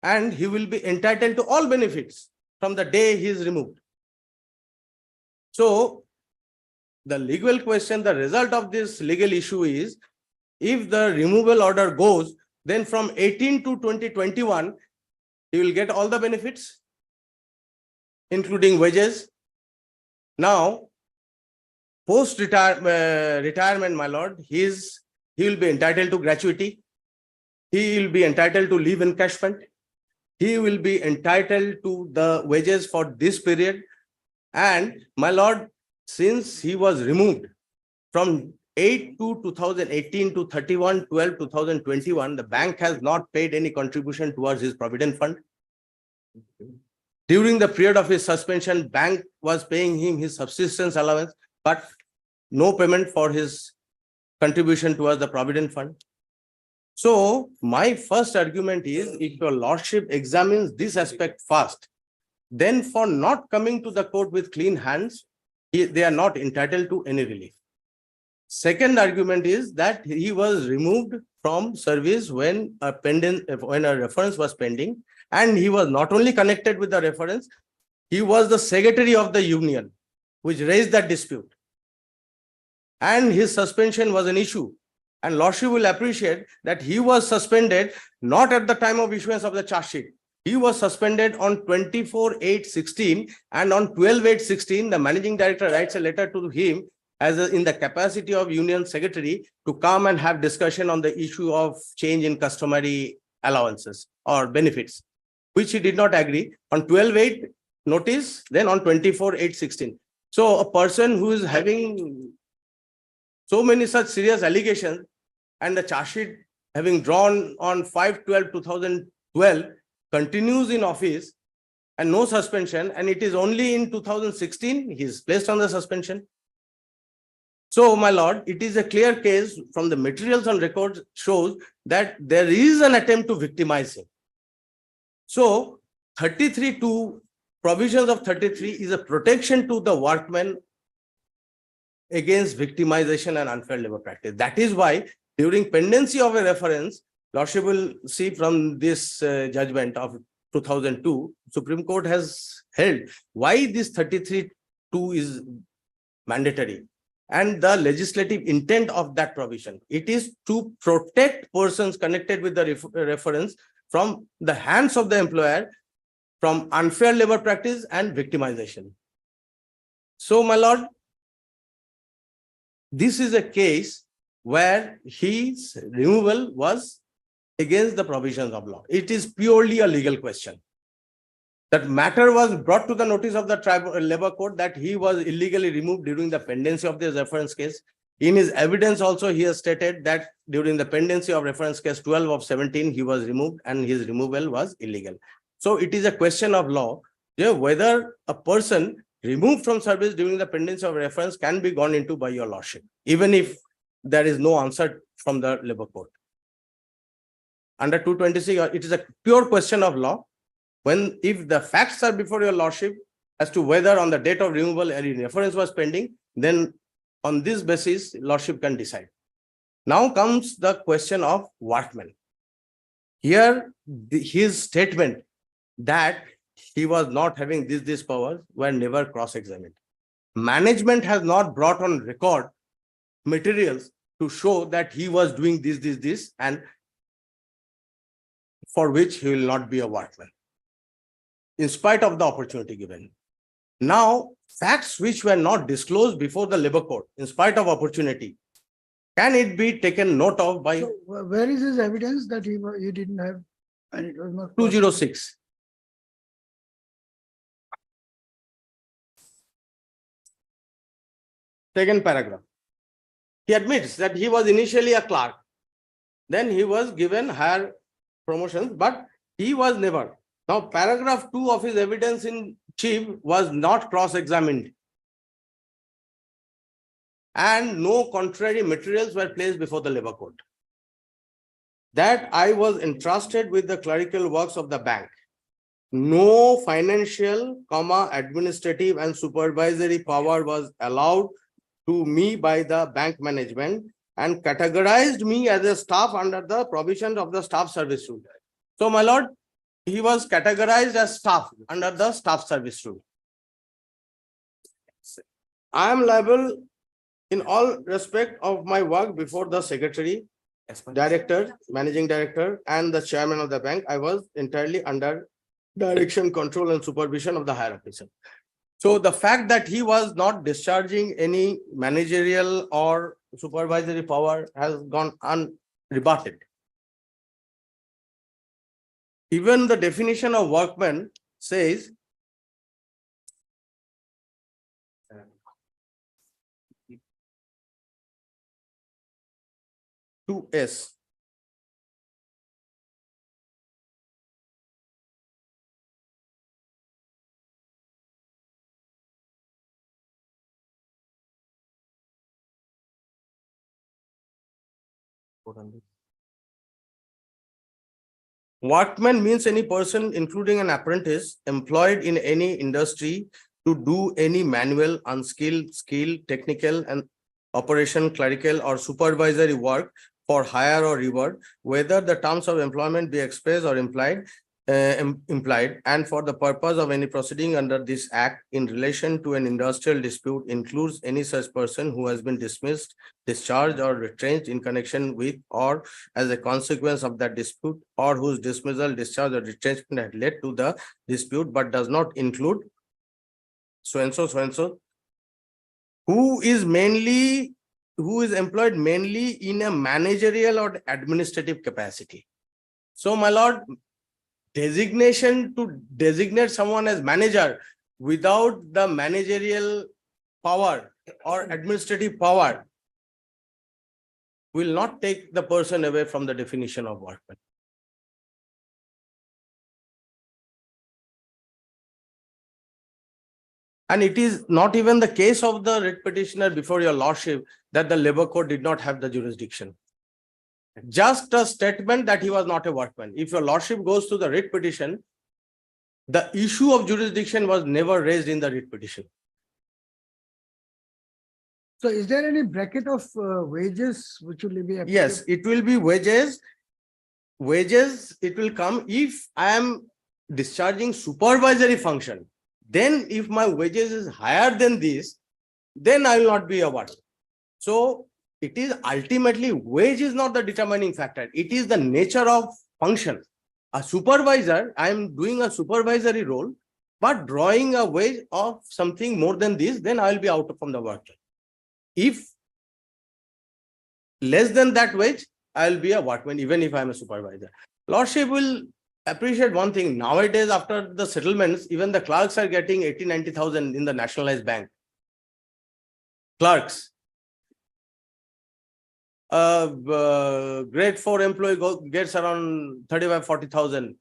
and he will be entitled to all benefits from the day he is removed. So the legal question, the result of this legal issue is, if the removal order goes, then from 18 to 2021, he will get all the benefits, including wages. Now, retirement, my lord, he will be entitled to gratuity. He will be entitled to leave encashment. He will be entitled to the wages for this period. And my lord, since he was removed from 8/2/2018 to 31/12/2021, the bank has not paid any contribution towards his provident fund. During the period of his suspension, bank was paying him his subsistence allowance, but no payment for his contribution towards the provident fund. So my first argument is, if your lordship examines this aspect first, then for not coming to the court with clean hands, they are not entitled to any relief. Second argument is that he was removed from service when a reference was pending, and he was not only connected with the reference, he was the secretary of the union, which raised that dispute. And his suspension was an issue. And lordship will appreciate that he was suspended not at the time of issuance of the charge sheet. He was suspended on 24/8/16, and on 12/8/16, the managing director writes a letter to him in the capacity of union secretary to come and have discussion on the issue of change in customary allowances or benefits, which he did not agree. On 12/8 notice, then on 24/8/16. So a person who is having so many such serious allegations, and the charge sheet having drawn on 5/12/2012 continues in office and no suspension, and it is only in 2016 he is placed on the suspension. So, my lord, it is a clear case from the materials on records shows that there is an attempt to victimize him. So 33(2), provisions of 33 is a protection to the workmen against victimization and unfair labor practice. That is why during pendency of a reference, lordship will see from this judgment of 2002, Supreme Court has held why this 33(2) is mandatory, and the legislative intent of that provision. It is to protect persons connected with the reference from the hands of the employer, from unfair labor practice and victimization. So, my lord, this is a case where his removal was against the provisions of law. It is purely a legal question. That matter was brought to the notice of the tribal labor court that he was illegally removed during the pendency of this reference case. In his evidence also, he has stated that during the pendency of reference case 12/17, he was removed and his removal was illegal. So it is a question of law, whether a person removed from service during the pendency of reference can be gone into by your lordship, even if there is no answer from the labor court. Under 226, it is a pure question of law. If the facts are before your lordship as to whether on the date of removal any reference was pending, then on this basis, lordship can decide. Now comes the question of workman. Here, his statement that he was not having this powers were never cross-examined. Management has not brought on record materials to show that he was doing this, and for which he will not be a workman, in spite of the opportunity given. Now, facts which were not disclosed before the labor court, in spite of opportunity, can it be taken note of by? So where is his evidence that he didn't have, and it was not? 206. Second paragraph. He admits that he was initially a clerk. Then he was given higher promotions, but he was never. Now, paragraph 2 of his evidence in chief was not cross-examined. And no contrary materials were placed before the labor court. That I was entrusted with the clerical works of the bank. No financial, administrative and supervisory power was allowed to me by the bank management and categorized me as a staff under the provisions of the staff service rule. So, my lord, he was categorized as staff under the staff service rule. I am liable in all respect of my work before the secretary, director, managing director, and the chairman of the bank. I was entirely under direction, control, and supervision of the higher officer. So the fact that he was not discharging any managerial or supervisory power has gone unrebutted. Even the definition of workman says to S. Workman means any person, including an apprentice, employed in any industry to do any manual, unskilled, skilled, technical, and operation, clerical, or supervisory work for hire or reward, whether the terms of employment be expressed or implied, and for the purpose of any proceeding under this act in relation to an industrial dispute includes any such person who has been dismissed, discharged, or retrenched in connection with or as a consequence of that dispute, or whose dismissal, discharge, or retrenchment had led to the dispute but does not include so and so, who is employed mainly in a managerial or administrative capacity. So, my lord, designation to designate someone as manager without the managerial power or administrative power will not take the person away from the definition of workman. And it is not even the case of the writ petitioner before your lordship that the labor court did not have the jurisdiction. Just a statement that he was not a workman. If your lordship goes to the writ petition, the issue of jurisdiction was never raised in the writ petition. So is there any bracket of wages which will be applicable? Yes, it will be wages. Wages, it will come if I am discharging supervisory function. Then if my wages is higher than this, then I will not be a worker. So it is ultimately wage is not the determining factor. It is the nature of function. A supervisor, I am doing a supervisory role, but drawing a wage of something more than this, then I will be out from the work. If less than that wage, I will be a workman, even if I am a supervisor. Lordship will appreciate one thing. Nowadays, after the settlements, even the clerks are getting 80,000-90,000 in the nationalized bank. Clerks. Grade 4 employee gets around 35,000-40,000.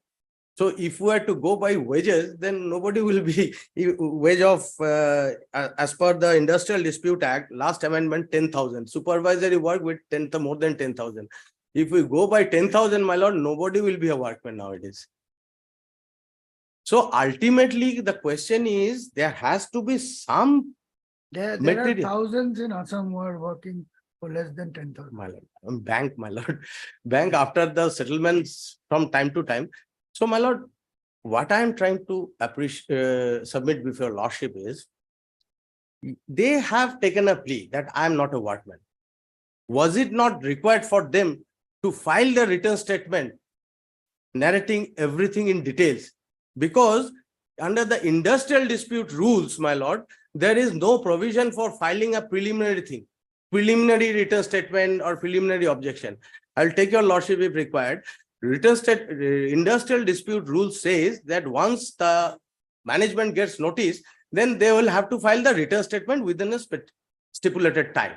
So if we are to go by wages, then nobody will be wage of, as per the Industrial Dispute Act, last amendment 10,000. Supervisory work with more than 10,000. If we go by 10,000, my lord, nobody will be a workman nowadays. So ultimately, the question is, there has to be some There are material. thousands in Assam who are working for less than 10,000. My lord, bank, my lord, bank after the settlements from time to time. So, my lord, what I am trying to submit before your lordship is, they have taken a plea that I am not a workman. Was it not required for them to file the written statement narrating everything in details? Because under the industrial dispute rules, my lord, there is no provision for filing a preliminary thing, preliminary written statement or preliminary objection. I'll take your lordship if required. Industrial dispute rule says that once the management gets notice, then they will have to file the written statement within a stipulated time.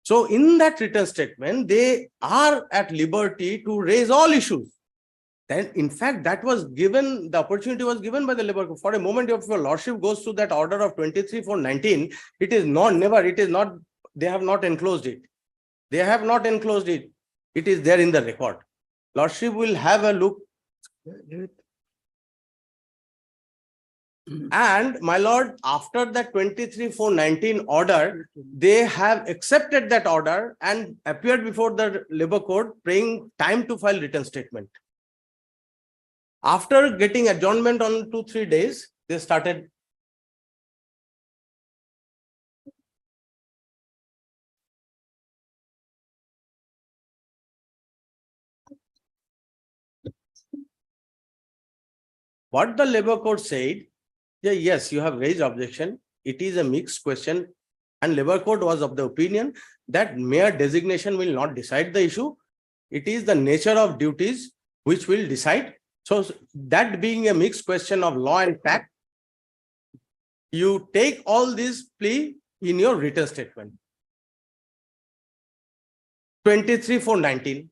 So in that written statement, they are at liberty to raise all issues. Then, in fact, that was given, the opportunity was given by the labor court. For a moment, if your lordship goes to that order of 23/4/19, it is not, never, it is not, they have not enclosed it. They have not enclosed it. It is there in the record. Lordship will have a look. And my lord, after that 23/4/19 order, they have accepted that order and appeared before the labor court praying time to file written statement. After getting adjournment on 2-3 days, they started. What the labor court said, yeah, yes, you have raised objection. It is a mixed question. And labor court was of the opinion that mere designation will not decide the issue. It is the nature of duties which will decide. So that being a mixed question of law and fact, you take all this plea in your written statement. 23/4/19.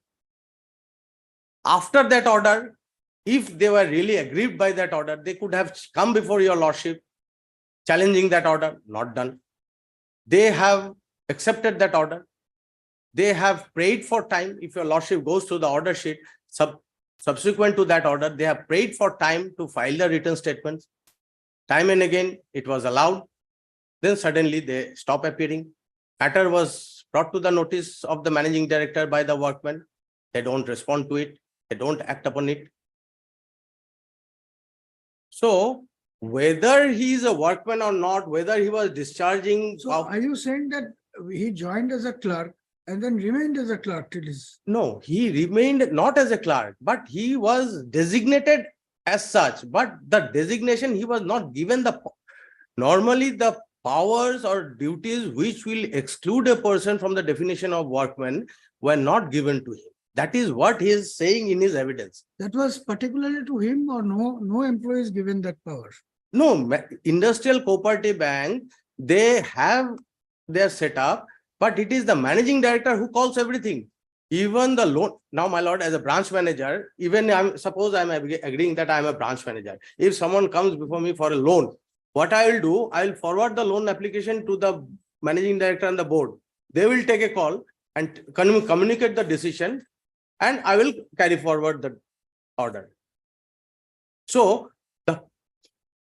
After that order, if they were really aggrieved by that order, they could have come before your lordship, challenging that order, not done. They have accepted that order. They have prayed for time. If your lordship goes to the order sheet, subsequent to that order, they have prayed for time to file the written statements. Time and again, it was allowed. Then suddenly they stop appearing. Matter was brought to the notice of the managing director by the workmen. They don't respond to it. They don't act upon it. So whether he is a workman or not, whether he was discharging. So are you saying that he joined as a clerk and then remained as a clerk till his? No, he remained not as a clerk, but he was designated as such. But the designation, he was not given the, normally the powers or duties which will exclude a person from the definition of workman were not given to him. That is what he is saying in his evidence. That was particularly to him, or no employee is given that power? No, Industrial Cooperative Bank, they have their setup, but it is the managing director who calls everything. Even the loan. Now, my lord, as a branch manager, even suppose I'm agreeing that I'm a branch manager. If someone comes before me for a loan, what I will do, I will forward the loan application to the managing director and the board. They will take a call and communicate the decision, and I will carry forward the order. So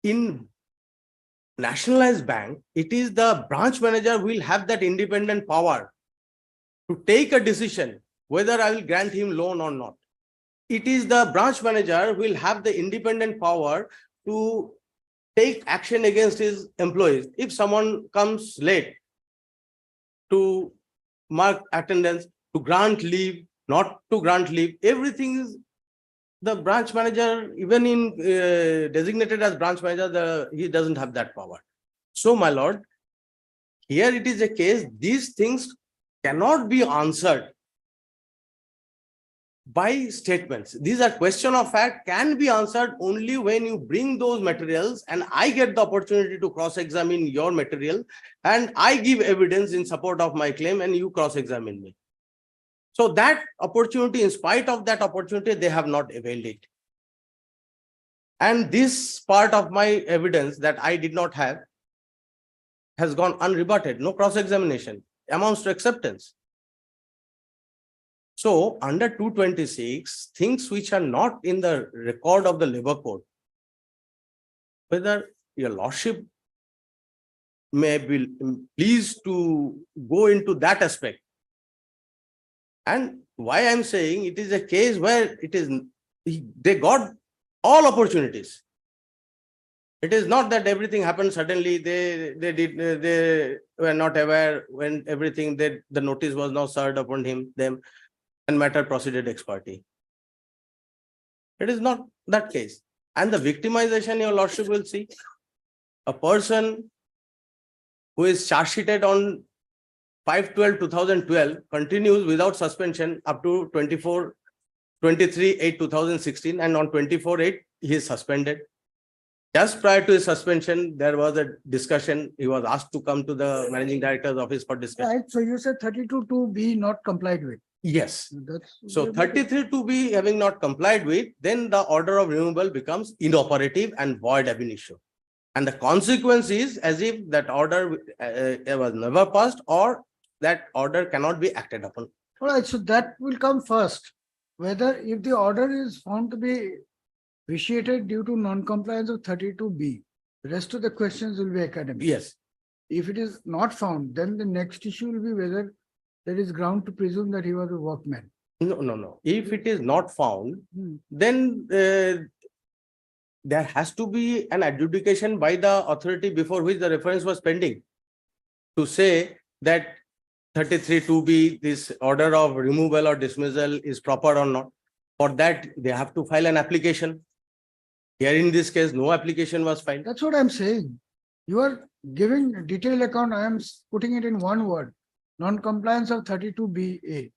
in nationalized bank, it is the branch manager who will have that independent power to take a decision whether I will grant him loan or not. It is the branch manager who will have the independent power to take action against his employees. If someone comes late, to mark attendance, to grant leave, not to grant leave, everything is the branch manager, even in designated as branch manager, he doesn't have that power. So, my lord, here it is a case, these things cannot be answered by statements. These are question of fact, can be answered only when you bring those materials and I get the opportunity to cross-examine your material and I give evidence in support of my claim and you cross-examine me. So that opportunity, in spite of that opportunity, they have not availed it. And this part of my evidence that I did not have has gone unrebutted, no cross-examination, amounts to acceptance. So under 226, things which are not in the record of the labor code, whether your lordship may be pleased to go into that aspect. And why I'm saying it is a case where it is, they got all opportunities. It is not that everything happened suddenly. They were not aware when everything, the notice was not served upon them and matter proceeded ex parte. It is not that case. And the victimization, your lordship will see, a person who is charge sheeted on 5/12/2012 continues without suspension up to 23/8/2016, and on 24/8 he is suspended. Just prior to his suspension, there was a discussion. He was asked to come to the managing director's office for discussion. Right, so you said 32(2)(b) not complied with. Yes. That's. So 33(2)(b) having not complied with, then the order of removal becomes inoperative and void ab initio. And the consequence is as if that order was never passed or that order cannot be acted upon. All right, so that will come first. Whether if the order is found to be vitiated due to non-compliance of 32(b), the rest of the questions will be academic. Yes. If it is not found, then the next issue will be whether there is ground to presume that he was a workman. No. If it is not found, then there has to be an adjudication by the authority before which the reference was pending to say that 33(2)(b), this order of removal or dismissal is proper or not. For that, they have to file an application. Here in this case, no application was filed. That's what I'm saying. You are giving a detailed account. I am putting it in one word. Non-compliance of 32(b)(a).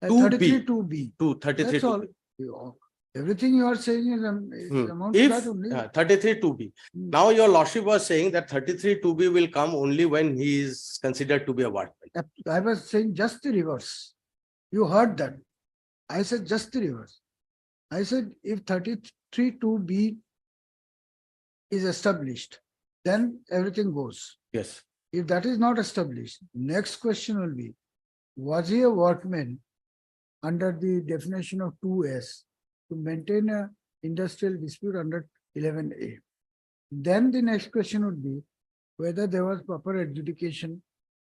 33(2)(b). That's all. Everything you are saying is amount to that only. 33(2)(b). Now your lordship was saying that 33(2)(b) will come only when he is considered to be a workman. I was saying just the reverse. You heard that. I said just the reverse. I said if 33(2)(b) is established, then everything goes. Yes. If that is not established, next question will be, was he a workman under the definition of 2S to maintain a industrial dispute under 11A? Then the next question would be whether there was proper adjudication,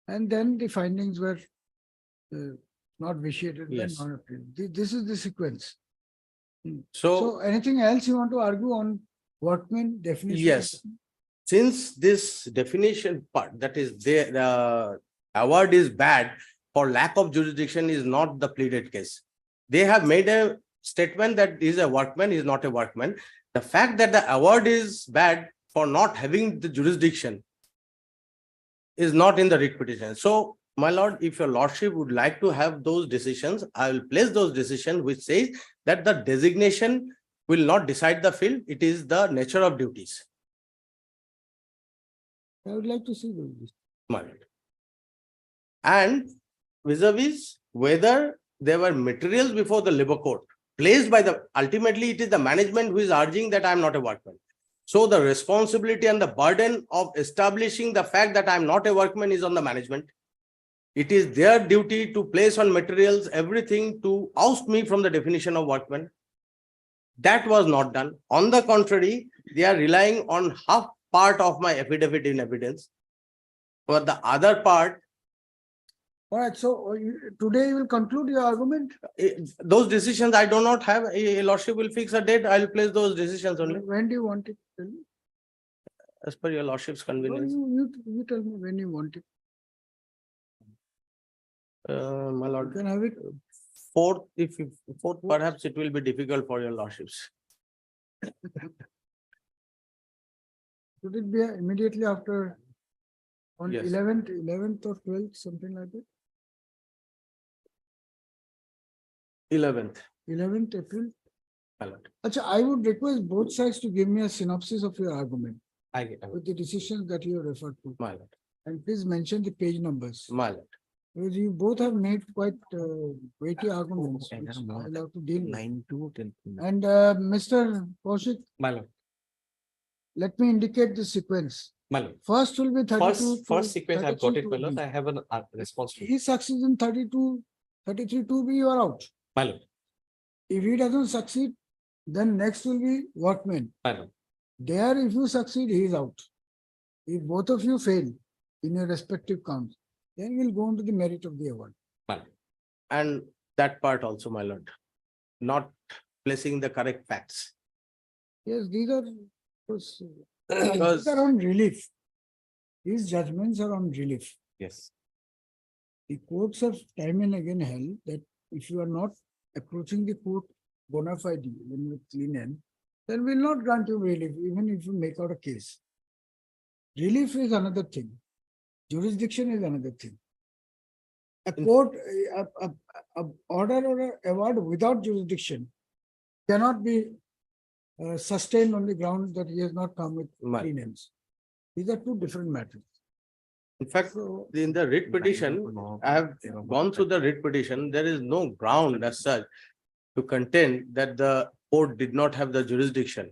and then the findings were not vitiated. Yes. Not appealed. This is the sequence. So anything else you want to argue on workman definition? yes. Since this definition part, that is the award is bad for lack of jurisdiction is not the pleaded case. They have made a statement that he is a workman, he is not a workman. The fact that the award is bad for not having the jurisdiction is not in the writ petition. So, my lord, if your lordship would like to have those decisions, I will place those decisions which says that the designation will not decide the field. It is the nature of duties. I would like to see those. My lord. And vis-a-vis whether there were materials before the labor court placed by the, ultimately it is the management who is urging that I am not a workman. So the responsibility and the burden of establishing the fact that I am not a workman is on the management. It is their duty to place on materials everything to oust me from the definition of workman. That was not done. On the contrary, they are relying on half part of my affidavit in evidence. For the other part, all right, so today you will conclude your argument? Those decisions I do not have. A lordship will fix a date. I will place those decisions only. When do you want it? Tell me. As per your lordship's convenience. You tell me when you want it. My lord. You can have it. Fourth, fourth, perhaps it will be difficult for your lordships. Should it be immediately after on Yes. 11th or 12th, something like that? 11th. 11th April. My lord. Achha, I would request both sides to give me a synopsis of your argument I get with the decisions that you referred to. my lord. And please mention the page numbers. My lord. Because you both have made quite weighty arguments. which I'll have to deal with. 9 to 10. And Mr. Kaushik, My lord. let me indicate the sequence. My lord. First will be 32. First sequence I've got it, my 33(2)(b). lord. I have an response to it. He succeeds in 33(2)(b), you are out. My lord. If he doesn't succeed, then next will be workman. My lord. There, if you succeed, he is out. If both of you fail in your respective counts, then we'll go on to the merit of the award. My lord. And that part also, my lord. Not placing the correct facts. Yes, these are Because- these are on relief. These judgments are on relief. Yes. The courts have time and again held that if you are not approaching the court bona fide when with clean hand, then we'll not grant you relief, even if you make out a case. Relief is another thing. Jurisdiction is another thing. A court, a order or a award without jurisdiction cannot be sustained on the ground that he has not come with Right. clean hands. These are two different matters. In fact, in the writ petition, I have gone through the writ petition, there is no ground as such to contend that the court did not have the jurisdiction.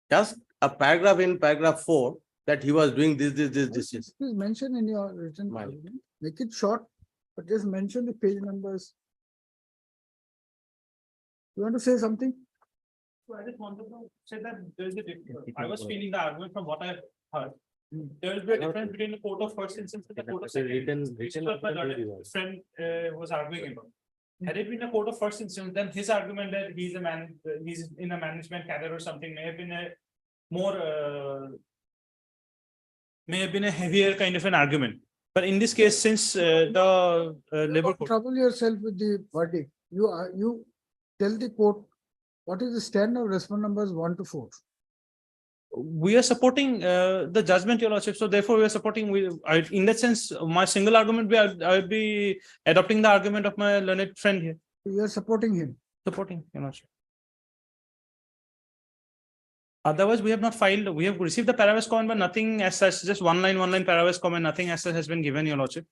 Just a paragraph in paragraph 4 that he was doing this. Please mention in your written Right. argument. Make it short, but just mention the page numbers. You want to say something? So I just wanted to say that there is a difference. I was feeling the argument from what I heard. There will be a difference between the court of first instance and the court of second. instance. Which is what my friend was arguing about. Had it been a court of first instance, then his argument that he's in a management cadre or something may have been a more may have been a heavier kind of an argument. But in this case, since the labor court. Trouble yourself with the verdict. You tell the court what is the stand of respondent numbers 1 to 4. We are supporting the judgment, Your Lordship. So therefore, we are supporting. In that sense, my single argument, I would be adopting the argument of my learned friend here. You are supporting him. Supporting, Your Lordship. Otherwise, we have not filed. We have received the paravis comment, but nothing as such. Just one line paravis comment. Nothing as such has been given, Your Lordship,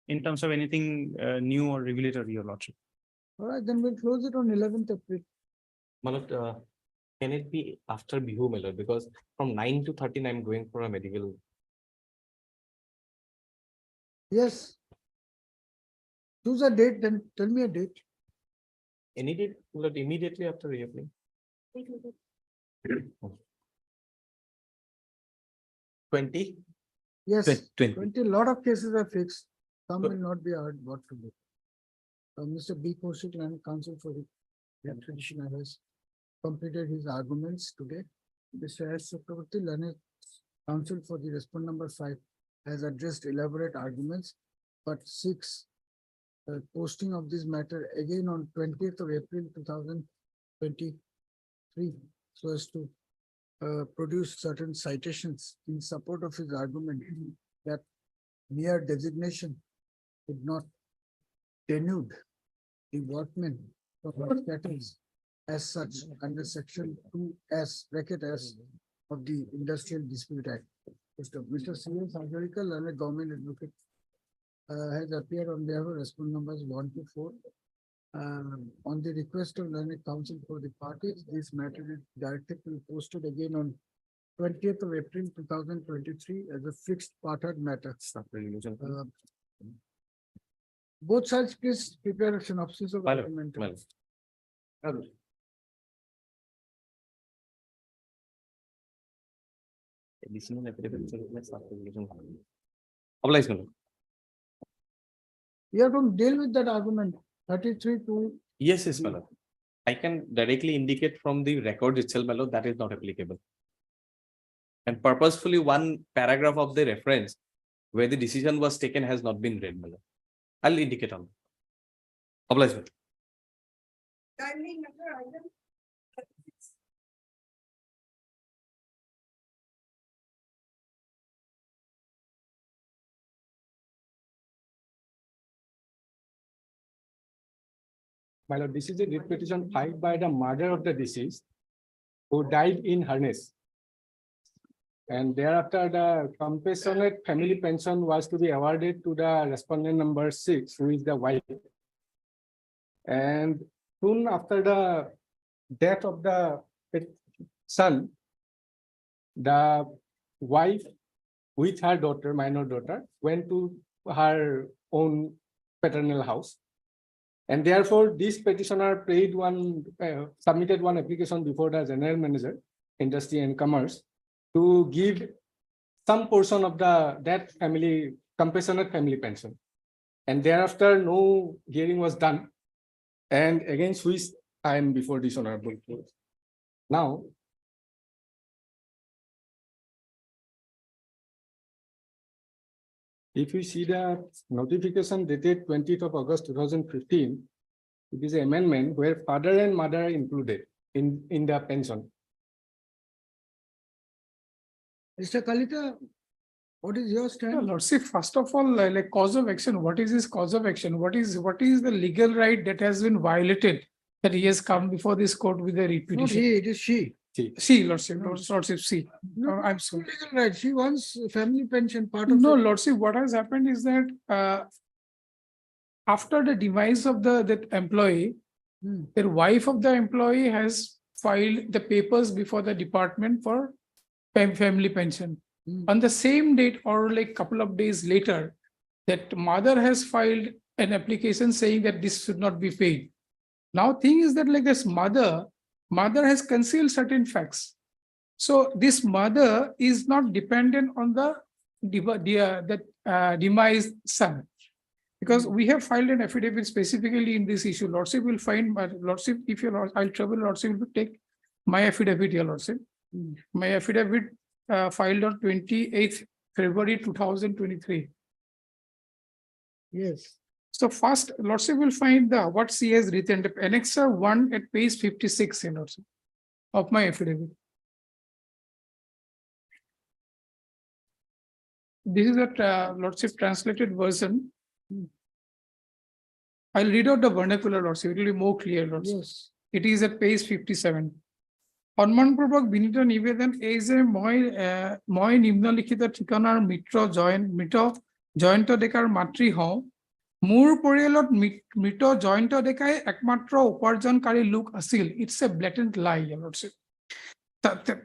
in terms of anything new or revelatory, Your Lordship. All right, then we'll close it on 11th April. Malad, can it be after Bihu, Malad? Because from 9 to 13, I'm going for a medical. Yes. Choose a date, then tell me a date. Any date, Malad, immediately after reopening? 20? Yes, 20. 20. A lot of cases are fixed. Some will not be heard what to do. Mr. B. Kaushik, Learned Counsel for the Petitioner, has completed his arguments today. Mr. S. Chakravarti, Learned Counsel for the Respondent number 5, has addressed elaborate arguments, but seeks posting of this matter again on 20th of April 2023, so as to produce certain citations in support of his argument that mere designation would not denude the workmen from the status as such under section 2S bracket S of the Industrial Dispute Act. Mr. C.S. Hajarika, Learned Government Advocate, has appeared on behalf of respondent numbers 1 to 4. On the request of Learned Counsel for the parties, this matter is directed to be posted again on 20th of April 2023 as a fixed part-heard matter. Both sides, please prepare a synopsis of argument. You have to deal with that argument. 33 to. Yes, Malad. I can directly indicate from the record itself, Malad, that is not applicable. And purposefully, one paragraph of the reference where the decision was taken has not been read, Malad. I'll indicate on. Oblige, Malad. My lord, this is a writ petition filed by the mother of the deceased who died in harness. And thereafter, the compassionate family pension was to be awarded to the respondent number 6, who is the wife. And soon after the death of the son, the wife with her daughter, minor daughter, went to her own paternal house. And therefore, this petitioner submitted one application before the General Manager, Industry and Commerce, to give some portion of that family, compassionate family pension. And thereafter, no hearing was done. And again, switched time before this honorable court. Now, if you see the notification dated 20th of August 2015, it is an amendment where father and mother are included in the pension. Mr. Kalita, what is your stand? Lordship, first of all, like cause of action, what is his cause of action? What is the legal right that has been violated that he has come before this court with a writ petition? Not he, it is she. C, Lordship, C. No, I'm sorry. legal right. She wants family pension part of No, it. Lordship, what has happened is that after the demise of that employee, the wife of the employee has filed the papers before the department for family pension. On the same date or like couple of days later, that mother has filed an application saying that this should not be paid. Now thing is that like this mother has concealed certain facts. So this mother is not dependent on the demised son. Because we have filed an affidavit specifically in this issue. Lordship will find, Lordship, if you're, I'll trouble Lordship will take my affidavit here, Lordship. My affidavit filed on 28th February 2023. Yes. So first, Lordship will find the what she has written, the annexure 1 at page 56 in Lordship of my affidavit. This is a Lordship translated version. I'll read out the vernacular, Lordship. It will be more clear, Lordship. Yes. It is at page 57. সম্মানপূর্বক বিনীত নিবেদন এই যে মই নিম্নলিখিত ঠিকনাৰ মিত্ৰ জয়ন্ত ডেকাৰ মাতৃ হওঁ মোৰ পৰিয়ালত মৃত জয়ন্ত ডেকাই একমাত্ৰ উপাৰ্জনকাৰী লোক আছিল ইটস এ ব্লেটেন্ট লাই লৰ্ডশ্বিপ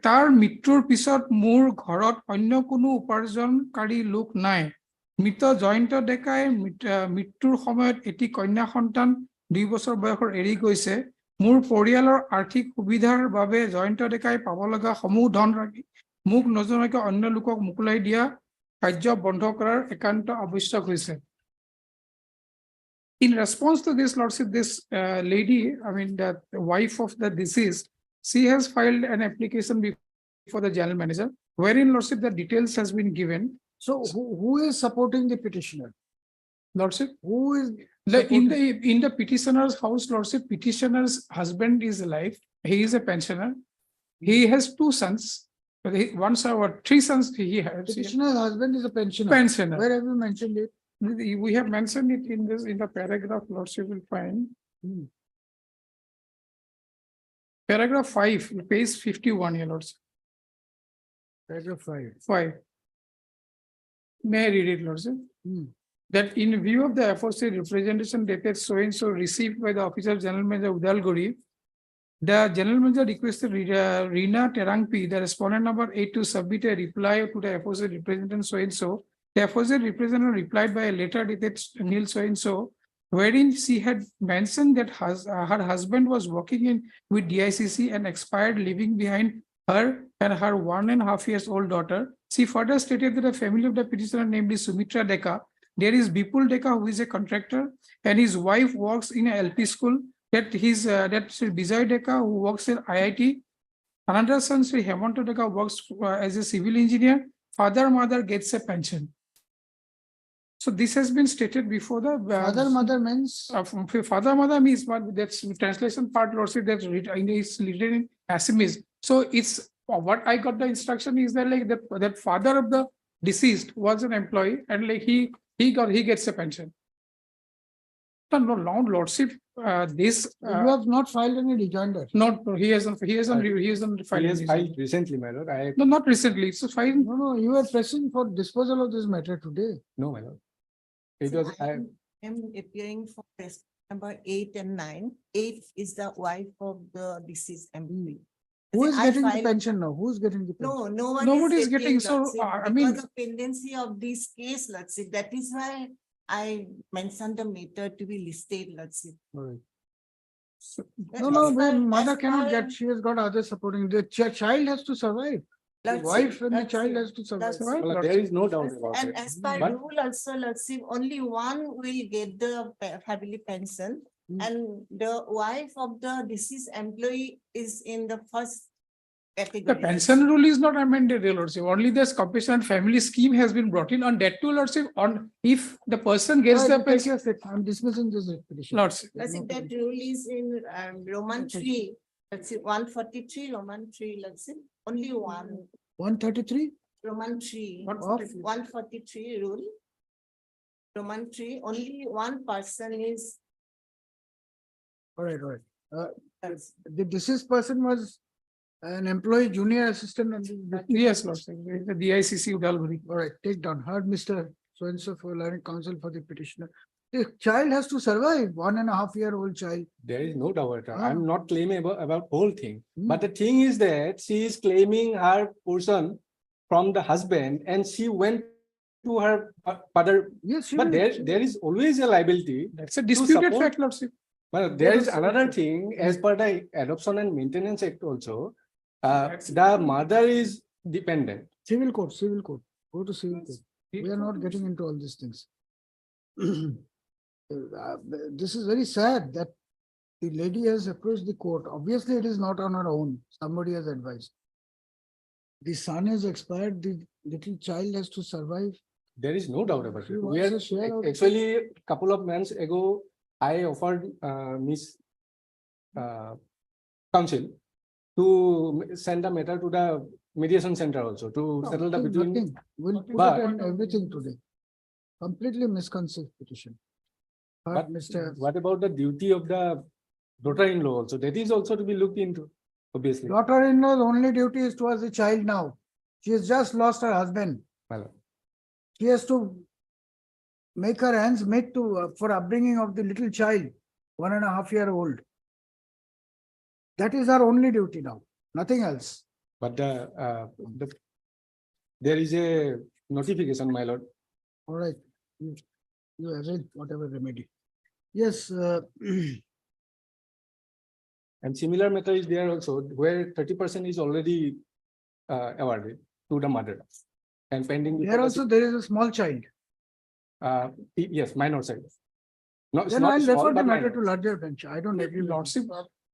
তাৰ মৃত্যুৰ পিছত মোৰ ঘৰত অন্য কোনো উপাৰ্জনকাৰী লোক নাই মৃত জয়ন্ত ডেকাই মৃত্যুৰ সময়ত এটি কন্যা সন্তান 2 বছৰ বয়সৰ এৰি গৈছে মোৰ পৰিয়ালৰ আৰ্থিক সুবিধাৰ বাবে জয়ন্ত ডেকাই পাব লগা সমূহ ধন ৰাখি মোক নজনাকৈ অন্য লোকক মুকুলাই দিয়া কাৰ্য বন্ধ কৰাৰ একান্ত আৱশ্যক হৈছে In response to this, Lordship, this lady, I mean, the wife of the deceased, she has filed an application before the general manager, wherein, Lordship, the details has been given. So who is supporting the petitioner? Lordship, Who is in the petitioner's house, Lordship, petitioner's husband is alive. He is a pensioner. He has 2 sons. One son or 3 sons he has. petitioner's husband is a pensioner? Pensioner. Where have you mentioned it? We have mentioned it in the paragraph, Lordship will find. Paragraph 5, page 51, here, Lordship. Paragraph 5. 5. May I read it, Lordship? That in view of the aforesaid representation dated so and so received by the officer of General Manager Udalguri, the General Manager requested Rina Terangpi, the respondent number 8, to submit a reply to the aforesaid representative so and so. The aforesaid representative replied by a letter dated Nil so and so, wherein she had mentioned that her husband was working with DICC and expired, leaving behind her and her 1.5 years old daughter. She further stated that the family of the petitioner, namely Sumitra Deka, there is Bipul Deka, who is a contractor, and his wife works in a LP school. That Bijoy Deka, who works in IIT. Another son, Sri Hemanta Deka, works as a civil engineer. Father, mother gets a pension. So this has been stated before the Father, mother means? Father, mother means, but that's translation part, Lordship, that's written in Assamese. So it's what I got the instruction is that like that father of the deceased was an employee and like he gets a pension. No, Lordship, this You have not filed any rejoinder? not he hasn't filed. He has anything. filed recently, my lord. No, not recently. It's filed. No, you are pressing for disposal of this matter today. No, my lord. It was, I am appearing for test number 8 and 9. 8 is the wife of the deceased employee. Who is I getting the filed- pension now? Who is getting the pension? No one Nobody is appearing, getting, so, Lordship, I mean- because of pendency of this case, Lordship. That is why I mentioned the matter to be listed, Lordship. No, As when per- mother as cannot per- get, she has got others supporting. The child has to survive. The Lordship, wife and the Lordship, child has to survive. Lordship. well, there is no doubt about And it. as per But- rule also, Lordship, only one will get the family pension. And the wife of the deceased employee is in the first The category. pension rule is not amended, Lordship. Only this compassionate family scheme has been brought in on that too, Lordship. On if the person gets the Take pension, your seat. I'm dismissing this petition. Lordship. Lordship, that rule is in Roman 3. Let's see, 143, Roman 3, Lordship. Only one, 133? Roman 3. What of? 143 rule. Roman 3, only one person is. All right. The deceased person was An employee junior assistant. And Yes, Lordship, the DICC Udalguri. all right, take down. Heard Mr. So-and-so for learning counsel for the petitioner. The child has to survive, 1.5-year-old child. There is no doubt. Ah. I'm not claiming about whole thing. Hmm. But the thing is that she is claiming her portion from the husband and she went to her father. Yes, she But will. there is always a liability. That's a disputed support- fact, Lordship. Well, there is another thing, as per the Adoption and Maintenance Act also, the mother is dependent. Civil court. Go to civil court. We are not getting into all these things. This is very sad that the lady has approached the court. Obviously, it is not on her own. Somebody has advised. The son has expired. The little child has to survive. There is no doubt about She it. wants We are to share out- actually, a couple of months ago, I offered Miss Council to send a matter to the mediation center also to settle the between. Nothing. We'll put But- it in everything today. Completely misconceived petition. Heard But Mr. what about the duty of the daughter-in-law also? That is also to be looked into, obviously. Daughter-in-law's only duty is towards the child now. She has just lost her husband. Well, She has to make her ends meet to, for upbringing of the little child, 1.5-year-old. That is her only duty now, nothing else. But there is a notification, my lord. All right. You avail whatever remedy. Yes, And similar matter is there also where 30% is already awarded to the mother. And pending. here also there is a small child. Yes, minor side. No, it's Then not I'll small, refer the but matter minor. to larger bench. I don't agree with Lordship,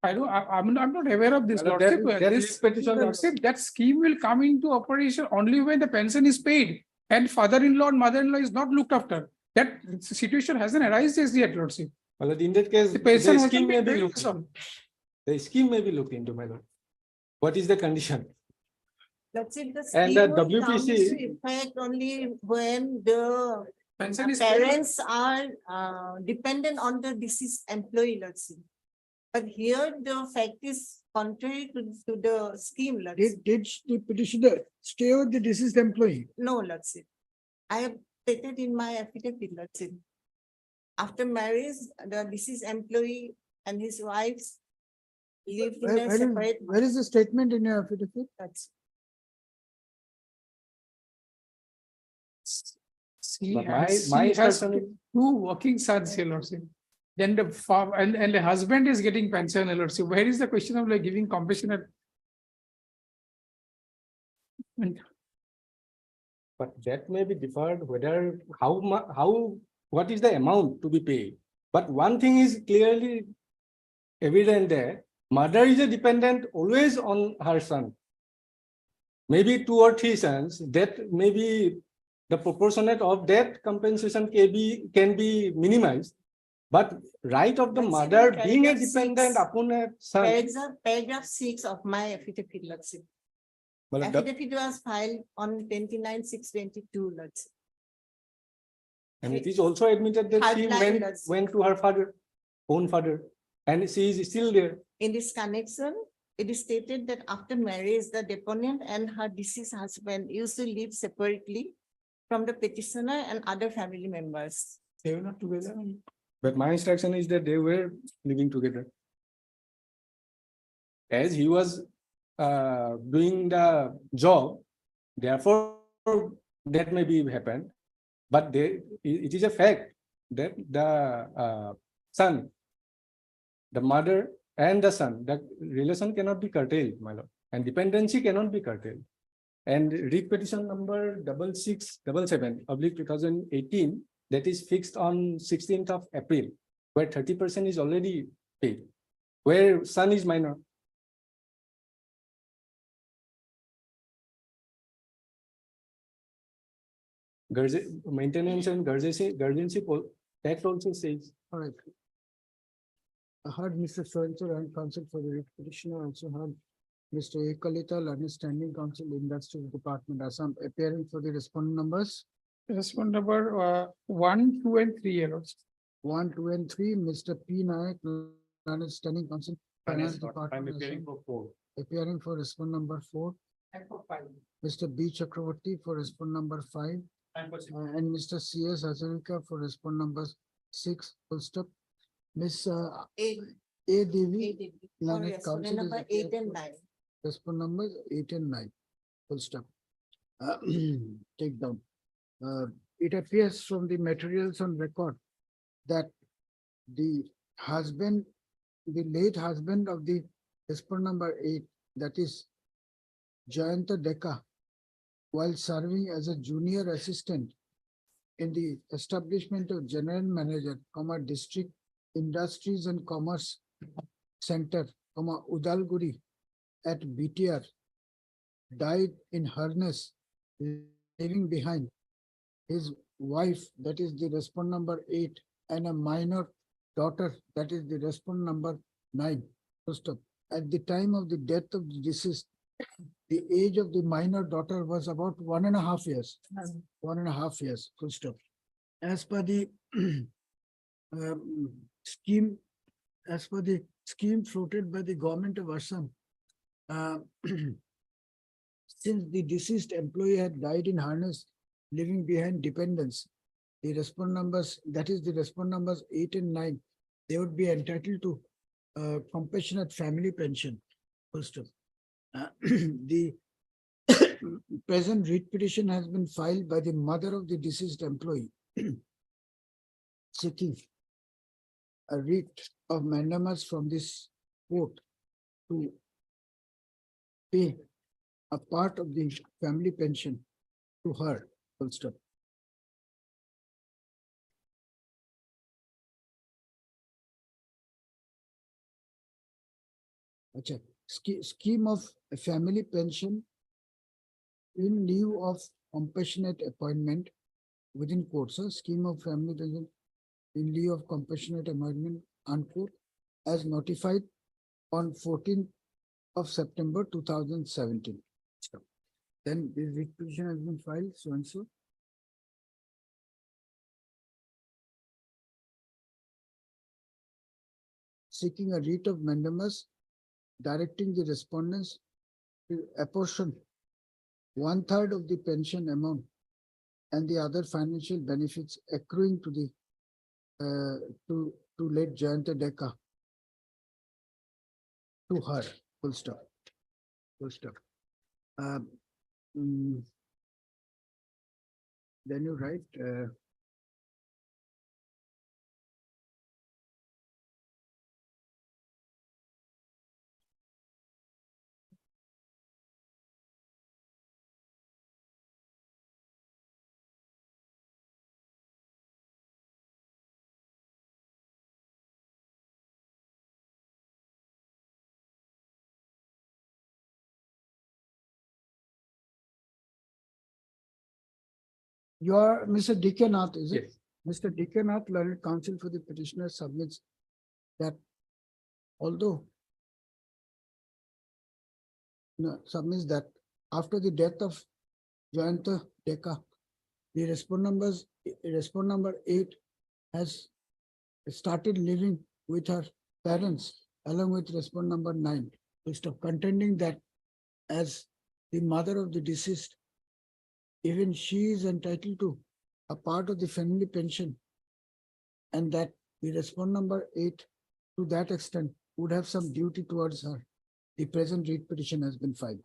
I'm not aware of this, Well, Lordship. there is This petition, Lordship, that scheme will come into operation only when the pension is paid and father-in-law and mother-in-law is not looked after. That situation hasn't arisen as yet, Lordship. Well, in that case, The pension the hasn't scheme may been be paid, looked. so- The scheme may be looked into, my lord. What is the condition? That's it, the And scheme the will come WPC into effect only when the Pension is paid. parents are dependent on the deceased employee, let's see. But here the fact is contrary to the scheme, let's see. Did the petitioner stay with the deceased employee? No, let's see. I have stated in my affidavit, let's see. After marriage, the deceased employee and his wives lived in a separate. Where is the statement in your affidavit? That's He But has, my he has understanding- two working sons, here, Lordship. Then the farm and the husband is getting pension, Lordship. Where is the question of like giving compassionate? But that may be deferred whether, what is the amount to be paid? But one thing is clearly evident there, mother is a dependent always on her son. Maybe 2 or 3 sons, that maybe the proportionate of that compensation can be minimized. But right of the That's in mother being a paragraph 6. dependent upon a son. paragraph 6 of my affidavit, let's see. Well, Affidavit was filed on 29/6/22, let's see. And it is also admitted that she Hardline, let's see. went to her own father, and she is still there. In this connection, it is stated that after marriage, the deponent and her deceased husband used to live separately from the petitioner and other family members. They were not together. But my instruction is that they were living together. As he was doing the job, therefore that may be happened. But it is a fact that the son, the mother and the son, that relation cannot be curtailed, my lord, and dependency cannot be curtailed. And read petition number 6677/2018, that is fixed on 16th of April, where 30% is already paid, where son is minor. Maintenance and guardianship, that also says. All right. I heard Mr. So-and-so and counsel for the petitioner, also heard Mr. Ekalita, understanding counsel, Industrial Department, Assam, appearing for the respondent numbers. Respond number 1, 2, and 3 errors. 1, 2, and 3, Mr. P. Nayak, understanding counsel, Finance I'm Department. appearing Assam. for 4. appearing for respondent number 4, Mr. B Chakravarti for respondent number 5, and Mr. C.S. Hazarika for respondent number 6, full stop. Miss A, A. Devi, A, Learned yes, Counsel is number 8 appeared and for 9. respondent numbers 8 and 9, full stop. Take down. It appears from the materials on record that the husband, the late husband of the respondent number 8, that is Jayanta Deka, while serving as a junior assistant in the establishment of general manager, district industries and commerce center, Udalguri at BTR, died in harness, leaving behind his wife, that is the respondent number 8, and a minor daughter, that is the respondent number 9. Full stop. At the time of the death of the deceased, the age of the minor daughter was about 1.5 years. 1.5 years, full stop. As per the scheme, as per the scheme floated by the government of Assam, since the deceased employee had died in harness, leaving behind dependents, the respondent numbers, that is the respondent numbers 8 and 9, they would be entitled to compassionate family pension. Full stop. The present writ petition has been filed by the mother of the deceased employee seeking a writ of mandamus from this court to pay a part of the family pension to her. Full stop. Okay. Scheme of a family pension in lieu of compassionate appointment within court. So scheme of family pension in lieu of compassionate appointment, unquote, as notified on 14th of September 2017. Then the writ petition has been filed, so and so. Seeking a writ of mandamus, directing the respondents to apportion 1/3 of the pension amount and the other financial benefits accruing to the to late Jayanta Deka to her. Full stop. Full stop. Then you write you are Mr. D.K. Nath, is it? Mr. D.K. Nath, learned counsel for the petitioner, submits that although submits that after the death of Jayanta Deka, the respondent number 8 has started living with her parents along with respondent number 9. Instead of contending that as the mother of the deceased, even she is entitled to a part of the family pension, and that the respondent number 8 to that extent would have some duty towards her. The present writ petition has been filed.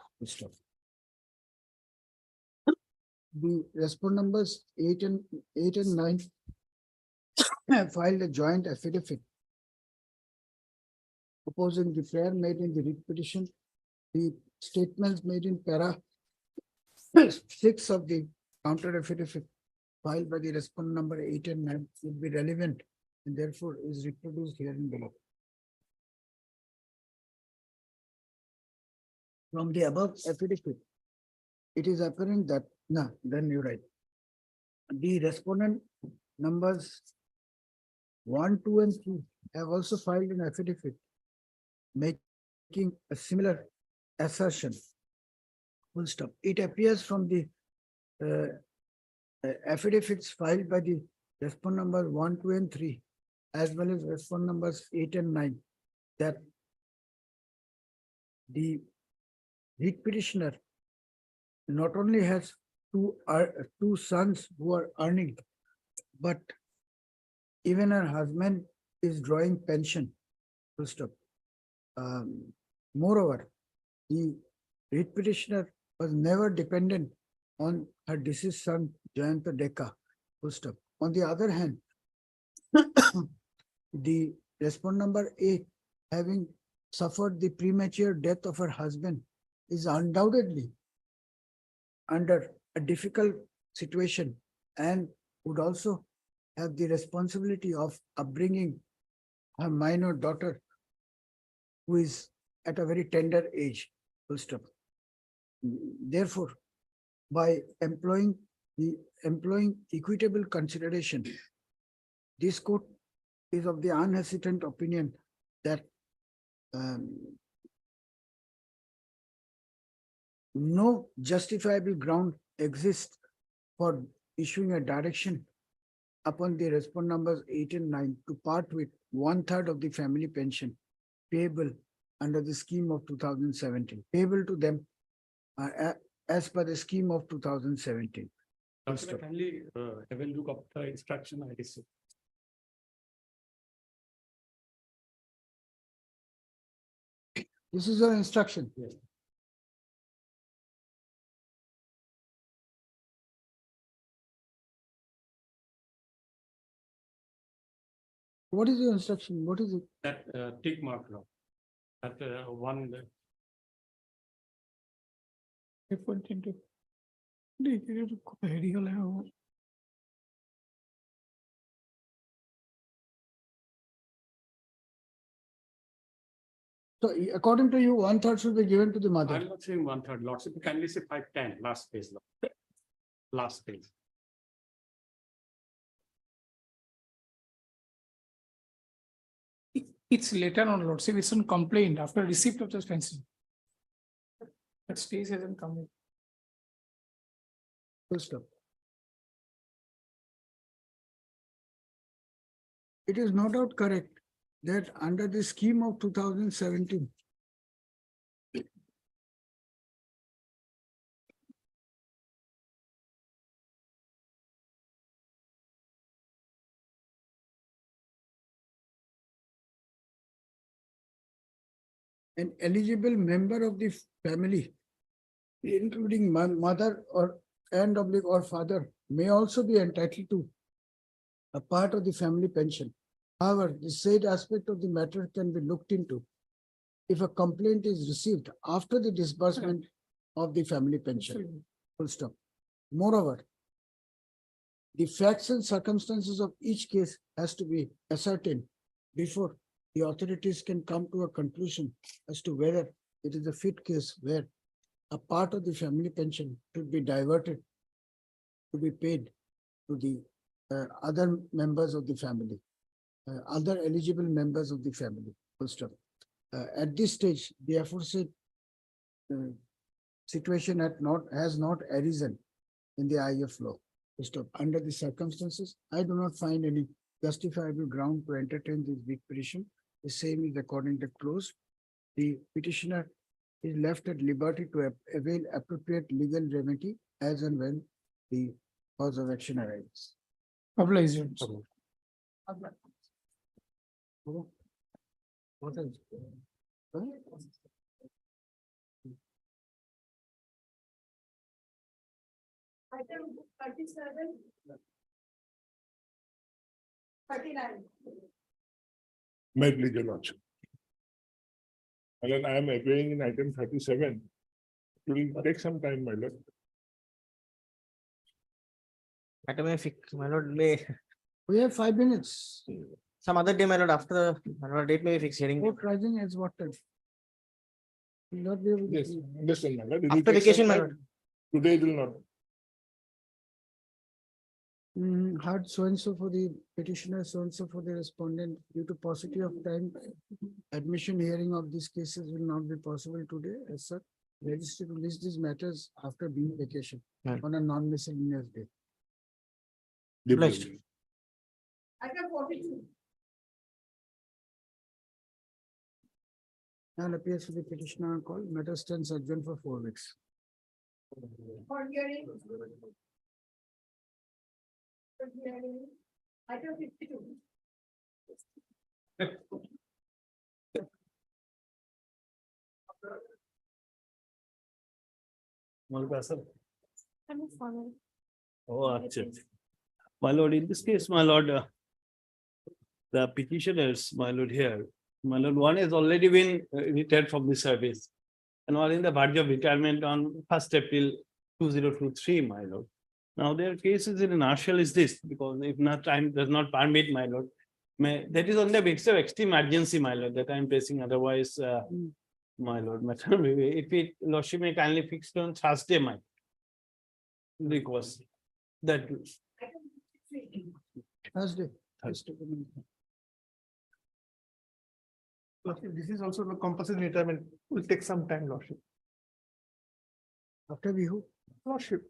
The respondent numbers 8 and 9 have filed a joint affidavit opposing the prayer made in the writ petition. The statements made in para 6 of the counter affidavit filed by the respondent number 8 and 9 would be relevant and therefore is reproduced here in below. From the above affidavit, it is apparent that, then you write. The respondent numbers 1, 2, and 3 have also filed an affidavit making a similar assertion. Full stop. It appears from the affidavits filed by the respondent number 1, 2, and 3, as well as respondent numbers 8 and 9, that the Read petitioner not only has two sons who are earning, but even her husband is drawing pension. Full stop. Moreover, the read petitioner was never dependent on her deceased son, Jayanta Deka. Full stop. On the other hand, the respondent number 8, having suffered the premature death of her husband, is undoubtedly under a difficult situation and would also have the responsibility of upbringing her minor daughter, who is at a very tender age. Full stop. Therefore, by employing equitable consideration, this court is of the unhesitant opinion that no justifiable ground exists for issuing a direction upon the respondent numbers 8 and 9 to part with 1/3 of the family pension payable under the scheme of 2017, payable to them as per the scheme of 2017. Doctor, kindly have a look up the instruction I received. This is your instruction. Yes. What is your instruction? What is it? That tick mark now. That one. So according to you, 1/3 should be given to the mother. I'm not saying 1/3, Lordship. Kindly say 510, last page. Last page. It's later on, Lordship, it's on complaint after receipt of the pension. That stage hasn't come in. Full stop. It is no doubt correct that under the scheme of 2017, an eligible member of the family, including mother or or father, may also be entitled to a part of the family pension. However, the said aspect of the matter can be looked into if a complaint is received after the disbursement of the family pension. Full stop. Moreover, the facts and circumstances of each case has to be ascertained before the authorities can come to a conclusion as to whether it is a fit case where a part of the family pension should be diverted to be paid to the other members of the family, other eligible members of the family. Full stop. At this stage, the aforesaid situation has not arisen in the eye of law. Full stop. Under the circumstances, I do not find any justifiable ground to entertain this big petition. The same is according to clause. The petitioner is left at liberty to avail appropriate legal remedy as and when the cause of action arises. Oblige. What else? Item 37. 39. May please, Your Lordship. And then I am appearing in item 37. It will take some time, my lord. Item may fix, my lord, may We have 5 minutes. some other day, my lord, after my lord, date may be fixed hearing. Court rising as what time? Will not be able to. Yes, understand, my lord. It will After take some vacation, my time. lord. Today it will not. Heard so and so for the petitioner, so and so for the respondent. Due to paucity of time, admission hearing of these cases will not be possible today. As such, registry to list these matters after being vacation on a non-miscellaneous day. Obliged. Item 42. Now appears to the petitioner on call, matter stands adjourned for 4 weeks. For hearing. For hearing. Item 52. Oh, actually. My lord, in this case, my lord, the petitioners, my lord here, my lord, one has already been retired from the service. And are in the verge of retirement on 1st April 2023, my lord. Now their case is in a nutshell is this, because if not time does not permit, my lord. That is on the basis of extreme urgency, my lord, that I am placing, otherwise, my lord, matter, if it, lordship may kindly fix it on Thursday, my request. That Thursday. This is also the compulsory retirement, will take some time, Lordship. After Bihu. Lordship.